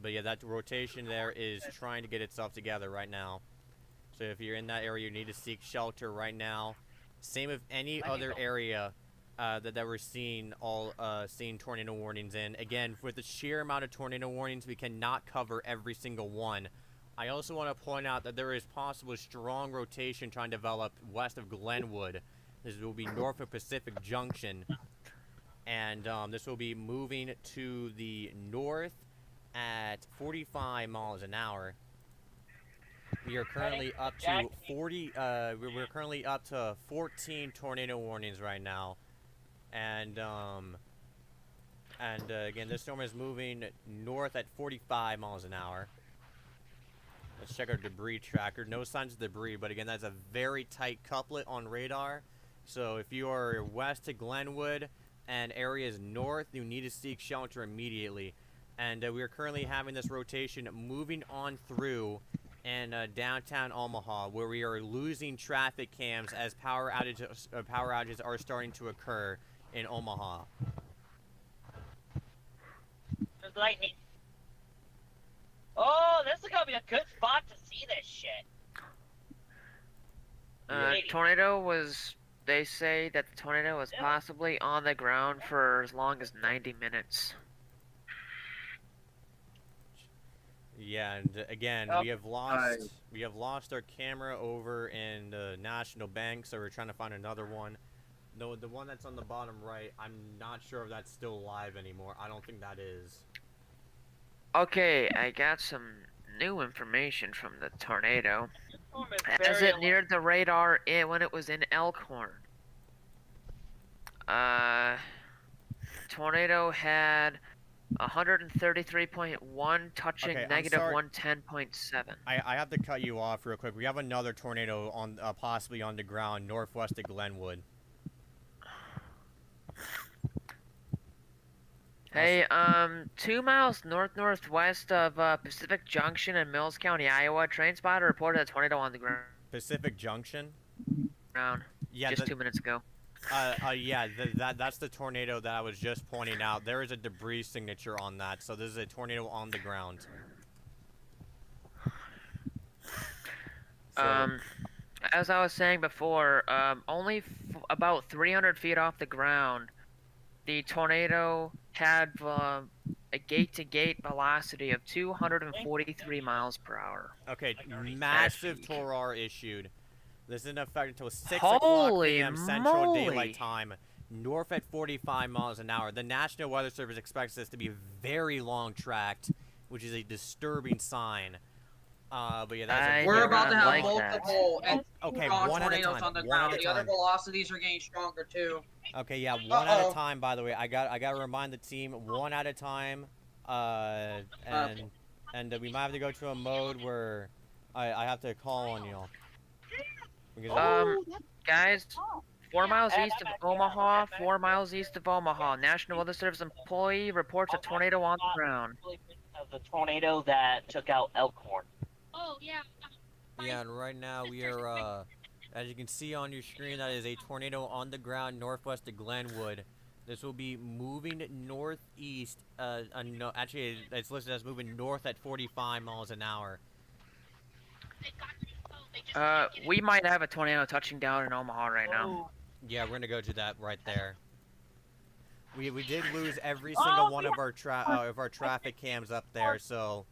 Speaker 1: But yeah, that rotation there is trying to get itself together right now. So if you're in that area, you need to seek shelter right now. Same with any other area that we're seeing seeing tornado warnings in. Again, with the sheer amount of tornado warnings, we cannot cover every single one. I also want to point out that there is possible strong rotation trying to develop west of Glenwood. This will be north of Pacific Junction, and this will be moving to the north at 45 miles an hour. We are currently up to 40. We're currently up to 14 tornado warnings right now, and again, this storm is moving north at 45 miles an hour. Let's check our debris tracker. No signs of debris, but again, that's a very tight couplet on radar. So if you are west to Glenwood and areas north, you need to seek shelter immediately. And we are currently having this rotation moving on through in downtown Omaha, where we are losing traffic cams as power outages are starting to occur in Omaha.
Speaker 3: There's lightning. Oh, this is gonna be a good spot to see this shit.
Speaker 6: Tornado was. They say that the tornado was possibly on the ground for as long as 90 minutes.
Speaker 1: Yeah, and again, we have lost our camera over in the National Bank, so we're trying to find another one. No, the one that's on the bottom right, I'm not sure if that's still live anymore. I don't think that is.
Speaker 6: Okay, I got some new information from the tornado.
Speaker 3: Storm is
Speaker 6: As
Speaker 3: very
Speaker 6: it neared the radar when it was in Elkhorn. Tornado had 133.1 touching
Speaker 1: Okay, I'm
Speaker 6: negative
Speaker 1: sorry.
Speaker 6: 110.7.
Speaker 1: I have to cut you off real quick. We have another tornado on possibly on the ground northwest of Glenwood.
Speaker 6: Hey, 2 miles northwest of Pacific Junction in Mills County, Iowa, train spotter reported a tornado on the
Speaker 1: Pacific Junction?
Speaker 6: ground.
Speaker 1: Yeah,
Speaker 6: Just 2 minutes ago.
Speaker 1: Yeah, that's the tornado that I was just pointing out. There is a debris signature on that, so this is a tornado on the ground. So,
Speaker 6: As I was saying before, only about 300 feet off the ground, the tornado had a gate-to-gate velocity of 243 miles per hour.
Speaker 1: okay, massive Torar issued. This is in effect until 6
Speaker 6: Holy
Speaker 1: o'clock p.m. Central
Speaker 6: moly.
Speaker 1: Daylight Time, north at 45 miles an hour. The National Weather Service expects this to be very long-tracked, which is a disturbing sign. But yeah, that's
Speaker 4: We're about to have
Speaker 6: like
Speaker 4: multiple
Speaker 1: okay,
Speaker 4: strong
Speaker 1: one at a
Speaker 4: tornadoes
Speaker 1: time.
Speaker 4: on the
Speaker 1: One at
Speaker 4: ground.
Speaker 1: a
Speaker 4: The other
Speaker 1: time.
Speaker 4: velocities are getting stronger too.
Speaker 1: Okay, yeah, one at a time. By the way, I got to remind the team, one at a time. And we might have to go to a mode where I have to call on y'all.
Speaker 6: Guys, 4 miles east of Omaha, 4 miles east of Omaha. National Weather Service employee reports a tornado on the ground.
Speaker 3: of the tornado that took out Elkhorn.
Speaker 9: Oh, yeah.
Speaker 1: Yeah, and right now we are, as you can see on your screen, that is a tornado on the ground northwest of Glenwood. This will be moving northeast. No, actually, it's listed as moving north at 45 miles an hour.
Speaker 6: We might have a tornado touching down in Omaha right now.
Speaker 1: Yeah, we're gonna go to that right there. We did lose every single one of our traffic cams up there, so.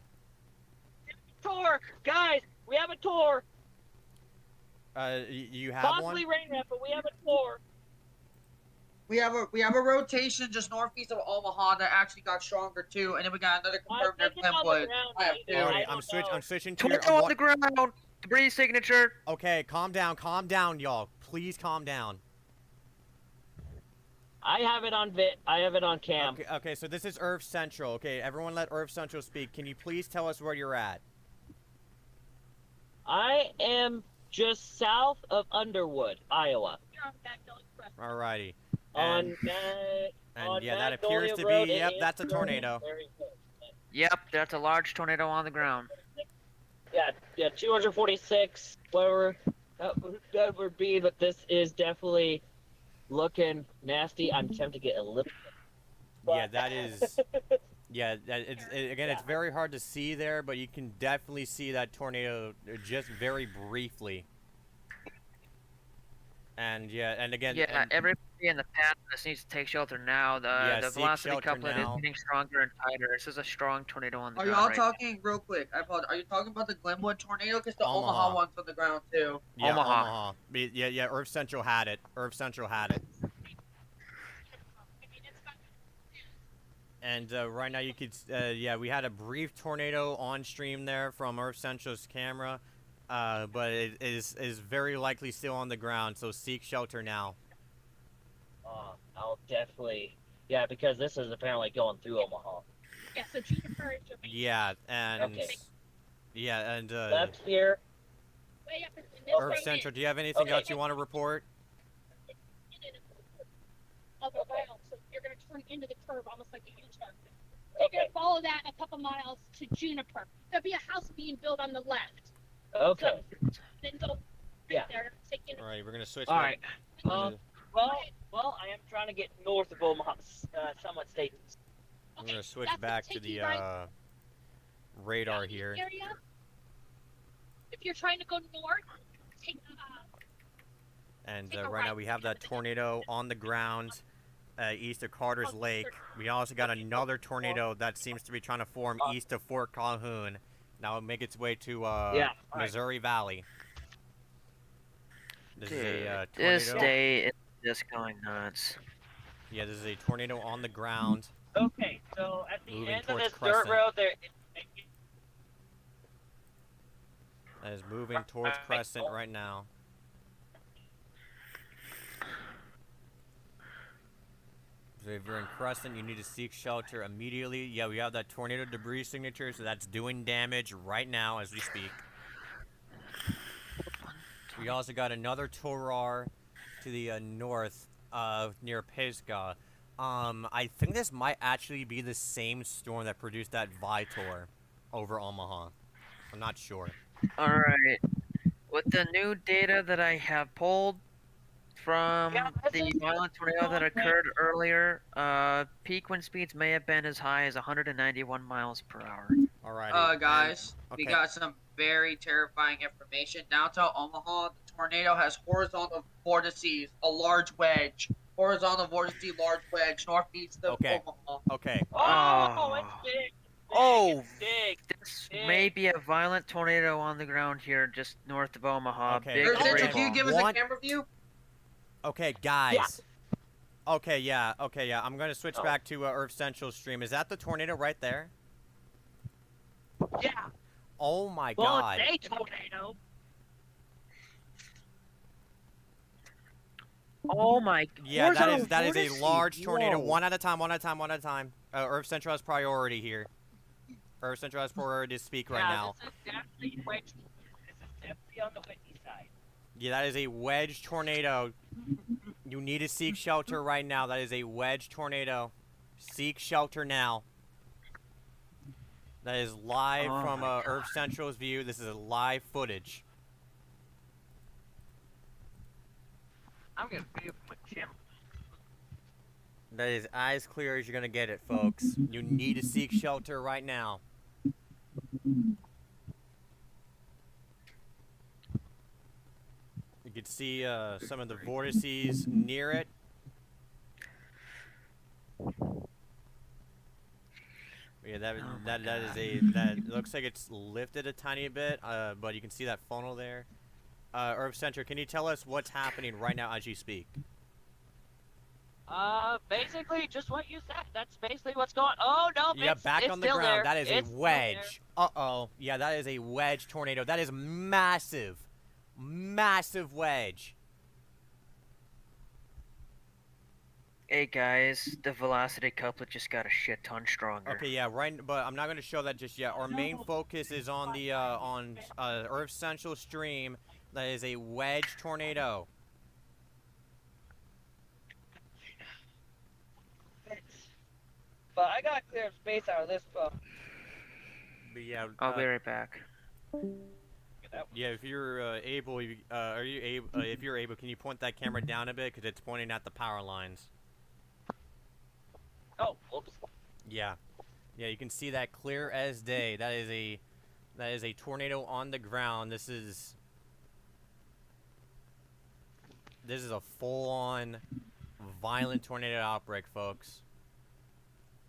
Speaker 3: Tour, guys, we have a tour.
Speaker 1: You have
Speaker 3: Possibly
Speaker 1: one?
Speaker 3: rain net, but we have it for.
Speaker 4: We have a rotation just northeast of Omaha that actually got stronger too, and then we got another
Speaker 3: I
Speaker 4: confirmed near
Speaker 3: think it's on the
Speaker 4: Glenwood.
Speaker 3: ground,
Speaker 4: I have
Speaker 3: David.
Speaker 4: two.
Speaker 1: Alrighty,
Speaker 3: I don't know.
Speaker 1: I'm switching to your.
Speaker 6: Tornado on the ground. Debris signature.
Speaker 1: Okay, calm down, y'all. Please calm down.
Speaker 3: I have it on I have it on cam.
Speaker 1: Okay, so this is Earth Central. Okay, everyone let Earth Central speak. Can you please tell us where you're at?
Speaker 3: I am just south of Underwood, Iowa.
Speaker 1: Alrighty.
Speaker 3: On
Speaker 1: And yeah, that
Speaker 3: Magnolia
Speaker 1: appears to
Speaker 3: Road,
Speaker 1: be,
Speaker 3: it
Speaker 1: yep,
Speaker 3: is
Speaker 1: that's a tornado.
Speaker 3: very close.
Speaker 6: Yep, that's a large tornado on the ground.
Speaker 3: Yeah, 246, whatever that would be, but this is definitely looking nasty. I'm tempted to get a little.
Speaker 1: Yeah, that is. Yeah, again, it's very hard to see there, but you can definitely see that tornado just very briefly. And yeah, and again.
Speaker 6: Yeah, everybody in the path of this needs to take shelter now.
Speaker 1: Yeah,
Speaker 6: The
Speaker 1: seek
Speaker 6: velocity
Speaker 1: shelter
Speaker 6: coupling
Speaker 1: now.
Speaker 6: is getting stronger and tighter. This is a strong tornado on the
Speaker 4: Are
Speaker 6: ground
Speaker 4: y'all
Speaker 6: right
Speaker 4: talking real quick? I apologize. Are you talking about the Glenwood tornado? Because the
Speaker 1: Omaha.
Speaker 4: Omaha one's on the ground too.
Speaker 1: Yeah,
Speaker 6: Omaha.
Speaker 1: Yeah, Earth Central had it. Earth Central had it. And right now you could, yeah, we had a brief tornado on stream there from Earth Central's camera, but it is very likely still on the ground. So seek shelter now.
Speaker 3: I'll definitely, yeah, because this is apparently going through Omaha.
Speaker 9: Yeah, so Juniper should be
Speaker 1: Yeah, and
Speaker 3: Okay.
Speaker 1: yeah, and
Speaker 3: Left here.
Speaker 9: way up in this
Speaker 1: Earth
Speaker 9: right
Speaker 1: Central. Do you have anything
Speaker 3: Okay.
Speaker 1: else you want to report?
Speaker 9: of the rail, so you're going to turn into the curve almost like a U-turn. So you're going to follow that a couple miles to Juniper. There'll be a house being built on the left.
Speaker 3: Okay.
Speaker 9: Then go
Speaker 3: Yeah.
Speaker 9: there, take in.
Speaker 1: All right, we're gonna switch.
Speaker 3: All right.
Speaker 1: We're
Speaker 3: Well, I am trying to get north of Omaha, Summit State.
Speaker 1: gonna switch
Speaker 9: that's
Speaker 1: back
Speaker 9: gonna
Speaker 1: to
Speaker 9: take
Speaker 1: the
Speaker 9: you right
Speaker 1: radar
Speaker 9: down
Speaker 1: here.
Speaker 9: the area. If you're trying to go north, take
Speaker 1: And
Speaker 9: Take a
Speaker 1: right now
Speaker 9: right
Speaker 1: we have that
Speaker 9: to the
Speaker 1: tornado on the ground east of Carter's
Speaker 9: Oh,
Speaker 1: Lake. We also got another tornado that seems to be trying to form east of Fort Calhoun. Now it'll make its way to
Speaker 3: Yeah, all right.
Speaker 1: Missouri Valley. This is a tornado.
Speaker 6: This day is just going nuts.
Speaker 1: Yeah, this is a tornado on the ground.
Speaker 3: Okay, so at the
Speaker 1: Moving
Speaker 3: end of
Speaker 1: towards
Speaker 3: this
Speaker 1: Crescent.
Speaker 3: dirt road, there.
Speaker 1: That is moving towards Crescent right now. So if you're in Crescent, you need to seek shelter immediately. Yeah, we have that tornado debris signature, so that's doing damage right now as we speak. We also got another Torar to the north near Pisgah. I think this might actually be the same storm that produced that Vitor over Omaha. I'm not sure.
Speaker 6: Alright. With the new data that I have pulled from
Speaker 3: Yeah, this
Speaker 6: the
Speaker 3: is-
Speaker 6: violent tornado that occurred earlier, peak wind speeds may have been as high as 191 miles per hour.
Speaker 1: Alrighty.
Speaker 4: Guys,
Speaker 1: and-
Speaker 4: we
Speaker 1: okay.
Speaker 4: got some very terrifying information. Downtown Omaha, the tornado has horizontal vortices, a large wedge. Horizontal vortice, large wedge, northeast of
Speaker 1: Okay.
Speaker 4: Omaha.
Speaker 1: Okay.
Speaker 3: Oh, it's big.
Speaker 6: Oh,
Speaker 3: It's big.
Speaker 6: This
Speaker 3: Big.
Speaker 6: may be a violent tornado on the ground here just north of Omaha.
Speaker 1: Okay.
Speaker 6: Big
Speaker 1: Earth
Speaker 4: Central,
Speaker 1: Central,
Speaker 6: rainfall.
Speaker 4: can you give us
Speaker 1: One-
Speaker 4: a camera view?
Speaker 1: Okay, guys. Okay, yeah. I'm gonna switch back to Earth Central stream. Is that the tornado right there?
Speaker 3: Yeah.
Speaker 1: Oh my
Speaker 3: Well,
Speaker 1: god.
Speaker 3: it's a tornado.
Speaker 6: Oh my!
Speaker 1: Yeah, that is
Speaker 6: horizontal
Speaker 1: a
Speaker 6: vortices.
Speaker 1: large tornado.
Speaker 6: Whoa.
Speaker 1: One at a time. Earth Central has priority here. Earth Central has priority to speak right now.
Speaker 3: This is definitely wedge. This is definitely on the windy side.
Speaker 1: Yeah, that is a wedge tornado. You need to seek shelter right now. That is a wedge tornado. Seek shelter now. That is live
Speaker 6: Oh
Speaker 1: from
Speaker 6: my
Speaker 1: Earth Central's view. This is live footage.
Speaker 3: I'm gonna be up with Jim.
Speaker 1: That is as clear as you're gonna get it, folks. You need to seek shelter right now. You can see some of the vortices near it. Yeah, that looks like it's lifted a tiny bit, but you can see that funnel there. Earth Center, can you tell us what's happening right now as you speak?
Speaker 3: Basically, just what you said. That's basically what's going. Oh no,
Speaker 1: Yeah,
Speaker 3: it's
Speaker 1: back on the
Speaker 3: still
Speaker 1: ground.
Speaker 3: there.
Speaker 1: That is a
Speaker 3: It's still
Speaker 1: wedge. Uh-oh. Yeah, that is a wedge tornado. That is massive. Massive wedge.
Speaker 6: Hey guys, the velocity couplet just got a shit ton stronger.
Speaker 1: Okay, yeah, right, but I'm not going to show that just yet. Our main focus is on the Earth Central stream. That is a wedge tornado.
Speaker 3: But I got clear space out of this phone.
Speaker 1: But yeah,
Speaker 6: I'll be right back.
Speaker 1: yeah, if you're able, are you able? If you're able, can you point that camera down a bit because it's pointing at the power lines?
Speaker 3: Oh, whoops.
Speaker 1: Yeah, yeah, you can see that clear as day. That is a tornado on the ground. This is a full-on violent tornado outbreak, folks.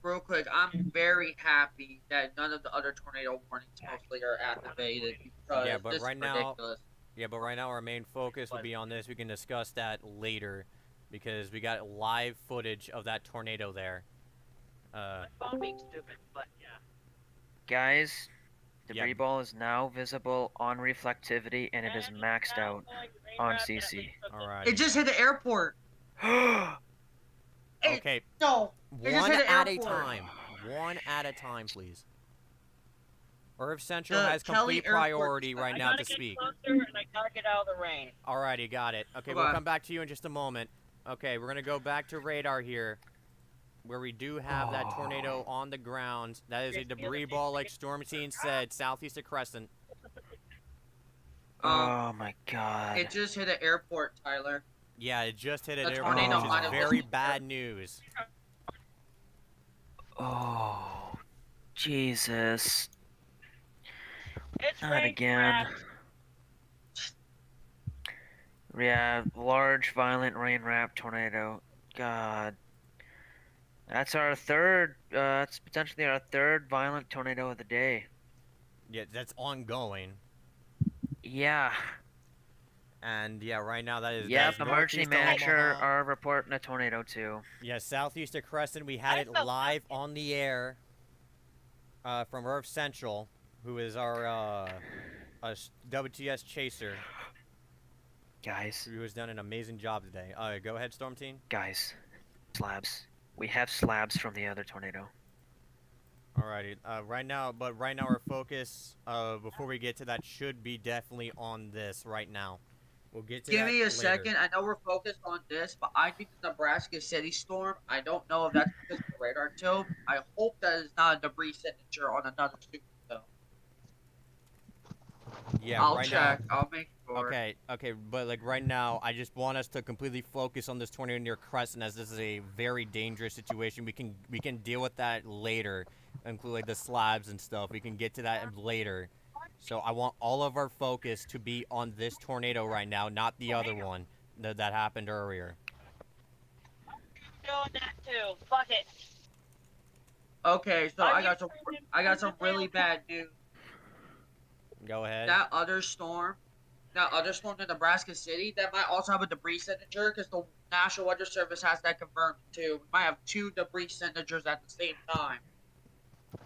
Speaker 4: Real quick, I'm very happy that none of the other tornado warnings mostly are activated because
Speaker 1: Yeah, but
Speaker 4: this
Speaker 1: right
Speaker 4: is
Speaker 1: now-
Speaker 4: ridiculous.
Speaker 1: Yeah, but right now our main focus will be on this. We can discuss that later because we got live footage of that tornado there.
Speaker 3: My phone being stupid, but yeah.
Speaker 6: Guys, debris
Speaker 1: Yeah.
Speaker 6: ball is now visible on reflectivity and it is maxed out on CC.
Speaker 1: Alright.
Speaker 4: It just hit the airport. Hey,
Speaker 1: Okay,
Speaker 4: no, it just
Speaker 1: one
Speaker 4: hit the
Speaker 1: at a
Speaker 4: airport.
Speaker 1: time. One at a time, please. Earth Central
Speaker 4: The
Speaker 1: has
Speaker 4: Kelly
Speaker 1: complete
Speaker 4: Airport-
Speaker 1: priority right
Speaker 3: I
Speaker 1: now
Speaker 3: gotta
Speaker 1: to
Speaker 3: get
Speaker 1: speak.
Speaker 3: closer and I gotta get out of the rain.
Speaker 1: Alrighty, got it. Okay,
Speaker 4: Hold
Speaker 1: we'll
Speaker 4: on.
Speaker 1: come back to you in just a moment. Okay, we're gonna go back to radar here, where we do have that tornado on the ground. That is a debris ball, like Stormteen said, southeast of Crescent.
Speaker 6: Oh my god.
Speaker 4: It just hit the airport, Tyler.
Speaker 1: Yeah, it just hit an
Speaker 4: The
Speaker 1: airport,
Speaker 6: tornado
Speaker 1: which
Speaker 6: might
Speaker 1: is
Speaker 6: have
Speaker 1: very
Speaker 4: just-
Speaker 1: bad news.
Speaker 6: Oh, Jesus.
Speaker 3: It's
Speaker 6: Not
Speaker 3: rain
Speaker 6: again.
Speaker 3: crap.
Speaker 6: Yeah, large, violent rain wrap tornado. God. That's our third, that's potentially our third violent tornado of the day.
Speaker 1: Yeah, that's ongoing.
Speaker 6: Yeah.
Speaker 1: And yeah, right now that is
Speaker 6: Yep,
Speaker 1: that is
Speaker 6: emergency
Speaker 1: northeast of
Speaker 6: manager
Speaker 1: Omaha.
Speaker 6: are reporting a tornado too.
Speaker 1: Yeah, southeast of Crescent, we had it live on the air from Earth Central, who is our WTS chaser,
Speaker 6: Guys,
Speaker 1: who has done an amazing job today. Go ahead, Stormteen.
Speaker 6: guys. Slabs. We have slabs from the other tornado.
Speaker 1: Alrighty. Right now our focus, before we get to that, should be definitely on this right now. We'll get to
Speaker 4: Give
Speaker 1: that
Speaker 4: me a
Speaker 1: later.
Speaker 4: second. I know we're focused on this, but I think the Nebraska City storm. I don't know if that's because of the radar tube. I hope that is not a debris signature on another supercell.
Speaker 1: Yeah,
Speaker 4: I'll
Speaker 1: right
Speaker 4: check.
Speaker 1: now.
Speaker 4: I'll make sure.
Speaker 1: Okay, but like right now, I just want us to completely focus on this tornado near Crescent, as this is a very dangerous situation. We can deal with that later, include like the slabs and stuff. We can get to that later. So I want all of our focus to be on this tornado right now, not the other one that happened earlier.
Speaker 3: Doing that too. Fuck it.
Speaker 4: Okay, so I got some really bad news.
Speaker 1: Go ahead.
Speaker 4: That other storm in Nebraska City, that might also have a debris signature because the National Weather Service has that confirmed too. We might have two debris signatures at the same time.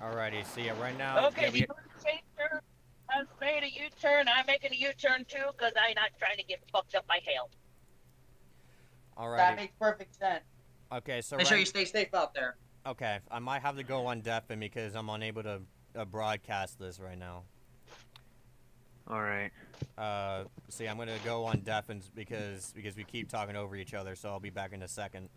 Speaker 1: Alrighty, so yeah, right now.
Speaker 3: Okay,
Speaker 1: yeah, we-
Speaker 3: the chaser has made a U-turn. I'm making a U-turn too because I'm not trying to get fucked up by hail.
Speaker 4: That
Speaker 1: Alrighty.
Speaker 4: makes perfect sense.
Speaker 1: Okay, so
Speaker 4: Make sure you stay safe out there.
Speaker 1: Okay, I might have to go on deafen because I'm unable to broadcast this right now.
Speaker 6: Alright.
Speaker 1: So yeah, I'm gonna go on deafen because we keep talking over each other. So I'll be back in a second.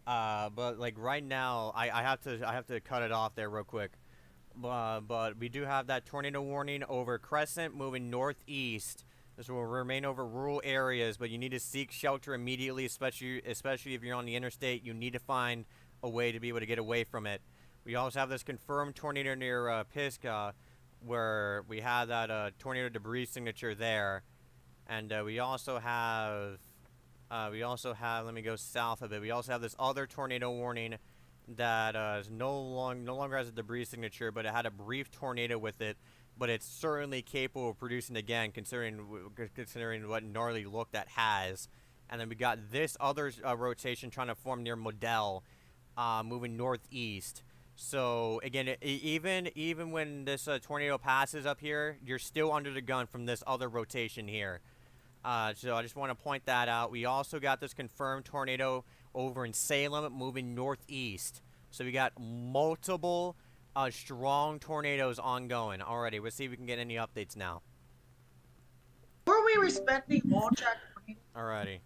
Speaker 1: But like right now, I have to cut it off there real quick. But we do have that tornado warning over Crescent moving northeast. This will remain over rural areas, but you need to seek shelter immediately, especially if you're on the interstate. You need to find a way to be able to get away from it. We also have this confirmed tornado near Pisgah, where we had that tornado debris signature there, and we also have let me go south of it. We also have this other tornado warning that is no longer has a debris signature, but it had a brief tornado with it but it's certainly capable of producing again, considering what gnarly look that has. And then we got this other rotation trying to form near Modell, moving northeast. So again, even when this tornado passes up here, you're still under the gun from this other rotation here. So I just want to point that out. We also got this confirmed tornado over in Salem moving northeast. So we got multiple strong tornadoes ongoing already. We'll see if we can get any updates now.
Speaker 4: Were we respecting all track?
Speaker 1: Alrighty.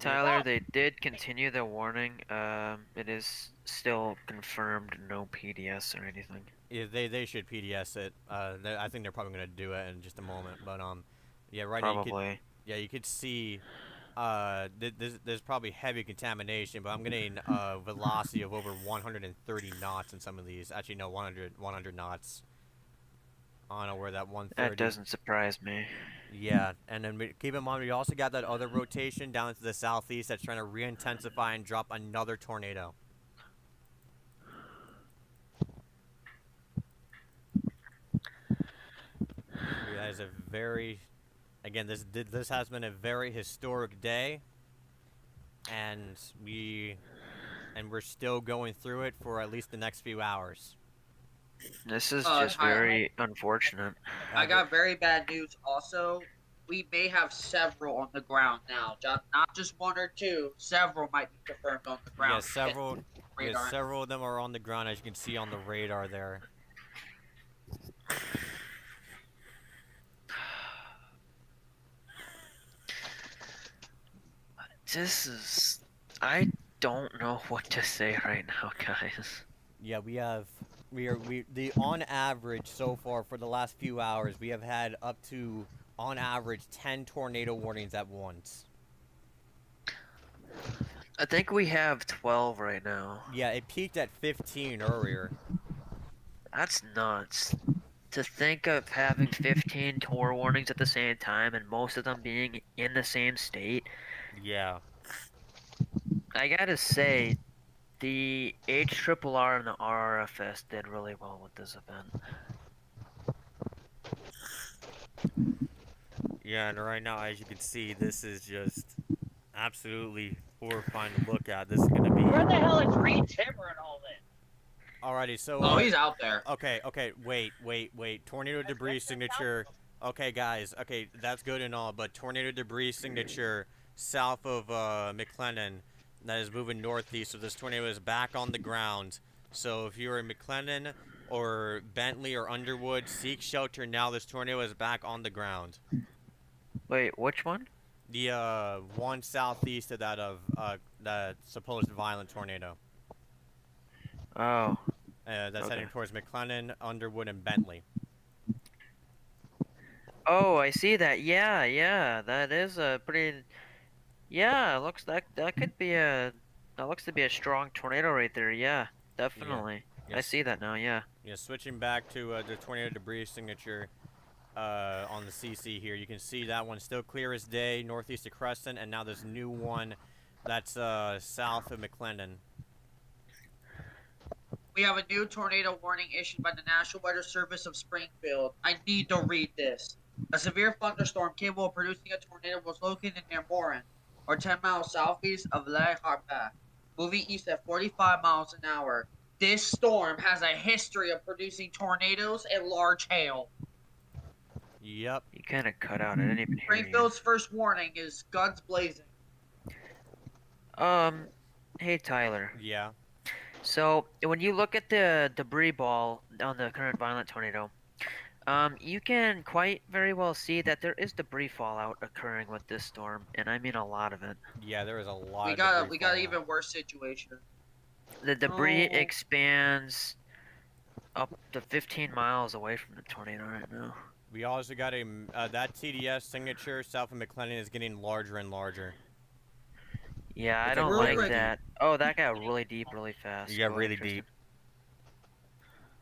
Speaker 6: Tyler, they did continue the warning. It is still confirmed, no PDS or anything.
Speaker 1: Yeah, they should PDS it. I think they're probably gonna do it in just a moment. But yeah, right
Speaker 6: Probably.
Speaker 1: now you could see there's probably heavy contamination, but I'm getting velocity of over 130 knots in some of these. Actually, no, 100 knots. I don't know where that 130.
Speaker 6: That doesn't surprise me.
Speaker 1: Yeah, and then keep in mind we also got that other rotation down to the southeast that's trying to re-intensify and drop another tornado. That is a very, again, this has been a very historic day, and we're still going through it for at least the next few hours.
Speaker 6: This is just very unfortunate.
Speaker 4: I got very bad news also. We may have several on the ground now. Not just one or two. Several might be confirmed on the ground.
Speaker 1: Yeah, several of them are on the ground, as you can see on the radar there.
Speaker 6: I don't know what to say right now, guys.
Speaker 1: Yeah, on average so far for the last few hours, we have had up to, on average, 10 tornado warnings at once.
Speaker 6: I think we have 12 right now.
Speaker 1: Yeah, it peaked at 15 earlier.
Speaker 6: That's nuts. To think of having 15 tour warnings at the same time and most of them being in the same state.
Speaker 1: Yeah.
Speaker 6: I gotta say, the HRRR and the RRFS did really well with this event.
Speaker 1: Yeah, and right now, as you can see, this is just absolutely horrifying to look at. This is gonna be.
Speaker 3: Where the hell is Reed Timmer and all this?
Speaker 1: Alrighty, so.
Speaker 4: Oh, he's out there.
Speaker 1: Okay, wait. Tornado debris signature. Okay, guys. Okay, that's good and all, but tornado debris signature south of McLennan that is moving northeast. So this tornado is back on the ground. So if you're in McLennan or Bentley or Underwood, seek shelter now. This tornado is back on the ground.
Speaker 6: Wait, which one?
Speaker 1: The one southeast of that supposed violent tornado.
Speaker 6: Oh.
Speaker 1: That's
Speaker 6: okay.
Speaker 1: heading towards McLennan, Underwood, and Bentley.
Speaker 6: Oh, I see that. Yeah, that is a pretty. Yeah, looks that could be that looks to be a strong tornado right there. Yeah, definitely.
Speaker 1: Yeah.
Speaker 6: I see that now. Yeah.
Speaker 1: Yeah, switching back to the tornado debris signature on the CC here, you can see that one still clear as day, northeast of Crescent, and now this new one that's south of McLennan.
Speaker 4: We have a new tornado warning issued by the National Weather Service of Springfield. I need to read this. A severe thunderstorm capable of producing a tornado was located near Morin, or 10 miles southeast of Le Harpeth, moving east at 45 miles an hour. This storm has a history of producing tornadoes and large hail.
Speaker 1: Yep.
Speaker 6: You kind of cut out. I didn't even hear you.
Speaker 4: Springfield's first warning is guns blazing.
Speaker 6: Hey Tyler.
Speaker 1: Yeah.
Speaker 6: So when you look at the debris ball on the current violent tornado, you can quite very well see that there is debris fallout occurring with this storm, and I mean a lot of it.
Speaker 1: Yeah, there is a lot.
Speaker 4: We got an even worse situation.
Speaker 6: The debris expands up to 15 miles away from the tornado right now.
Speaker 1: We also got that TDS signature south of McLennan is getting larger and larger.
Speaker 6: Yeah, I don't like that. Oh, that got really deep really fast.
Speaker 1: Yeah, really deep.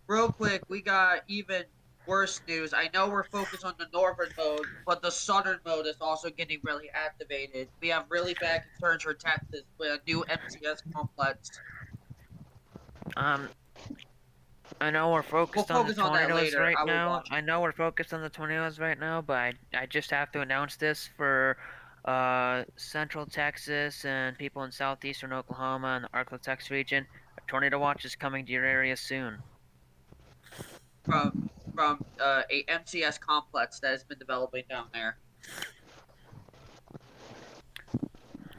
Speaker 4: Real quick, we got even worse news. I know we're focused on the northern mode, but the southern mode is also getting really activated. We have really bad concerns for Texas with a new MCS complex.
Speaker 6: I know we're focused
Speaker 4: We'll
Speaker 6: on the
Speaker 4: focus on that
Speaker 6: tornadoes
Speaker 4: later.
Speaker 6: right
Speaker 4: I will
Speaker 6: now.
Speaker 4: watch it.
Speaker 6: I know we're focused on the tornadoes right now, but I just have to announce this for Central Texas and people in southeastern Oklahoma and the Arklatex region. A tornado watch is coming to your area soon.
Speaker 4: From a MCS complex that has been developing down there.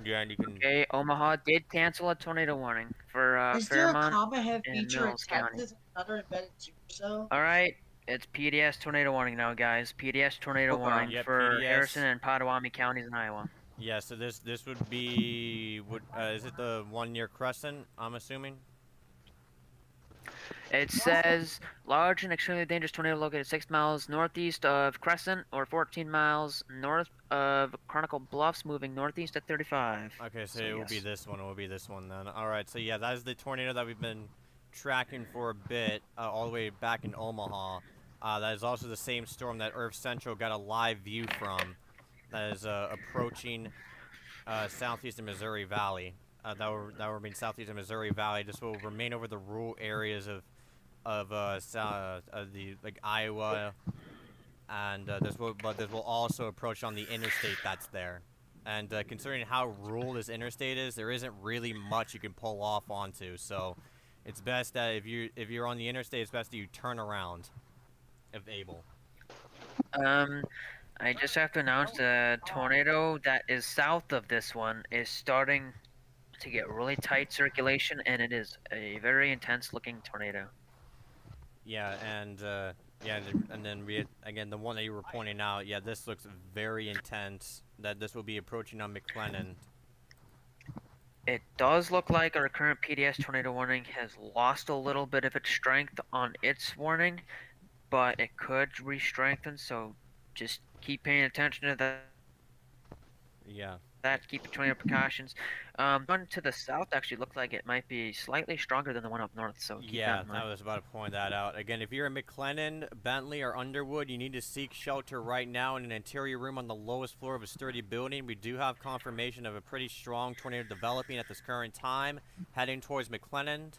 Speaker 1: Yeah, and you can.
Speaker 6: Okay, Omaha did cancel a tornado warning for
Speaker 4: Is there a
Speaker 6: Fairmont
Speaker 4: Comet Head
Speaker 6: and
Speaker 4: feature in
Speaker 6: Mills County.
Speaker 4: Texas? Another embedded supercell?
Speaker 6: All right, it's PDS tornado warning now, guys. PDS tornado
Speaker 4: Okay.
Speaker 6: warning
Speaker 1: Yeah,
Speaker 6: for
Speaker 1: PDS.
Speaker 6: Harrison and Potawatomi counties in Iowa.
Speaker 1: Yeah, so this would be is it the one near Crescent? I'm assuming.
Speaker 6: It says large and extremely dangerous tornado located 6 miles northeast of Crescent or 14 miles north of Chronicle Bluffs, moving northeast at 35.
Speaker 1: Okay, so it will be this one. It will be this one then. All right, so yeah, that is the tornado that we've been tracking for a bit, all the way back in Omaha. That is also the same storm that Earth Central got a live view from. That is approaching southeastern Missouri Valley. That will remain southeastern Missouri Valley. This will remain over the rural areas of the like Iowa, and this will also approach on the interstate that's there. And considering how rural this interstate is, there isn't really much you can pull off onto. So it's best that if you're on the interstate, it's best that you turn around, if able.
Speaker 6: I just have to announce the tornado that is south of this one is starting to get really tight circulation, and it is a very intense looking tornado.
Speaker 1: Yeah, and then again the one that you were pointing out. Yeah, this looks very intense. That this will be approaching on McLennan.
Speaker 6: It does look like our current PDS tornado warning has lost a little bit of its strength on its warning, but it could re-strengthen, so just keep paying attention to that.
Speaker 1: Yeah.
Speaker 6: Keep your tornado precautions. One to the south actually looked like it might be slightly stronger than the one up north, so keep
Speaker 1: Yeah,
Speaker 6: that in mind.
Speaker 1: I was about to point that out. Again, if you're in McLennan, Bentley, or Underwood, you need to seek shelter right now in an interior room on the lowest floor of a sturdy building. We do have confirmation of a pretty strong tornado developing at this current time, heading towards McLennan.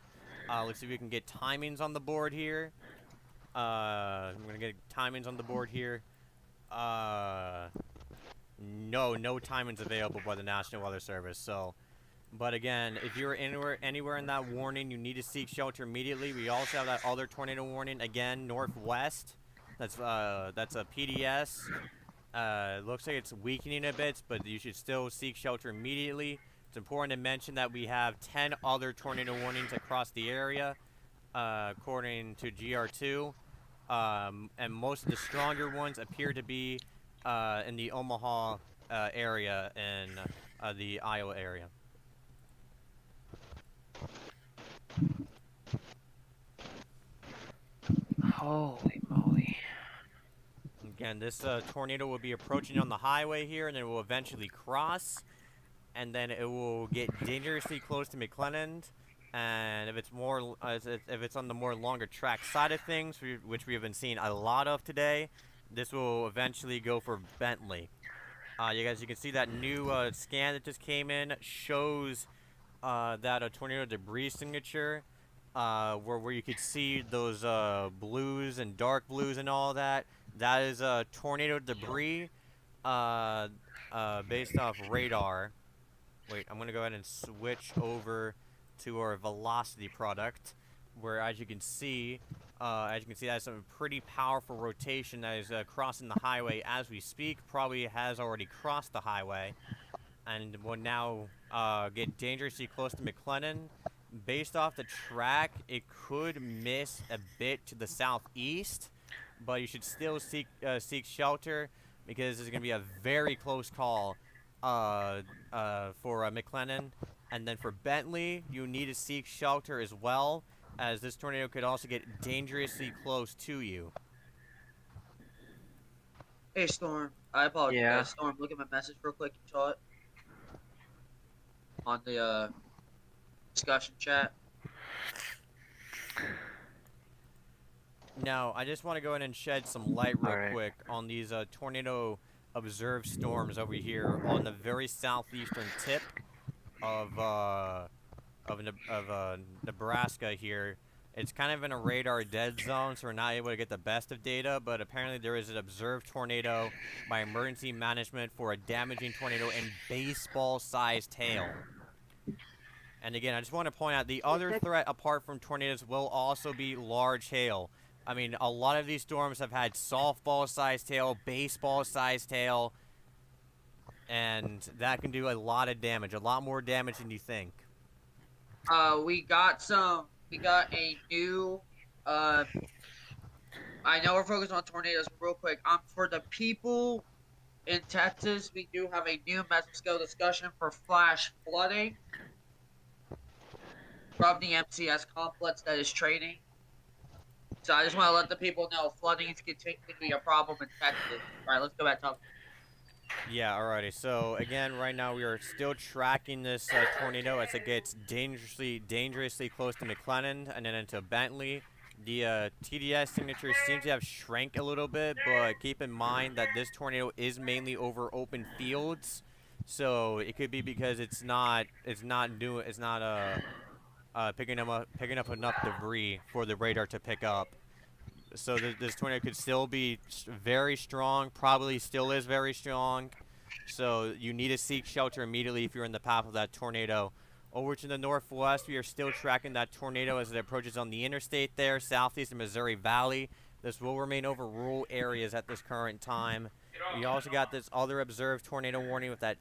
Speaker 1: Let's see if we can get timings on the board here. I'm gonna get timings on the board here. No timings available by the National Weather Service. So, but again, if you're anywhere in that warning, you need to seek shelter immediately. We also have that other tornado warning again, northwest. That's a PDS. Looks like it's weakening a bit, but you should still seek shelter immediately. It's important to mention that we have 10 other tornado warnings across the area, according to GR2, and most of the stronger ones appear to be in the Omaha area and the Iowa area.
Speaker 6: Holy moly.
Speaker 1: Again, this tornado will be approaching on the highway here, and then it will eventually cross, and then it will get dangerously close to McLennan. And if it's if it's on the more longer track side of things, which we have been seeing a lot of today, this will eventually go for Bentley. You guys, you can see that new scan that just came in shows that a tornado debris signature, where you could see those blues and dark blues and all that. That is tornado debris based off radar. Wait, I'm gonna go ahead and switch over to our velocity product, where as you can see, that's some pretty powerful rotation that is crossing the highway as we speak. Probably has already crossed the highway, and will now get dangerously close to McLennan. Based off the track, it could miss a bit to the southeast, but you should still seek shelter, because it's going to be a very close call for McLennan. And then for Bentley, you need to seek shelter as well, as this tornado could also get dangerously close to you.
Speaker 4: Hey, Storm. I apologize.
Speaker 6: Yeah.
Speaker 4: Storm, look at my message real quick. You saw it? On the discussion chat.
Speaker 1: Now, I just want to go in and shed some light real
Speaker 6: Alright.
Speaker 1: quick on these tornado observed storms over here on the very southeastern tip of Nebraska here. It's kind of in a radar dead zone, so we're not able to get the best of data, but apparently there is an observed tornado by emergency management for a damaging tornado and baseball-sized hail. And again, I just want to point out the other threat apart from tornadoes will also be large hail. I mean, a lot of these storms have had softball-sized hail, baseball-sized hail, and that can do a lot of damage, a lot more damage than you think.
Speaker 4: We got a new, I know we're focused on tornadoes, but real quick, for the people in Texas, we do have a new mesoscale discussion for flash flooding from the MCS complex that is trading. So I just want to let the people know flooding is continuing to be a problem in Texas. All right, let's go back to talk.
Speaker 1: Yeah, alrighty. So again, right now we are still tracking this tornado as it gets dangerously close to McLennan and then into Bentley. The TDS signatures seem to have shrank a little bit, but keep in mind that this tornado is mainly over open fields, so it could be because it's not picking up enough debris for the radar to pick up. So this tornado could still be very strong, probably still is very strong. So you need to seek shelter immediately if you're in the path of that tornado. Over to the northwest, we are still tracking that tornado as it approaches on the interstate there, southeast of Missouri Valley. This will remain over rural areas at this current time. We also got this other observed tornado warning with that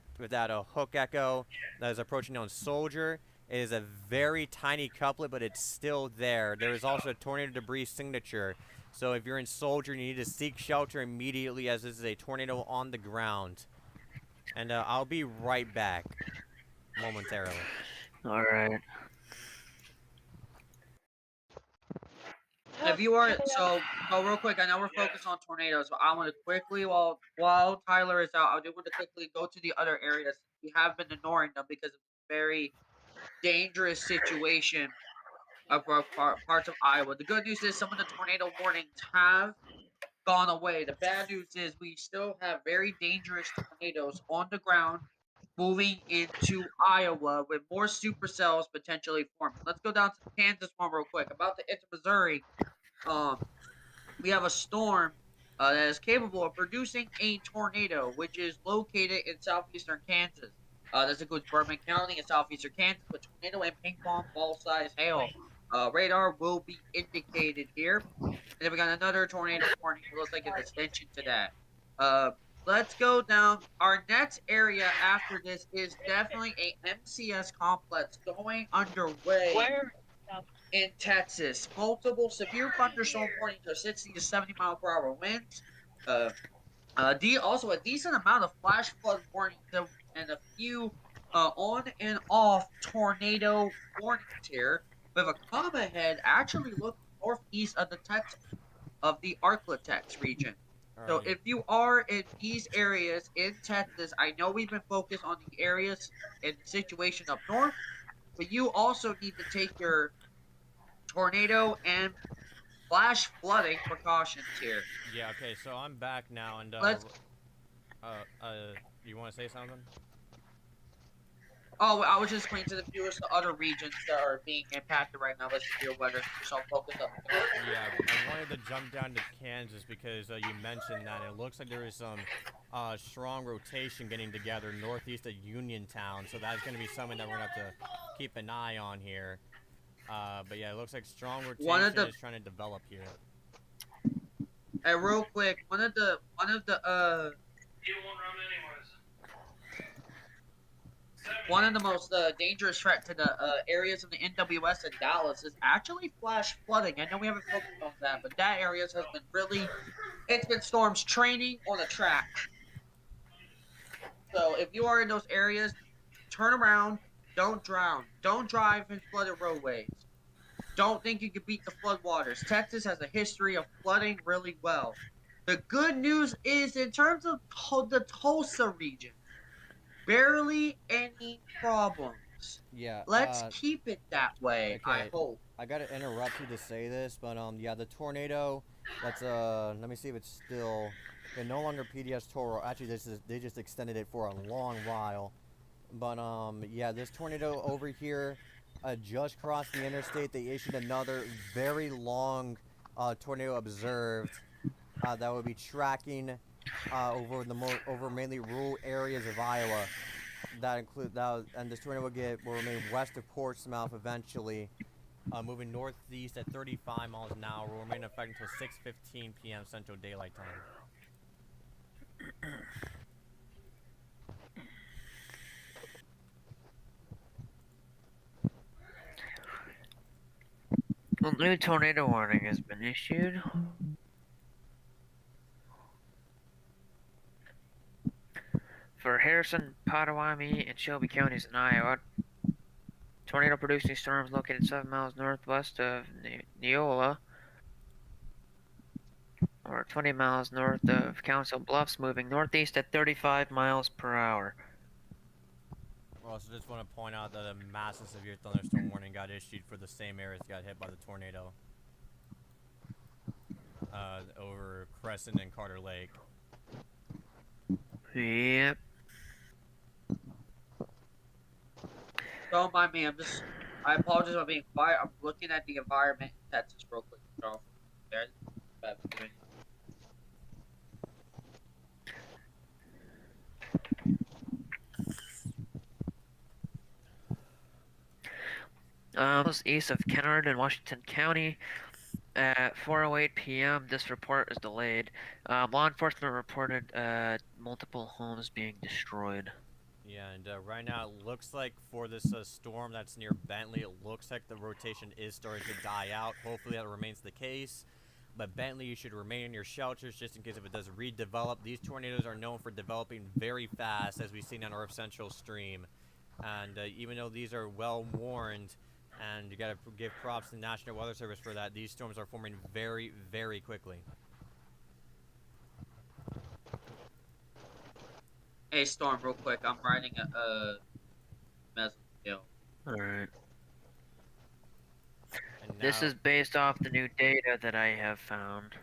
Speaker 1: hook echo that is approaching on Soldier. It is a very tiny couplet, but it's still there. There is also a tornado debris signature. So if you're in Soldier, you need to seek shelter immediately as this is a tornado on the ground. And I'll be right back momentarily.
Speaker 6: All right.
Speaker 4: If you are real quick, I know we're focused on tornadoes, but I want to quickly while Tyler is out, I do want to quickly go to the other areas. We have been ignoring them because of a very dangerous situation of parts of Iowa. The good news is some of the tornado warnings have gone away. The bad news is we still have very dangerous tornadoes on the ground moving into Iowa with more supercells potentially forming. Let's go down to the Kansas one real quick. About to enter Missouri, we have a storm that is capable of producing a tornado, which is located in southeastern Kansas. This includes Bourbon County in southeastern Kansas with tornado and ping pong ball size hail. Radar will be indicated here. And then we got another tornado warning. It looks like an extension to that. Let's go down. Our next area after this is definitely a MCS complex going underway in Texas. Multiple severe thunderstorm warnings are 60 to 70 mile per hour winds. Also a decent amount of flash flood warnings and a few on and off tornado warnings here, with a comma head actually looking northeast of the Arklatex region. So if you are in these areas in Texas, I know we've been focused on the areas and the situation up north, but you also need to take your tornado and flash flooding precautions here.
Speaker 1: Yeah, okay, so I'm back now, and you want to say something?
Speaker 4: Oh, I was just explaining to the viewers the other regions that are being impacted right now with severe weather. So focus up.
Speaker 1: Yeah, I wanted to jump down to Kansas because you mentioned that. It looks like there is some strong rotation getting together northeast of Uniontown, so that's going to be something that we're going to have to keep an eye on here. But yeah, it looks like strong rotation is trying to develop here.
Speaker 4: Hey, real quick, one of the most dangerous threat to the areas of the NWS in Dallas is actually flash flooding. I know we haven't focused on that, but that area has been it's been storms training on a track. So if you are in those areas, turn around, don't drown, don't drive in flooded roadways. Don't think you can beat the floodwaters. Texas has a history of flooding really well. The good news is in terms of the Tulsa region, barely any problems.
Speaker 1: Yeah.
Speaker 4: Let's keep it that way.
Speaker 1: Okay.
Speaker 4: I hope.
Speaker 1: I gotta interrupt you to say this, but yeah, the tornado. That's let me see if it's still. No longer PDS Toro. Actually, they just extended it for a long while. But yeah, this tornado over here just crossed the interstate. They issued another very long tornado observed that will be tracking over mainly rural areas of Iowa. And this tornado will remain west of Portsmouth eventually, moving northeast at 35 miles an hour. Will remain in effect until 6:15 p.m. Central Daylight Time.
Speaker 6: A new tornado warning has been issued. For Harrison, Potawatomi, and Shelby counties in Iowa, tornado-producing storms located 7 miles northwest of NOAA, or 20 miles north of Council Bluffs, moving northeast at 35 miles per hour.
Speaker 1: We also just want to point out that a massive severe thunderstorm warning got issued for the same areas that got hit by the tornado. Over Crescent and Carter Lake.
Speaker 6: Yep.
Speaker 4: Don't mind me. I apologize for being quiet. I'm looking at the environment in Texas real quick.
Speaker 6: East of Kennard in Washington County at 4:08 p.m. This report is delayed. Law enforcement reported multiple homes being destroyed.
Speaker 1: Yeah, and right now it looks like for this storm that's near Bentley, it looks like the rotation is starting to die out. Hopefully that remains the case. But Bentley, you should remain in your shelters just in case if it does redevelop. These tornadoes are known for developing very fast, as we've seen on Earth Central Stream. And even though these are well warned, and you gotta give props to the National Weather Service for that, these storms are forming very, very quickly.
Speaker 4: Hey, Storm, real quick. I'm writing a message.
Speaker 6: Alright. This is based off the new data that I have found.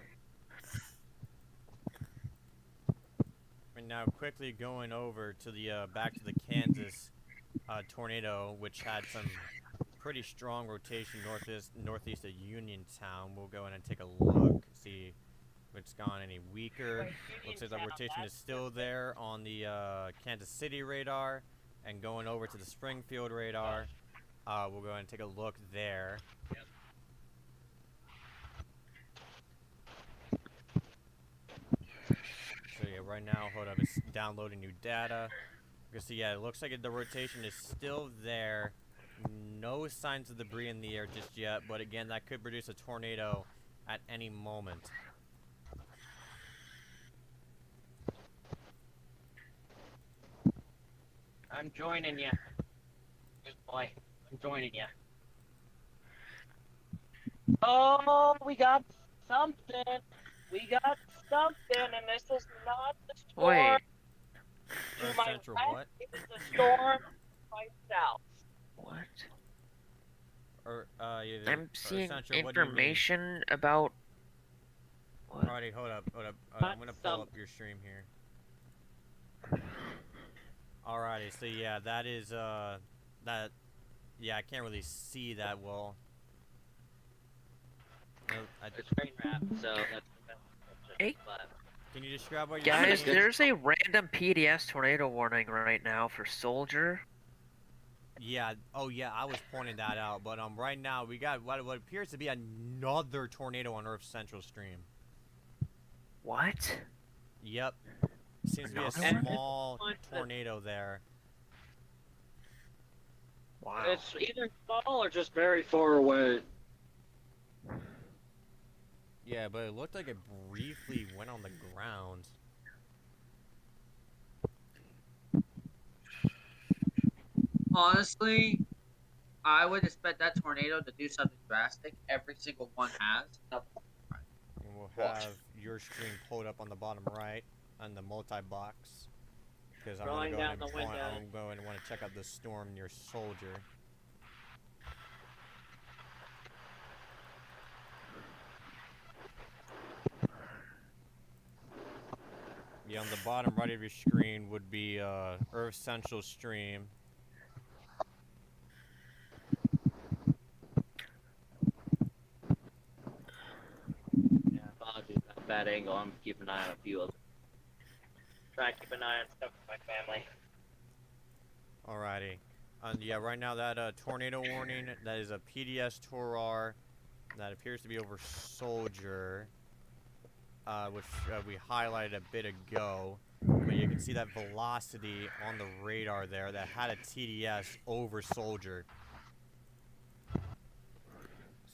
Speaker 1: And now quickly going over to the back to the Kansas tornado, which had some pretty strong rotation northeast of Uniontown. We'll go in and take a look, see if it's gone any weaker. Looks like the rotation is still there on the Kansas City radar, and going over to the Springfield radar. We'll go and take a look there. So yeah, right now, hold up, it's downloading new data. You can see, yeah, it looks like the rotation is still there. No signs of debris in the air just yet, but again, that could produce a tornado at any moment.
Speaker 3: I'm joining you. Good boy. I'm joining you. Oh, we got something. We got something, and this is not the storm.
Speaker 6: Wait.
Speaker 3: To my
Speaker 1: Central
Speaker 3: left
Speaker 1: what?
Speaker 3: is the storm. My south.
Speaker 6: What?
Speaker 1: Or yeah,
Speaker 6: I'm seeing
Speaker 1: Central, what do you mean?
Speaker 6: information about. What?
Speaker 1: Alrighty, hold up. I'm gonna pull up your stream here. Alrighty, so yeah, that is that. Yeah, I can't really see that well. No,
Speaker 3: It's rain wrap, so that's
Speaker 6: Hey.
Speaker 1: Can you describe what you're
Speaker 6: Guys,
Speaker 1: seeing?
Speaker 6: there's a random PDS tornado warning right now for Soldier.
Speaker 1: Yeah. Oh, yeah. I was pointing that out, but right now we got what appears to be another tornado on Earth Central Stream.
Speaker 6: What?
Speaker 1: Yep. Seems to be a
Speaker 6: Another one?
Speaker 1: small tornado there.
Speaker 6: Wow.
Speaker 3: It's either small or just very far away.
Speaker 1: Yeah, but it looked like it briefly went on the ground.
Speaker 4: Honestly, I would expect that tornado to do something drastic. Every single one has.
Speaker 1: And we'll have your stream pulled up on the bottom right on the multi-box. Because I'm going to go ahead and want to check out the storm near Soldier. Yeah, on the bottom right of your screen would be Earth Central Stream.
Speaker 2: that angle. I'm keeping an eye on a few others. Trying to keep an eye on stuff with my family.
Speaker 1: Alrighty. Yeah, right now that tornado warning, that is a PDS Torar that appears to be over Soldier, which we highlighted a bit ago. But you can see that velocity on the radar there that had a TDS over Soldier. So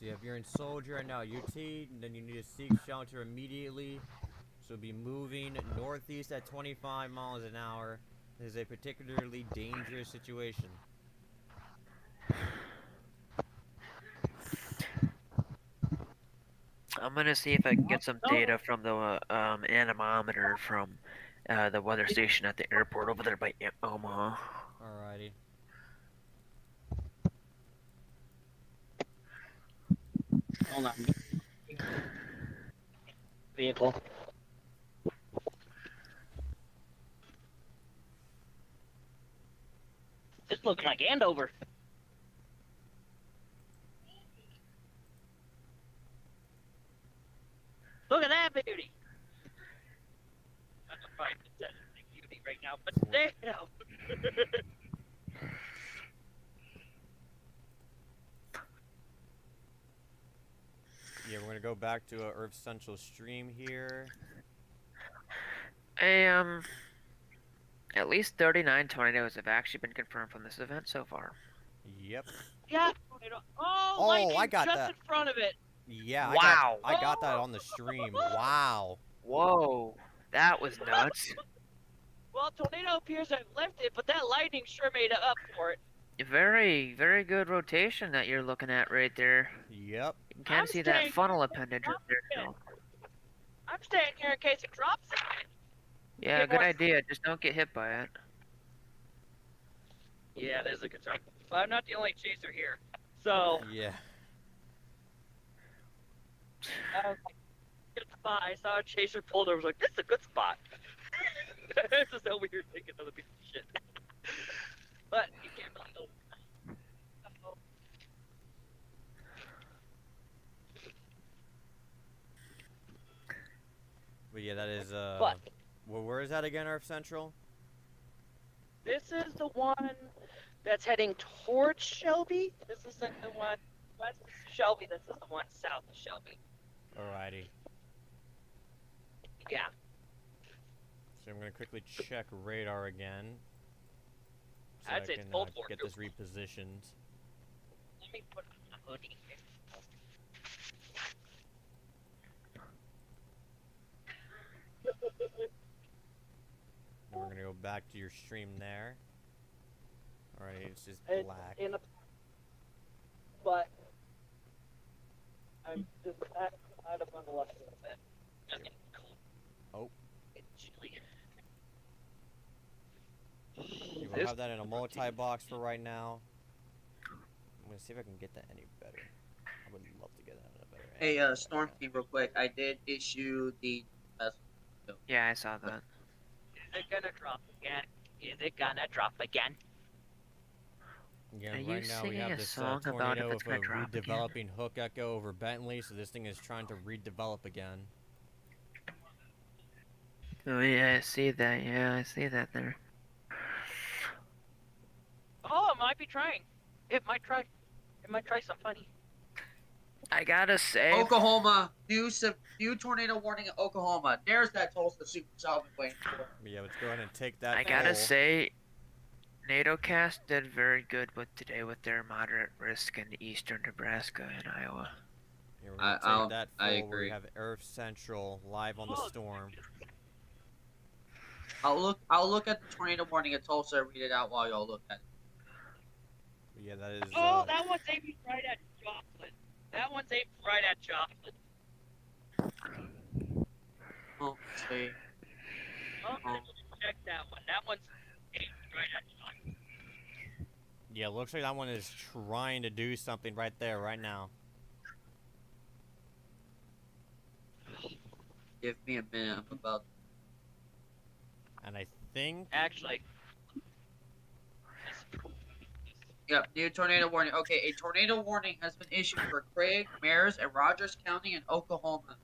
Speaker 1: yeah, if you're in Soldier right now, UT, then you need to seek shelter immediately. So be moving northeast at 25 miles an hour. This is a particularly dangerous situation.
Speaker 6: I'm gonna see if I can get some data from the anemometer from the weather station at the airport over there by Omaha.
Speaker 1: Alrighty.
Speaker 2: Hold on. Vehicle. It's looking like Andover. Look at that beauty. I'm probably not beauty right now, but damn.
Speaker 1: Yeah, we're gonna go back to Earth Central stream here.
Speaker 6: At least 39 tornadoes have actually been confirmed from this event so far.
Speaker 1: Yep.
Speaker 2: Yeah. Oh, lightning
Speaker 1: I got
Speaker 2: just
Speaker 1: that.
Speaker 2: in front of it.
Speaker 1: Yeah.
Speaker 6: Wow.
Speaker 1: I got that on the stream. Wow.
Speaker 6: Whoa, that was nuts.
Speaker 2: Well, tornado appears to have left it, but that lightning sure made up for it.
Speaker 6: Very, very good rotation that you're looking at right there.
Speaker 1: Yep.
Speaker 6: You can kind of see that
Speaker 2: staying
Speaker 6: funnel appendage right there. Too.
Speaker 2: I'm staying here in case it drops.
Speaker 6: Yeah,
Speaker 2: Get
Speaker 6: good
Speaker 2: more-
Speaker 6: idea. Just don't get hit by it.
Speaker 2: Yeah, that is a concern. But I'm not the only chaser here. So,
Speaker 1: Yeah.
Speaker 2: I was like, good spot. I saw a chaser pulled over. I was like, this is a good spot. It's just so weird thinking other people's shit. But you can't really go.
Speaker 1: But yeah, that is
Speaker 2: But
Speaker 1: where is that again, Earth Central?
Speaker 2: this is the one that's heading towards Shelby. This isn't the one west of Shelby. This is the one south of Shelby.
Speaker 1: Alrighty.
Speaker 2: Yeah.
Speaker 1: So I'm gonna quickly check radar again. So
Speaker 2: I'd
Speaker 1: I
Speaker 2: say it's
Speaker 1: can
Speaker 2: full force.
Speaker 1: get this repositioned.
Speaker 2: Let me put on a hoodie here.
Speaker 1: And we're gonna go back to your stream there. Alright, it's just
Speaker 2: It's
Speaker 1: black.
Speaker 2: in a, but I'm just out of on the left a little bit. Just getting cold.
Speaker 1: Oh.
Speaker 2: It's chilly.
Speaker 1: You will have that in a multi-box for right now. I'm gonna see if I can get that any better. I would love to get that in a better
Speaker 4: Hey,
Speaker 1: angle.
Speaker 4: Storm King, real quick. I did issue the.
Speaker 6: Yeah, I saw that.
Speaker 2: Is it gonna drop again? Is it gonna drop again?
Speaker 1: Again,
Speaker 6: Are you
Speaker 1: right now we
Speaker 6: singing
Speaker 1: have
Speaker 6: a
Speaker 1: this
Speaker 6: song about
Speaker 1: tornado
Speaker 6: if it's
Speaker 1: with a
Speaker 6: gonna drop again?
Speaker 1: redeveloping hook echo over Bentley, so this thing is trying to redevelop again.
Speaker 6: Oh yeah, I see that. Yeah, I see that there.
Speaker 2: Oh, it might be trying. It might try. It might try something funny.
Speaker 6: I gotta say,
Speaker 4: Oklahoma, new tornado warning in Oklahoma. There's that Tulsa supercell we've been waiting for.
Speaker 1: But yeah, let's go ahead and take that.
Speaker 6: I gotta
Speaker 1: full.
Speaker 6: say, NATOcast did very good with today with their moderate risk in eastern Nebraska and Iowa.
Speaker 1: Yeah, we're gonna take that
Speaker 4: I
Speaker 1: full where we
Speaker 4: agree.
Speaker 1: have Earth Central live on the storm.
Speaker 4: I'll look at the tornado warning in Tulsa and read it out while y'all look at it.
Speaker 1: But yeah, that is.
Speaker 2: Oh, that one's aiming right at chocolate. That one's aimed right at chocolate.
Speaker 4: Oh, see.
Speaker 2: Oh, check that one. That one's aimed right at chocolate.
Speaker 1: Yeah, looks like that one is trying to do something right there, right now.
Speaker 4: Give me a minute. I'm about.
Speaker 1: And I think.
Speaker 2: Actually.
Speaker 4: Yep, new tornado warning. Okay, a tornado warning has been issued for Craig, Mares, and Rogers County in Oklahoma.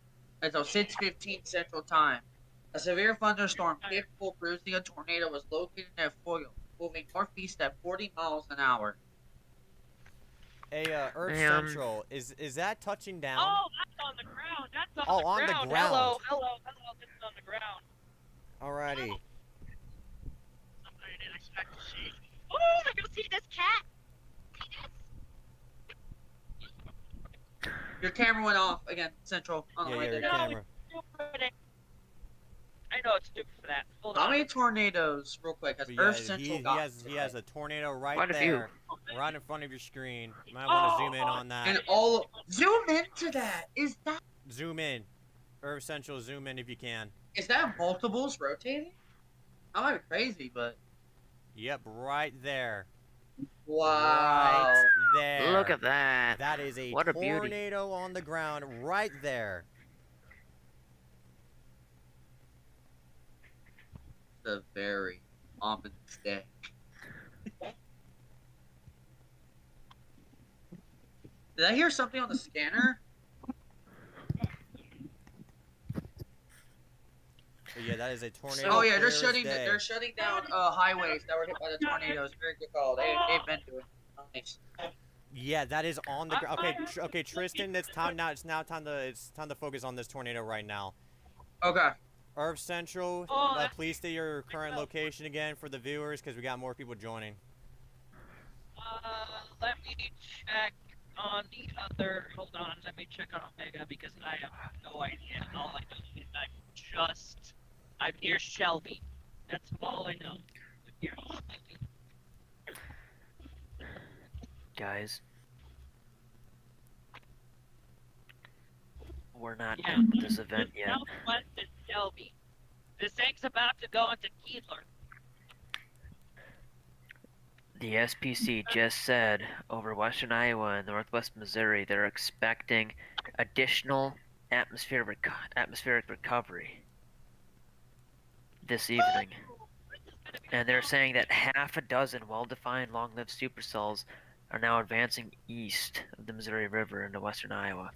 Speaker 4: until 6:15 Central Time. A severe thunderstorm capable of producing a tornado was located in Foyle, moving northeast at 40 miles an hour.
Speaker 1: Hey, Earth
Speaker 6: Hey,
Speaker 1: Central, is that touching down?
Speaker 3: Oh, that's on the ground. That's
Speaker 1: Oh,
Speaker 3: on
Speaker 1: on
Speaker 3: the
Speaker 1: the
Speaker 3: ground.
Speaker 1: ground.
Speaker 3: Hello, hello, hello. This is on the ground.
Speaker 1: Alrighty.
Speaker 3: I didn't expect to see. Oh, I can see this cat. See this?
Speaker 4: Your camera went off again, Central. I don't know
Speaker 1: Yeah,
Speaker 4: why
Speaker 1: your
Speaker 4: it did that.
Speaker 1: camera.
Speaker 3: I know it's stupid for that. Hold
Speaker 4: How
Speaker 3: on.
Speaker 4: many tornadoes, real quick, has
Speaker 1: But
Speaker 4: Earth
Speaker 1: yeah,
Speaker 4: Central
Speaker 1: he
Speaker 4: got
Speaker 1: has
Speaker 4: today?
Speaker 1: a tornado right
Speaker 6: Quite a few.
Speaker 1: there, right in front of your screen. You might want to zoom in on that.
Speaker 4: And all zoom into that.
Speaker 1: Zoom in. Earth Central, zoom in if you can.
Speaker 4: Is that multiples rotating? I might be crazy, but
Speaker 1: Yep, right there.
Speaker 4: wow.
Speaker 1: Right there.
Speaker 6: Look at that.
Speaker 1: That is a
Speaker 6: What a beauty.
Speaker 1: tornado on the ground right there.
Speaker 4: It's a very ominous day. Did I hear something on the scanner?
Speaker 1: But yeah, that is a tornado.
Speaker 4: Oh yeah,
Speaker 1: clear
Speaker 4: they're
Speaker 1: as
Speaker 4: shutting
Speaker 1: day.
Speaker 4: they're shutting down highways that were hit by the tornadoes. Very good call. They've been doing nice.
Speaker 1: Yeah, that is on the ground. Okay, Tristan, it's time now. It's time to focus on this tornado right now.
Speaker 4: Okay.
Speaker 1: Earth Central, please state your current location again for the viewers, because we got more people joining.
Speaker 3: Let me check on the other. Hold on, let me check on Omega because I have no idea. All I know is I'm near Shelby. That's all I know. Near Shelby.
Speaker 6: Guys. We're not done with this event yet.
Speaker 3: Southwest is Shelby. This thing's about to go into Keebler.
Speaker 6: The SPC just said over western Iowa and northwest Missouri they're expecting additional atmospheric recovery this evening. And they're saying that half a dozen well-defined long-lived supercells are now advancing east of the Missouri River into western Iowa.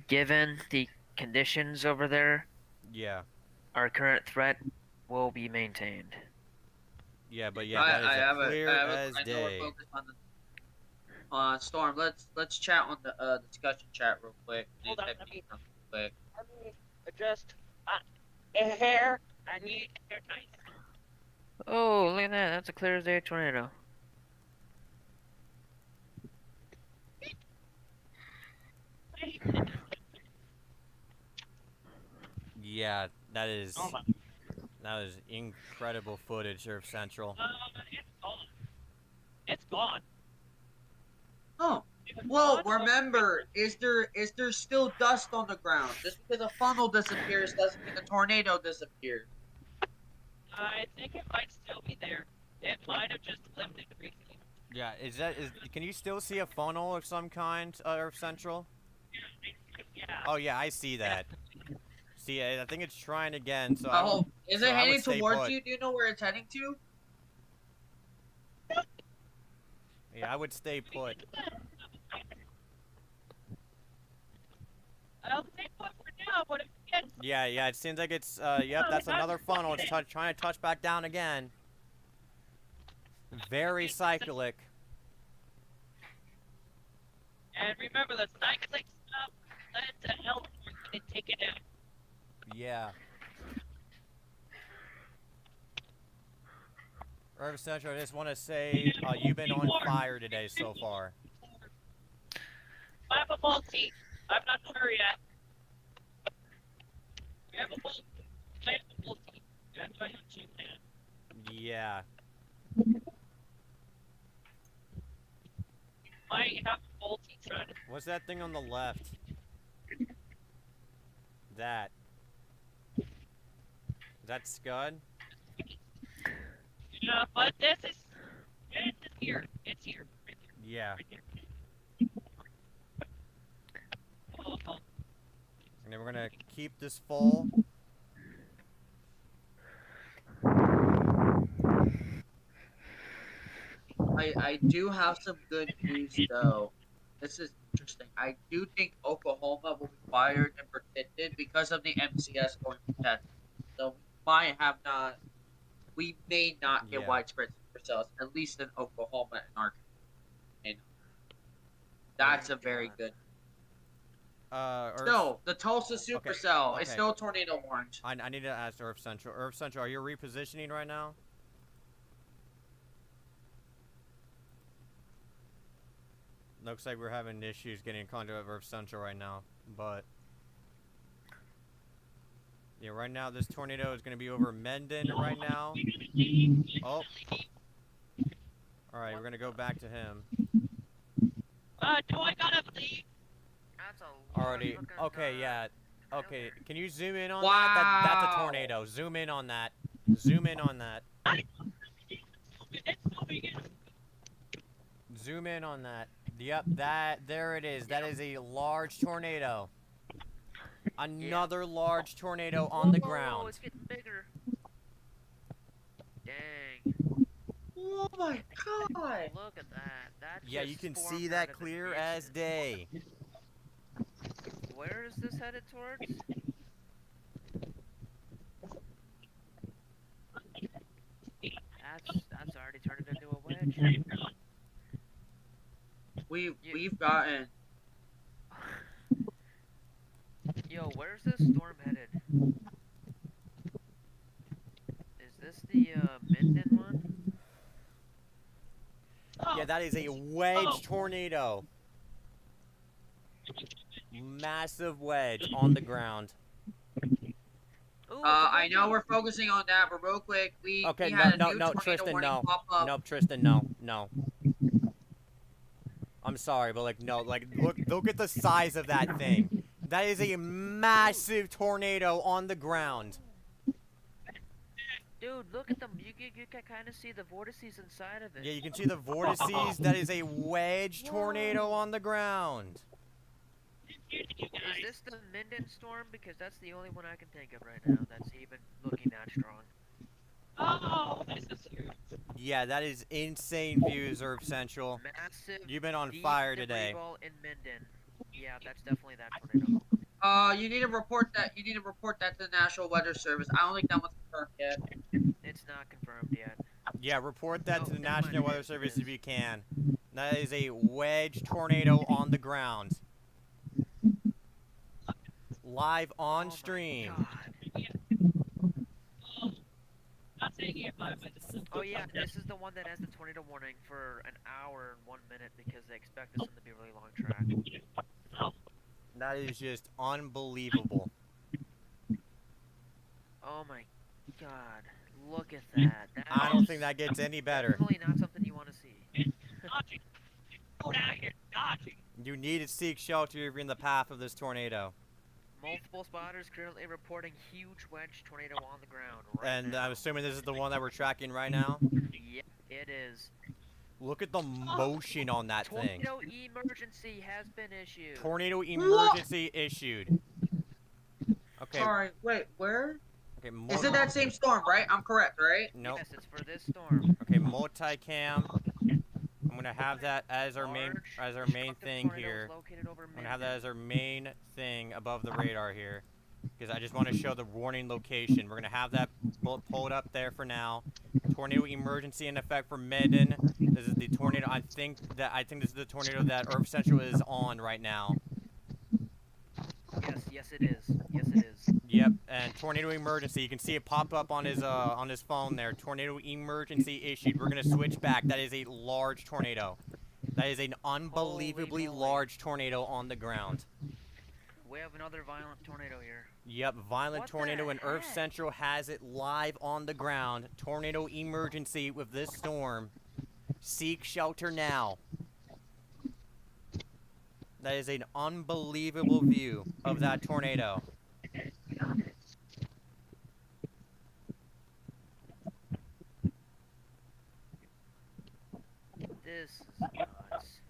Speaker 6: Given the conditions over there,
Speaker 1: Yeah.
Speaker 6: our current threat will be maintained.
Speaker 1: Yeah, but yeah, that is clear as
Speaker 4: I know
Speaker 1: day.
Speaker 4: we're focused on the Storm. Let's chat on the discussion chat real quick.
Speaker 3: Hold on,
Speaker 4: Let
Speaker 3: let me
Speaker 4: quick.
Speaker 3: adjust hair. I need hair nice.
Speaker 6: Oh, look at that. That's a clear as day tornado.
Speaker 1: Yeah, that is incredible footage, Earth Central.
Speaker 3: It's gone. It's gone.
Speaker 4: Oh. Well, remember, is there still dust on the ground? Just because a funnel disappears doesn't mean the tornado disappears.
Speaker 3: I think it might still be there. It might have just lifted recently.
Speaker 1: Yeah, can you still see a funnel of some kind, Earth Central?
Speaker 3: Yeah.
Speaker 1: Oh yeah, I see that. See, I think it's trying again. So
Speaker 4: is
Speaker 1: so
Speaker 4: it
Speaker 1: I would
Speaker 4: heading
Speaker 1: stay
Speaker 4: towards
Speaker 1: put.
Speaker 4: you? Do you know where it's heading to?
Speaker 1: Yeah, I would stay put.
Speaker 3: I'll stay put for now, but if it gets
Speaker 1: Yeah, it seems like it's, yep, that's another funnel. It's trying to touch back down again. Very cyclic.
Speaker 3: and remember the cyclic stuff led to health and take it out.
Speaker 1: Yeah. Earth Central, I just want to say, you've been on fire today so far.
Speaker 3: I have a multi. I'm not sure yet. We have a multi. I have a multi. That's why I'm cheap man.
Speaker 1: Yeah.
Speaker 3: Might have a multi trying to.
Speaker 1: What's that thing on the left? That. Is that Scud?
Speaker 3: Yeah, but this is here. It's here. Right there.
Speaker 1: Yeah.
Speaker 3: Right there. Oh,
Speaker 1: And then we're gonna keep this full.
Speaker 4: I do have some good news though. This is interesting. I do think Oklahoma will be fired and protected because of the MCS going to test. So we may not get
Speaker 1: Yeah.
Speaker 4: widespread supercells, at least in Oklahoma and Arkansas. And that's a very good. Still, the Tulsa supercell is still tornado warned.
Speaker 1: I need to ask Earth Central. Earth Central, are you repositioning right now? Looks like we're having issues getting in contact with Earth Central right now, but yeah, right now this tornado is going to be over Mendon right now. Oh, all right, we're going to go back to him.
Speaker 3: Do I gotta leave?
Speaker 6: That's a
Speaker 1: Already,
Speaker 6: looking,
Speaker 1: okay, yeah, okay. Can you zoom in on
Speaker 4: Wow.
Speaker 1: that? That's a tornado. Zoom in on that. Zoom in on that. Zoom in on that. Yep, there it is. That is a large tornado. Another large tornado on the ground.
Speaker 6: It's getting bigger. Dang.
Speaker 4: Oh my god!
Speaker 6: Look at that. That
Speaker 1: Yeah,
Speaker 6: just
Speaker 1: you can
Speaker 6: formed
Speaker 1: see
Speaker 6: out
Speaker 1: that
Speaker 6: of
Speaker 1: clear
Speaker 6: ignition.
Speaker 1: as day.
Speaker 6: Where is this headed towards? That's already turned into a wedge.
Speaker 4: We've gotten.
Speaker 6: Yo, where's this storm headed? Is this the Minden one?
Speaker 1: Yeah, that is a wedge tornado. Massive wedge on the ground.
Speaker 6: Ooh,
Speaker 4: I know we're focusing on that, but real quick, we
Speaker 1: Okay,
Speaker 4: had a
Speaker 1: no,
Speaker 4: new
Speaker 1: no,
Speaker 4: tornado
Speaker 1: Tristan,
Speaker 4: warning
Speaker 1: no.
Speaker 4: pop up.
Speaker 1: Nope, Tristan, no. I'm sorry, but like, no, like, look at the size of that thing. That is a massive tornado on the ground.
Speaker 6: Dude, look at them. You can kind of see the vortices inside of it.
Speaker 1: Yeah, you can see the vortices. That is a wedge tornado on the ground.
Speaker 6: Is this the Minden storm? Because that's the only one I can think of right now that's even looking that strong.
Speaker 3: Oh, this is
Speaker 1: Yeah, that is insane views, Earth Central.
Speaker 6: Massive.
Speaker 1: You've been on
Speaker 6: deep
Speaker 1: fire
Speaker 6: debris
Speaker 1: today.
Speaker 6: ball in Minden. Yeah, that's definitely that tornado.
Speaker 4: You need to report that. You need to report that to the National Weather Service. I don't think that one's confirmed yet.
Speaker 6: It's not confirmed yet.
Speaker 1: Yeah, report that to the
Speaker 6: never mind,
Speaker 1: National Weather
Speaker 6: it
Speaker 1: Service
Speaker 6: is.
Speaker 1: if you can. That is a wedge tornado on the ground. Live on
Speaker 6: Oh my
Speaker 1: stream.
Speaker 6: God. Oh yeah, this is the one that has the tornado warning for an hour and 1 minute because they expect this one to be a really long track.
Speaker 1: That is just unbelievable.
Speaker 6: Oh my God, look at that.
Speaker 1: I don't think that gets any better.
Speaker 6: Definitely not something you want to see.
Speaker 1: You need to seek shelter if you're in the path of this tornado.
Speaker 6: Multiple spotters currently reporting huge wedge tornado on the ground right
Speaker 1: And
Speaker 6: now.
Speaker 1: I'm assuming this is the one that we're tracking right now.
Speaker 6: Yep, it is.
Speaker 1: Look at the motion on that thing.
Speaker 6: Tornado emergency has been issued.
Speaker 1: Tornado emergency issued. Okay.
Speaker 4: Sorry, wait, where?
Speaker 1: Okay.
Speaker 4: Is it that same storm, right? I'm correct, right?
Speaker 1: Nope.
Speaker 6: Yes, it's for this storm.
Speaker 1: Okay, multicam. I'm gonna have that as our main thing here. I'm gonna have that as our main thing above the radar here, because I just want to show the warning location. We're gonna have that pulled up there for now. Tornado emergency in effect for Medon. This is the tornado. I think this is the tornado that Earth Central is on right now.
Speaker 6: Yes, it is. Yes, it is.
Speaker 1: Yep, and tornado emergency. You can see it pop up on his phone there. Tornado emergency issued. We're gonna switch back. That is a large tornado. That is an unbelievably large tornado on the ground.
Speaker 6: We have another violent tornado here.
Speaker 1: Yep, violent
Speaker 6: What the
Speaker 1: tornado, and Earth
Speaker 6: heck?
Speaker 1: Central has it live on the ground. Tornado emergency with this storm. Seek shelter now. That is an unbelievable view of that tornado.
Speaker 6: This is nuts.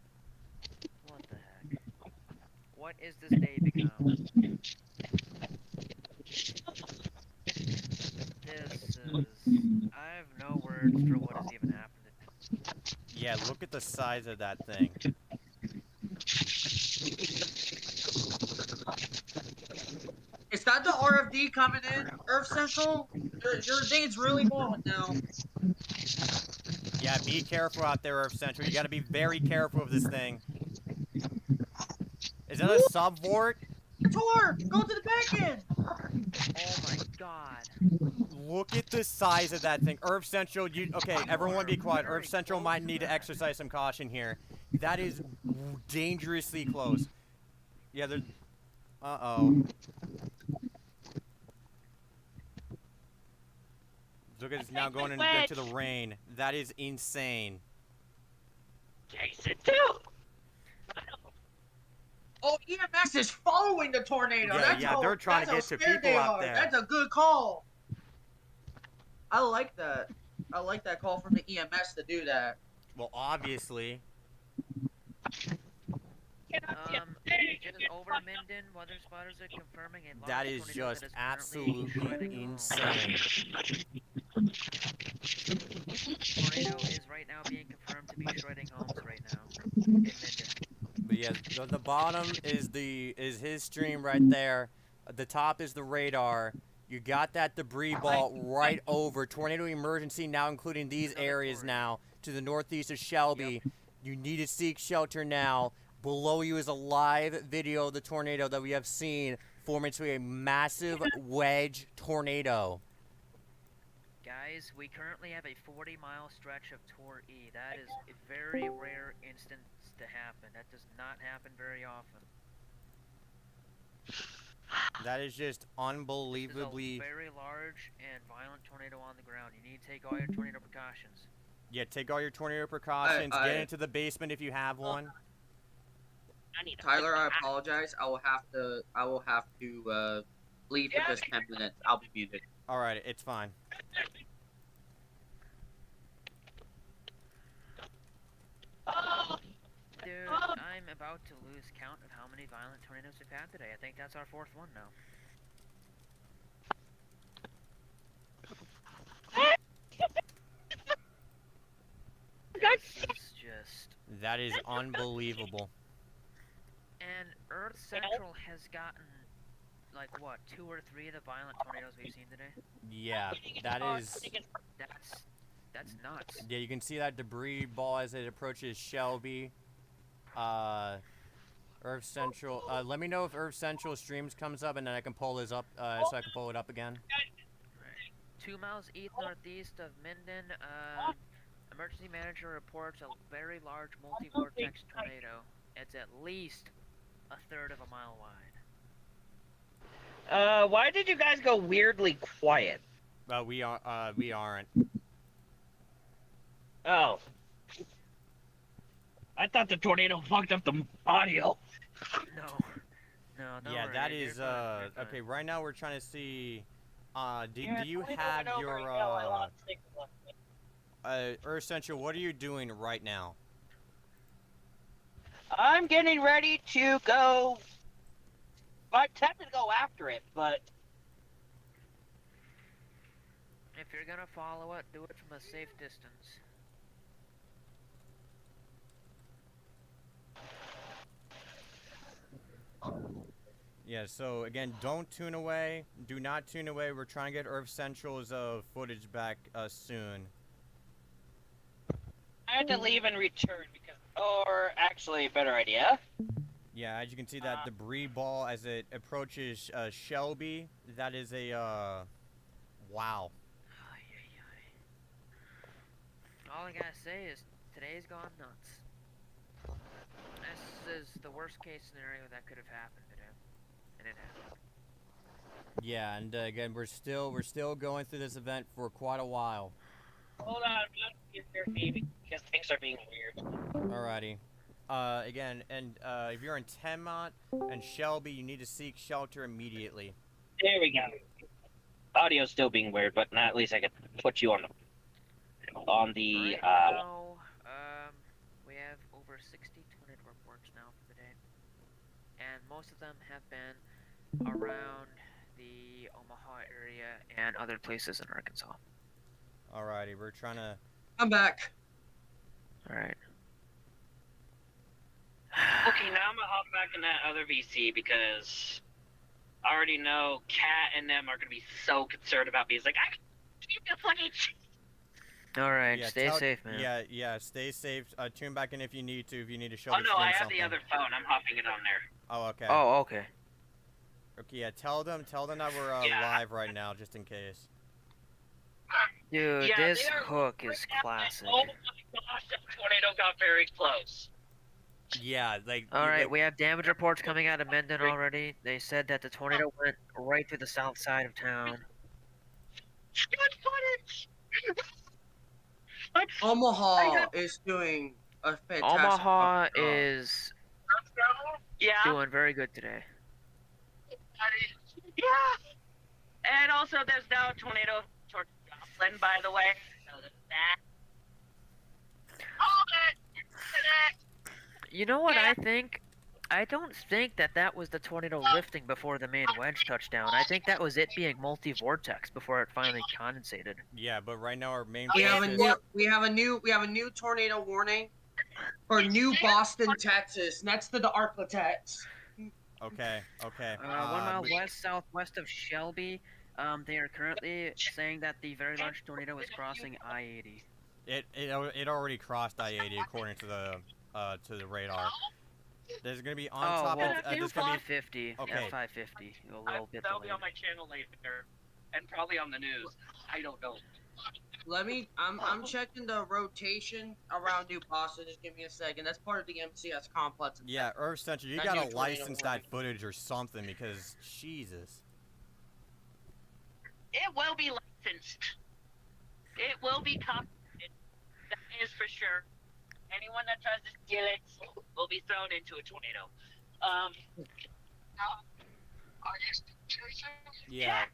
Speaker 6: What the heck? What is this day become? This is... I have no words for what has even happened.
Speaker 1: Yeah, look at the size of that thing.
Speaker 4: D coming in. Earth Central, your D's really balling now.
Speaker 1: Yeah, be careful out there, Earth Central. You got to be very careful of this thing. Is that a subvort?
Speaker 4: Tor, go to the back end.
Speaker 6: Oh my god.
Speaker 1: Look at the size of that thing. Earth Central, okay, everyone be quiet. Earth Central might need to exercise some caution here. That is dangerously close. Yeah, they're... Uh-oh. Look at it's now going into the rain. That is insane.
Speaker 2: Jason, too.
Speaker 4: Oh, EMS is following the tornado.
Speaker 1: Yeah, they're trying to get to people out there.
Speaker 4: That's a good call. I like that. I like that call from the EMS to do that.
Speaker 1: Well, obviously.
Speaker 6: Just over Minden, weather spotters are confirming a large
Speaker 1: That is
Speaker 6: tornado
Speaker 1: just
Speaker 6: that is
Speaker 1: absolutely insane.
Speaker 6: Tornado is right now being confirmed to be shredding homes right now in Minden.
Speaker 1: But yeah, the bottom is his stream right there. The top is the radar. You got that debris ball right over. Tornado emergency now including these areas now to the northeast of Shelby. Yep. You need to seek shelter now. Below you is a live video of the tornado that we have seen form into a massive wedge tornado.
Speaker 6: Guys, we currently have a 40-mile stretch of Tor E. That is a very rare instance to happen. That does not happen very often.
Speaker 1: That is just unbelievably...
Speaker 6: This is a very large and violent tornado on the ground. You need to take all your tornado precautions.
Speaker 1: Yeah, take all your tornado precautions. Get into the basement if you have one.
Speaker 4: Tyler, I apologize. I will have to leave for just 10 minutes. I'll be muted.
Speaker 1: All right, it's fine.
Speaker 6: Dude, I'm about to lose count of how many violent tornadoes we've had today. I think that's our fourth one now.
Speaker 1: That is unbelievable.
Speaker 6: And Earth Central has gotten, like, what, 2 or 3 of the violent tornadoes we've seen today?
Speaker 1: Yeah, that is...
Speaker 6: That's nuts.
Speaker 1: Yeah, you can see that debris ball as it approaches Shelby. Earth Central. Let me know if Earth Central streams comes up, and then I can pull this up, so I can pull it up again.
Speaker 6: Right. 2 miles northeast of Minden, emergency manager reports a very large multi-vortex tornado. It's at least a third of a mile wide.
Speaker 2: Why did you guys go weirdly quiet?
Speaker 1: We aren't.
Speaker 2: Oh. I thought the tornado fucked up the audio.
Speaker 6: No,
Speaker 1: yeah, that is, okay, right now we're trying to see, do you have your, Earth Central, what are you doing right now?
Speaker 2: I'm getting ready to go. I'm tempted to go after it, but
Speaker 6: if you're gonna follow it, do it from a safe distance.
Speaker 1: Yeah, so again, don't tune away. Do not tune away. We're trying to get Earth Central's footage back soon.
Speaker 2: I had to leave and return because, or actually, better idea.
Speaker 1: Yeah, as you can see that debris ball as it approaches Shelby, that is a, wow.
Speaker 6: All I gotta say is, today's gone nuts. This is the worst case scenario that could have happened today. And it happened.
Speaker 1: Yeah, and again, we're still going through this event for quite a while.
Speaker 2: Hold on, because things are being weird.
Speaker 1: Alrighty. Again, and if you're in Tenmont and Shelby, you need to seek shelter immediately.
Speaker 2: There we go. Audio's still being weird, but now at least I can put you on the
Speaker 6: Right now, we have over 60 tornado reports now for the day, and most of them have been around the Omaha area and other places in Arkansas.
Speaker 1: Alrighty, we're trying to...
Speaker 4: I'm back.
Speaker 6: Alright.
Speaker 2: Okay, now I'm gonna hop back in that other VC because
Speaker 3: I already know Kat and them are gonna be so concerned about me. It's like I can keep the footage.
Speaker 6: All right,
Speaker 1: Yeah,
Speaker 6: stay safe, man.
Speaker 1: Yeah, stay safe. Tune back in if you need to show
Speaker 3: Oh
Speaker 1: the
Speaker 3: no,
Speaker 1: stream
Speaker 3: I have
Speaker 1: something.
Speaker 3: the other phone. I'm hopping it on there.
Speaker 1: Oh, okay.
Speaker 6: Oh, okay.
Speaker 1: Okay, yeah, tell them that we're
Speaker 3: Yeah.
Speaker 1: live right now, just in case.
Speaker 6: Dude,
Speaker 3: Yeah,
Speaker 6: this
Speaker 3: they are
Speaker 6: hook is
Speaker 3: freaking out.
Speaker 6: classic.
Speaker 3: Oh my gosh, that tornado got very close.
Speaker 1: Yeah, like.
Speaker 6: All right, we have damage reports coming out of Mendon already. They said that the tornado went right through the south side of town.
Speaker 3: Good footage.
Speaker 4: Omaha is doing a fantastic
Speaker 6: Omaha
Speaker 4: job.
Speaker 6: is
Speaker 3: Yeah.
Speaker 6: doing very good today.
Speaker 3: Yeah. And also, there's now a tornado towards Joplin, by the way. So there's that.
Speaker 6: You know what I think? I don't think that was the tornado lifting before the main wedge touchdown. I think that was it being multi-vortex before it finally condensated.
Speaker 1: Yeah, but right now our main
Speaker 4: We have a
Speaker 1: focus.
Speaker 4: new tornado warning for New Boston, Texas, next to the Arklatex.
Speaker 1: Okay.
Speaker 6: 1 mile west-southwest of Shelby. They are currently saying that the very large tornado is crossing I-80.
Speaker 1: It already crossed I-80 according to the radar. There's gonna be on top of
Speaker 6: there's gonna be 50.
Speaker 1: Okay.
Speaker 6: F550. A little bit
Speaker 3: That'll be
Speaker 6: delayed.
Speaker 3: on my channel later, and probably on the news. I don't know.
Speaker 4: I'm checking the rotation around New Boston. Just give me a second. That's part of the MCS complex.
Speaker 1: Yeah, Earth Central, you
Speaker 4: That
Speaker 1: gotta
Speaker 4: new tornado
Speaker 1: license
Speaker 4: warning.
Speaker 1: that footage or something because Jesus.
Speaker 3: It will be licensed. It will be copyrighted. That is for sure. Anyone that tries to steal it will be thrown into a tornado.
Speaker 1: Yeah.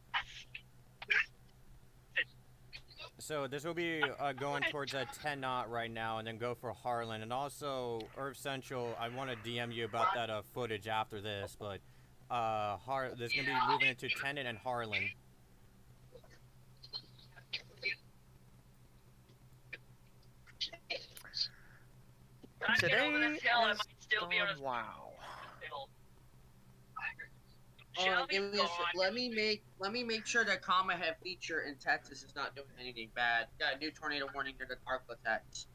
Speaker 1: So this will be going towards a 10 knot right now, and then go for Harlan, and also Earth Central. I want to DM you about that footage after this, but there's gonna be moving into Tennant and Harlan.
Speaker 6: Today
Speaker 3: I
Speaker 6: has
Speaker 3: might still be on a
Speaker 6: wow.
Speaker 4: Let me make sure that Comma Head feature in Texas is not doing anything bad. Got a new tornado warning near the Arklatex,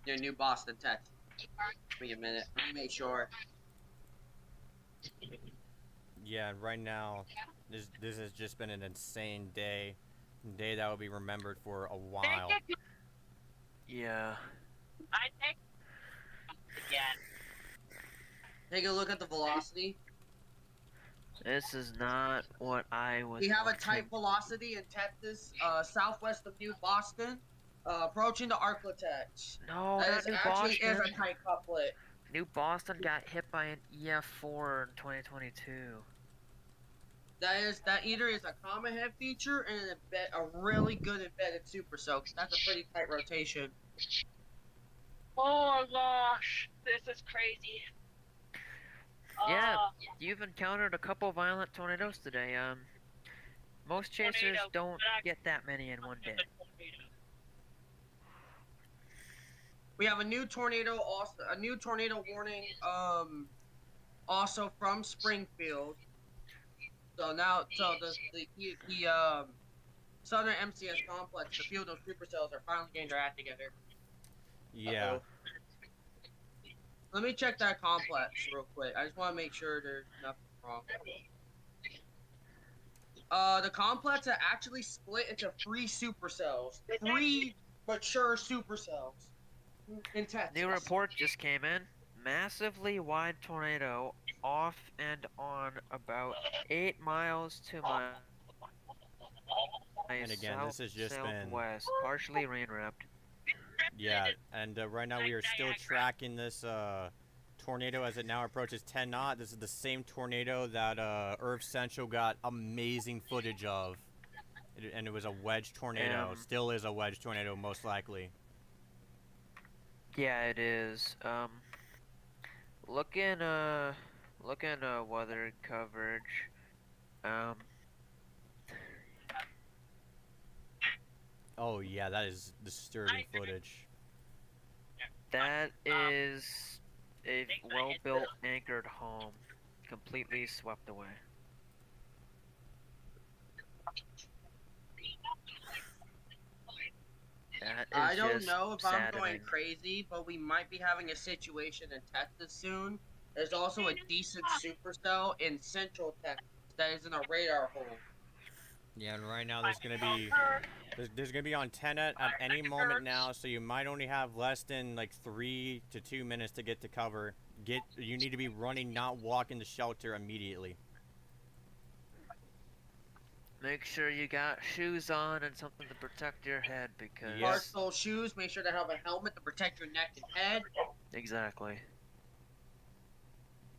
Speaker 4: near New Boston, Texas. Give me a minute. Let me make sure.
Speaker 1: Yeah, right now, this has just been an insane day. Day that will be remembered for a while.
Speaker 6: Yeah.
Speaker 3: I think again.
Speaker 4: Take a look at the velocity.
Speaker 6: This is not what I was.
Speaker 4: We have a tight velocity in Texas, southwest of New Boston, approaching the Arklatex.
Speaker 6: No,
Speaker 4: That
Speaker 6: not
Speaker 4: is
Speaker 6: New
Speaker 4: actually is
Speaker 6: Boston.
Speaker 4: a tight couplet.
Speaker 6: New Boston got hit by an EF4 in 2022.
Speaker 4: That either is a Comma Head feature and a really good embedded super soak. That's a pretty tight rotation.
Speaker 3: Oh my gosh, this is crazy.
Speaker 6: Yeah, you've encountered a couple violent tornadoes today. Most chasers don't get that many in one day.
Speaker 4: We have a new tornado, also a new tornado warning. Also from Springfield. So now, the Southern MCS complex, the field of supercells are finally getting their act together.
Speaker 1: Yeah.
Speaker 4: Uh-oh. Let me check that complex real quick. I just want to make sure there's nothing wrong. The complex are actually split into 3 supercells. 3 mature supercells in Texas.
Speaker 6: New report just came in. Massively wide tornado off and on about 8 miles to my
Speaker 1: And again, this has just been
Speaker 6: southwest, partially rain wrapped.
Speaker 1: Yeah, and right now we are still tracking this tornado as it now approaches 10 knot. This is the same tornado that Earth Central got amazing footage of, and it was a wedge tornado. Still is a wedge tornado, most likely.
Speaker 6: Yeah, it is. Looking weather coverage.
Speaker 1: Oh yeah, that is disturbing footage.
Speaker 6: That is a well-built anchored home, completely swept away.
Speaker 4: I don't
Speaker 6: just
Speaker 4: know if I'm going
Speaker 6: saddening.
Speaker 4: crazy, but we might be having a situation in Texas soon. There's also a decent supercell in Central Texas that is in a radar hole.
Speaker 1: Yeah, and right now there's gonna be on 10 at any moment now, so you might only have less than like 3 to 2 minutes to get to cover. You need to be running, not walking the shelter immediately.
Speaker 6: Make sure you got shoes on and something to protect your head because
Speaker 1: Yes.
Speaker 4: Hardstyle shoes. Make sure to have a helmet to protect your neck and head.
Speaker 6: exactly.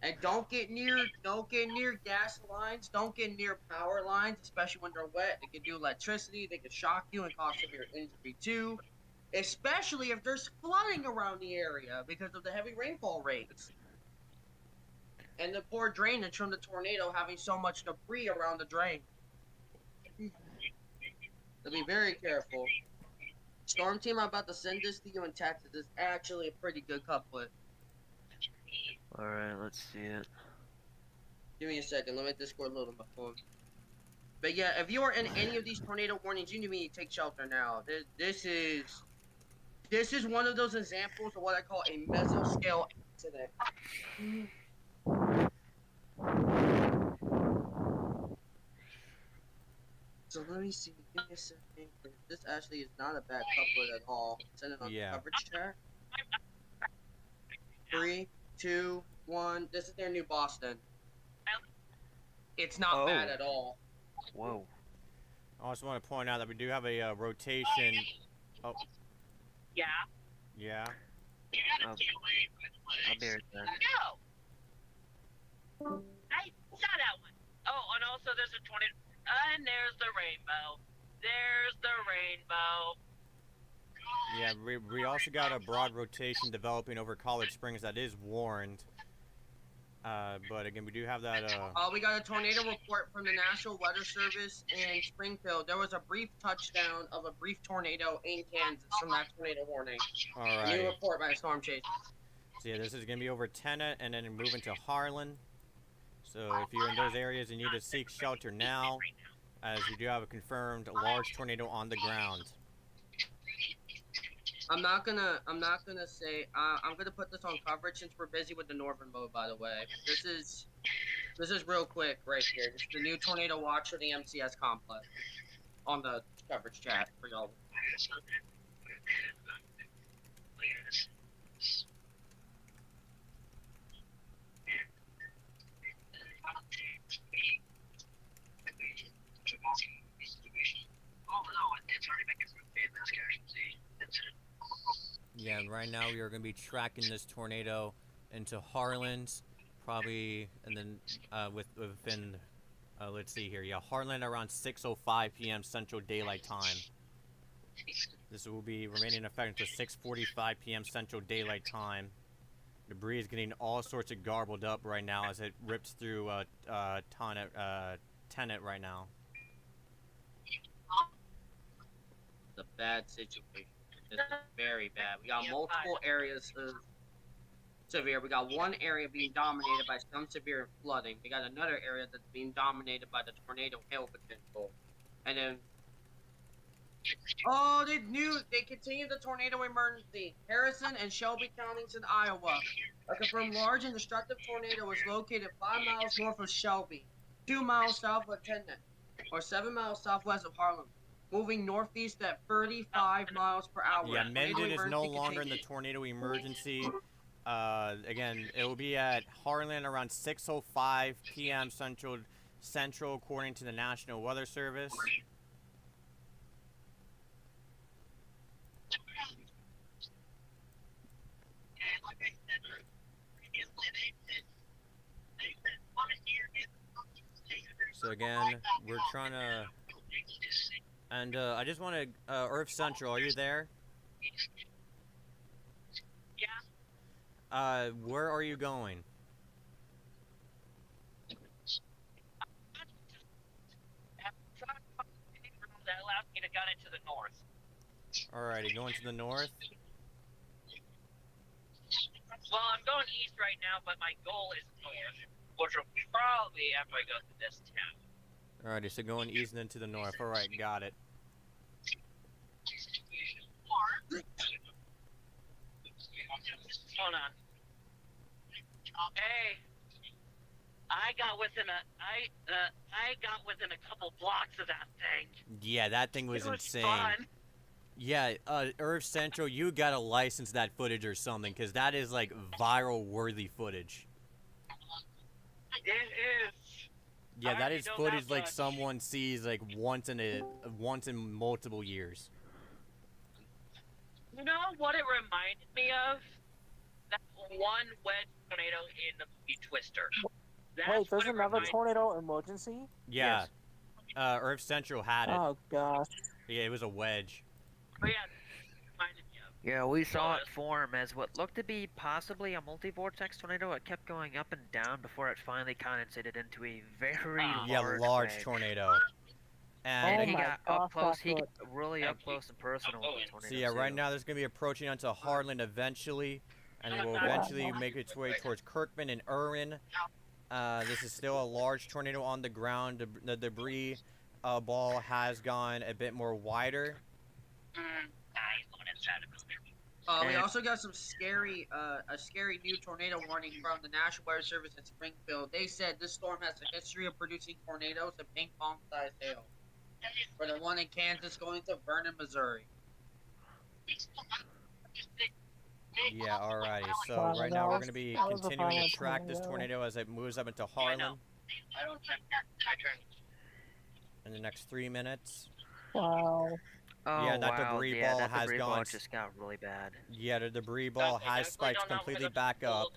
Speaker 4: And don't get near gas lines. Don't get near power lines, especially when they're wet. They can do electricity. They can shock you and cause severe injury too. Especially if there's flooding around the area because of the heavy rainfall rates. And the poor drainage from the tornado having so much debris around the drain. So be very careful. Storm team, I'm about to send this to you in Texas. It's actually a pretty good couplet.
Speaker 6: Alright, let's see it.
Speaker 4: Give me a second. Let me Discord load on my phone. But yeah, if you are in any of these tornado warnings, you need to take shelter now. This is one of those examples of what I call a mesoscale accident. So let me see. Give me a second. This actually is not a bad couplet at all. Send it on the coverage chat. 3, 2, 1. This is their new Boston. It's not bad at all.
Speaker 6: Whoa.
Speaker 1: I also want to point out that we do have a rotation. Oh.
Speaker 3: Yeah.
Speaker 1: Yeah.
Speaker 6: I'll be right back.
Speaker 3: No. I saw that one. Oh, and also there's a 20. And there's the rainbow. There's the rainbow.
Speaker 1: Yeah, we also got a broad rotation developing over College Springs that is warned. But again, we do have that.
Speaker 4: We got a tornado report from the National Weather Service in Springfield. There was a brief touchdown of a brief tornado in Kansas from that tornado warning.
Speaker 1: All right.
Speaker 4: New report by a storm chaser.
Speaker 1: So yeah, this is gonna be over Tenet and then moving to Harlan. So if you're in those areas, you need to seek shelter now, as we do have a confirmed large tornado on the ground.
Speaker 4: I'm not gonna say. I'm gonna put this on coverage since we're busy with the northern mode. By the way, this is real quick right here. This is the new tornado watch for the MCS complex on the coverage chat for y'all.
Speaker 1: Yeah, and right now we are going to be tracking this tornado into Harlan's, probably, and then within, let's see here, yeah, Harlan around 6:05 p.m. Central Daylight Time. This will be remaining in effect until 6:45 p.m. Central Daylight Time. Debris is getting all sorts of garbled up right now as it rips through Tenet right now.
Speaker 4: It's a bad situation. This is very bad. We got multiple areas of severe. We got one area being dominated by some severe flooding. We got another area that's being dominated by the tornado hail potential. And then, they continued the tornado emergency. Harrison and Shelby counties in Iowa. A confirmed large and destructive tornado was located 5 miles north of Shelby, 2 miles south of Tenet, or 7 miles southwest of Harlem. Moving northeast at 35 miles per hour.
Speaker 1: Yeah, Mendon is no longer in the tornado emergency. Again, it will be at Harlan around 6:05 p.m. Central, according to the National Weather Service. So again, we're trying to. And I just want to, Earth Central, are you there?
Speaker 3: Yeah.
Speaker 1: Where are you going?
Speaker 3: That allows me to get into the north.
Speaker 1: Alrighty, going to the north.
Speaker 3: Well, I'm going east right now, but my goal is north, which will probably after I go through this town.
Speaker 1: Alrighty, so going east and then to the north. Alright, got it.
Speaker 3: Hey, I got within a couple blocks of that thing.
Speaker 1: Yeah, that thing was
Speaker 3: It was
Speaker 1: insane.
Speaker 3: fun.
Speaker 1: Yeah, Earth Central, you gotta license that footage or something, because that is, like, viral-worthy footage.
Speaker 3: It is.
Speaker 1: Yeah,
Speaker 3: I
Speaker 1: that
Speaker 3: already
Speaker 1: is
Speaker 3: know
Speaker 1: footage
Speaker 3: that
Speaker 1: like
Speaker 3: much.
Speaker 1: someone sees, like, once in multiple years.
Speaker 3: You know what it reminded me of? That one wedge tornado in the movie Twister. That's
Speaker 8: Wait, there's
Speaker 3: what it
Speaker 8: another
Speaker 3: reminded.
Speaker 8: tornado emergency?
Speaker 1: Yeah,
Speaker 6: Yes.
Speaker 1: Earth Central had it.
Speaker 8: Oh gosh.
Speaker 1: Yeah, it was a wedge.
Speaker 3: But yeah, it reminded me of.
Speaker 6: Yeah, we saw
Speaker 3: Was.
Speaker 6: it form as what looked to be possibly a multi-vortex tornado. It kept going up and down before it finally condensated into a very
Speaker 1: Yeah, large
Speaker 6: wedge.
Speaker 1: tornado.
Speaker 6: And
Speaker 8: Oh
Speaker 6: he
Speaker 8: my
Speaker 6: got
Speaker 8: gosh,
Speaker 6: up close.
Speaker 8: that's
Speaker 6: He
Speaker 8: what-
Speaker 6: got really up close and personal with the tornado.
Speaker 1: So yeah, right
Speaker 6: too.
Speaker 1: now there's gonna be approaching onto Harlan eventually, and it will eventually make its way towards Kirkman and Irwin. This is still a large tornado on the ground. The debris ball has gone a bit more wider.
Speaker 3: He's going inside of
Speaker 4: We
Speaker 6: And-
Speaker 4: also got some scary, a scary new tornado warning from the National Weather Service in Springfield. They said this storm has a history of producing tornadoes and ping pong sized hail. For the one in Kansas going to Vernon, Missouri.
Speaker 1: Yeah, alrighty. So
Speaker 8: Wow,
Speaker 1: right
Speaker 8: that
Speaker 1: now we're
Speaker 8: was-
Speaker 1: gonna be
Speaker 8: that was a
Speaker 1: continuing to
Speaker 8: violent
Speaker 1: track this
Speaker 8: tornado.
Speaker 1: tornado as it moves up into
Speaker 3: I know.
Speaker 1: Harlan
Speaker 3: I don't think my turn.
Speaker 1: in the next 3 minutes.
Speaker 8: Wow.
Speaker 6: Oh
Speaker 1: Yeah, that
Speaker 6: wow,
Speaker 1: debris
Speaker 6: yeah,
Speaker 1: ball
Speaker 6: that
Speaker 1: has
Speaker 6: debris
Speaker 1: gone
Speaker 6: ball
Speaker 1: s-
Speaker 6: just got really bad.
Speaker 1: Yeah, the debris ball has spiked completely back up.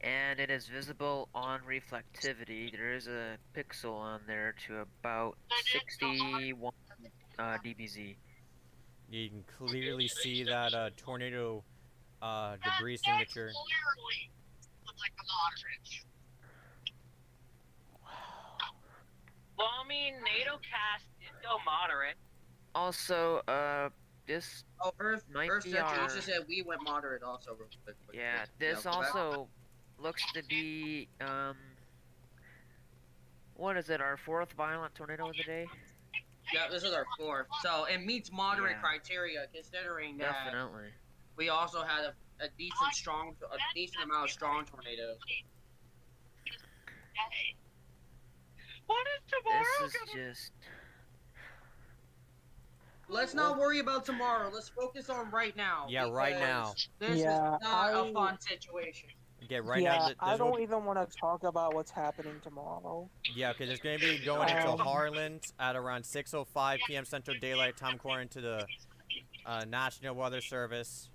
Speaker 6: And it is visible on reflectivity. There is a pixel on there to about 61 dBz.
Speaker 1: You can clearly see that tornado debris signature.
Speaker 3: Clearly, looks like a moderate. Well, I mean, NATO cast did go moderate.
Speaker 6: Also, this
Speaker 4: Oh, Earth
Speaker 6: Might be
Speaker 4: Central
Speaker 6: our-
Speaker 4: just said we went moderate also real quick.
Speaker 6: yeah, this
Speaker 4: go back.
Speaker 6: also looks to be what is it? Our fourth violent tornado of the day?
Speaker 4: Yeah, this is our fourth. So it meets moderate
Speaker 6: Yeah.
Speaker 4: criteria considering that
Speaker 6: Definitely.
Speaker 4: we also had a decent amount of strong tornadoes.
Speaker 3: What is tomorrow
Speaker 6: This is
Speaker 3: gonna
Speaker 6: just
Speaker 4: Let's not worry about tomorrow. Let's focus on right now.
Speaker 1: Yeah, right now.
Speaker 4: because This
Speaker 8: Yeah,
Speaker 4: is not a
Speaker 8: I-
Speaker 4: fun situation.
Speaker 1: Yeah, right
Speaker 8: yeah,
Speaker 1: now.
Speaker 8: I
Speaker 1: This will,
Speaker 8: don't even want to talk about what's happening tomorrow.
Speaker 1: yeah, okay. There's gonna be going into
Speaker 8: Um,
Speaker 1: Harlan at around 6:05 p.m. Central Daylight Time, according to the National Weather Service.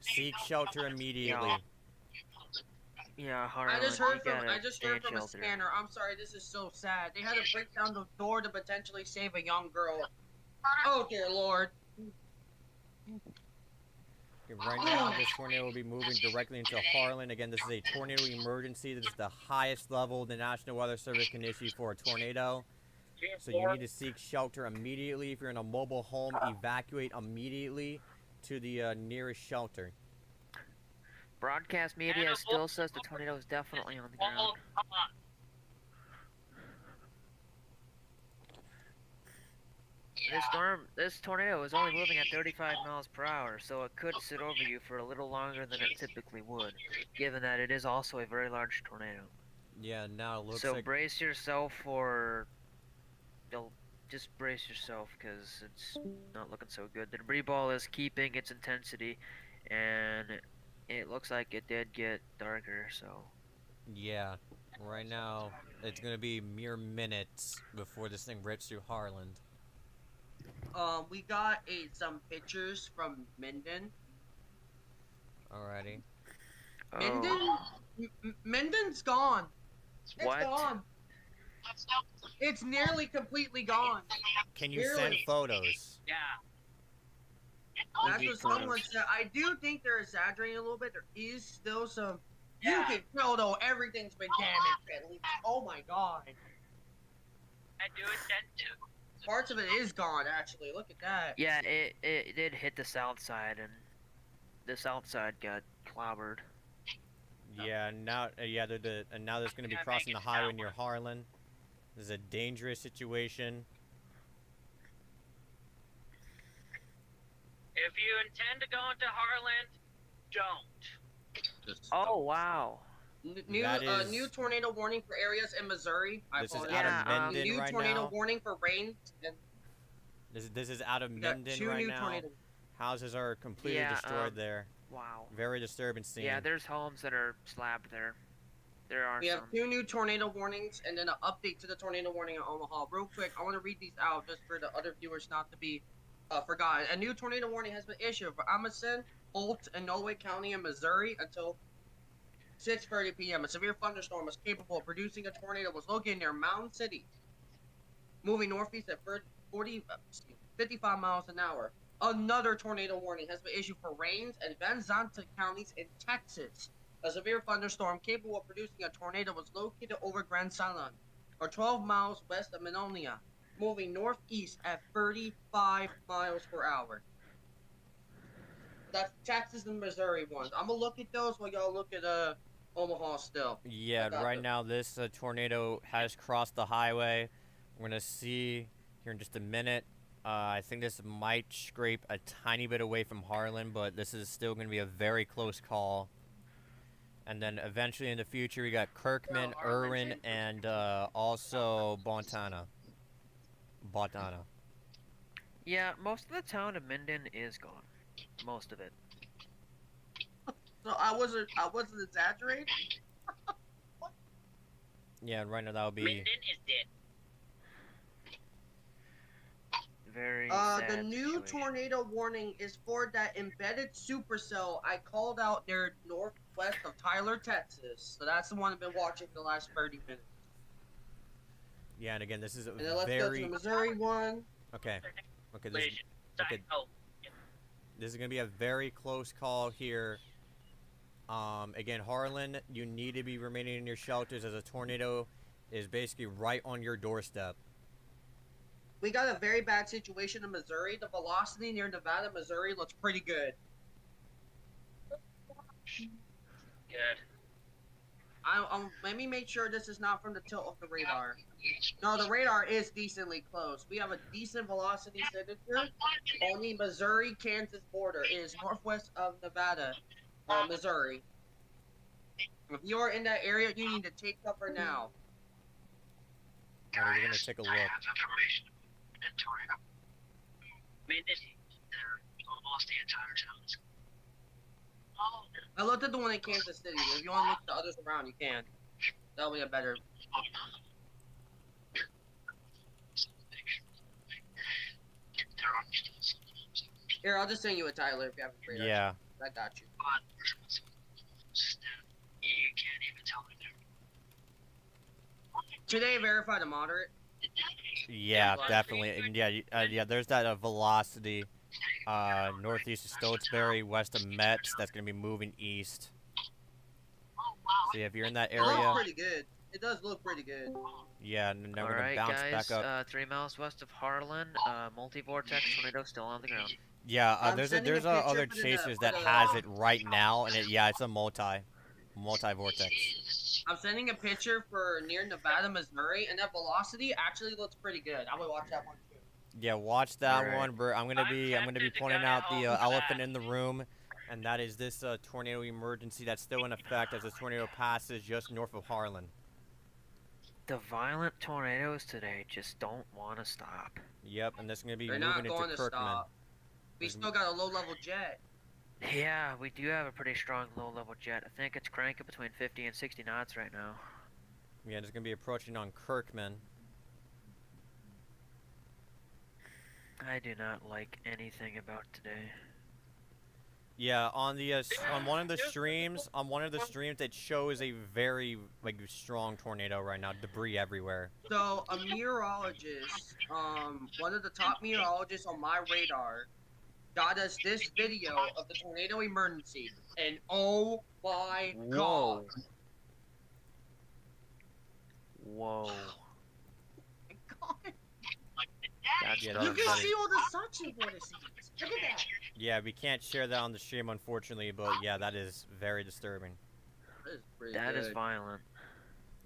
Speaker 1: Seek shelter immediately.
Speaker 6: yeah, Harlan.
Speaker 4: I just heard
Speaker 6: you
Speaker 4: from
Speaker 6: gotta
Speaker 4: I just
Speaker 6: stay
Speaker 4: heard
Speaker 6: in
Speaker 4: from a
Speaker 6: shelter.
Speaker 4: scanner. I'm sorry, this is so sad. They had to break down the door to potentially save a young girl. Oh dear Lord.
Speaker 1: Okay, right now, this tornado will be moving directly into Harlan. Again, this is a tornado emergency. This is the highest level the National Weather Service can issue for a tornado. So you need to seek shelter immediately. If you're in a mobile home, evacuate immediately to the nearest shelter.
Speaker 6: Broadcast media still says the tornado is definitely on the ground.
Speaker 3: Oh, come on.
Speaker 6: This tornado is only moving at 35 miles per hour, so it could sit over you for a little longer than it typically would, given that it is also a very large tornado.
Speaker 1: Yeah, now it looks
Speaker 6: So
Speaker 1: like...
Speaker 6: brace yourself for. Just brace yourself, because it's not looking so good. The debris ball is keeping its intensity, and it looks like it did get darker, so.
Speaker 1: Yeah, right now, it's going to be mere minutes before this thing rips through Harlan.
Speaker 4: We got some pictures from Minden.
Speaker 1: Alrighty.
Speaker 4: Minden?
Speaker 6: Oh,
Speaker 4: Minden's gone. It's
Speaker 6: What?
Speaker 4: gone. It's nearly completely gone.
Speaker 1: Can you send
Speaker 4: Really?
Speaker 1: photos?
Speaker 3: Yeah.
Speaker 4: That's
Speaker 6: need
Speaker 4: what someone
Speaker 6: photos.
Speaker 4: said. I do think they're exaggerating a little bit. There is still some. You
Speaker 3: Yeah.
Speaker 4: can tell though everything's been damaged at least. Oh my god.
Speaker 3: I do intend to.
Speaker 4: Parts of it is gone actually. Look at that.
Speaker 6: yeah, it did hit the south side, and the south side got clobbered.
Speaker 1: Yeah, now, and now there's going to be
Speaker 3: Yeah,
Speaker 1: crossing
Speaker 3: make
Speaker 1: the
Speaker 3: it
Speaker 1: highway
Speaker 3: sound
Speaker 1: near Harlan. This is a dangerous situation.
Speaker 3: If you intend to go into Harlan, don't.
Speaker 4: This
Speaker 6: Oh wow.
Speaker 4: New
Speaker 1: That is-
Speaker 4: new tornado warning for areas in Missouri.
Speaker 1: This is
Speaker 4: apologize.
Speaker 1: out
Speaker 6: Yeah,
Speaker 1: of Minden
Speaker 4: new
Speaker 1: right
Speaker 4: tornado
Speaker 1: now.
Speaker 4: warning for rain. And
Speaker 1: This is out of
Speaker 4: we got
Speaker 1: Minden
Speaker 4: 2
Speaker 1: right
Speaker 4: new
Speaker 1: now.
Speaker 4: tornado.
Speaker 1: Houses are completely
Speaker 6: Yeah,
Speaker 1: destroyed there.
Speaker 6: Wow.
Speaker 1: Very disturbing scene.
Speaker 6: Yeah, there's homes that are slabbed there. There are
Speaker 4: We have
Speaker 6: some.
Speaker 4: 2 new tornado warnings and then an update to the tornado warning in Omaha. Real quick, I want to read these out just for the other viewers not to be forgotten. A new tornado warning has been issued for Amundsen, Holt, and NOAA County in Missouri until 6:30 p.m. A severe thunderstorm was capable of producing a tornado was located near Mountain City, moving northeast at 55 miles an hour. Another tornado warning has been issued for Rains and Van Zandt counties in Texas. A severe thunderstorm capable of producing a tornado was located over Grand Salon, or 12 miles west of Menonia, moving northeast at 35 miles per hour. That's Texas and Missouri ones. I'm gonna look at those while y'all look at Omaha still.
Speaker 1: Yeah, right now this tornado has crossed the highway. We're gonna see here in just a minute. I think this might scrape a tiny bit away from Harlan, but this is still gonna be a very close call. And then eventually in the future, we got Kirkman, Irwin, and also Bontana.
Speaker 6: Yeah, most of the town of Minden is gone. Most of it.
Speaker 4: So I wasn't exaggerating.
Speaker 1: Yeah, right now that would be.
Speaker 3: Minden is dead.
Speaker 6: Very
Speaker 4: The
Speaker 6: sad
Speaker 4: new
Speaker 6: situation.
Speaker 4: tornado warning is for that embedded supercell I called out near northwest of Tyler, Texas. So that's the one I've been watching for the last 30 minutes.
Speaker 1: Yeah, and again, this is a
Speaker 4: And then let's go to
Speaker 1: very.
Speaker 4: the Missouri one.
Speaker 1: Okay. Okay.
Speaker 3: Wait,
Speaker 1: Okay.
Speaker 3: oh,
Speaker 1: This is gonna be a very close call here. Again, Harlan, you need to be remaining in your shelters as a tornado is basically right on your doorstep.
Speaker 4: We got a very bad situation in Missouri. The velocity near Nevada, Missouri looks pretty good.
Speaker 3: good.
Speaker 4: Let me make sure this is not from the tilt of the radar. No, the radar is decently close. We have a decent velocity signature on the Missouri-Kansas border. It is northwest of Nevada, Missouri. If you are in that area, you need to take cover now.
Speaker 1: Alright, we're gonna take a look.
Speaker 3: Minden, almost the entire town.
Speaker 4: I looked at the one in Kansas City. If you want to look at the others around, you can. That'll be a better. Here, I'll just send you a Tyler if you have a radar.
Speaker 1: Yeah.
Speaker 4: I got you.
Speaker 3: You can't even tell me
Speaker 4: Today, verified a moderate.
Speaker 1: Yeah, definitely. And yeah, yeah. There's that velocity. Northeast of Stotesbury, west of Metz. That's gonna be moving east. So yeah, if you're in that
Speaker 4: It looks
Speaker 1: area,
Speaker 4: pretty good. It does look pretty good.
Speaker 1: yeah, and then we're gonna
Speaker 6: Alright,
Speaker 1: bounce
Speaker 6: guys,
Speaker 1: back up.
Speaker 6: 3 miles west of Harlan, multi-vortex tornado still on the ground.
Speaker 1: Yeah,
Speaker 4: I'm
Speaker 1: there's
Speaker 4: sending a
Speaker 1: there's
Speaker 4: picture
Speaker 1: other
Speaker 4: for the-
Speaker 1: chasers
Speaker 4: for
Speaker 1: that
Speaker 4: the-
Speaker 1: has it right now, and yeah, it's a multi-vortex.
Speaker 4: I'm sending a picture for near Nevada, Missouri, and that velocity actually looks pretty good. I would watch that one too.
Speaker 1: Yeah, watch that
Speaker 6: Alright.
Speaker 1: one, bro. I'm gonna be
Speaker 3: tempted to
Speaker 1: pointing
Speaker 3: go
Speaker 1: out the
Speaker 3: home for
Speaker 1: elephant
Speaker 3: that.
Speaker 1: in the room, and that is this tornado emergency that's still in effect as the tornado passes just north of Harlan.
Speaker 6: The violent tornadoes today just don't want to stop.
Speaker 1: Yep, and this is gonna be
Speaker 4: They're not
Speaker 1: moving
Speaker 4: going
Speaker 1: into
Speaker 4: to
Speaker 1: Kirkman.
Speaker 4: stop. We still got a low-level jet.
Speaker 6: Yeah, we do have a pretty strong low-level jet. I think it's cranking between 50 and 60 knots right now.
Speaker 1: Yeah, it's gonna be approaching on Kirkman.
Speaker 6: I do not like anything about today.
Speaker 1: Yeah, on the on one of the streams, it shows a very strong tornado right now. Debris everywhere.
Speaker 4: So a meteorologist, one of the top meteorologists on my radar, got us this video of the tornado emergency, and oh my god!
Speaker 6: Whoa.
Speaker 4: God.
Speaker 6: That's
Speaker 1: Yeah,
Speaker 4: You
Speaker 1: that
Speaker 4: can
Speaker 1: is-
Speaker 4: see all the suction vortices. Look at that.
Speaker 1: Yeah, we can't share that on the stream, unfortunately, but yeah, that is very disturbing.
Speaker 4: That is pretty
Speaker 6: That is
Speaker 4: good.
Speaker 6: violent.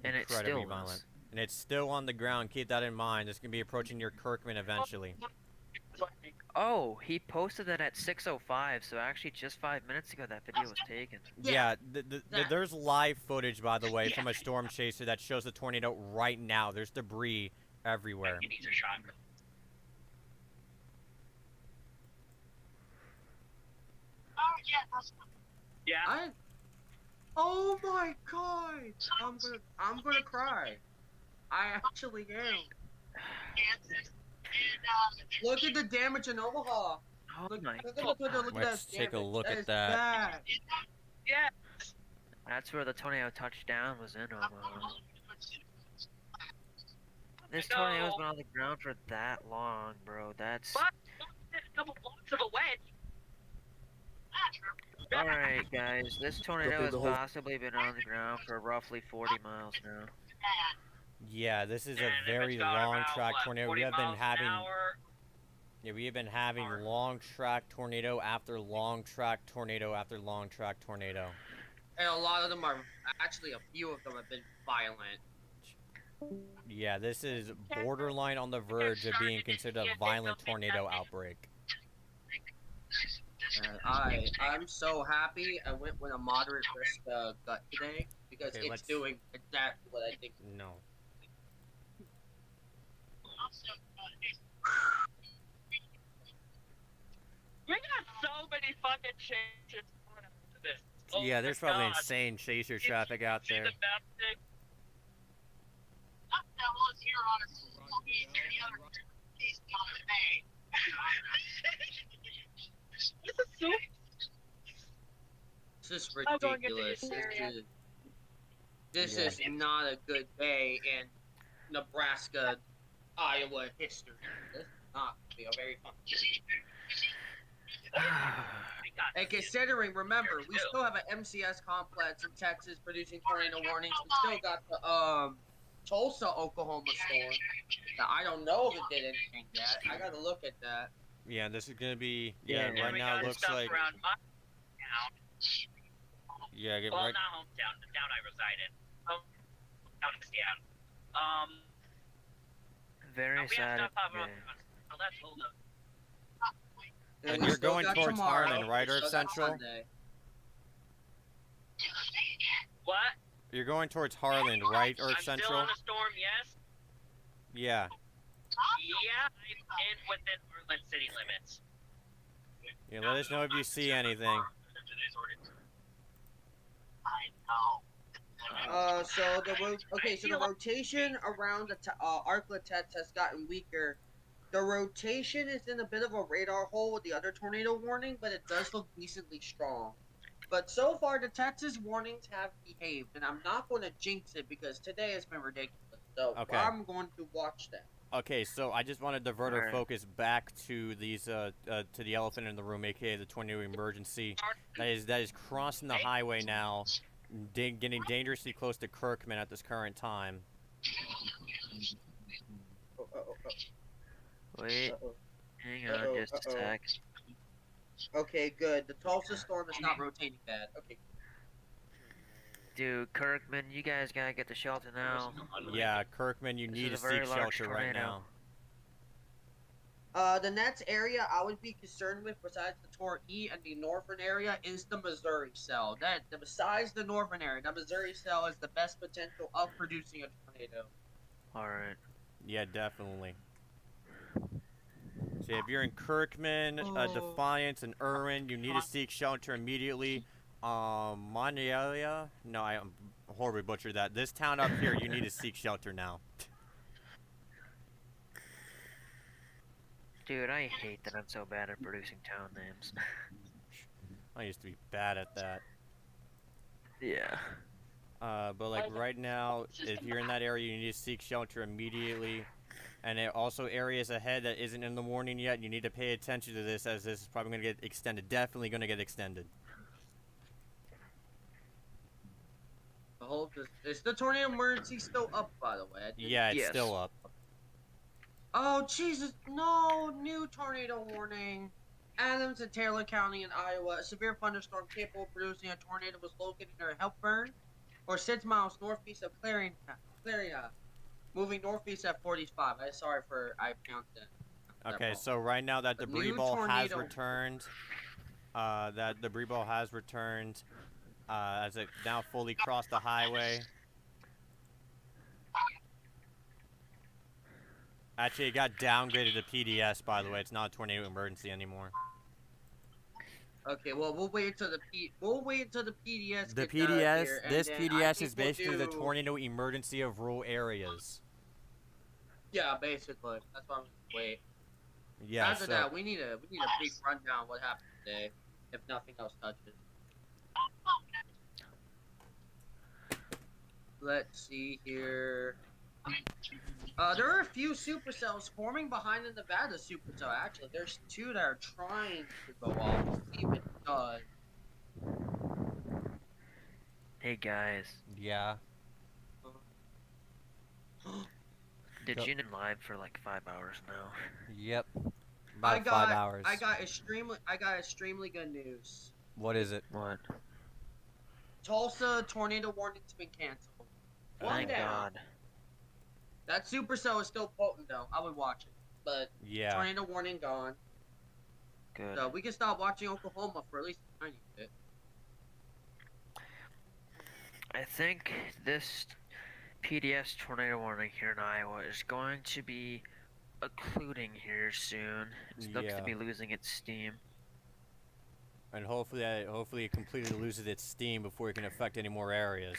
Speaker 6: And it
Speaker 1: Incredibly
Speaker 6: still
Speaker 1: violent.
Speaker 6: is.
Speaker 1: And it's still on the ground. Keep that in mind. It's gonna be approaching your Kirkman eventually.
Speaker 6: Oh, he posted that at 6:05, so actually just 5 minutes ago that video was taken.
Speaker 1: Yeah,
Speaker 4: that-
Speaker 1: there's live footage, by the way, from a storm chaser that shows the tornado right now. There's debris everywhere.
Speaker 2: He needs a shot. Yeah.
Speaker 4: Oh my god! I'm gonna cry. I actually am. Look at the damage in Omaha.
Speaker 6: Oh
Speaker 4: Look,
Speaker 6: my
Speaker 4: look
Speaker 6: god.
Speaker 4: at
Speaker 1: Let's
Speaker 4: that
Speaker 1: take a
Speaker 4: damage.
Speaker 1: look at
Speaker 4: is
Speaker 1: that.
Speaker 4: bad.
Speaker 2: Yeah.
Speaker 6: That's where the tornado touchdown was in Omaha. This tornado's been on the ground for that long, bro. That's...
Speaker 2: But a couple blocks of a wedge.
Speaker 6: Alright, guys. This tornado has
Speaker 1: the whole-
Speaker 6: possibly been on the ground for roughly 40 miles now.
Speaker 1: Yeah, this is a
Speaker 2: And if
Speaker 1: very
Speaker 2: it's got
Speaker 1: long
Speaker 2: about,
Speaker 1: track
Speaker 2: what,
Speaker 1: tornado.
Speaker 2: 40
Speaker 1: We have been
Speaker 2: miles an
Speaker 1: having
Speaker 2: hour?
Speaker 1: we have been having long track tornado after long track tornado after long track tornado.
Speaker 4: And a lot of them are actually a few of them have been violent.
Speaker 1: Yeah, this is borderline on the verge of being considered a violent tornado outbreak.
Speaker 4: I'm so happy I went with a moderate risk gut today because
Speaker 1: Okay,
Speaker 4: it's
Speaker 1: let's-
Speaker 4: doing exactly what I think.
Speaker 1: No.
Speaker 2: We got so many fucking changes coming after this. Oh
Speaker 1: Yeah,
Speaker 2: my
Speaker 1: there's probably
Speaker 2: God.
Speaker 1: insane chaser traffic out
Speaker 2: See
Speaker 1: there.
Speaker 2: the map thing? This is so
Speaker 4: This is
Speaker 2: I'm going into
Speaker 4: ridiculous.
Speaker 2: this area.
Speaker 4: This
Speaker 1: Yeah.
Speaker 4: is not a good day in Nebraska, Iowa history. This is not going to be a very fun day. And considering, remember, we still have an MCS complex in Texas producing tornado warnings. We still got the Tulsa, Oklahoma storm. Now, I don't know if it did anything yet. I got to look at that.
Speaker 1: Yeah, this is gonna be
Speaker 6: Yeah,
Speaker 1: right
Speaker 2: we
Speaker 1: now
Speaker 2: got
Speaker 1: it looks
Speaker 2: stuff
Speaker 1: like
Speaker 2: around my town.
Speaker 1: yeah, get
Speaker 2: Well,
Speaker 1: right
Speaker 2: not hometown, the town I reside in. Hometown is Seattle.
Speaker 6: Very
Speaker 2: we have
Speaker 6: sad.
Speaker 2: stuff up
Speaker 6: Yeah.
Speaker 2: on. Oh, that's hold up.
Speaker 1: And
Speaker 4: we
Speaker 1: you're
Speaker 4: still
Speaker 1: going
Speaker 4: got
Speaker 1: towards
Speaker 4: tomorrow.
Speaker 1: Harlan, right,
Speaker 4: We
Speaker 1: Earth
Speaker 4: still got
Speaker 1: Central?
Speaker 4: Sunday.
Speaker 2: What?
Speaker 1: You're going towards Harlan, right, Earth
Speaker 2: I'm still
Speaker 1: Central?
Speaker 2: in a storm, yes.
Speaker 1: Yeah.
Speaker 2: Yeah, I'm in within Portland city limits.
Speaker 1: Yeah, let us know if you see anything.
Speaker 4: So the rotation around the Arclitets has gotten weaker. The rotation is in a bit of a radar hole with the other tornado warning, but it does look decently strong. But so far, the Texas warnings have behaved, and I'm not going to jinx it because today has been ridiculous. So
Speaker 1: Okay.
Speaker 4: I'm going to watch that.
Speaker 1: Okay, so I just want to divert our
Speaker 6: Alright.
Speaker 1: focus back to these to the elephant in the room, aka the tornado emergency. That is crossing the highway now, getting dangerously close to Kirkman at this current time.
Speaker 6: Wait, hang on
Speaker 4: Uh-oh,
Speaker 6: just a
Speaker 4: uh-oh.
Speaker 6: sec.
Speaker 4: Okay, good. The Tulsa storm is not rotating bad. Okay.
Speaker 6: Dude, Kirkman, you guys gotta get to shelter now.
Speaker 1: Yeah, Kirkman, you
Speaker 6: This
Speaker 1: need
Speaker 6: is
Speaker 1: to
Speaker 6: a very
Speaker 1: seek
Speaker 6: large
Speaker 1: shelter right
Speaker 6: tornado.
Speaker 1: now.
Speaker 4: The next area I would be concerned with, besides the Tor E and the northern area, is the Missouri cell. Besides the northern area, the Missouri cell is the best potential of producing a tornado.
Speaker 6: Alright.
Speaker 1: Yeah, definitely. So if you're in Kirkman,
Speaker 4: Oh.
Speaker 1: Defiance, and Irwin, you need to seek shelter immediately. Monalia? No, I horribly butchered that. This town up here, you need to seek shelter now.
Speaker 6: Dude, I hate that I'm so bad at producing town names.
Speaker 1: I used to be bad at that.
Speaker 6: Yeah.
Speaker 1: But like right now, if you're in that area, you need to seek shelter immediately. And there are also areas ahead that isn't in the warning yet. You need to pay attention to this, as this is probably going to get extended. Definitely going to get extended.
Speaker 4: Is the tornado emergency still up, by the way?
Speaker 1: Yeah, it's
Speaker 6: Yes.
Speaker 1: still up.
Speaker 4: Oh, Jesus. No. New tornado warning. Adams and Taylor County in Iowa. A severe thunderstorm capable of producing a tornado was located near Helpburn, or 6 miles northeast of Clarion, moving northeast at 45. I'm sorry for I pronounced that.
Speaker 1: Okay, so right now that
Speaker 4: The
Speaker 1: debris
Speaker 4: new
Speaker 1: ball has
Speaker 4: tornado.
Speaker 1: returned, as it now fully crossed the highway. Actually, it got downgraded to PDS, by the way. It's not a tornado emergency anymore.
Speaker 4: Okay, well we'll wait until the PDS
Speaker 1: The
Speaker 4: gets out of
Speaker 1: PDS,
Speaker 4: here, and
Speaker 1: this
Speaker 4: then I
Speaker 1: PDS
Speaker 4: think
Speaker 1: is
Speaker 4: we'll
Speaker 1: basically the
Speaker 4: do...
Speaker 1: tornado emergency of rural areas.
Speaker 4: Yeah, basically. That's why I'm gonna wait.
Speaker 1: Yeah,
Speaker 4: After
Speaker 1: so
Speaker 4: that, we need a brief rundown of what happened today, if nothing else touches. Let's see here. There are a few supercells forming behind the Nevada supercell. Actually, there's two that are trying to go off. Let's see if it does.
Speaker 6: Hey guys,
Speaker 1: yeah.
Speaker 6: did
Speaker 1: Go.
Speaker 6: you been live for like 5 hours now?
Speaker 1: Yep. About 5 hours.
Speaker 4: I got extremely good news.
Speaker 1: What is it?
Speaker 6: What?
Speaker 4: Tulsa tornado warning's been canceled. One
Speaker 6: Thank
Speaker 4: down.
Speaker 6: God.
Speaker 4: That supercell is still potent though. I would watch it, but
Speaker 1: Yeah.
Speaker 4: tornado warning gone.
Speaker 6: Good.
Speaker 4: So we can stop watching Oklahoma for at least a tiny bit.
Speaker 6: I think this PDS tornado warning here in Iowa is going to be occluding here soon. It looks to be losing its steam.
Speaker 1: And hopefully it completely loses its steam before it can affect any more areas.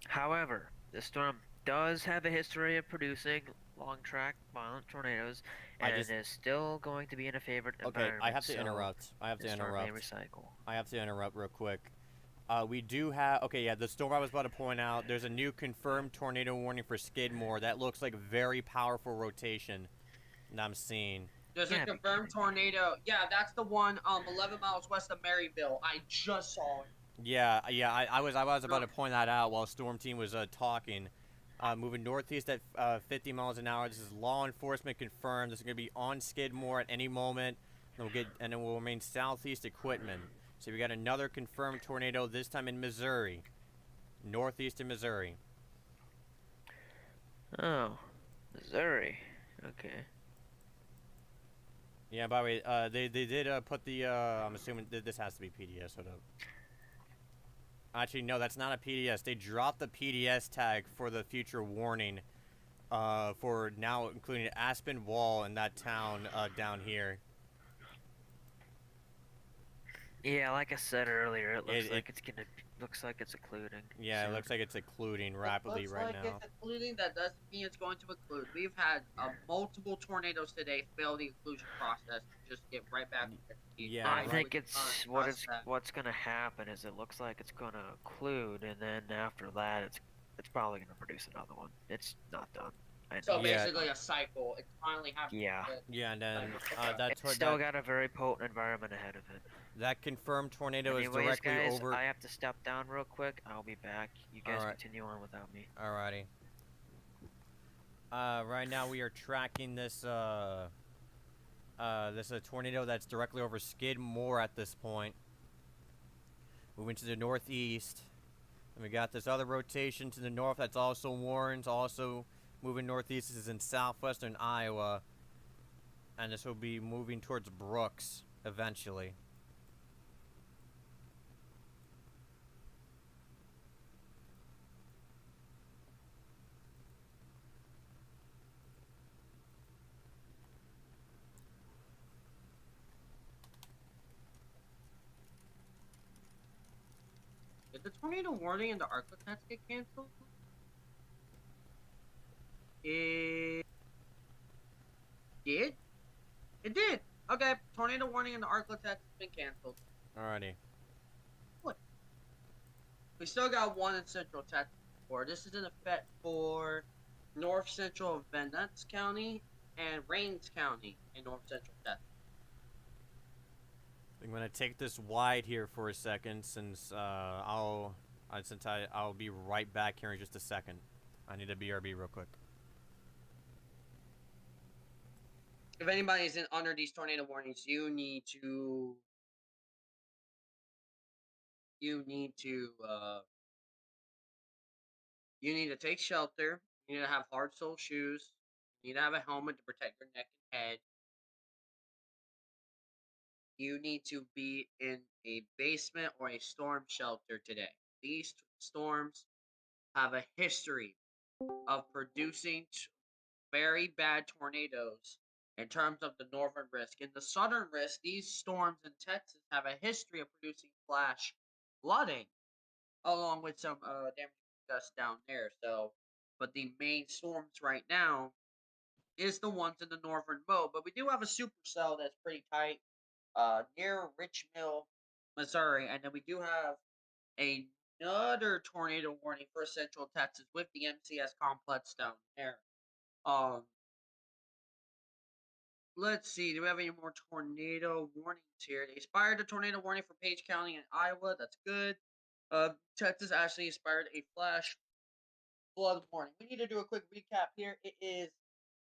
Speaker 6: However, this storm does have a history of producing long-track violent tornadoes, and is still going to be in a favored environment.
Speaker 1: I have to interrupt. I have to interrupt real quick. We do have... Okay, yeah, the storm I was about to point out, there's a new confirmed tornado warning for Skidmore. That looks like very powerful rotation that I'm seeing.
Speaker 4: There's a confirmed tornado. Yeah, that's the one 11 miles west of Maryville. I just saw it.
Speaker 1: Yeah, I was about to point that out while Storm Team was talking. Moving northeast at 50 miles an hour. This is law enforcement confirmed. This is going to be on Skidmore at any moment. And then we'll remain southeast at Quitman. So we got another confirmed tornado, this time in Missouri. Northeast in Missouri.
Speaker 6: Oh, Missouri. Okay.
Speaker 1: Yeah, by the way, they did put the, I'm assuming this has to be PDS, hold up. Actually, no, that's not a PDS. They dropped the PDS tag for the future warning, for now including Aspen Wall in that town, down here.
Speaker 6: Yeah, like I said earlier, it looks like it's occluding.
Speaker 1: Yeah,
Speaker 6: soon.
Speaker 1: it looks like it's occluding rapidly right now.
Speaker 4: It's occluding. That doesn't mean it's going to occlude. We've had multiple tornadoes today fail the occlusion process and just get right back.
Speaker 1: Yeah,
Speaker 6: I think it's what's gonna happen is it looks like it's gonna occlude, and then after that, it's probably gonna produce another one. It's not done.
Speaker 4: So basically a cycle. It's finally happening.
Speaker 6: Yeah.
Speaker 1: Yeah, and then
Speaker 6: it's still got a very potent environment ahead of it.
Speaker 1: That confirmed tornado is
Speaker 6: Anyways,
Speaker 1: directly
Speaker 6: guys,
Speaker 1: over.
Speaker 6: I have to step down real quick. I'll be back. You guys continue on without me.
Speaker 1: Alrighty. Right now we are tracking this this tornado that's directly over Skidmore at this point. Moving to the northeast. And we got this other rotation to the north that's also warned, also moving northeast. This is in southwestern Iowa. And this will be moving towards Brooks eventually.
Speaker 4: Did the tornado warning and the Arclocats get canceled? It did? It did! Okay, tornado warning and the Arclocats has been canceled.
Speaker 1: Alrighty.
Speaker 4: What? We still got one in Central Texas. This is in effect for North Central Van Ness County and Rains County in North Central Texas.
Speaker 1: I'm gonna take this wide here for a second, since I'll be right back here in just a second. I need a BRB real quick.
Speaker 4: If anybody's under these tornado warnings, you need to take shelter. You need to have hard sole shoes. You need to have a helmet to protect your neck and head. You need to be in a basement or a storm shelter today. These storms have a history of producing very bad tornadoes in terms of the northern risk. In the southern risk, these storms in Texas have a history of producing flash flooding, along with some damage dust down there. So, but the main storms right now is the ones in the northern mode. But we do have a supercell that's pretty tight near Rich Mill, Missouri, and then we do have another tornado warning for Central Texas with the MCS complex down there. Let's see. Do we have any more tornado warnings here? They expired a tornado warning for Page County and Iowa. That's good. Texas actually expired a flash flood warning. We need to do a quick recap here. It is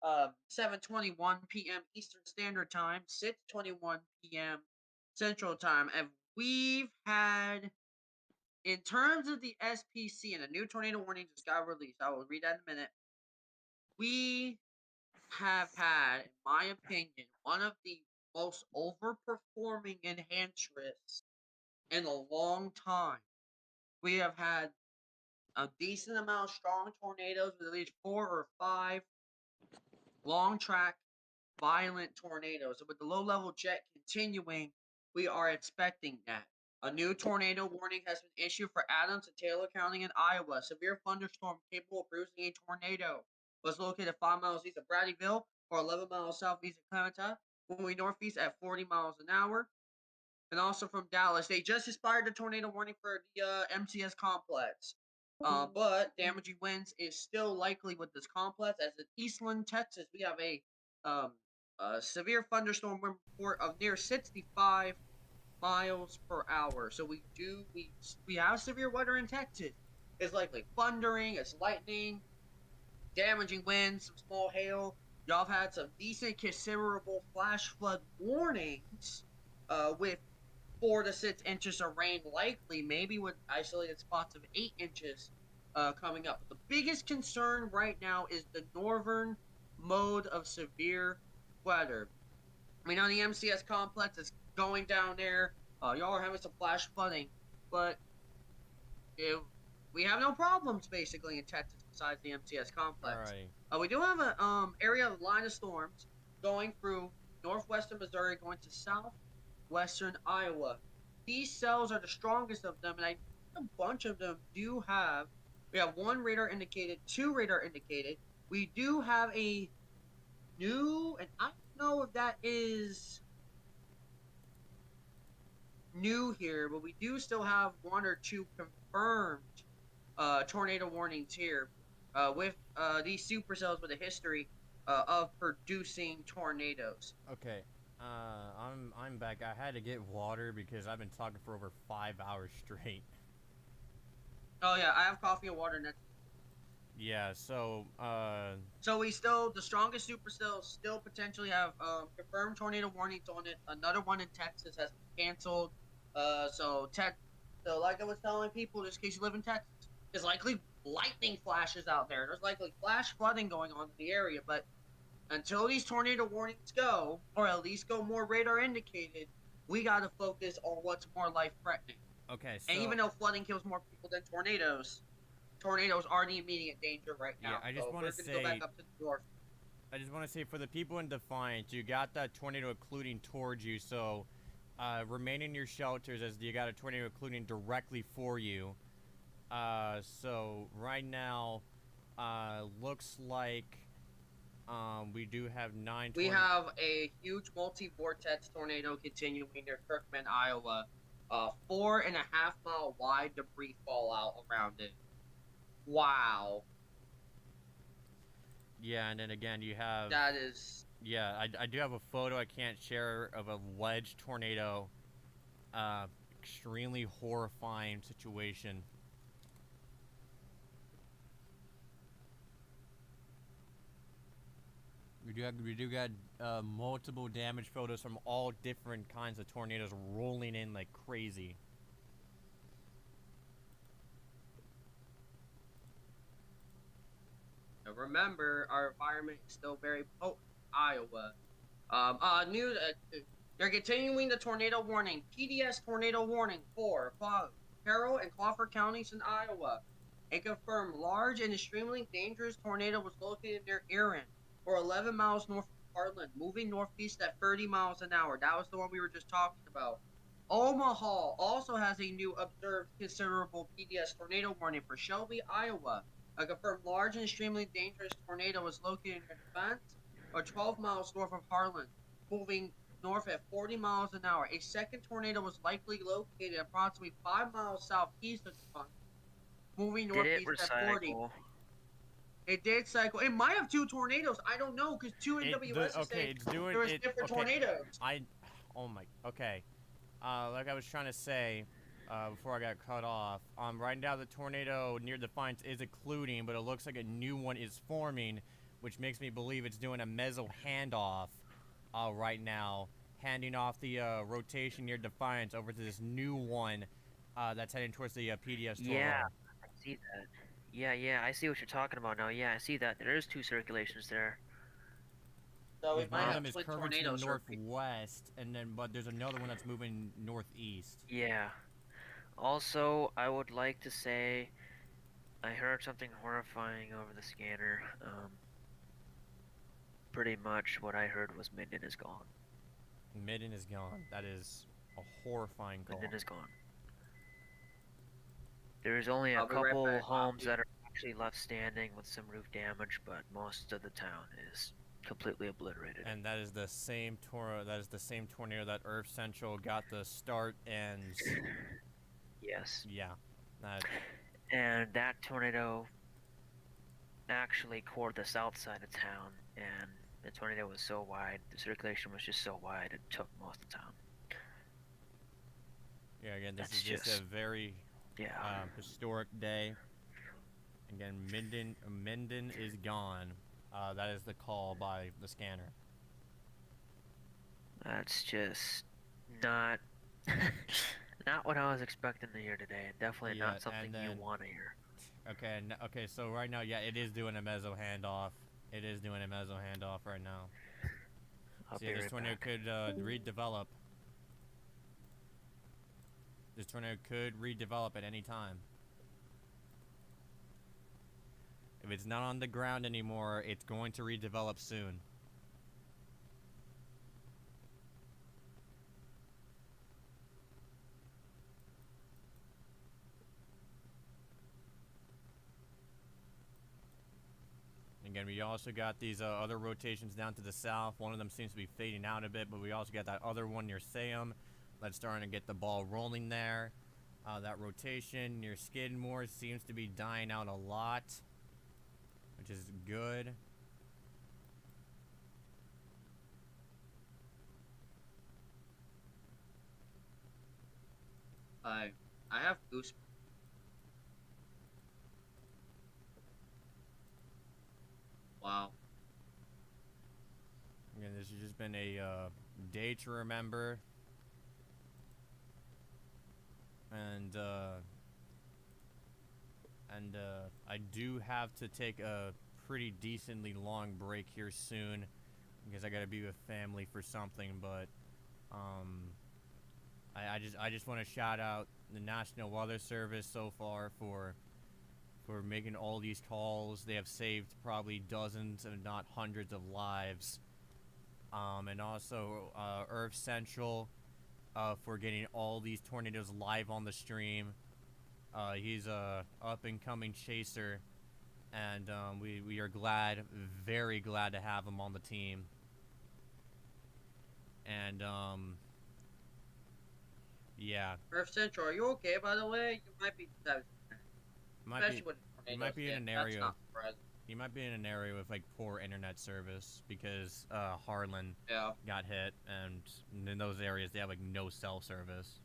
Speaker 4: 7:21 p.m. Eastern Standard Time, 6:21 p.m. Central Time, and we've had, in terms of the SPC, and a new tornado warning just got released. I will read that in a minute. We have had, in my opinion, one of the most overperforming enchantress in a long time. We have had a decent amount of strong tornadoes with at least 4 or 5 long track violent tornadoes. And with the low level jet continuing, we are expecting that. A new tornado warning has been issued for Adams and Taylor County in Iowa. Severe thunderstorm capable of producing a tornado was located 5 miles east of Bradyville or 11 miles southeast of Clementine, moving northeast at 40 miles an hour. And also from Dallas, they just expired the tornado warning for the MCS complex. But damaging winds is still likely with this complex. As in Eastland, Texas, we have a severe thunderstorm wind report of near 65 miles per hour. So we have severe weather in Texas. It's likely thundering, it's lightning, damaging winds, some small hail. Y'all have had some decent, considerable flash flood warnings with 4 to 6 inches of rain likely, maybe with isolated spots of 8 inches coming up. But the biggest concern right now is the northern mode of severe weather. We know the MCS complex is going down there. Y'all are having some flash flooding, but we have no problems basically in Texas besides the MCS complex.
Speaker 1: Right.
Speaker 4: We do have a area of line of storms going through northwestern Missouri, going to southwestern Iowa. These cells are the strongest of them, and I think a bunch of them do have. We have 1 radar indicated, 2 radar indicated. We do have a new, and I don't know if that is new here, but we do still have 1 or 2 confirmed tornado warnings here with these supercells with a history of producing tornadoes.
Speaker 1: Okay. I'm back. I had to get water because I've been talking for over 5 hours straight.
Speaker 4: Oh yeah, I have coffee and water next.
Speaker 1: Yeah, so
Speaker 4: we still, the strongest supercells still potentially have confirmed tornado warnings on it. Another one in Texas has been canceled. So like I was telling people, just in case you live in Texas, there's likely lightning flashes out there. There's likely flash flooding going on in the area, but until these tornado warnings go, or at least go more radar indicated, we got to focus on what's more life threatening.
Speaker 1: Okay, so...
Speaker 4: And even though flooding kills more people than tornadoes are the immediate danger right now.
Speaker 1: Yeah, I just want to say...
Speaker 4: Go back up to the north.
Speaker 1: I just want to say, for the people in Defiance, you got that tornado occluding towards you, so remain in your shelters as you got a tornado occluding directly for you. So right now, looks like we do have 9.
Speaker 4: We have a huge multi-vortex tornado continuing near Kirkman, Iowa. 4.5 mile wide debris fallout around it. Wow.
Speaker 1: Yeah, and then again, you have...
Speaker 4: That is...
Speaker 1: Yeah, I do have a photo I can't share of a wedge tornado. Extremely horrifying situation. We do got multiple damage photos from all different kinds of tornadoes rolling in like crazy.
Speaker 4: But remember, our environment is still very potent. Iowa. They're continuing the tornado warning. PDS tornado warning for Carroll and Crawford counties in Iowa. A confirmed large and extremely dangerous tornado was located near Erin, or 11 miles north of Heartland, moving northeast at 30 miles an hour. That was the one we were just talking about. Omaha also has a new observed considerable PDS tornado warning for Shelby, Iowa. A confirmed large and extremely dangerous tornado was located near Fence, or 12 miles north of Harlan, moving north at 40 miles an hour. A second tornado was likely located approximately 5 miles southeast of Fence, moving
Speaker 6: Did it
Speaker 4: northeast at 40.
Speaker 6: recycle?
Speaker 4: It did cycle. It might have 2 tornadoes. I don't know, because 2 NWS is saying
Speaker 1: it's doing
Speaker 4: there was
Speaker 1: it.
Speaker 4: different
Speaker 1: Okay,
Speaker 4: tornadoes.
Speaker 1: oh my. Okay, like I was trying to say, before I got cut off. Right now the tornado near Defiance is occluding, but it looks like a new one is forming, which makes me believe it's doing a meso handoff, right now, handing off the rotation near Defiance over to this new one, that's heading towards the PDS tornado.
Speaker 6: Yeah, I see that. Yeah, I see what you're talking about now. Yeah, I see that. There's 2 circulations there.
Speaker 4: So we
Speaker 1: One
Speaker 4: might
Speaker 1: of
Speaker 4: have
Speaker 1: them is
Speaker 4: twin
Speaker 1: curving to the
Speaker 4: tornadoes.
Speaker 1: northwest, and then but there's another one that's moving northeast.
Speaker 6: Yeah. Also, I would like to say I heard something horrifying over the scanner. Pretty much what I heard was Minden is gone.
Speaker 1: Midden is gone. That is a horrifying call.
Speaker 6: Minden is gone. There's only a
Speaker 4: I'll be right
Speaker 6: couple
Speaker 4: back.
Speaker 6: homes that are actually left standing with some roof damage, but most of the town is completely obliterated.
Speaker 1: And that is the same tornado that Earth Central got the start and
Speaker 6: Yes.
Speaker 1: yeah. That
Speaker 6: And that tornado actually cored the south side of town, and the tornado was so wide, the circulation was just so wide, it took most of the town.
Speaker 1: yeah, again, this
Speaker 6: That's
Speaker 1: is just a
Speaker 6: just-
Speaker 1: very
Speaker 6: Yeah.
Speaker 1: historic day. Again, Minden is gone. That is the call by the scanner.
Speaker 6: That's just not not what I was expecting to hear today, and definitely
Speaker 1: Yeah,
Speaker 6: not something
Speaker 1: and then-
Speaker 6: you want to hear.
Speaker 1: Okay, so right now, yeah, it is doing a meso handoff. It is doing a meso handoff right now.
Speaker 6: I'll
Speaker 1: So
Speaker 6: be
Speaker 1: yeah, this
Speaker 6: right
Speaker 1: tornado
Speaker 6: back.
Speaker 1: could redevelop. This tornado could redevelop at any time. If it's not on the ground anymore, it's going to redevelop soon. Again, we also got these other rotations down to the south. One of them seems to be fading out a bit, but we also got that other one near Salem that's starting to get the ball rolling there. That rotation near Skidmore seems to be dying out a lot, which is good.
Speaker 4: I have goosebumps. Wow.
Speaker 1: Again, this has just been a day to remember. And I do have to take a pretty decently long break here soon because I gotta be with family for something. But I just want to shout out the National Weather Service so far for making all these calls. They have saved probably dozens, if not hundreds, of lives. And also Earth Central for getting all these tornadoes live on the stream. He's a up-and-coming chaser, and we are glad, very glad to have him on the team. And yeah,
Speaker 4: Earth Central, are you okay, by the way? You might be. Especially when
Speaker 1: might be in an
Speaker 4: that's
Speaker 1: area.
Speaker 4: not surprising.
Speaker 1: He might be in an area with like poor internet service because Harlan
Speaker 4: Yeah.
Speaker 1: got hit, and in those areas they have like no cell service.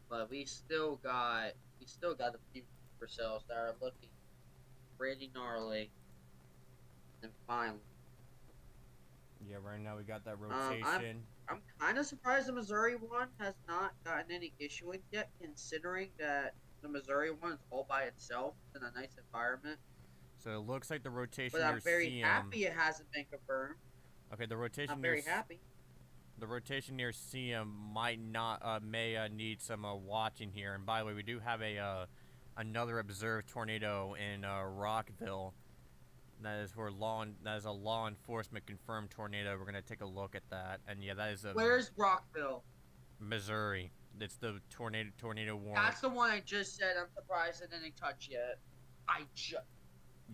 Speaker 4: But we still got the few super cells that are looking pretty gnarly. And finally,
Speaker 1: Yeah, right now we got that rotation.
Speaker 4: I'm kind of surprised the Missouri one has not gotten any issuance yet, considering that The Missouri one is all by itself in a nice environment.
Speaker 1: So it looks like the rotation
Speaker 4: But
Speaker 1: near
Speaker 4: I'm very
Speaker 1: CM.
Speaker 4: happy it hasn't been confirmed.
Speaker 1: Okay, the rotation
Speaker 4: I'm
Speaker 1: near
Speaker 4: very happy.
Speaker 1: the rotation near CM might not may need some watching here. And by the way, we do have a another observed tornado in Rockville. That is a law enforcement confirmed tornado. We're gonna take a look at that. And yeah, that is a
Speaker 4: Where's Rockville?
Speaker 1: Missouri. It's the tornado warning.
Speaker 4: That's the one I just said. I'm surprised it didn't touch yet.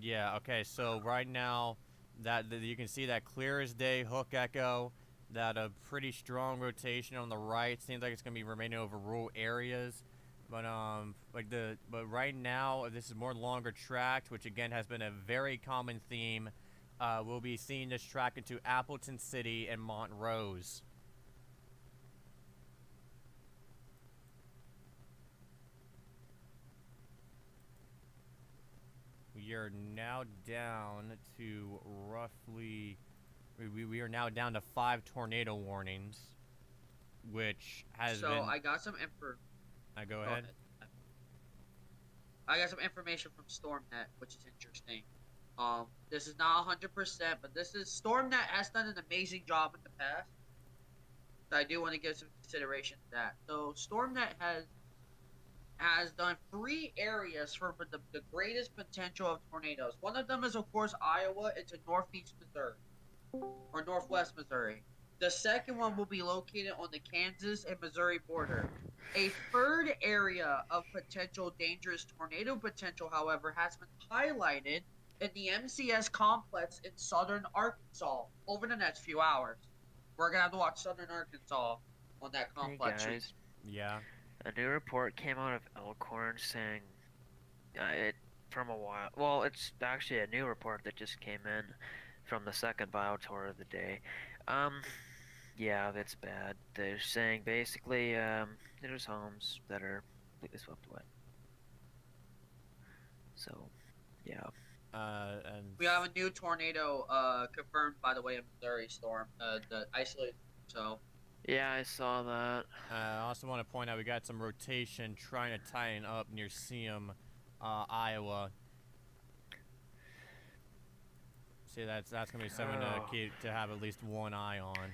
Speaker 1: Yeah. Okay. So right now, that you can see that clear as day hook echo. That a pretty strong rotation on the right. Seems like it's gonna be remaining over rural areas. But right now this is more longer tracked, which again has been a very common theme. We'll be seeing this track into Appleton City and Montrose. We are now down to roughly. We are now down to 5 tornado warnings, which has been.
Speaker 4: So I got some info.
Speaker 1: Go ahead.
Speaker 4: I got some information from StormNet, which is interesting. This is not 100%, but this is StormNet has done an amazing job in the past. So I do want to give some consideration to that. So StormNet has done 3 areas for the greatest potential of tornadoes. One of them is, of course, Iowa. It's in northeast Missouri or northwest Missouri. The second one will be located on the Kansas and Missouri border. A third area of potential dangerous tornado potential, however, has been highlighted in the MCS complex in southern Arkansas over the next few hours. We're going to have to watch southern Arkansas on that complex.
Speaker 6: Hey guys.
Speaker 1: Yeah.
Speaker 6: A new report came out of Elkhorn saying it from a while. Well, it's actually a new report that just came in from the second bio tour of the day. Yeah, that's bad. They're saying basically there's homes that are completely swept away. So, yeah.
Speaker 1: And
Speaker 4: we have a new tornado confirmed, by the way, in Missouri storm. The isolated. So.
Speaker 6: Yeah, I saw that.
Speaker 1: I also want to point out we got some rotation trying to tighten up near Seam, Iowa. See, that's gonna be something to have at least one eye on.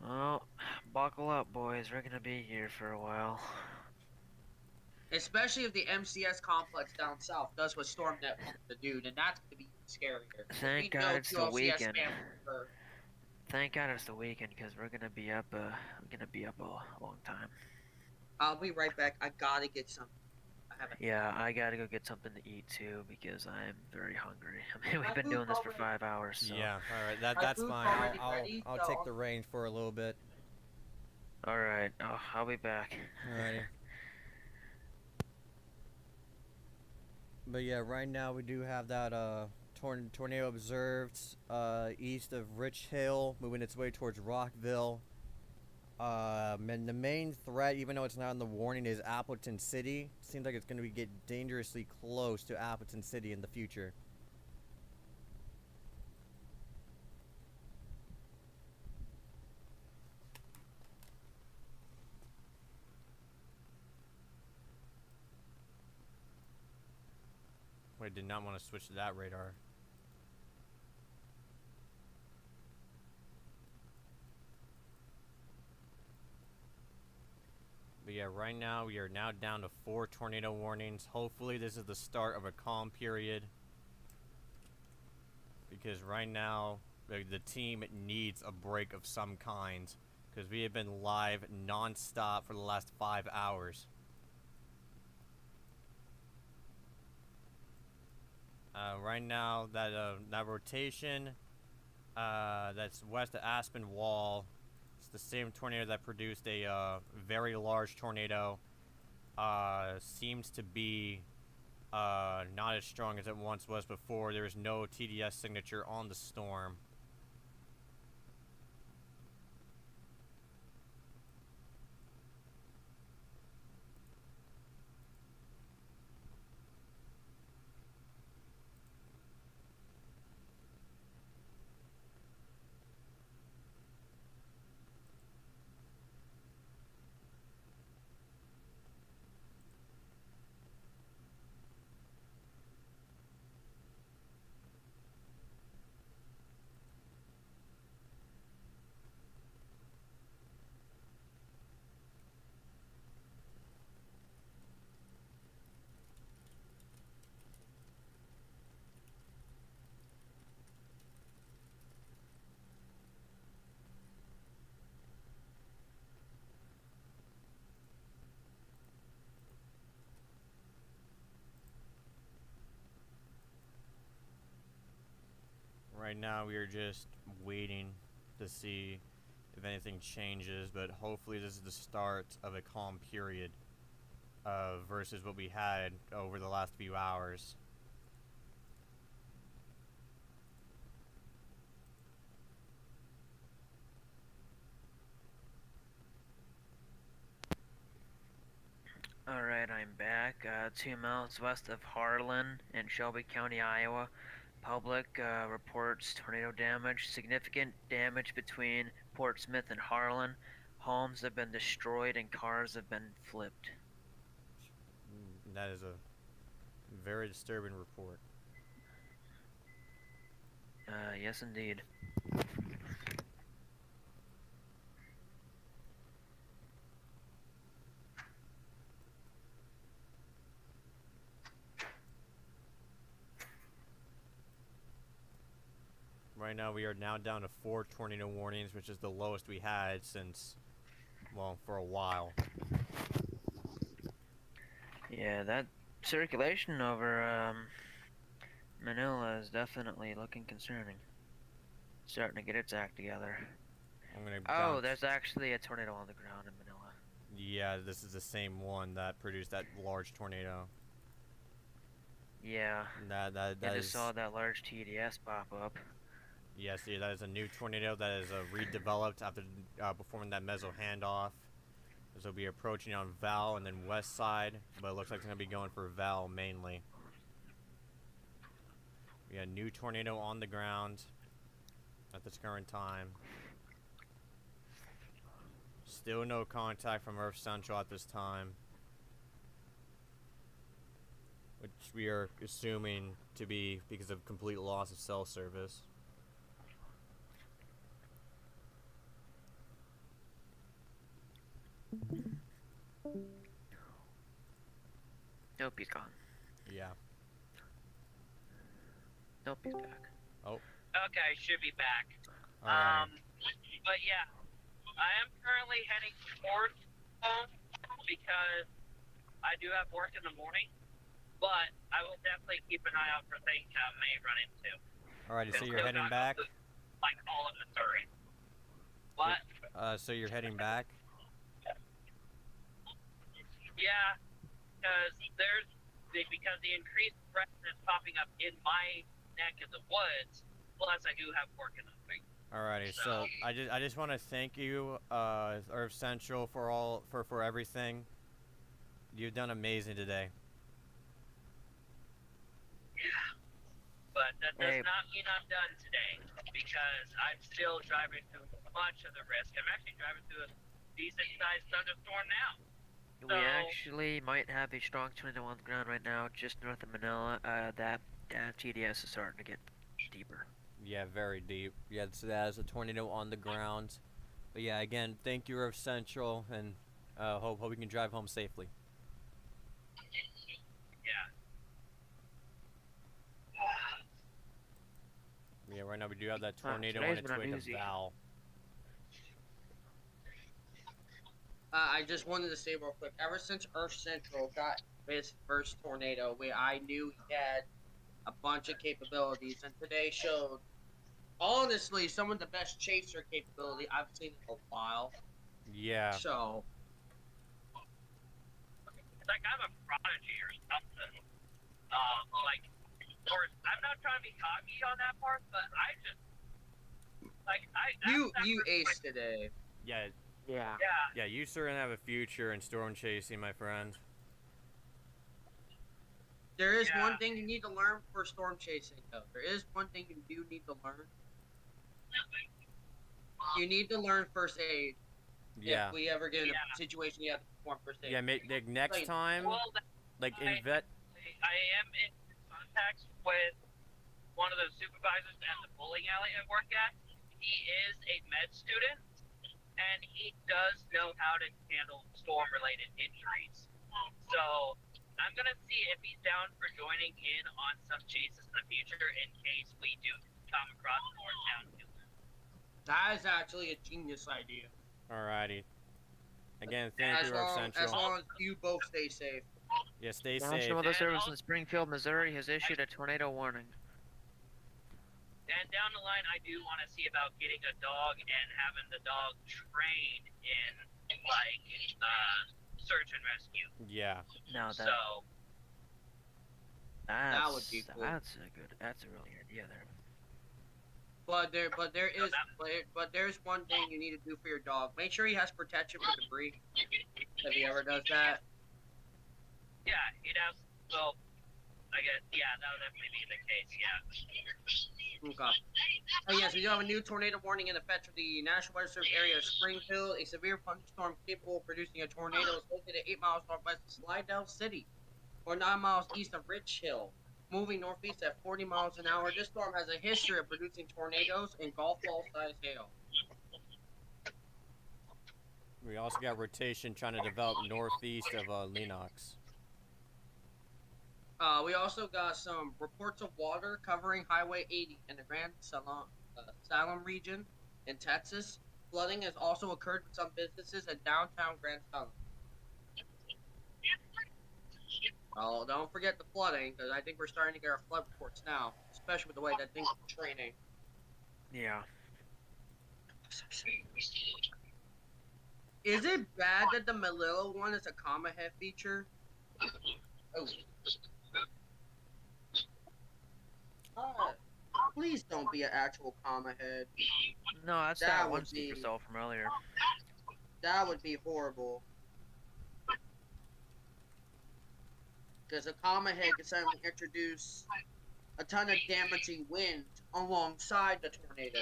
Speaker 6: Well, buckle up, boys. We're gonna be here for a while.
Speaker 4: Especially if the MCS complex down south does what StormNet wants to do, then that's gonna be scarier.
Speaker 6: Thank God it's the weekend. Thank God it's the weekend, because we're gonna be up a long time.
Speaker 4: I'll be right back. I gotta get something.
Speaker 6: Yeah, I gotta go get something to eat too, because I'm very hungry. I mean, we've been doing this for 5 hours. So.
Speaker 1: Yeah, all right, that's fine. I'll take the reins for a little bit.
Speaker 6: All right, I'll be back.
Speaker 1: Alrighty. But yeah, right now we do have that tornado observed east of Rich Hill, moving its way towards Rockville. And the main threat, even though it's not in the warning, is Appleton City. Seems like it's going to get dangerously close to Appleton City in the future. Wait, did not want to switch to that radar. But yeah, right now we are now down to 4 tornado warnings. Hopefully this is the start of a calm period. Because right now the team needs a break of some kind. Because we have been live non-stop for the last 5 hours. Right now that rotation that's west of Aspen Wall. It's the same tornado that produced a very large tornado. Seems to be not as strong as it once was before. There is no TDS signature on the storm. Right now, we are just waiting to see if anything changes, but hopefully this is the start of a calm period versus what we had over the last few hours.
Speaker 6: Alright, I'm back. 2 miles west of Harlan in Shelby County, Iowa. Public reports tornado damage. Significant damage between Portsmouth and Harlan. Homes have been destroyed and cars have been flipped.
Speaker 1: That is a very disturbing report.
Speaker 6: Yes, indeed.
Speaker 1: Right now, we are now down to 4 tornado warnings, which is the lowest we had since, well, for a while.
Speaker 6: Yeah, that circulation over Manila is definitely looking concerning. Starting to get its act together. Oh, there's actually a tornado on the ground in Manila.
Speaker 1: Yeah, this is the same one that produced that large tornado.
Speaker 6: Yeah.
Speaker 1: That
Speaker 6: I
Speaker 1: is.
Speaker 6: just saw that large TDS pop up.
Speaker 1: Yes, yeah, that is a new tornado that is redeveloped after performing that meso handoff. This will be approaching on Val and then west side, but it looks like it's going to be going for Val mainly. We got a new tornado on the ground at this current time. Still no contact from Earth Central at this time, which we are assuming to be because of complete loss of cell service.
Speaker 6: Nope, he's gone.
Speaker 1: Yeah.
Speaker 6: Nope, he's back.
Speaker 1: Oh.
Speaker 3: Okay, should be back.
Speaker 1: Alright.
Speaker 3: But yeah, I am currently heading towards home because I do have work in the morning. But I will definitely keep an eye out for things I may run into.
Speaker 1: Alrighty, so you're heading back?
Speaker 3: Like all of Missouri. What?
Speaker 1: So you're heading back?
Speaker 3: Yeah, because the increased threat is popping up in my neck of the woods. Plus, I do have work in the week.
Speaker 1: Alrighty, so I just want to thank you, Earth Central, for everything. You've done amazing today.
Speaker 3: Yeah, but that does not mean I'm done today because I'm still driving through much of the risk. I'm actually driving through a decent-sized thunderstorm now.
Speaker 6: We actually might have a strong tornado on the ground right now, just north of Manila. That TDS is starting to get deeper.
Speaker 1: Yeah, very deep. Yeah, so that is a tornado on the ground. But yeah, again, thank you, Earth Central, and hope we can drive home safely.
Speaker 3: Yeah.
Speaker 1: Yeah, right now we do have that tornado on its way to Val.
Speaker 4: I just wanted to say real quick, ever since Earth Central got his first tornado, I knew he had a bunch of capabilities, and today showed, honestly, some of the best chaser capability I've seen in a while.
Speaker 1: Yeah.
Speaker 4: So.
Speaker 3: It's like I'm a prodigy or something. Or I'm not trying to be cocky on that part, but I just,
Speaker 4: You aced today.
Speaker 1: Yeah.
Speaker 8: Yeah.
Speaker 1: Yeah, you certainly have a future in storm chasing, my friend.
Speaker 4: There is one thing you need to learn for storm chasing, though. There is one thing you do need to learn. You need to learn first aid.
Speaker 1: Yeah.
Speaker 4: If we ever get in a situation you have to perform first aid.
Speaker 1: Yeah, next time, I
Speaker 3: am in contact with one of the supervisors at the bowling alley I work at. He is a med student, and he does know how to handle storm-related injuries. So I'm going to see if he's down for joining in on some chases in the future in case we do come across more town.
Speaker 4: That is actually a genius idea.
Speaker 1: Alrighty. Again, thank you, Earth Central.
Speaker 4: As long as you both stay safe.
Speaker 1: Yeah, stay safe.
Speaker 6: National Weather Service in Springfield, Missouri has issued a tornado warning.
Speaker 3: And down the line, I do want to see about getting a dog and having the dog trained in like search and rescue.
Speaker 1: Yeah.
Speaker 6: No,
Speaker 3: So
Speaker 4: That would be cool.
Speaker 6: That's a really good idea there.
Speaker 4: But there's one thing you need to do for your dog. Make sure he has protection for debris. If he ever does that.
Speaker 3: yeah, he'd have. Well, I guess that would definitely be the case. Yeah.
Speaker 4: Okay. Oh yes, we do have a new tornado warning in effect for the National Weather Service area of Springfield. A severe thunderstorm capable of producing a tornado is located 8 miles northwest of Slidell City, or 9 miles east of Rich Hill, moving northeast at 40 miles an hour. This storm has a history of producing tornadoes and golf ball-sized hail.
Speaker 1: We also got rotation trying to develop northeast of Lenox.
Speaker 4: We also got some reports of water covering Highway 80 in the Grand Salem region in Texas. Flooding has also occurred with some businesses in downtown Grand Salem. Oh, don't forget the flooding, because I think we're starting to get our flood reports now, especially with the way that things are training.
Speaker 6: Yeah.
Speaker 4: Is it bad that the Melillo one is a comma head feature? Oh. Please don't be an actual comma head.
Speaker 6: No, that's that one speaker cell from earlier.
Speaker 4: That would be horrible. Because a comma head can suddenly introduce a ton of damaging wind alongside the tornado.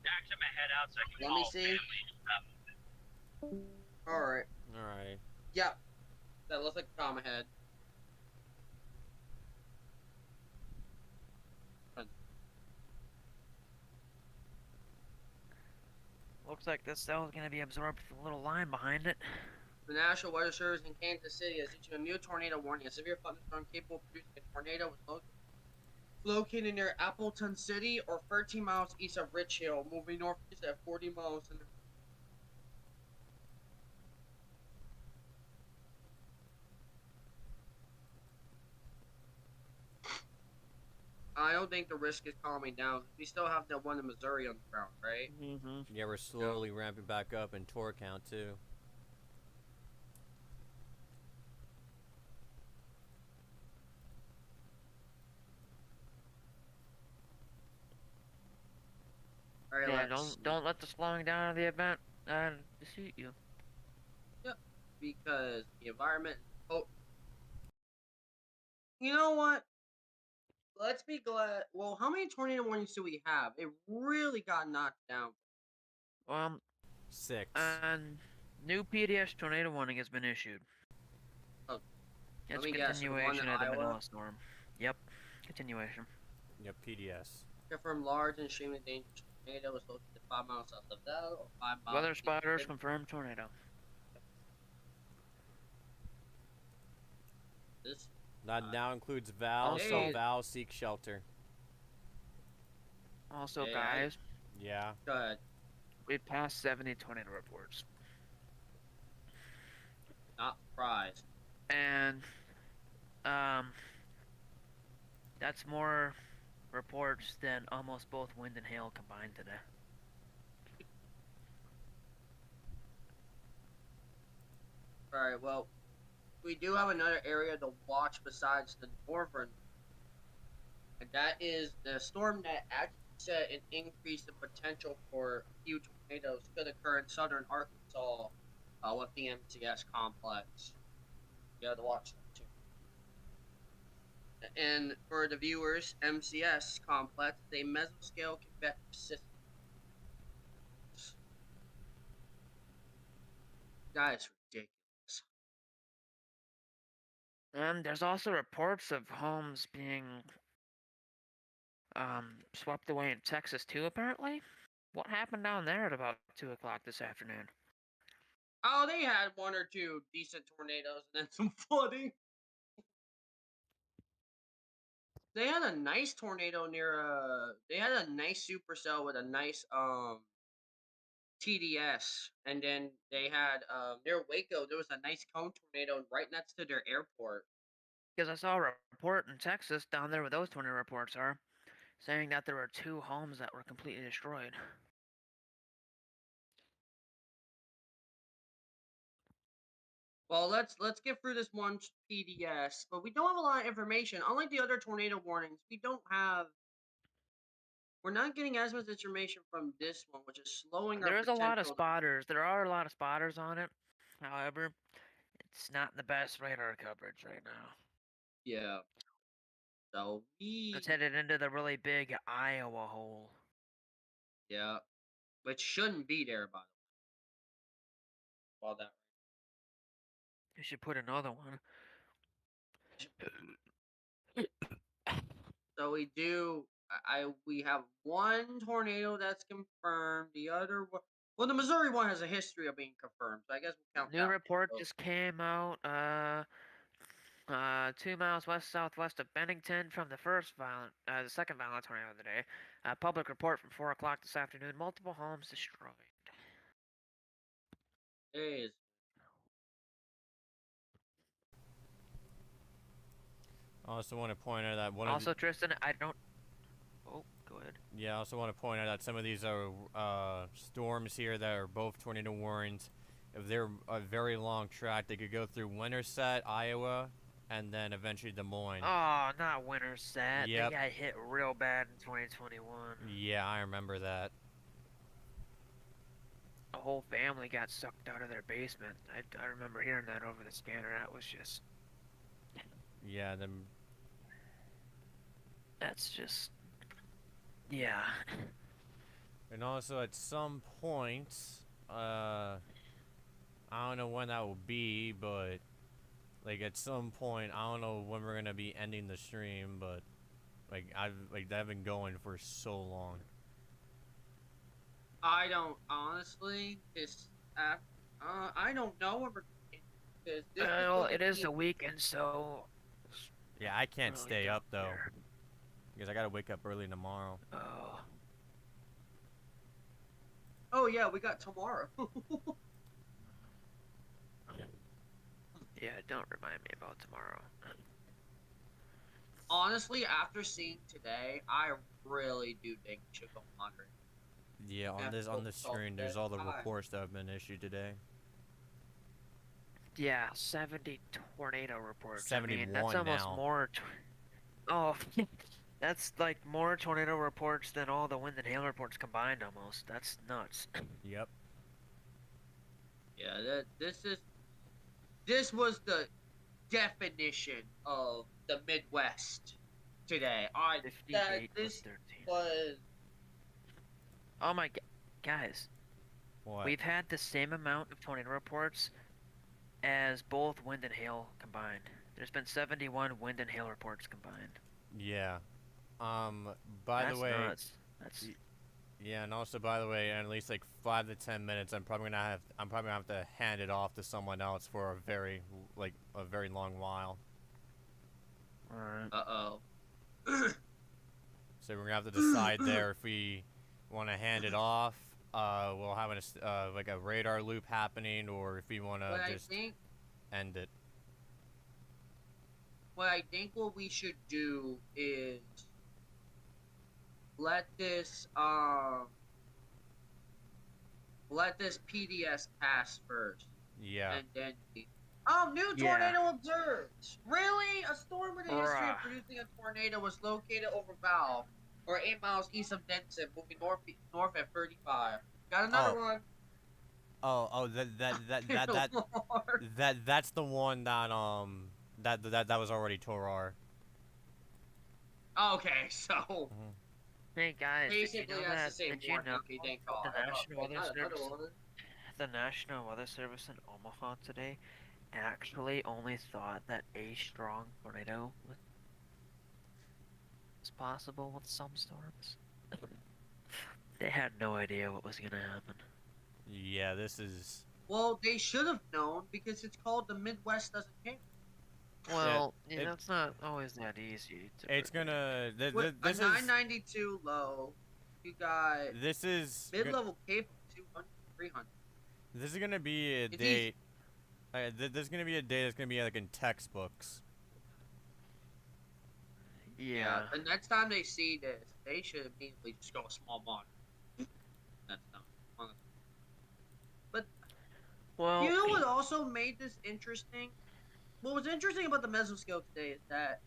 Speaker 3: Actually, my head out so I can
Speaker 4: Let me see. Alright.
Speaker 1: Alright.
Speaker 4: Yep. That looks like a comma head.
Speaker 6: Looks like this cell is going to be absorbed with a little line behind it.
Speaker 4: The National Weather Service in Kansas City has issued a new tornado warning. A severe thunderstorm capable of producing a tornado was located near Appleton City or 13 miles east of Rich Hill, moving northeast at 40 miles an hour. I don't think the risk is calming down. We still have the one in Missouri on the ground, right?
Speaker 6: Mm-hmm.
Speaker 1: Yeah, we're slowly ramping back up in tour count too.
Speaker 4: Right,
Speaker 6: yeah, don't let the slowing down of the event deceive you.
Speaker 4: Yep, because the environment. Oh, you know what? Let's be glad. Well, how many tornado warnings do we have? It really got knocked down.
Speaker 1: 6.
Speaker 6: And new PDS tornado warning has been issued.
Speaker 4: Oh,
Speaker 6: it's
Speaker 4: let me guess,
Speaker 6: continuation of the
Speaker 4: Iowa?
Speaker 6: Manila storm. Yep, continuation.
Speaker 1: Yep, PDS.
Speaker 4: Confirmed large and extremely dangerous tornado was located 5 miles south of Val or 5 miles.
Speaker 6: Weather spotters confirmed tornado.
Speaker 4: This
Speaker 1: That now includes Val,
Speaker 6: Also-
Speaker 1: so Val seek shelter.
Speaker 6: Also,
Speaker 4: Yeah,
Speaker 6: guys,
Speaker 1: Yeah.
Speaker 4: good.
Speaker 6: we passed 70 tornado reports.
Speaker 4: Not surprised.
Speaker 6: And that's more reports than almost both wind and hail combined today.
Speaker 4: Alright, well, we do have another area to watch besides the northern, and that is the storm that actually set an increase in potential for a few tornadoes could occur in southern Arkansas with the MCS complex. You have to watch that too. And for the viewers, MCS complex is a mesoscale convective system. That is ridiculous.
Speaker 6: And there's also reports of homes being swept away in Texas too, apparently. What happened down there at about 2 o'clock this afternoon?
Speaker 4: Oh, they had one or two decent tornadoes and then some flooding. They had a nice tornado near they had a nice supercell with a nice TDS, and then they had near Waco there was a nice cone tornado right next to their airport.
Speaker 6: Because I saw a report in Texas down there where those tornado reports are. saying that there were 2 homes that were completely destroyed.
Speaker 4: Well, let's get through this one PDS, but we don't have a lot of information. Unlike the other tornado warnings, we're not getting as much information from this one, which is slowing our
Speaker 6: There is a lot of
Speaker 4: potential.
Speaker 6: spotters. There are a lot of spotters on it. However, it's not the best radar coverage right now.
Speaker 4: Yeah. So
Speaker 6: It's headed into the really big Iowa hole.
Speaker 4: Yeah. Which shouldn't be there, by the way. Well, that.
Speaker 6: You should put another one.
Speaker 4: So we do. We have one tornado that's confirmed. The other one, well, the Missouri one has a history of being confirmed. So I guess we'll count
Speaker 6: New
Speaker 4: that.
Speaker 6: report just came out. 2 miles west-southwest of Bennington from the the second violent tornado of the day. Public report from 4 o'clock this afternoon. Multiple homes destroyed.
Speaker 4: It is.
Speaker 1: I also want to point out that
Speaker 6: Tristan, I don't. Oh, go ahead.
Speaker 1: Yeah, I also want to point out that some of these are storms here that are both tornado warnings. If they're a very long track, they could go through Winterset, Iowa, and then eventually Des Moines.
Speaker 6: Oh, not Winterset.
Speaker 1: Yep.
Speaker 6: They got hit real bad in 2021.
Speaker 1: Yeah, I remember that.
Speaker 6: A whole family got sucked out of their basement. I remember hearing that over the scanner. That was just...
Speaker 1: Yeah, then...
Speaker 6: That's just... Yeah.
Speaker 1: And also at some point, I don't know when that will be, but like at some point, I don't know when we're gonna be ending the stream, but like I've been going for so long.
Speaker 4: I don't honestly. I don't know when we're.
Speaker 6: Well, it is the weekend, so.
Speaker 1: Yeah, I can't stay up though, because I gotta wake up early tomorrow.
Speaker 6: Oh.
Speaker 4: Oh yeah, we got tomorrow.
Speaker 6: Yeah, don't remind me about tomorrow.
Speaker 4: Honestly, after seeing today, I really do think we should go moderate.
Speaker 1: Yeah, on this screen, there's all the reports that have been issued today.
Speaker 6: Yeah, 70 tornado reports.
Speaker 1: 71
Speaker 6: I mean, that's almost
Speaker 1: now.
Speaker 6: more. Oh, that's like more tornado reports than all the wind and hail reports combined. Almost. That's nuts.
Speaker 1: Yep.
Speaker 4: Yeah, this was the definition of the Midwest today. This
Speaker 6: 13.
Speaker 4: was.
Speaker 6: Oh my guys.
Speaker 1: What?
Speaker 6: We've had the same amount of tornado reports as both wind and hail combined. There's been 71 wind and hail reports combined.
Speaker 1: Yeah. By
Speaker 6: That's
Speaker 1: the way,
Speaker 6: nuts. That's...
Speaker 1: Yeah, and also by the way, in at least like 5 to 10 minutes, I'm probably gonna have to hand it off to someone else for a very long while.
Speaker 6: Alright.
Speaker 4: Uh-oh.
Speaker 1: So we're gonna have to decide there if we want to hand it off. We'll have like a radar loop happening, or if we want to just end it.
Speaker 4: What I think what we should do is let this PDS pass first.
Speaker 1: Yeah.
Speaker 4: And then new tornado observed. Really? A storm with a history of producing a tornado was located over Valve, or 8 miles east of Denton, moving north at 35. Got another one.
Speaker 1: That's the one that was already Torar.
Speaker 4: Okay, so.
Speaker 6: Hey guys,
Speaker 4: basically that's the same
Speaker 6: did you know
Speaker 4: the
Speaker 6: National Weather Service? The National Weather Service in Omaha today actually only thought that a strong tornado was possible with some storms. They had no idea what was gonna happen.
Speaker 1: Yeah, this is.
Speaker 4: Well, they should have known because it's called the Midwest doesn't care.
Speaker 6: Well, yeah, it's not always that easy.
Speaker 1: It's gonna. This
Speaker 4: is 992 low. You got.
Speaker 1: This is
Speaker 4: mid-level cape 200, 300.
Speaker 1: This is gonna be a date. This is gonna be a day that's gonna be like in textbooks.
Speaker 6: Yeah.
Speaker 4: The next time they see this, they should immediately just go a small moderate. That's not. But
Speaker 6: Well,
Speaker 4: you know what also made this interesting? What was interesting about the mesoscale today is that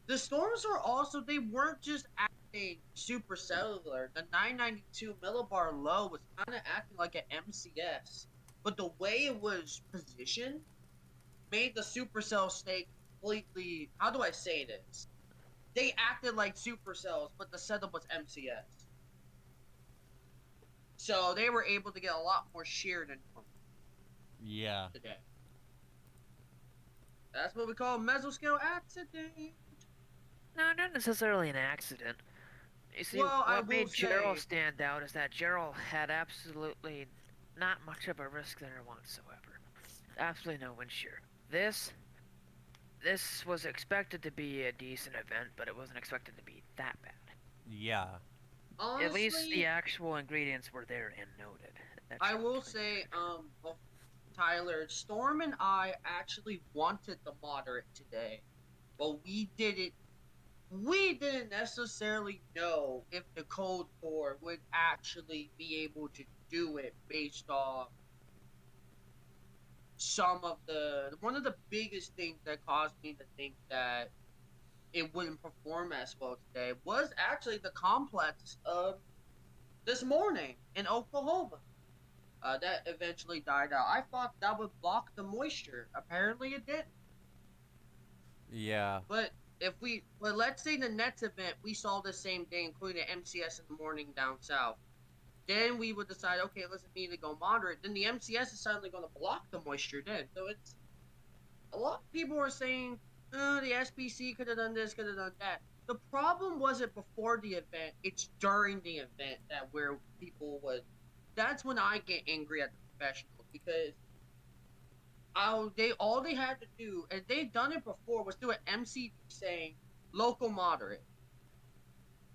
Speaker 4: the storms were also, they weren't just acting supercellular. The 992 millibar low was kind of acting like an MCS, but the way it was positioned made the supercell stay completely. How do I say this? They acted like supercells, but the setup was MCS. So they were able to get a lot more shear than normal
Speaker 1: Yeah.
Speaker 4: today. That's what we call a mesoscale accident.
Speaker 6: no, not necessarily an accident. You see,
Speaker 4: Well, I
Speaker 6: what
Speaker 4: will
Speaker 6: made Gerald
Speaker 4: say,
Speaker 6: stand out is that Gerald had absolutely not much of a risk there whatsoever. Absolutely no wind shear. This was expected to be a decent event, but it wasn't expected to be that bad.
Speaker 1: Yeah.
Speaker 4: honestly,
Speaker 6: At least the actual ingredients were there and noted. That
Speaker 4: I
Speaker 6: showed
Speaker 4: will
Speaker 6: pretty
Speaker 4: say,
Speaker 6: good.
Speaker 4: Tyler, Storm and I actually wanted the moderate today, but we didn't. We didn't necessarily know if the Cold Core would actually be able to do it based off some of the. One of the biggest things that caused me to think that it wouldn't perform as well today was actually the complex of this morning in Oklahoma. That eventually died out. I thought that would block the moisture. Apparently, it didn't.
Speaker 1: Yeah.
Speaker 4: But let's say the Nets event, we saw the same thing, including the MCS in the morning down south. Then we would decide, okay, let's immediately go moderate. Then the MCS is suddenly going to block the moisture. Then, so it's a lot of people are saying, oh, the SPC could have done this, could have done that. The problem wasn't before the event; it's during the event that where people would. That's when I get angry at the professionals because all they had to do, and they've done it before, was do an MCD saying local moderate.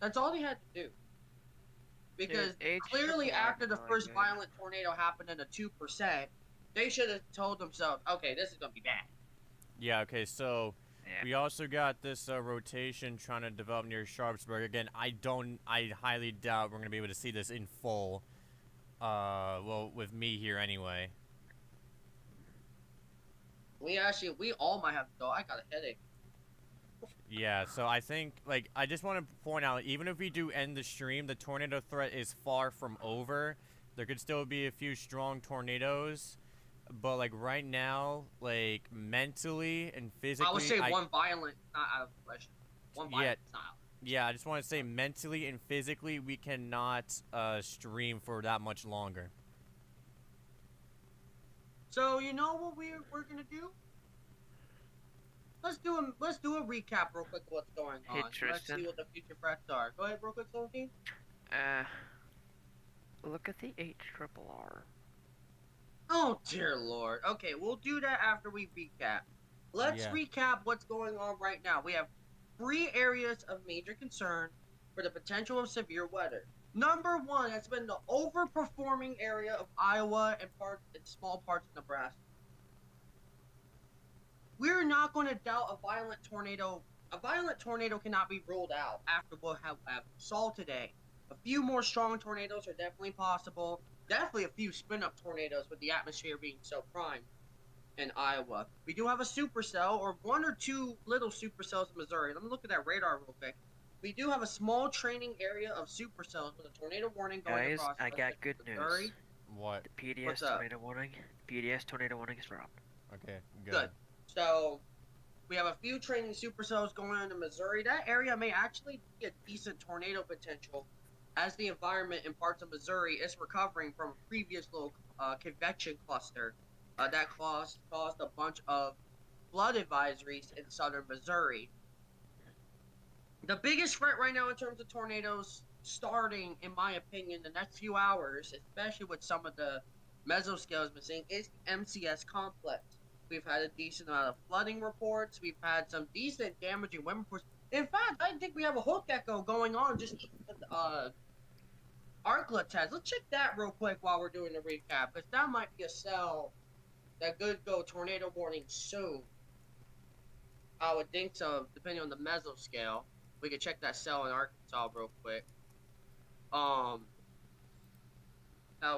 Speaker 4: That's all they had to do. Because clearly, after the first violent tornado happened in the 2%, they should have told themselves, okay, this is gonna be bad.
Speaker 1: Yeah, okay, so
Speaker 6: Yeah.
Speaker 1: we also got this rotation trying to develop near Sharpsburg. Again, I highly doubt we're going to be able to see this in full. Well, with me here anyway.
Speaker 4: We all might have to go. I got a headache.
Speaker 1: Yeah, so I think, like, I just want to point out, even if we do end the stream, the tornado threat is far from over. There could still be a few strong tornadoes. But, like, right now, like, mentally and physically...
Speaker 4: I would say one violent, not out of the question. One violent, not out.
Speaker 1: Yeah, I just want to say mentally and physically, we cannot stream for that much longer.
Speaker 4: So, you know what we're going to do? Let's do a recap real quick of what's going on. Let's see what the future threats are. Go ahead real quick, 17.
Speaker 6: Look at the HRRR.
Speaker 4: Oh, dear Lord. Okay, we'll do that after we recap. Let's recap what's going on right now. We have 3 areas of major concern for the potential of severe weather. Number 1 has been the overperforming area of Iowa and small parts of Nebraska. We're not going to doubt a violent tornado. A violent tornado cannot be ruled out after what we saw today. A few more strong tornadoes are definitely possible. Definitely a few spin-up tornadoes with the atmosphere being so prime in Iowa. We do have a supercell, or 1 or 2 little supercells in Missouri. Let me look at that radar real quick. We do have a small training area of supercells with a tornado warning going across.
Speaker 6: Guys, I got good
Speaker 4: Missouri.
Speaker 6: news.
Speaker 1: What?
Speaker 6: The PDS tornado warning. PDS tornado warning is dropped.
Speaker 1: Okay,
Speaker 4: good. So, we have a few training supercells going on in Missouri. That area may actually be a decent tornado potential as the environment in parts of Missouri is recovering from a previous little convection cluster that caused a bunch of flood advisories in southern Missouri. The biggest threat right now in terms of tornadoes starting, in my opinion, the next few hours, especially with some of the mesoscales missing, is the MCS complex. We've had a decent amount of flooding reports. We've had some decent damaging wind reports. In fact, I think we have a hook echo going on just Arcla test. Let's check that real quick while we're doing the recap, because that might be a cell that could go tornado warning soon. I would think so, depending on the mesoscale. we could check that cell in Arkansas real quick.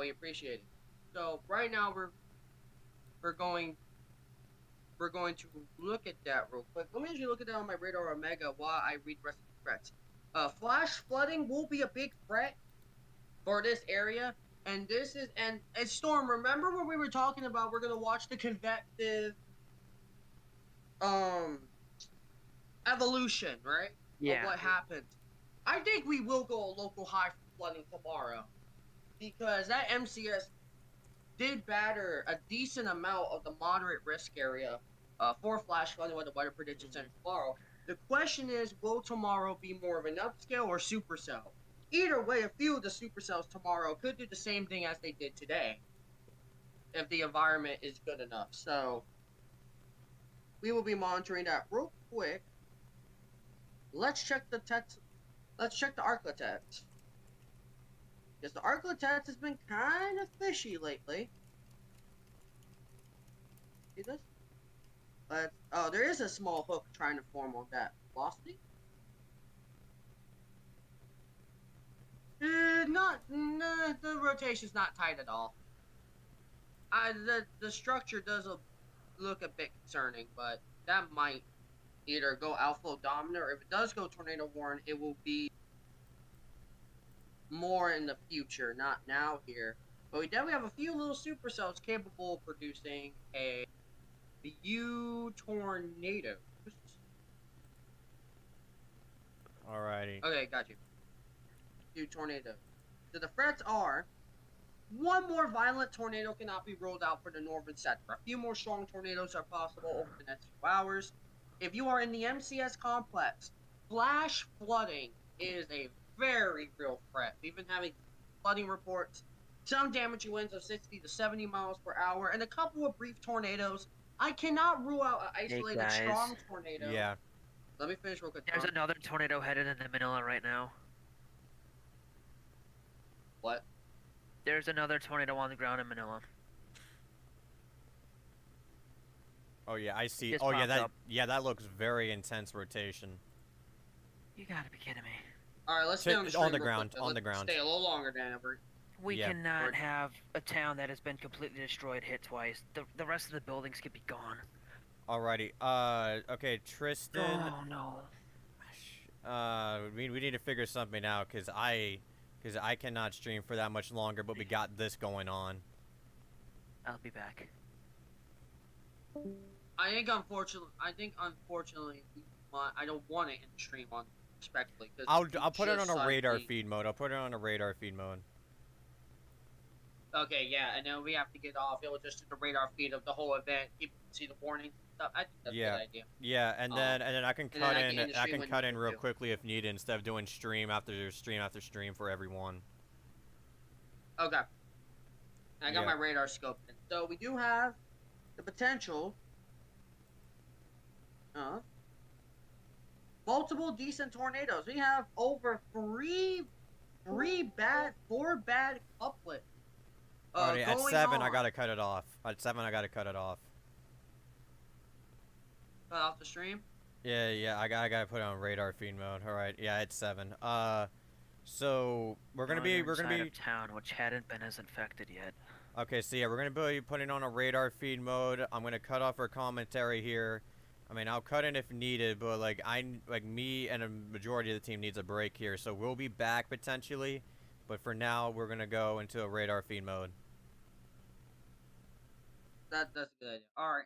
Speaker 4: We appreciate it. So right now we're going to look at that real quick. Let me actually look at that on my radar Omega while I read the rest of the threats. Flash flooding will be a big threat for this area. And this is and Storm, remember when we were talking about we're gonna watch the convective evolution, right?
Speaker 6: Yeah.
Speaker 4: Of what happens. I think we will go a local high for flooding tomorrow. Because that MCS did batter a decent amount of the moderate risk area for flash flooding with the weather prediction center tomorrow. The question is, will tomorrow be more of an upscale or supercell? Either way, a few of the supercells tomorrow could do the same thing as they did today, if the environment is good enough. So we will be monitoring that real quick. Let's check the text. Let's check the Arclitex. Because the Arclitex has been kind of fishy lately. See this? Oh, there is a small hook trying to form on that velocity. The rotation's not tight at all. The structure does look a bit concerning, but that might either go outflow dominant, or if it does go tornado warn, it will be more in the future, not now here. But we definitely have a few little supercells capable of producing a few tornadoes.
Speaker 1: Alrighty.
Speaker 4: Okay, got you. Few tornadoes. So the threats are: one more violent tornado cannot be rolled out for the northern sector. A few more strong tornadoes are possible over the next few hours. If you are in the MCS complex, flash flooding is a very real threat. We've been having flooding reports, some damaging winds of 60 to 70 miles per hour, and a couple of brief tornadoes. I cannot rule out an isolated
Speaker 6: guys.
Speaker 4: strong tornado.
Speaker 1: Yeah.
Speaker 4: Let me finish real quick.
Speaker 6: There's another tornado headed into Manila right now.
Speaker 4: What?
Speaker 6: There's another tornado on the ground in Manila.
Speaker 1: Oh yeah, I see.
Speaker 6: Just
Speaker 1: Oh yeah,
Speaker 6: popped
Speaker 1: that
Speaker 6: up.
Speaker 1: that looks very intense rotation.
Speaker 6: You gotta be kidding me.
Speaker 4: All right, let's stay on the
Speaker 1: On
Speaker 4: stream
Speaker 1: the
Speaker 4: real
Speaker 1: ground,
Speaker 4: quick.
Speaker 1: on the
Speaker 4: Let's
Speaker 1: ground.
Speaker 4: Stay a little longer, Dan Everett.
Speaker 6: We
Speaker 1: Yeah.
Speaker 6: cannot have a town that has been completely destroyed hit twice. The rest of the buildings could be gone.
Speaker 1: Alrighty. Okay, Tristan.
Speaker 6: Oh no.
Speaker 1: We need to figure something out because I cannot stream for that much longer. But we got this going on.
Speaker 6: I'll be back.
Speaker 4: I think unfortunately, I don't want it in stream on respectfully.
Speaker 1: I'll put it on a radar feed mode. I'll put it on a radar feed mode.
Speaker 4: Okay, yeah, and then we have to get off. It will just do the radar feed of the whole event. People can see the warnings and stuff. I think that's a good idea.
Speaker 1: Yeah, and then I can cut
Speaker 4: then
Speaker 1: I can cut in real
Speaker 4: too.
Speaker 1: quickly if needed instead of doing stream after stream for everyone.
Speaker 4: Okay. I got
Speaker 1: Yeah.
Speaker 4: my radar scope in. So we do have the potential of multiple decent tornadoes. We have over four bad couplets.
Speaker 1: Alrighty, at
Speaker 4: going
Speaker 1: 7 I
Speaker 4: on.
Speaker 1: gotta cut it off. At 7 I gotta cut it off.
Speaker 4: Cut off the stream.
Speaker 1: Yeah, I gotta put it on radar feed mode. All right, yeah, it's 7. So we're gonna be
Speaker 6: of town, which hadn't been as infected yet.
Speaker 1: okay. So yeah, we're gonna be putting on a radar feed mode. I'm gonna cut off our commentary here. I mean, I'll cut in if needed, but like me and a majority of the team needs a break here, so we'll be back potentially. But for now, we're gonna go into a radar feed mode.
Speaker 4: That's a good idea. All right.